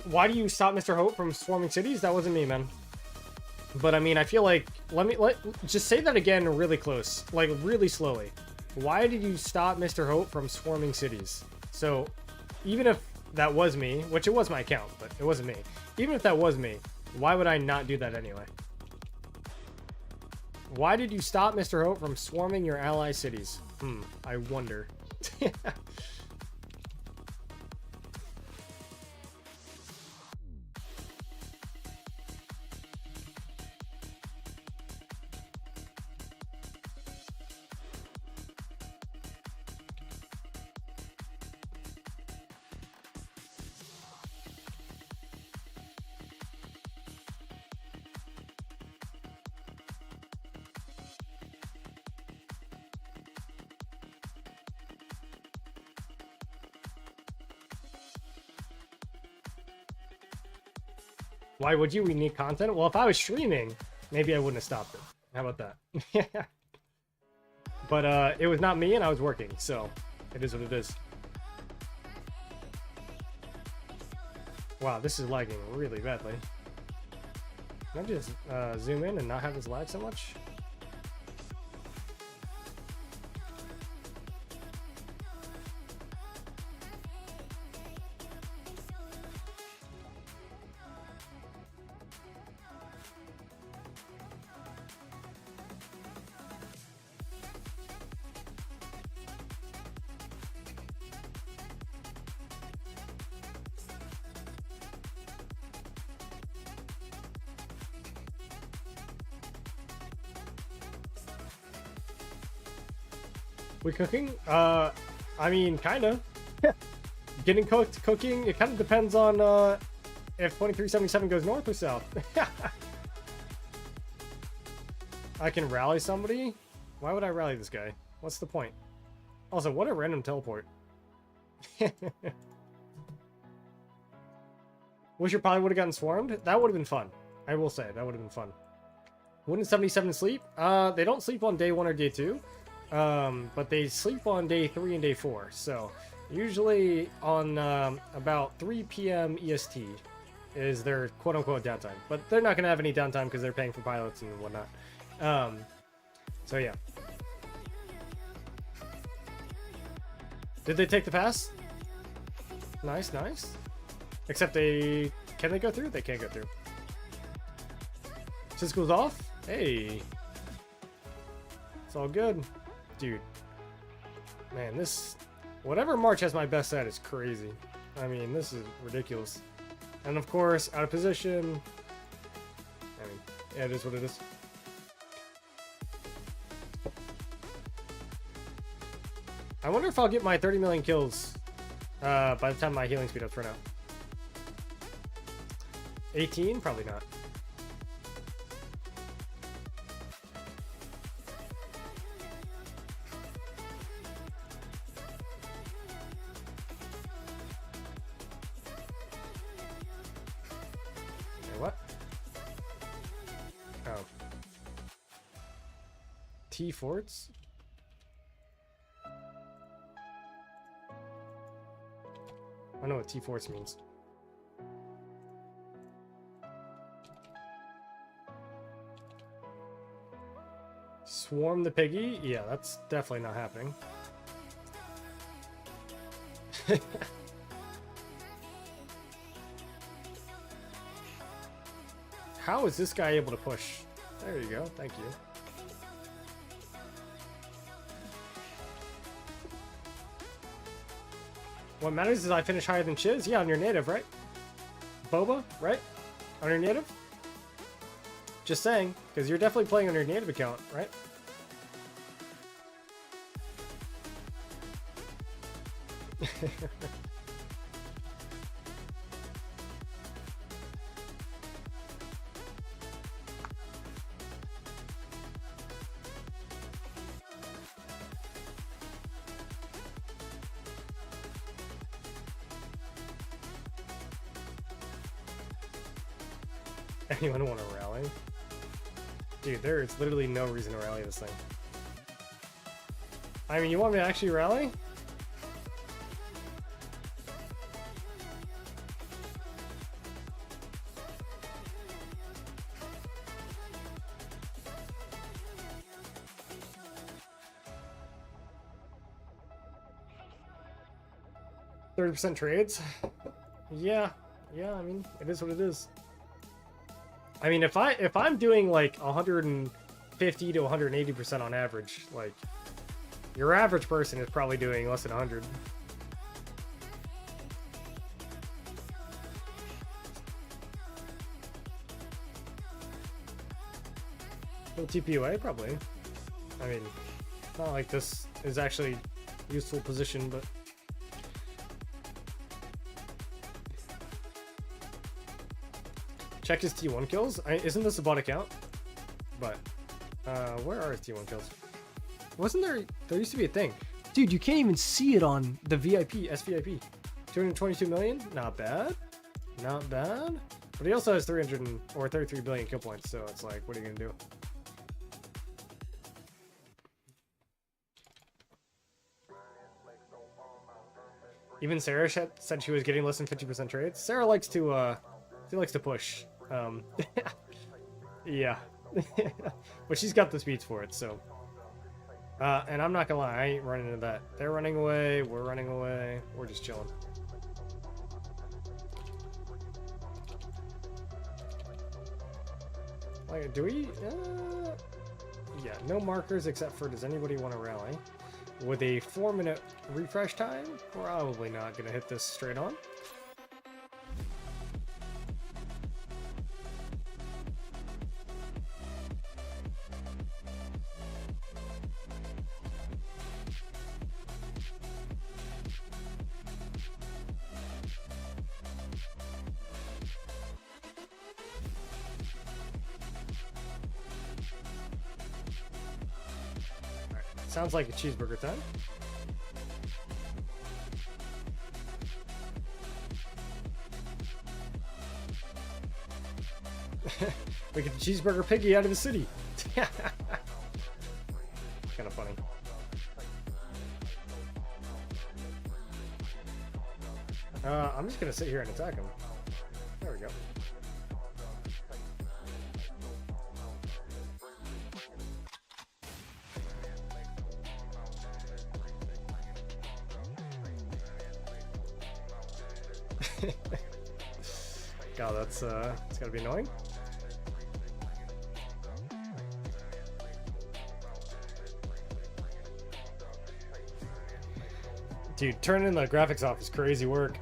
Why do you stop Mr. Hope from swarming cities? That wasn't me, man. But I mean, I feel like just say that again really close, like really slowly. Why did you stop Mr. Hope from swarming cities? So even if that was me, which it was my account, but it wasn't me. Even if that was me, why would I not do that anyway? Why did you stop Mr. Hope from swarming your ally cities? I wonder. Why would you? We need content. Well, if I was streaming, maybe I wouldn't have stopped it. How about that? But it was not me, and I was working, so it is what it is. Wow, this is lagging really badly. Can I just zoom in and not have this lag so much? We cooking? I mean, kinda. Getting cooked, cooking, it kind of depends on if 2377 goes north or south. I can rally somebody? Why would I rally this guy? What's the point? Also, what a random teleport. Wish you probably would have gotten swarmed. That would have been fun. I will say, that would have been fun. Wouldn't 77 sleep? They don't sleep on day 1 or day 2. But they sleep on day 3 and day 4. So usually on about 3 p.m. EST is their quote-unquote downtime. But they're not going to have any downtime because they're paying for pilots and whatnot. So yeah. Did they take the pass? Nice, nice. Except they... Can they go through? They can't go through. Cisco's off? Hey. It's all good. Dude, man, this whatever March has my best at is crazy. I mean, this is ridiculous. And of course, out of position. I mean, yeah, it is what it is. I wonder if I'll get my 30 million kills by the time my healing speed ups for now. 18? Probably not. What? Oh. T forts? I know what T forts means. Swarm the piggy? Yeah, that's definitely not happening. How is this guy able to push? There you go. Thank you. What matters is I finish higher than Chiz? Yeah, on your native, right? Boba, right? On your native? Just saying, because you're definitely playing on your native account, right? Anyone want to rally? Dude, there is literally no reason to rally this thing. I mean, you want me to actually rally? %30 trades? Yeah, I mean, it is what it is. I mean, if I'm doing like 150 to 180% on average, like your average person is probably doing less than 100. TPUA probably. I mean, not like this is actually useful position, but. Check his T1 kills. Isn't this a bot account? But, where are his T1 kills? Wasn't there? There used to be a thing. Dude, you can't even see it on the VIP, SVIP. 222 million? Not bad. Not bad. But he also has 33 billion kill points, so it's like, what are you gonna do? Even Sarah said she was getting less than 50% trades. Sarah likes to, she likes to push. Yeah. But she's got the speeds for it, so. And I'm not gonna lie, I ain't running into that. They're running away, we're running away, we're just chilling. Like, do we? Yeah, no markers except for does anybody want to rally? With a 4-minute refresh time, probably not gonna hit this straight on. Sounds like a cheeseburger time. We get the cheeseburger piggy out of the city. Kind of funny. I'm just gonna sit here and attack him. There we go. God, it's gotta be annoying. Dude, turning the graphics off is crazy work.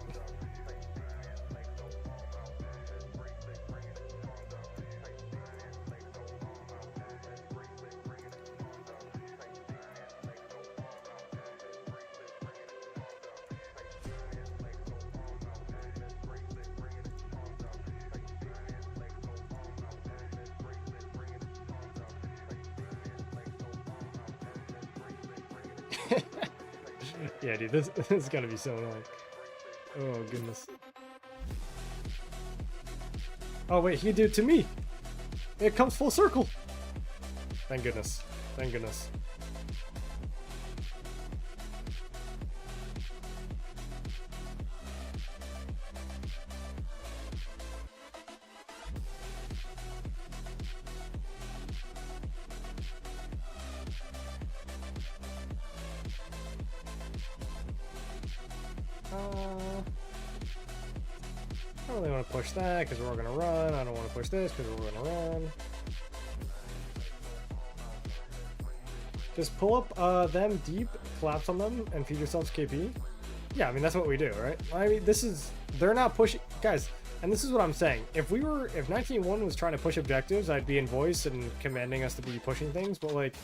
Yeah, dude, this is gonna be so annoying. Oh, goodness. Oh, wait, he did it to me! It comes full circle! Thank goodness. Thank goodness. I don't really want to push that because we're all gonna run. I don't want to push this because we're gonna run. Just pull up them deep, collapse on them, and feed yourselves KP. Yeah, I mean that's what we do, right? I mean they're not pushing, guys. And this is what I'm saying. If 19-1 was trying to push objectives, I'd be in voice and commanding us to be pushing things. But like,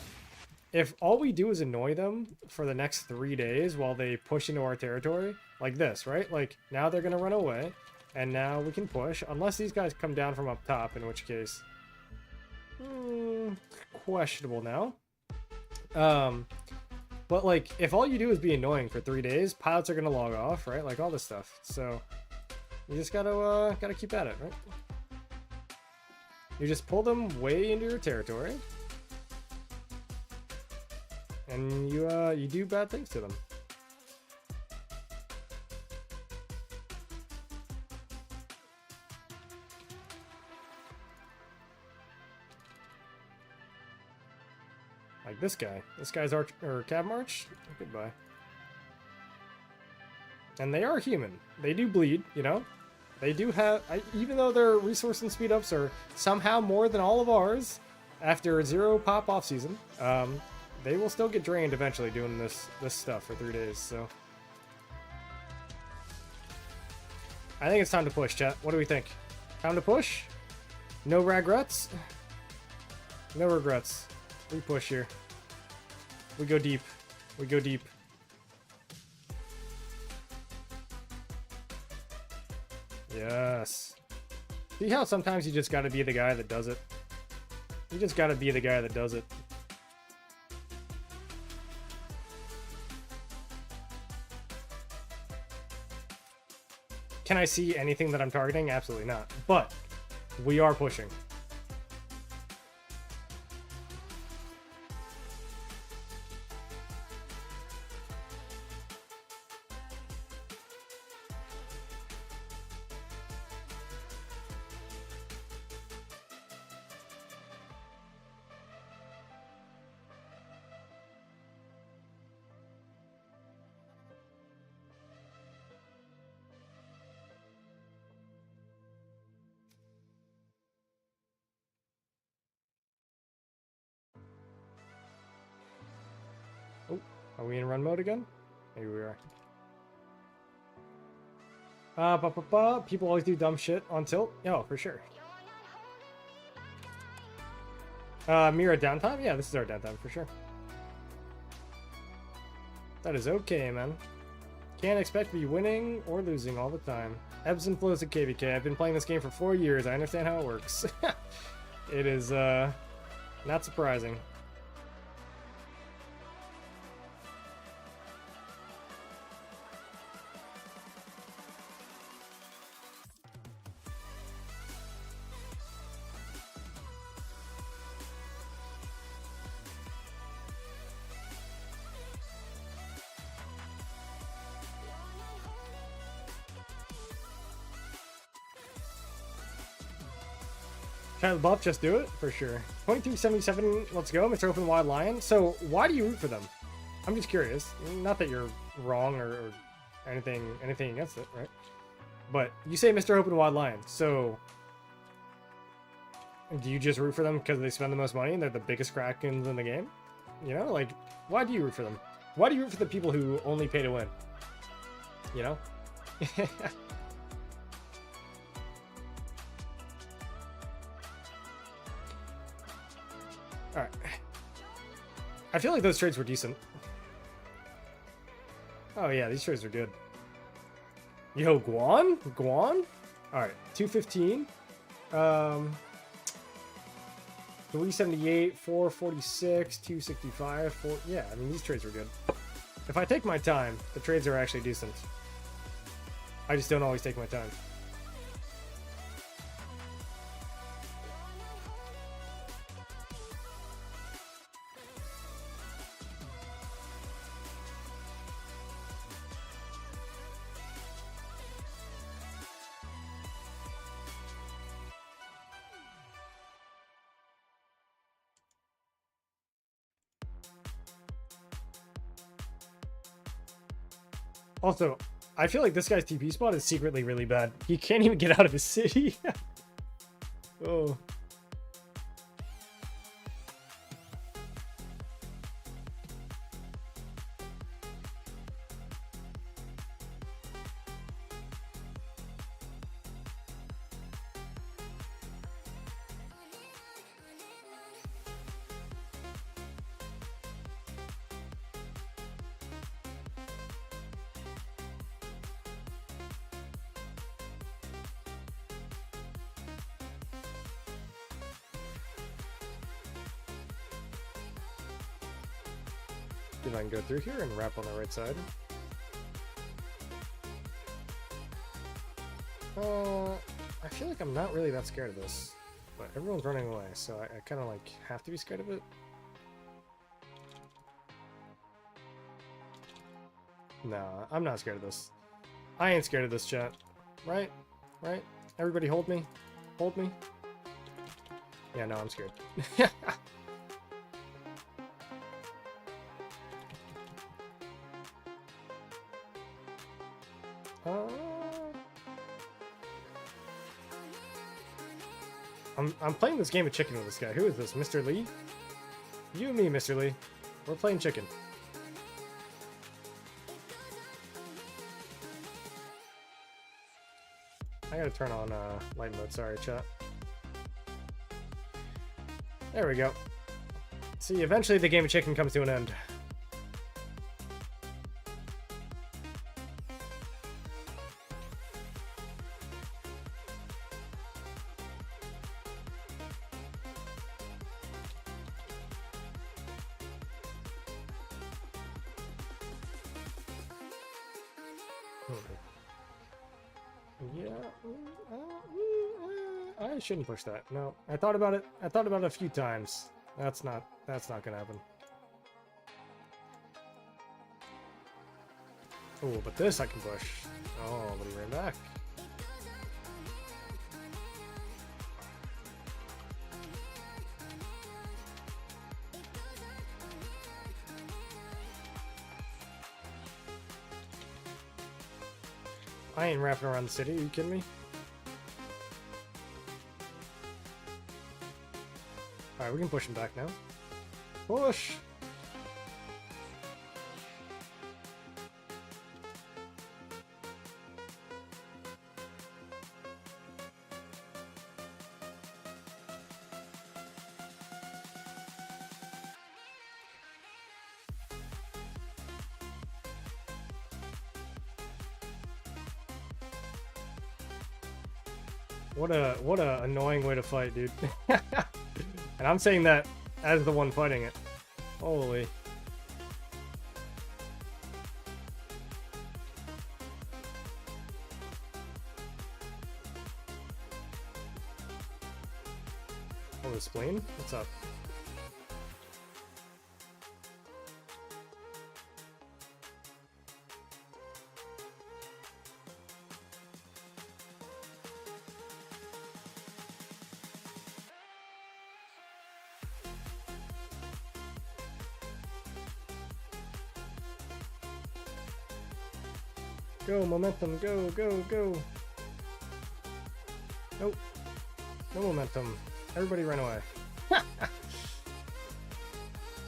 if all we do is annoy them for the next 3 days while they push into our territory, like this, right? Like now they're gonna run away, and now we can push, unless these guys come down from up top, in which case, questionable now. But like, if all you do is be annoying for 3 days, pilots are gonna log off, right? Like all this stuff. So you just gotta keep at it, right? You just pull them way into your territory, and you do bad things to them. Like this guy. This guy's Cav March. Goodbye. And they are human. They do bleed, you know? They do have... even though their resource and speed ups are somehow more than all of ours, after 0 pop off season, they will still get drained eventually doing this stuff for 3 days, so... I think it's time to push, chat. What do we think? Time to push? No regrets? No regrets. We push here. We go deep. We go deep. Yes. See how sometimes you just gotta be the guy that does it? You just gotta be the guy that does it. Can I see anything that I'm targeting? Absolutely not. But we are pushing. Oh, are we in run mode again? Maybe we are. People always do dumb shit on tilt. Oh, for sure. Mira downtime? Yeah, this is our downtime for sure. That is okay, man. Can't expect to be winning or losing all the time. Ebbs and flows of KVK. I've been playing this game for 4 years. I understand how it works. It is, not surprising. Try the buff, just do it, for sure. 2277, let's go, Mr. Open Wide Lion. So, why do you root for them? I'm just curious. Not that you're wrong or anything against it, right? But you say Mr. Open Wide Lion, so... do you just root for them because they spend the most money and they're the biggest Krakens in the game? You know, like, why do you root for them? Why do you root for the people who only pay to win? You know? Alright. I feel like those trades were decent. Oh yeah, these trades are good. Yo, Guan? Guan? Alright, 215. 378, 446, 265, 4... yeah, I mean, these trades were good. If I take my time, the trades are actually decent. I just don't always take my time. Also, I feel like this guy's TP spot is secretly really bad. He can't even get out of his city. Oh. See if I can go through here and wrap on the right side. I feel like I'm not really that scared of this, but everyone's running away, so I kind of like have to be scared of it. Nah, I'm not scared of this. I ain't scared of this, chat. Right? Right? Everybody hold me. Hold me. Yeah, no, I'm scared. I'm playing this game of chicken with this guy. Who is this? Mr. Lee? You and me, Mr. Lee. We're playing chicken. I gotta turn on light mode. Sorry, chat. There we go. See, eventually the game of chicken comes to an end. Yeah, I shouldn't push that. No, I thought about it. I thought about it a few times. That's not gonna happen. Oh, but this I can push. Oh, but he ran back. I ain't wrapping around the city. Are you kidding me? Alright, we can push him back now. Push! What a annoying way to fight, dude. And I'm saying that as the one fighting it. Holy. Oh, the spleen? What's up? Go, momentum, go, go, go. Nope. No momentum. Everybody run away.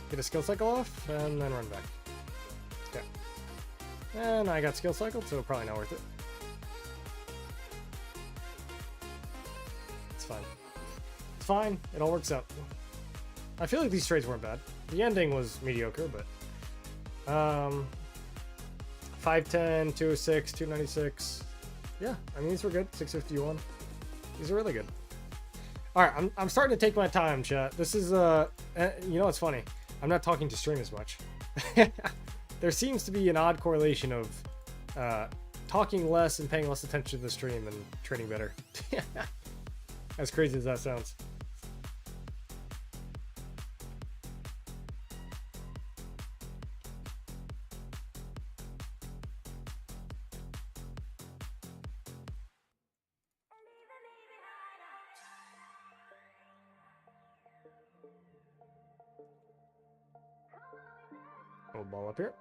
Get a skill cycle off, and then run back. Okay. And I got skill cycled, so probably not worth it. It's fine. It's fine. It all works out. I feel like these trades weren't bad. The ending was mediocre, but... 510, 206, 296. Yeah, I mean, these were good. 651. These are really good. Alright, I'm starting to take my time, chat. This is, you know what's funny? I'm not talking to stream as much. There seems to be an odd correlation of talking less and paying less attention to the stream and trading better. As crazy as that sounds. Hold ball up here.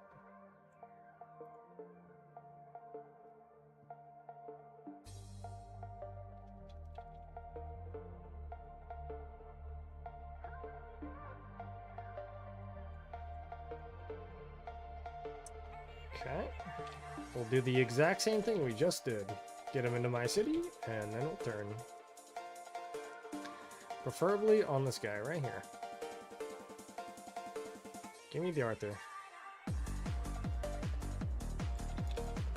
Okay. We'll do the exact same thing we just did. Get him into my city, and then we'll turn. Preferably on this guy right here. Give me the Arthur.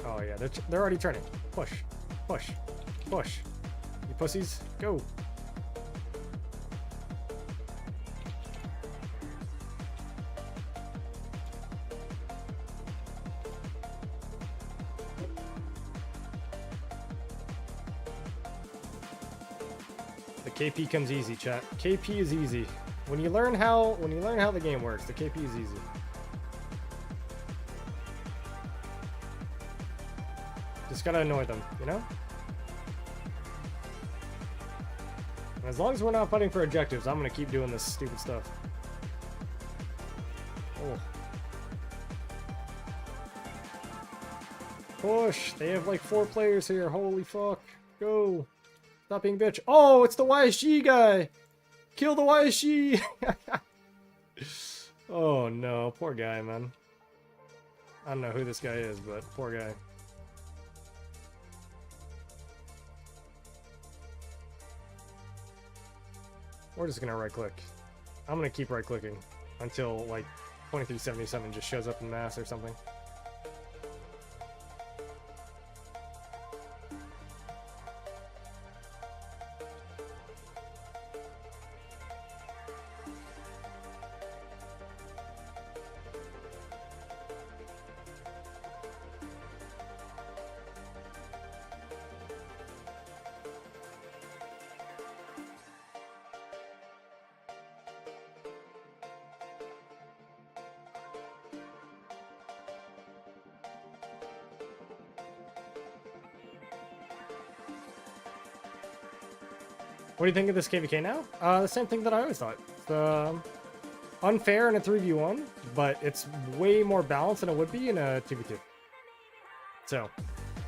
Oh yeah, they're already turning. Push, push, push. You pussies, go. The KP comes easy, chat. KP is easy. When you learn how the game works, the KP is easy. Just gotta annoy them, you know? And as long as we're not fighting for objectives, I'm gonna keep doing this stupid stuff. Oh. Push! They have like 4 players here, holy fuck. Go! Stop being bitch. Oh, it's the YSG guy! Kill the YSG! Oh no, poor guy, man. I don't know who this guy is, but poor guy. We're just gonna right click. I'm gonna keep right clicking until like 2377 just shows up in mass or something. What do you think of this KVK now? The same thing that I always thought. It's unfair in a 3v1, but it's way more balanced than it would be in a 2v2. So,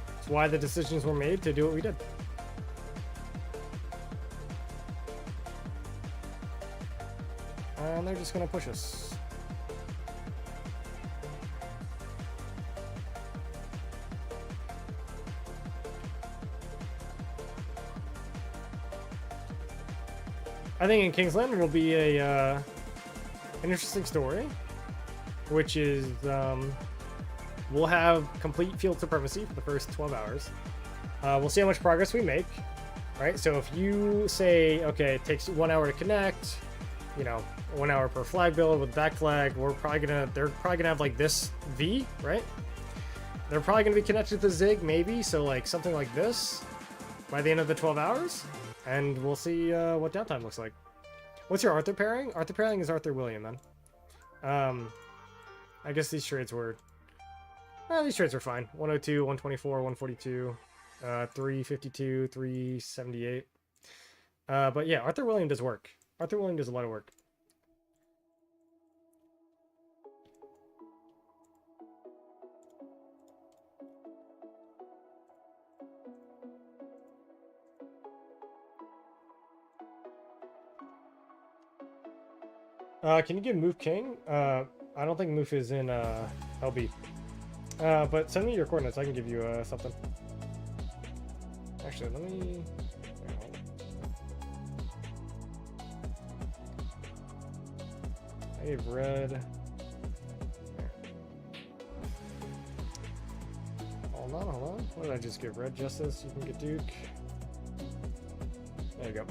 that's why the decisions were made to do what we did. And they're just gonna push us. I think in Kingsland will be a an interesting story, which is we'll have complete field supremacy for the first 12 hours. We'll see how much progress we make, right? So if you say, okay, it takes 1 hour to connect, you know, 1 hour per flag build with back flag, they're probably gonna have like this V, right? They're probably gonna be connected to Zig, maybe, so like something like this by the end of the 12 hours. And we'll see what downtime looks like. What's your Arthur pairing? Arthur pairing is Arthur William, then. I guess these trades were... these trades were fine. 102, 124, 142, 352, 378. But yeah, Arthur William does work. Arthur William does a lot of work. Can you give Move King? I don't think Move is in LB. But send me your coordinates. I can give you something. Actually, let me... I gave red. There. Hold on, hold on. What did I just give? Red Justice. You can get Duke. There you go.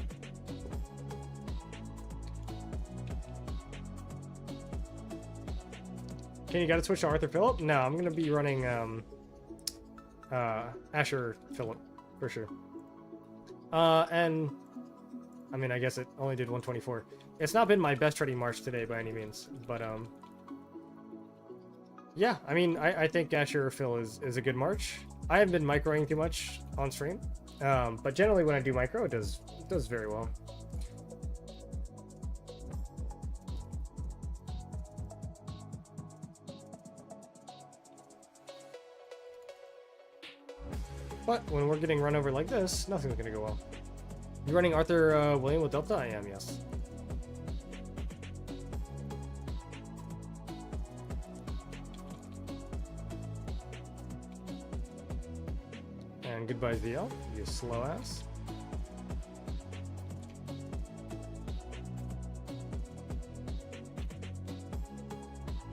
Okay, you gotta switch to Arthur Phillip? No, I'm gonna be running Asher Phillip for sure. And I mean, I guess it only did 124. It's not been my best trading march today by any means, but yeah, I mean, I think Asher Phil is a good march. I haven't been microing too much on stream, but generally when I do micro, it does very well. But when we're getting run over like this, nothing's gonna go well. You running Arthur William with Delta? I am, yes. And goodbye, VL, you slow ass.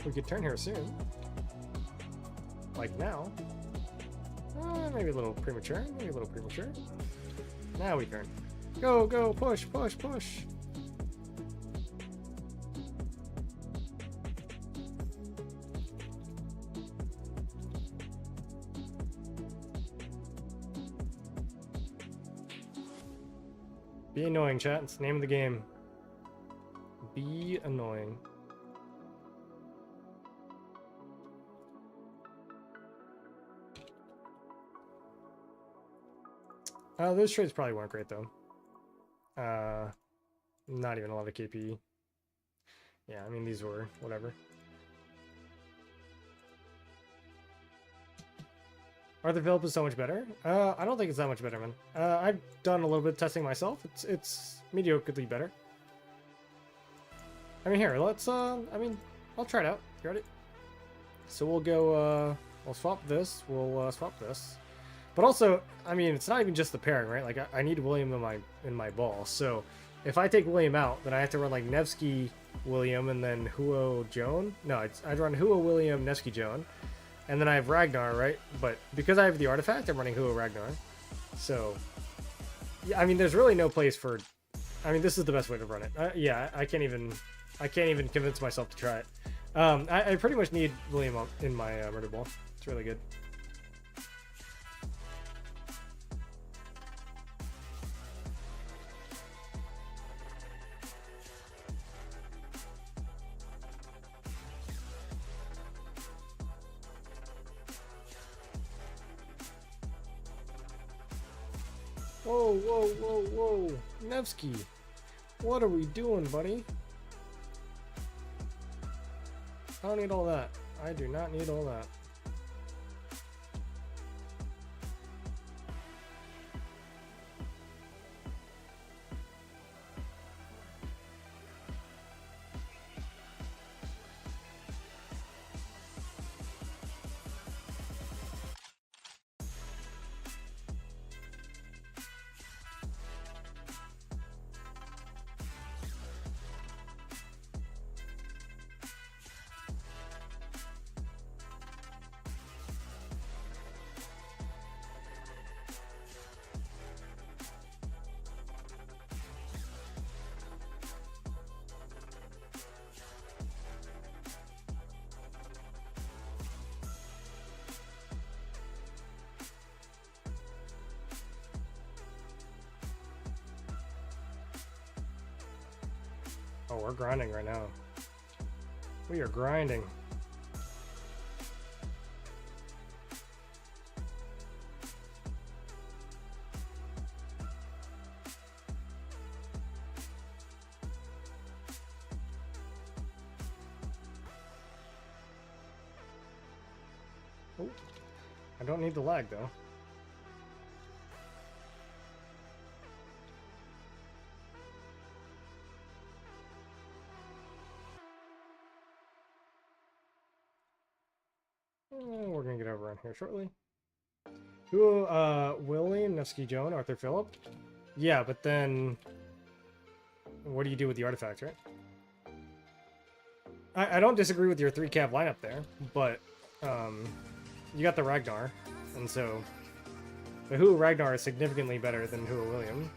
We could turn here soon. Like now. Maybe a little premature. Maybe a little premature. Now we turn. Go, go, push, push, push. Be annoying, chat. It's the name of the game. Be annoying. Those trades probably weren't great though. Not even a lot of KP. Yeah, I mean these were whatever. Arthur Phillip is so much better. I don't think it's that much better, man. I've done a little bit of testing myself. It's mediocrely better. I mean, here, let's. I mean, I'll try it out. You ready? So we'll go. We'll swap this. We'll swap this. But also, I mean, it's not even just the pairing, right? Like, I need William in my ball. So if I take William out, then I have to run like Nevsky, William, and then Huo, Joan. No, I'd run Huo, William, Nevsky, Joan. And then I have Ragnar, right? But because I have the artifact, I'm running Huo Ragnar. So, yeah, I mean, there's really no place for... I mean, this is the best way to run it. Yeah, I can't even convince myself to try it. I pretty much need William in my murder ball. It's really good. Whoa, whoa, whoa, whoa. Nevsky, what are we doing, buddy? I don't need all that. I do not need all that. Oh, we're grinding right now. We are grinding. Oh, I don't need the lag though. We're gonna get over on here shortly. Who, William, Nevsky, Joan, Arthur Phillip? Yeah, but then what do you do with the artifacts, right? I don't disagree with your 3-cap lineup there, but you got the Ragnar, and so the Huo Ragnar is significantly better than Huo William.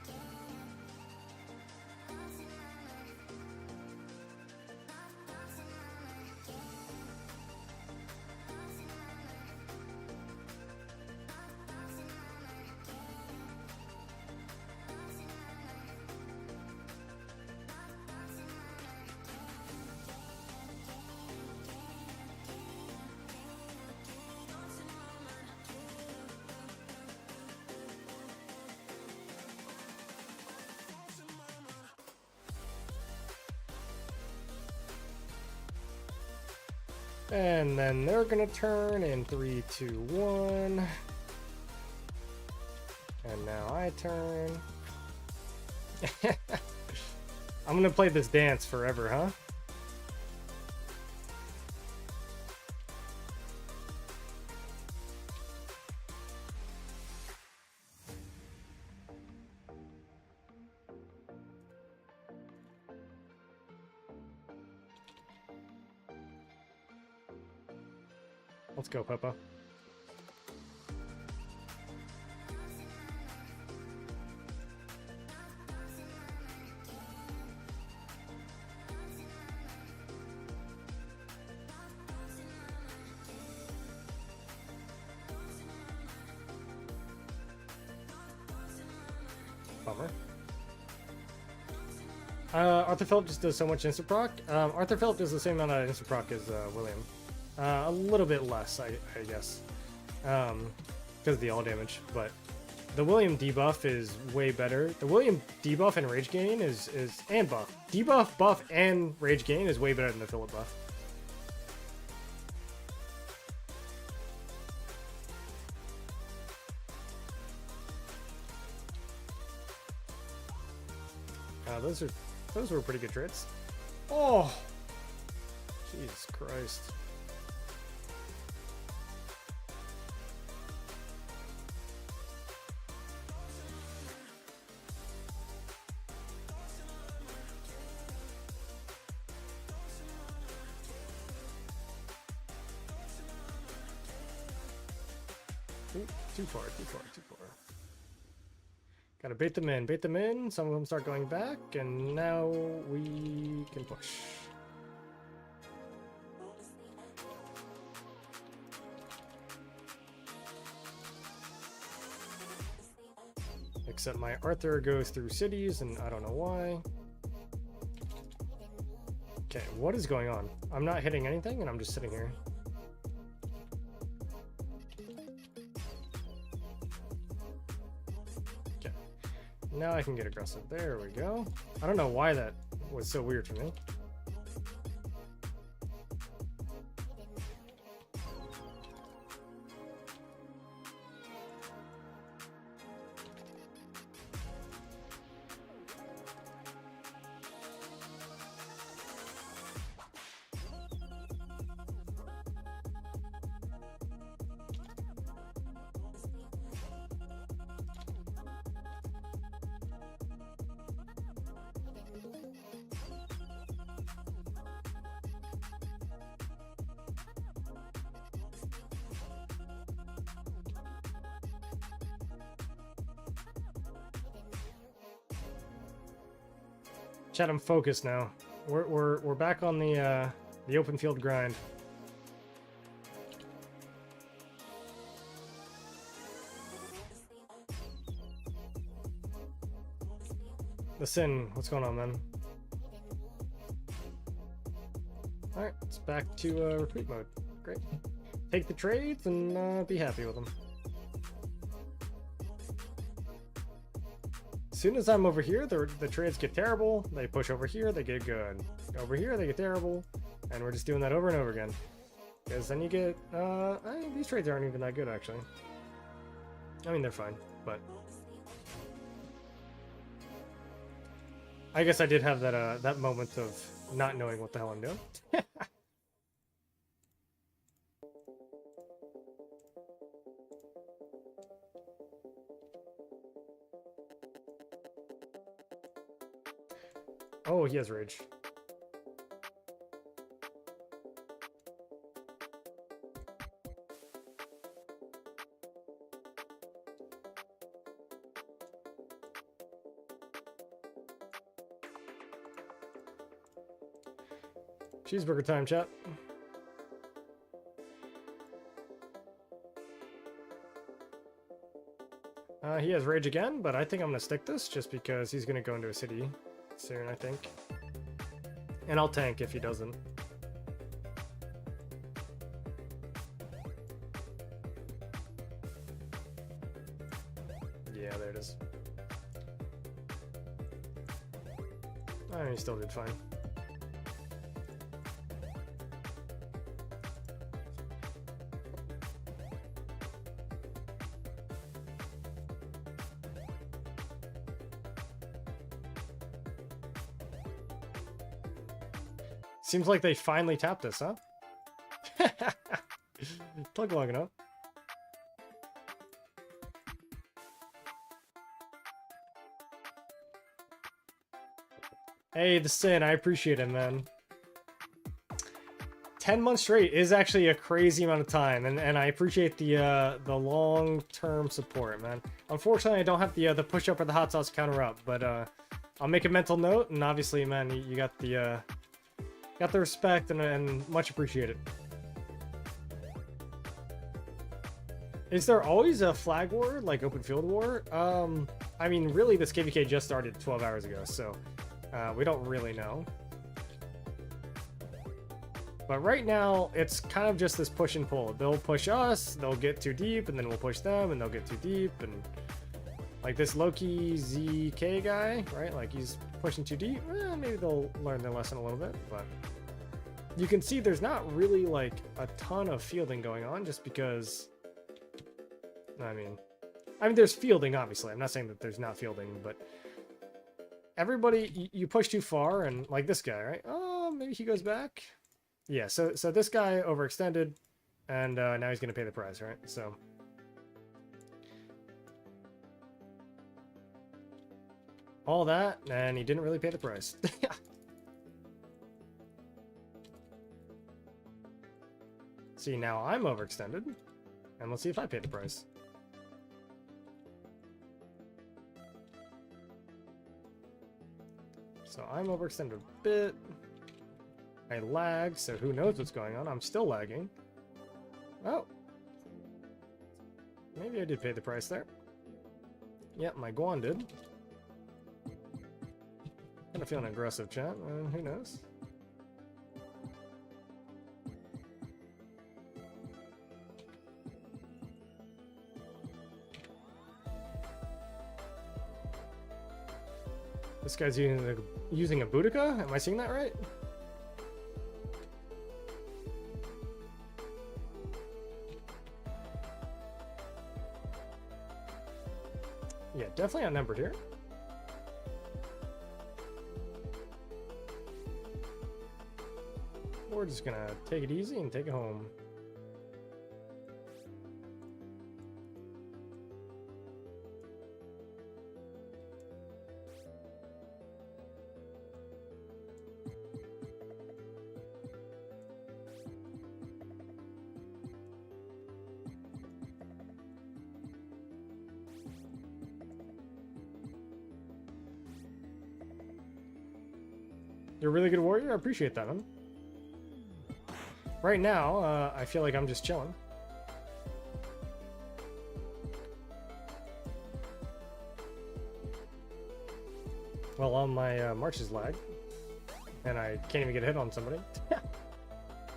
And then they're gonna turn in 3, 2, 1. And now I turn. I'm gonna play this dance forever, huh? Let's go, Peppa. Bummer. Arthur Phillip just does so much instant proc. Arthur Phillip does the same amount of instant proc as William. A little bit less, I guess. Because of the all damage. But the William debuff is way better. The William debuff and rage gain is and buff. Debuff, buff, and rage gain is way better than the Phillip buff. Those were pretty good trades. Oh, Jesus Christ! Ooh, too far. Gotta bait them in. Some of them start going back, and now we can push. Except my Arthur goes through cities, and I don't know why. Okay, what is going on? I'm not hitting anything, and I'm just sitting here. Now I can get aggressive. There we go. I don't know why that was so weird for me. Chat, I'm focused now. We're back on the open field grind. The Sin, what's going on, man? All right, it's back to retreat mode. Great. Take the trades and be happy with them. As soon as I'm over here, the trades get terrible. They push over here, they get good. Over here, they get terrible. And we're just doing that over and over again. Because then you get... these trades aren't even that good, actually. I mean, they're fine, but... I guess I did have that moment of not knowing what the hell I'm doing. Oh, he has rage. Cheeseburger time, chat. He has rage again, but I think I'm gonna stick this just because he's gonna go into a city soon, I think. And I'll tank if he doesn't. Yeah, there it is. Oh, he still did fine. Seems like they finally tapped this, huh? Took long enough. Hey, the Sin, I appreciate it, man. 10 months straight is actually a crazy amount of time, and I appreciate the long-term support, man. Unfortunately, I don't have the push-up or the hot sauce counter up, but I'll make a mental note, and obviously, man, you got the respect and much appreciated. Is there always a flag war, like open field war? I mean, really, this KVK just started 12 hours ago, so we don't really know. But right now, it's kind of just this push and pull. They'll push us, they'll get too deep, and then we'll push them, and they'll get too deep, and like this Loki ZK guy, right? Like he's pushing too deep. Maybe they'll learn their lesson a little bit, but you can see there's not really like a ton of fielding going on, just because. I mean, there's fielding, obviously. I'm not saying that there's not fielding, but everybody, you push too far, and like this guy, right? Oh, maybe he goes back. Yeah, so this guy overextended, and now he's gonna pay the price, right? So all that, and he didn't really pay the price. See, now I'm overextended, and let's see if I pay the price. So I'm overextended a bit. I lag, so who knows what's going on. I'm still lagging. Oh. Maybe I did pay the price there. Yep, my Guan did. Kind of feeling aggressive, chat. Who knows? This guy's using a Boudica? Am I seeing that right? Yeah, definitely outnumbered here. We're just gonna take it easy and take it home. You're a really good warrior. I appreciate that, man. Right now, I feel like I'm just chilling. Well, all my marches lag, and I can't even get a hit on somebody.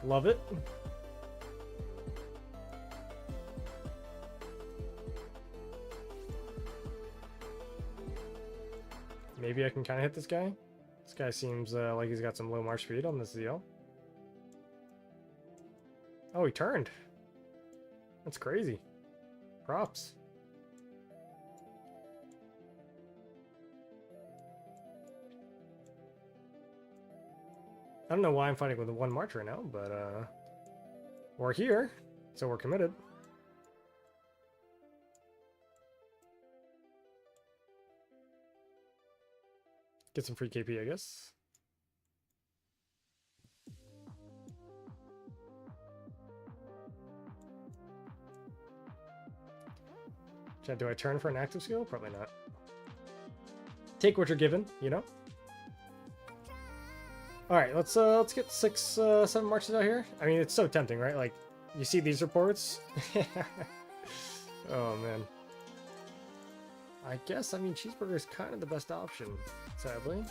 Love it. Maybe I can kind of hit this guy. This guy seems like he's got some low march speed on this ZL. Oh, he turned. That's crazy. Props. I don't know why I'm fighting with one march right now, but we're here, so we're committed. Get some free KP, I guess. Chad, do I turn for an active skill? Probably not. Take what you're given, you know? Alright, let's get 7 marches out here. I mean, it's so tempting, right? Like, you see these reports? Oh, man. I guess, I mean, cheeseburger is kind of the best option, sadly.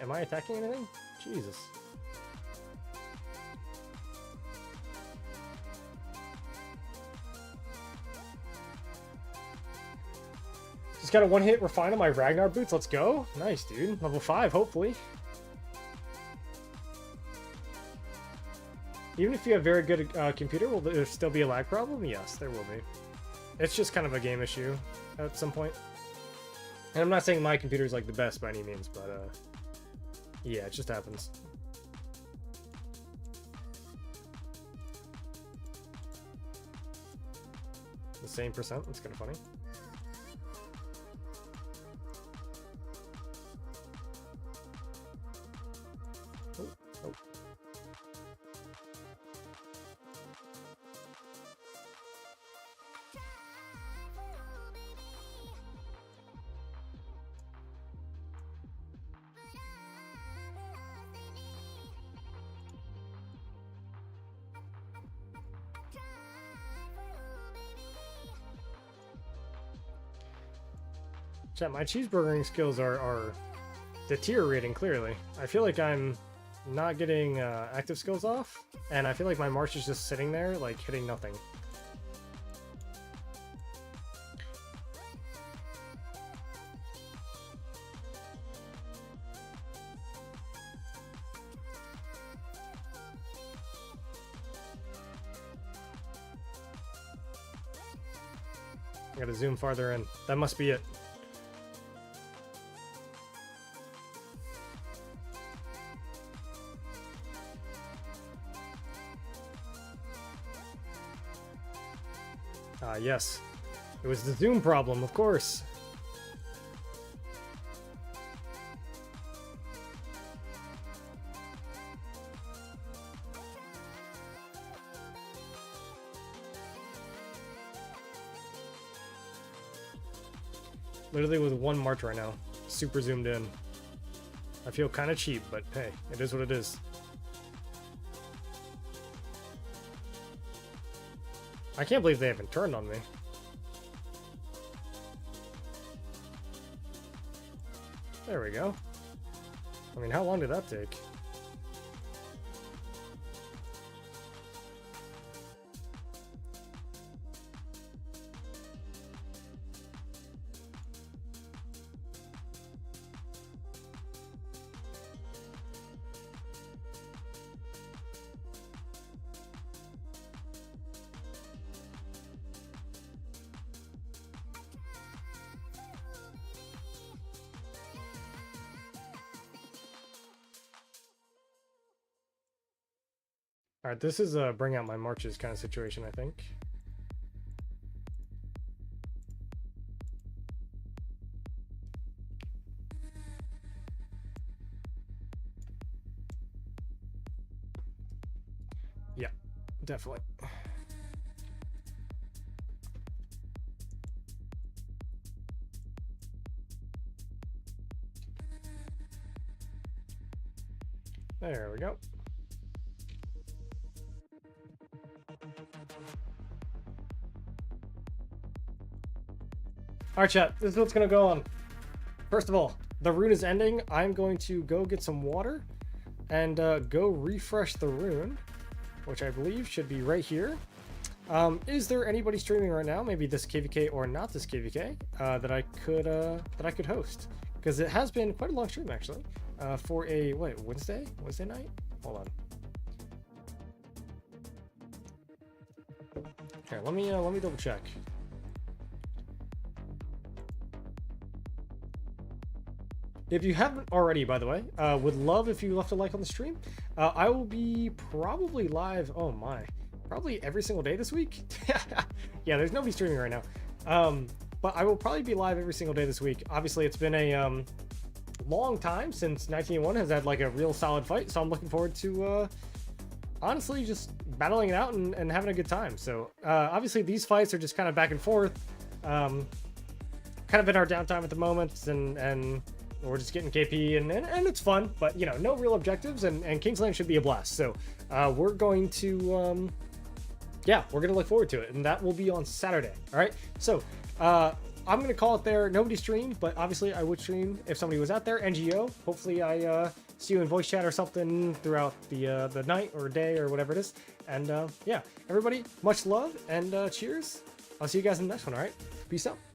Am I attacking anything? Jesus. Just got a one-hit refine on my Ragnar boots. Let's go. Nice, dude. Level 5, hopefully. Even if you have very good computer, will there still be a lag problem? Yes, there will be. It's just kind of a game issue at some point. And I'm not saying my computer's like the best by any means, but yeah, it just happens. The same percent, that's kind of funny. Oh, oh. Chat, my cheeseburgering skills are deteriorating, clearly. I feel like I'm not getting active skills off, and I feel like my march is just sitting there, like, hitting nothing. I gotta zoom farther in. That must be it. Ah, yes. It was the zoom problem, of course. Literally with one march right now. Super zoomed in. I feel kind of cheap, but hey, it is what it is. I can't believe they haven't turned on me. There we go. I mean, how long did that take? Alright, this is a bring out my marches kind of situation, I think. Yeah, definitely. There we go. Alright, chat, this is what's gonna go on. First of all, the rune is ending. I'm going to go get some water and go refresh the rune, which I believe should be right here. Is there anybody streaming right now, maybe this KVK or not this KVK, that I could host? Because it has been quite a long stream actually. For a Wednesday night? Hold on. Here, let me double check. If you haven't already, by the way, would love if you left a like on the stream. I will be probably live, oh my, probably every single day this week. Yeah, there's nobody streaming right now. But I will probably be live every single day this week. Obviously, it's been a long time since 1981 has had like a real solid fight, so I'm looking forward to honestly just battling it out and having a good time. So obviously these fights are just kind of back and forth, kind of in our downtime at the moment, and we're just getting KP and it's fun, but you know, no real objectives, and Kingsland should be a blast. So we're going to yeah, we're gonna look forward to it, and that will be on Saturday. All right, so I'm gonna call it there. Nobody streamed, but obviously I would stream if somebody was out there. NGO, hopefully I see you in voice chat or something throughout the night or day or whatever it is. And yeah, everybody, much love and cheers. I'll see you guys in the next one. All right, peace out.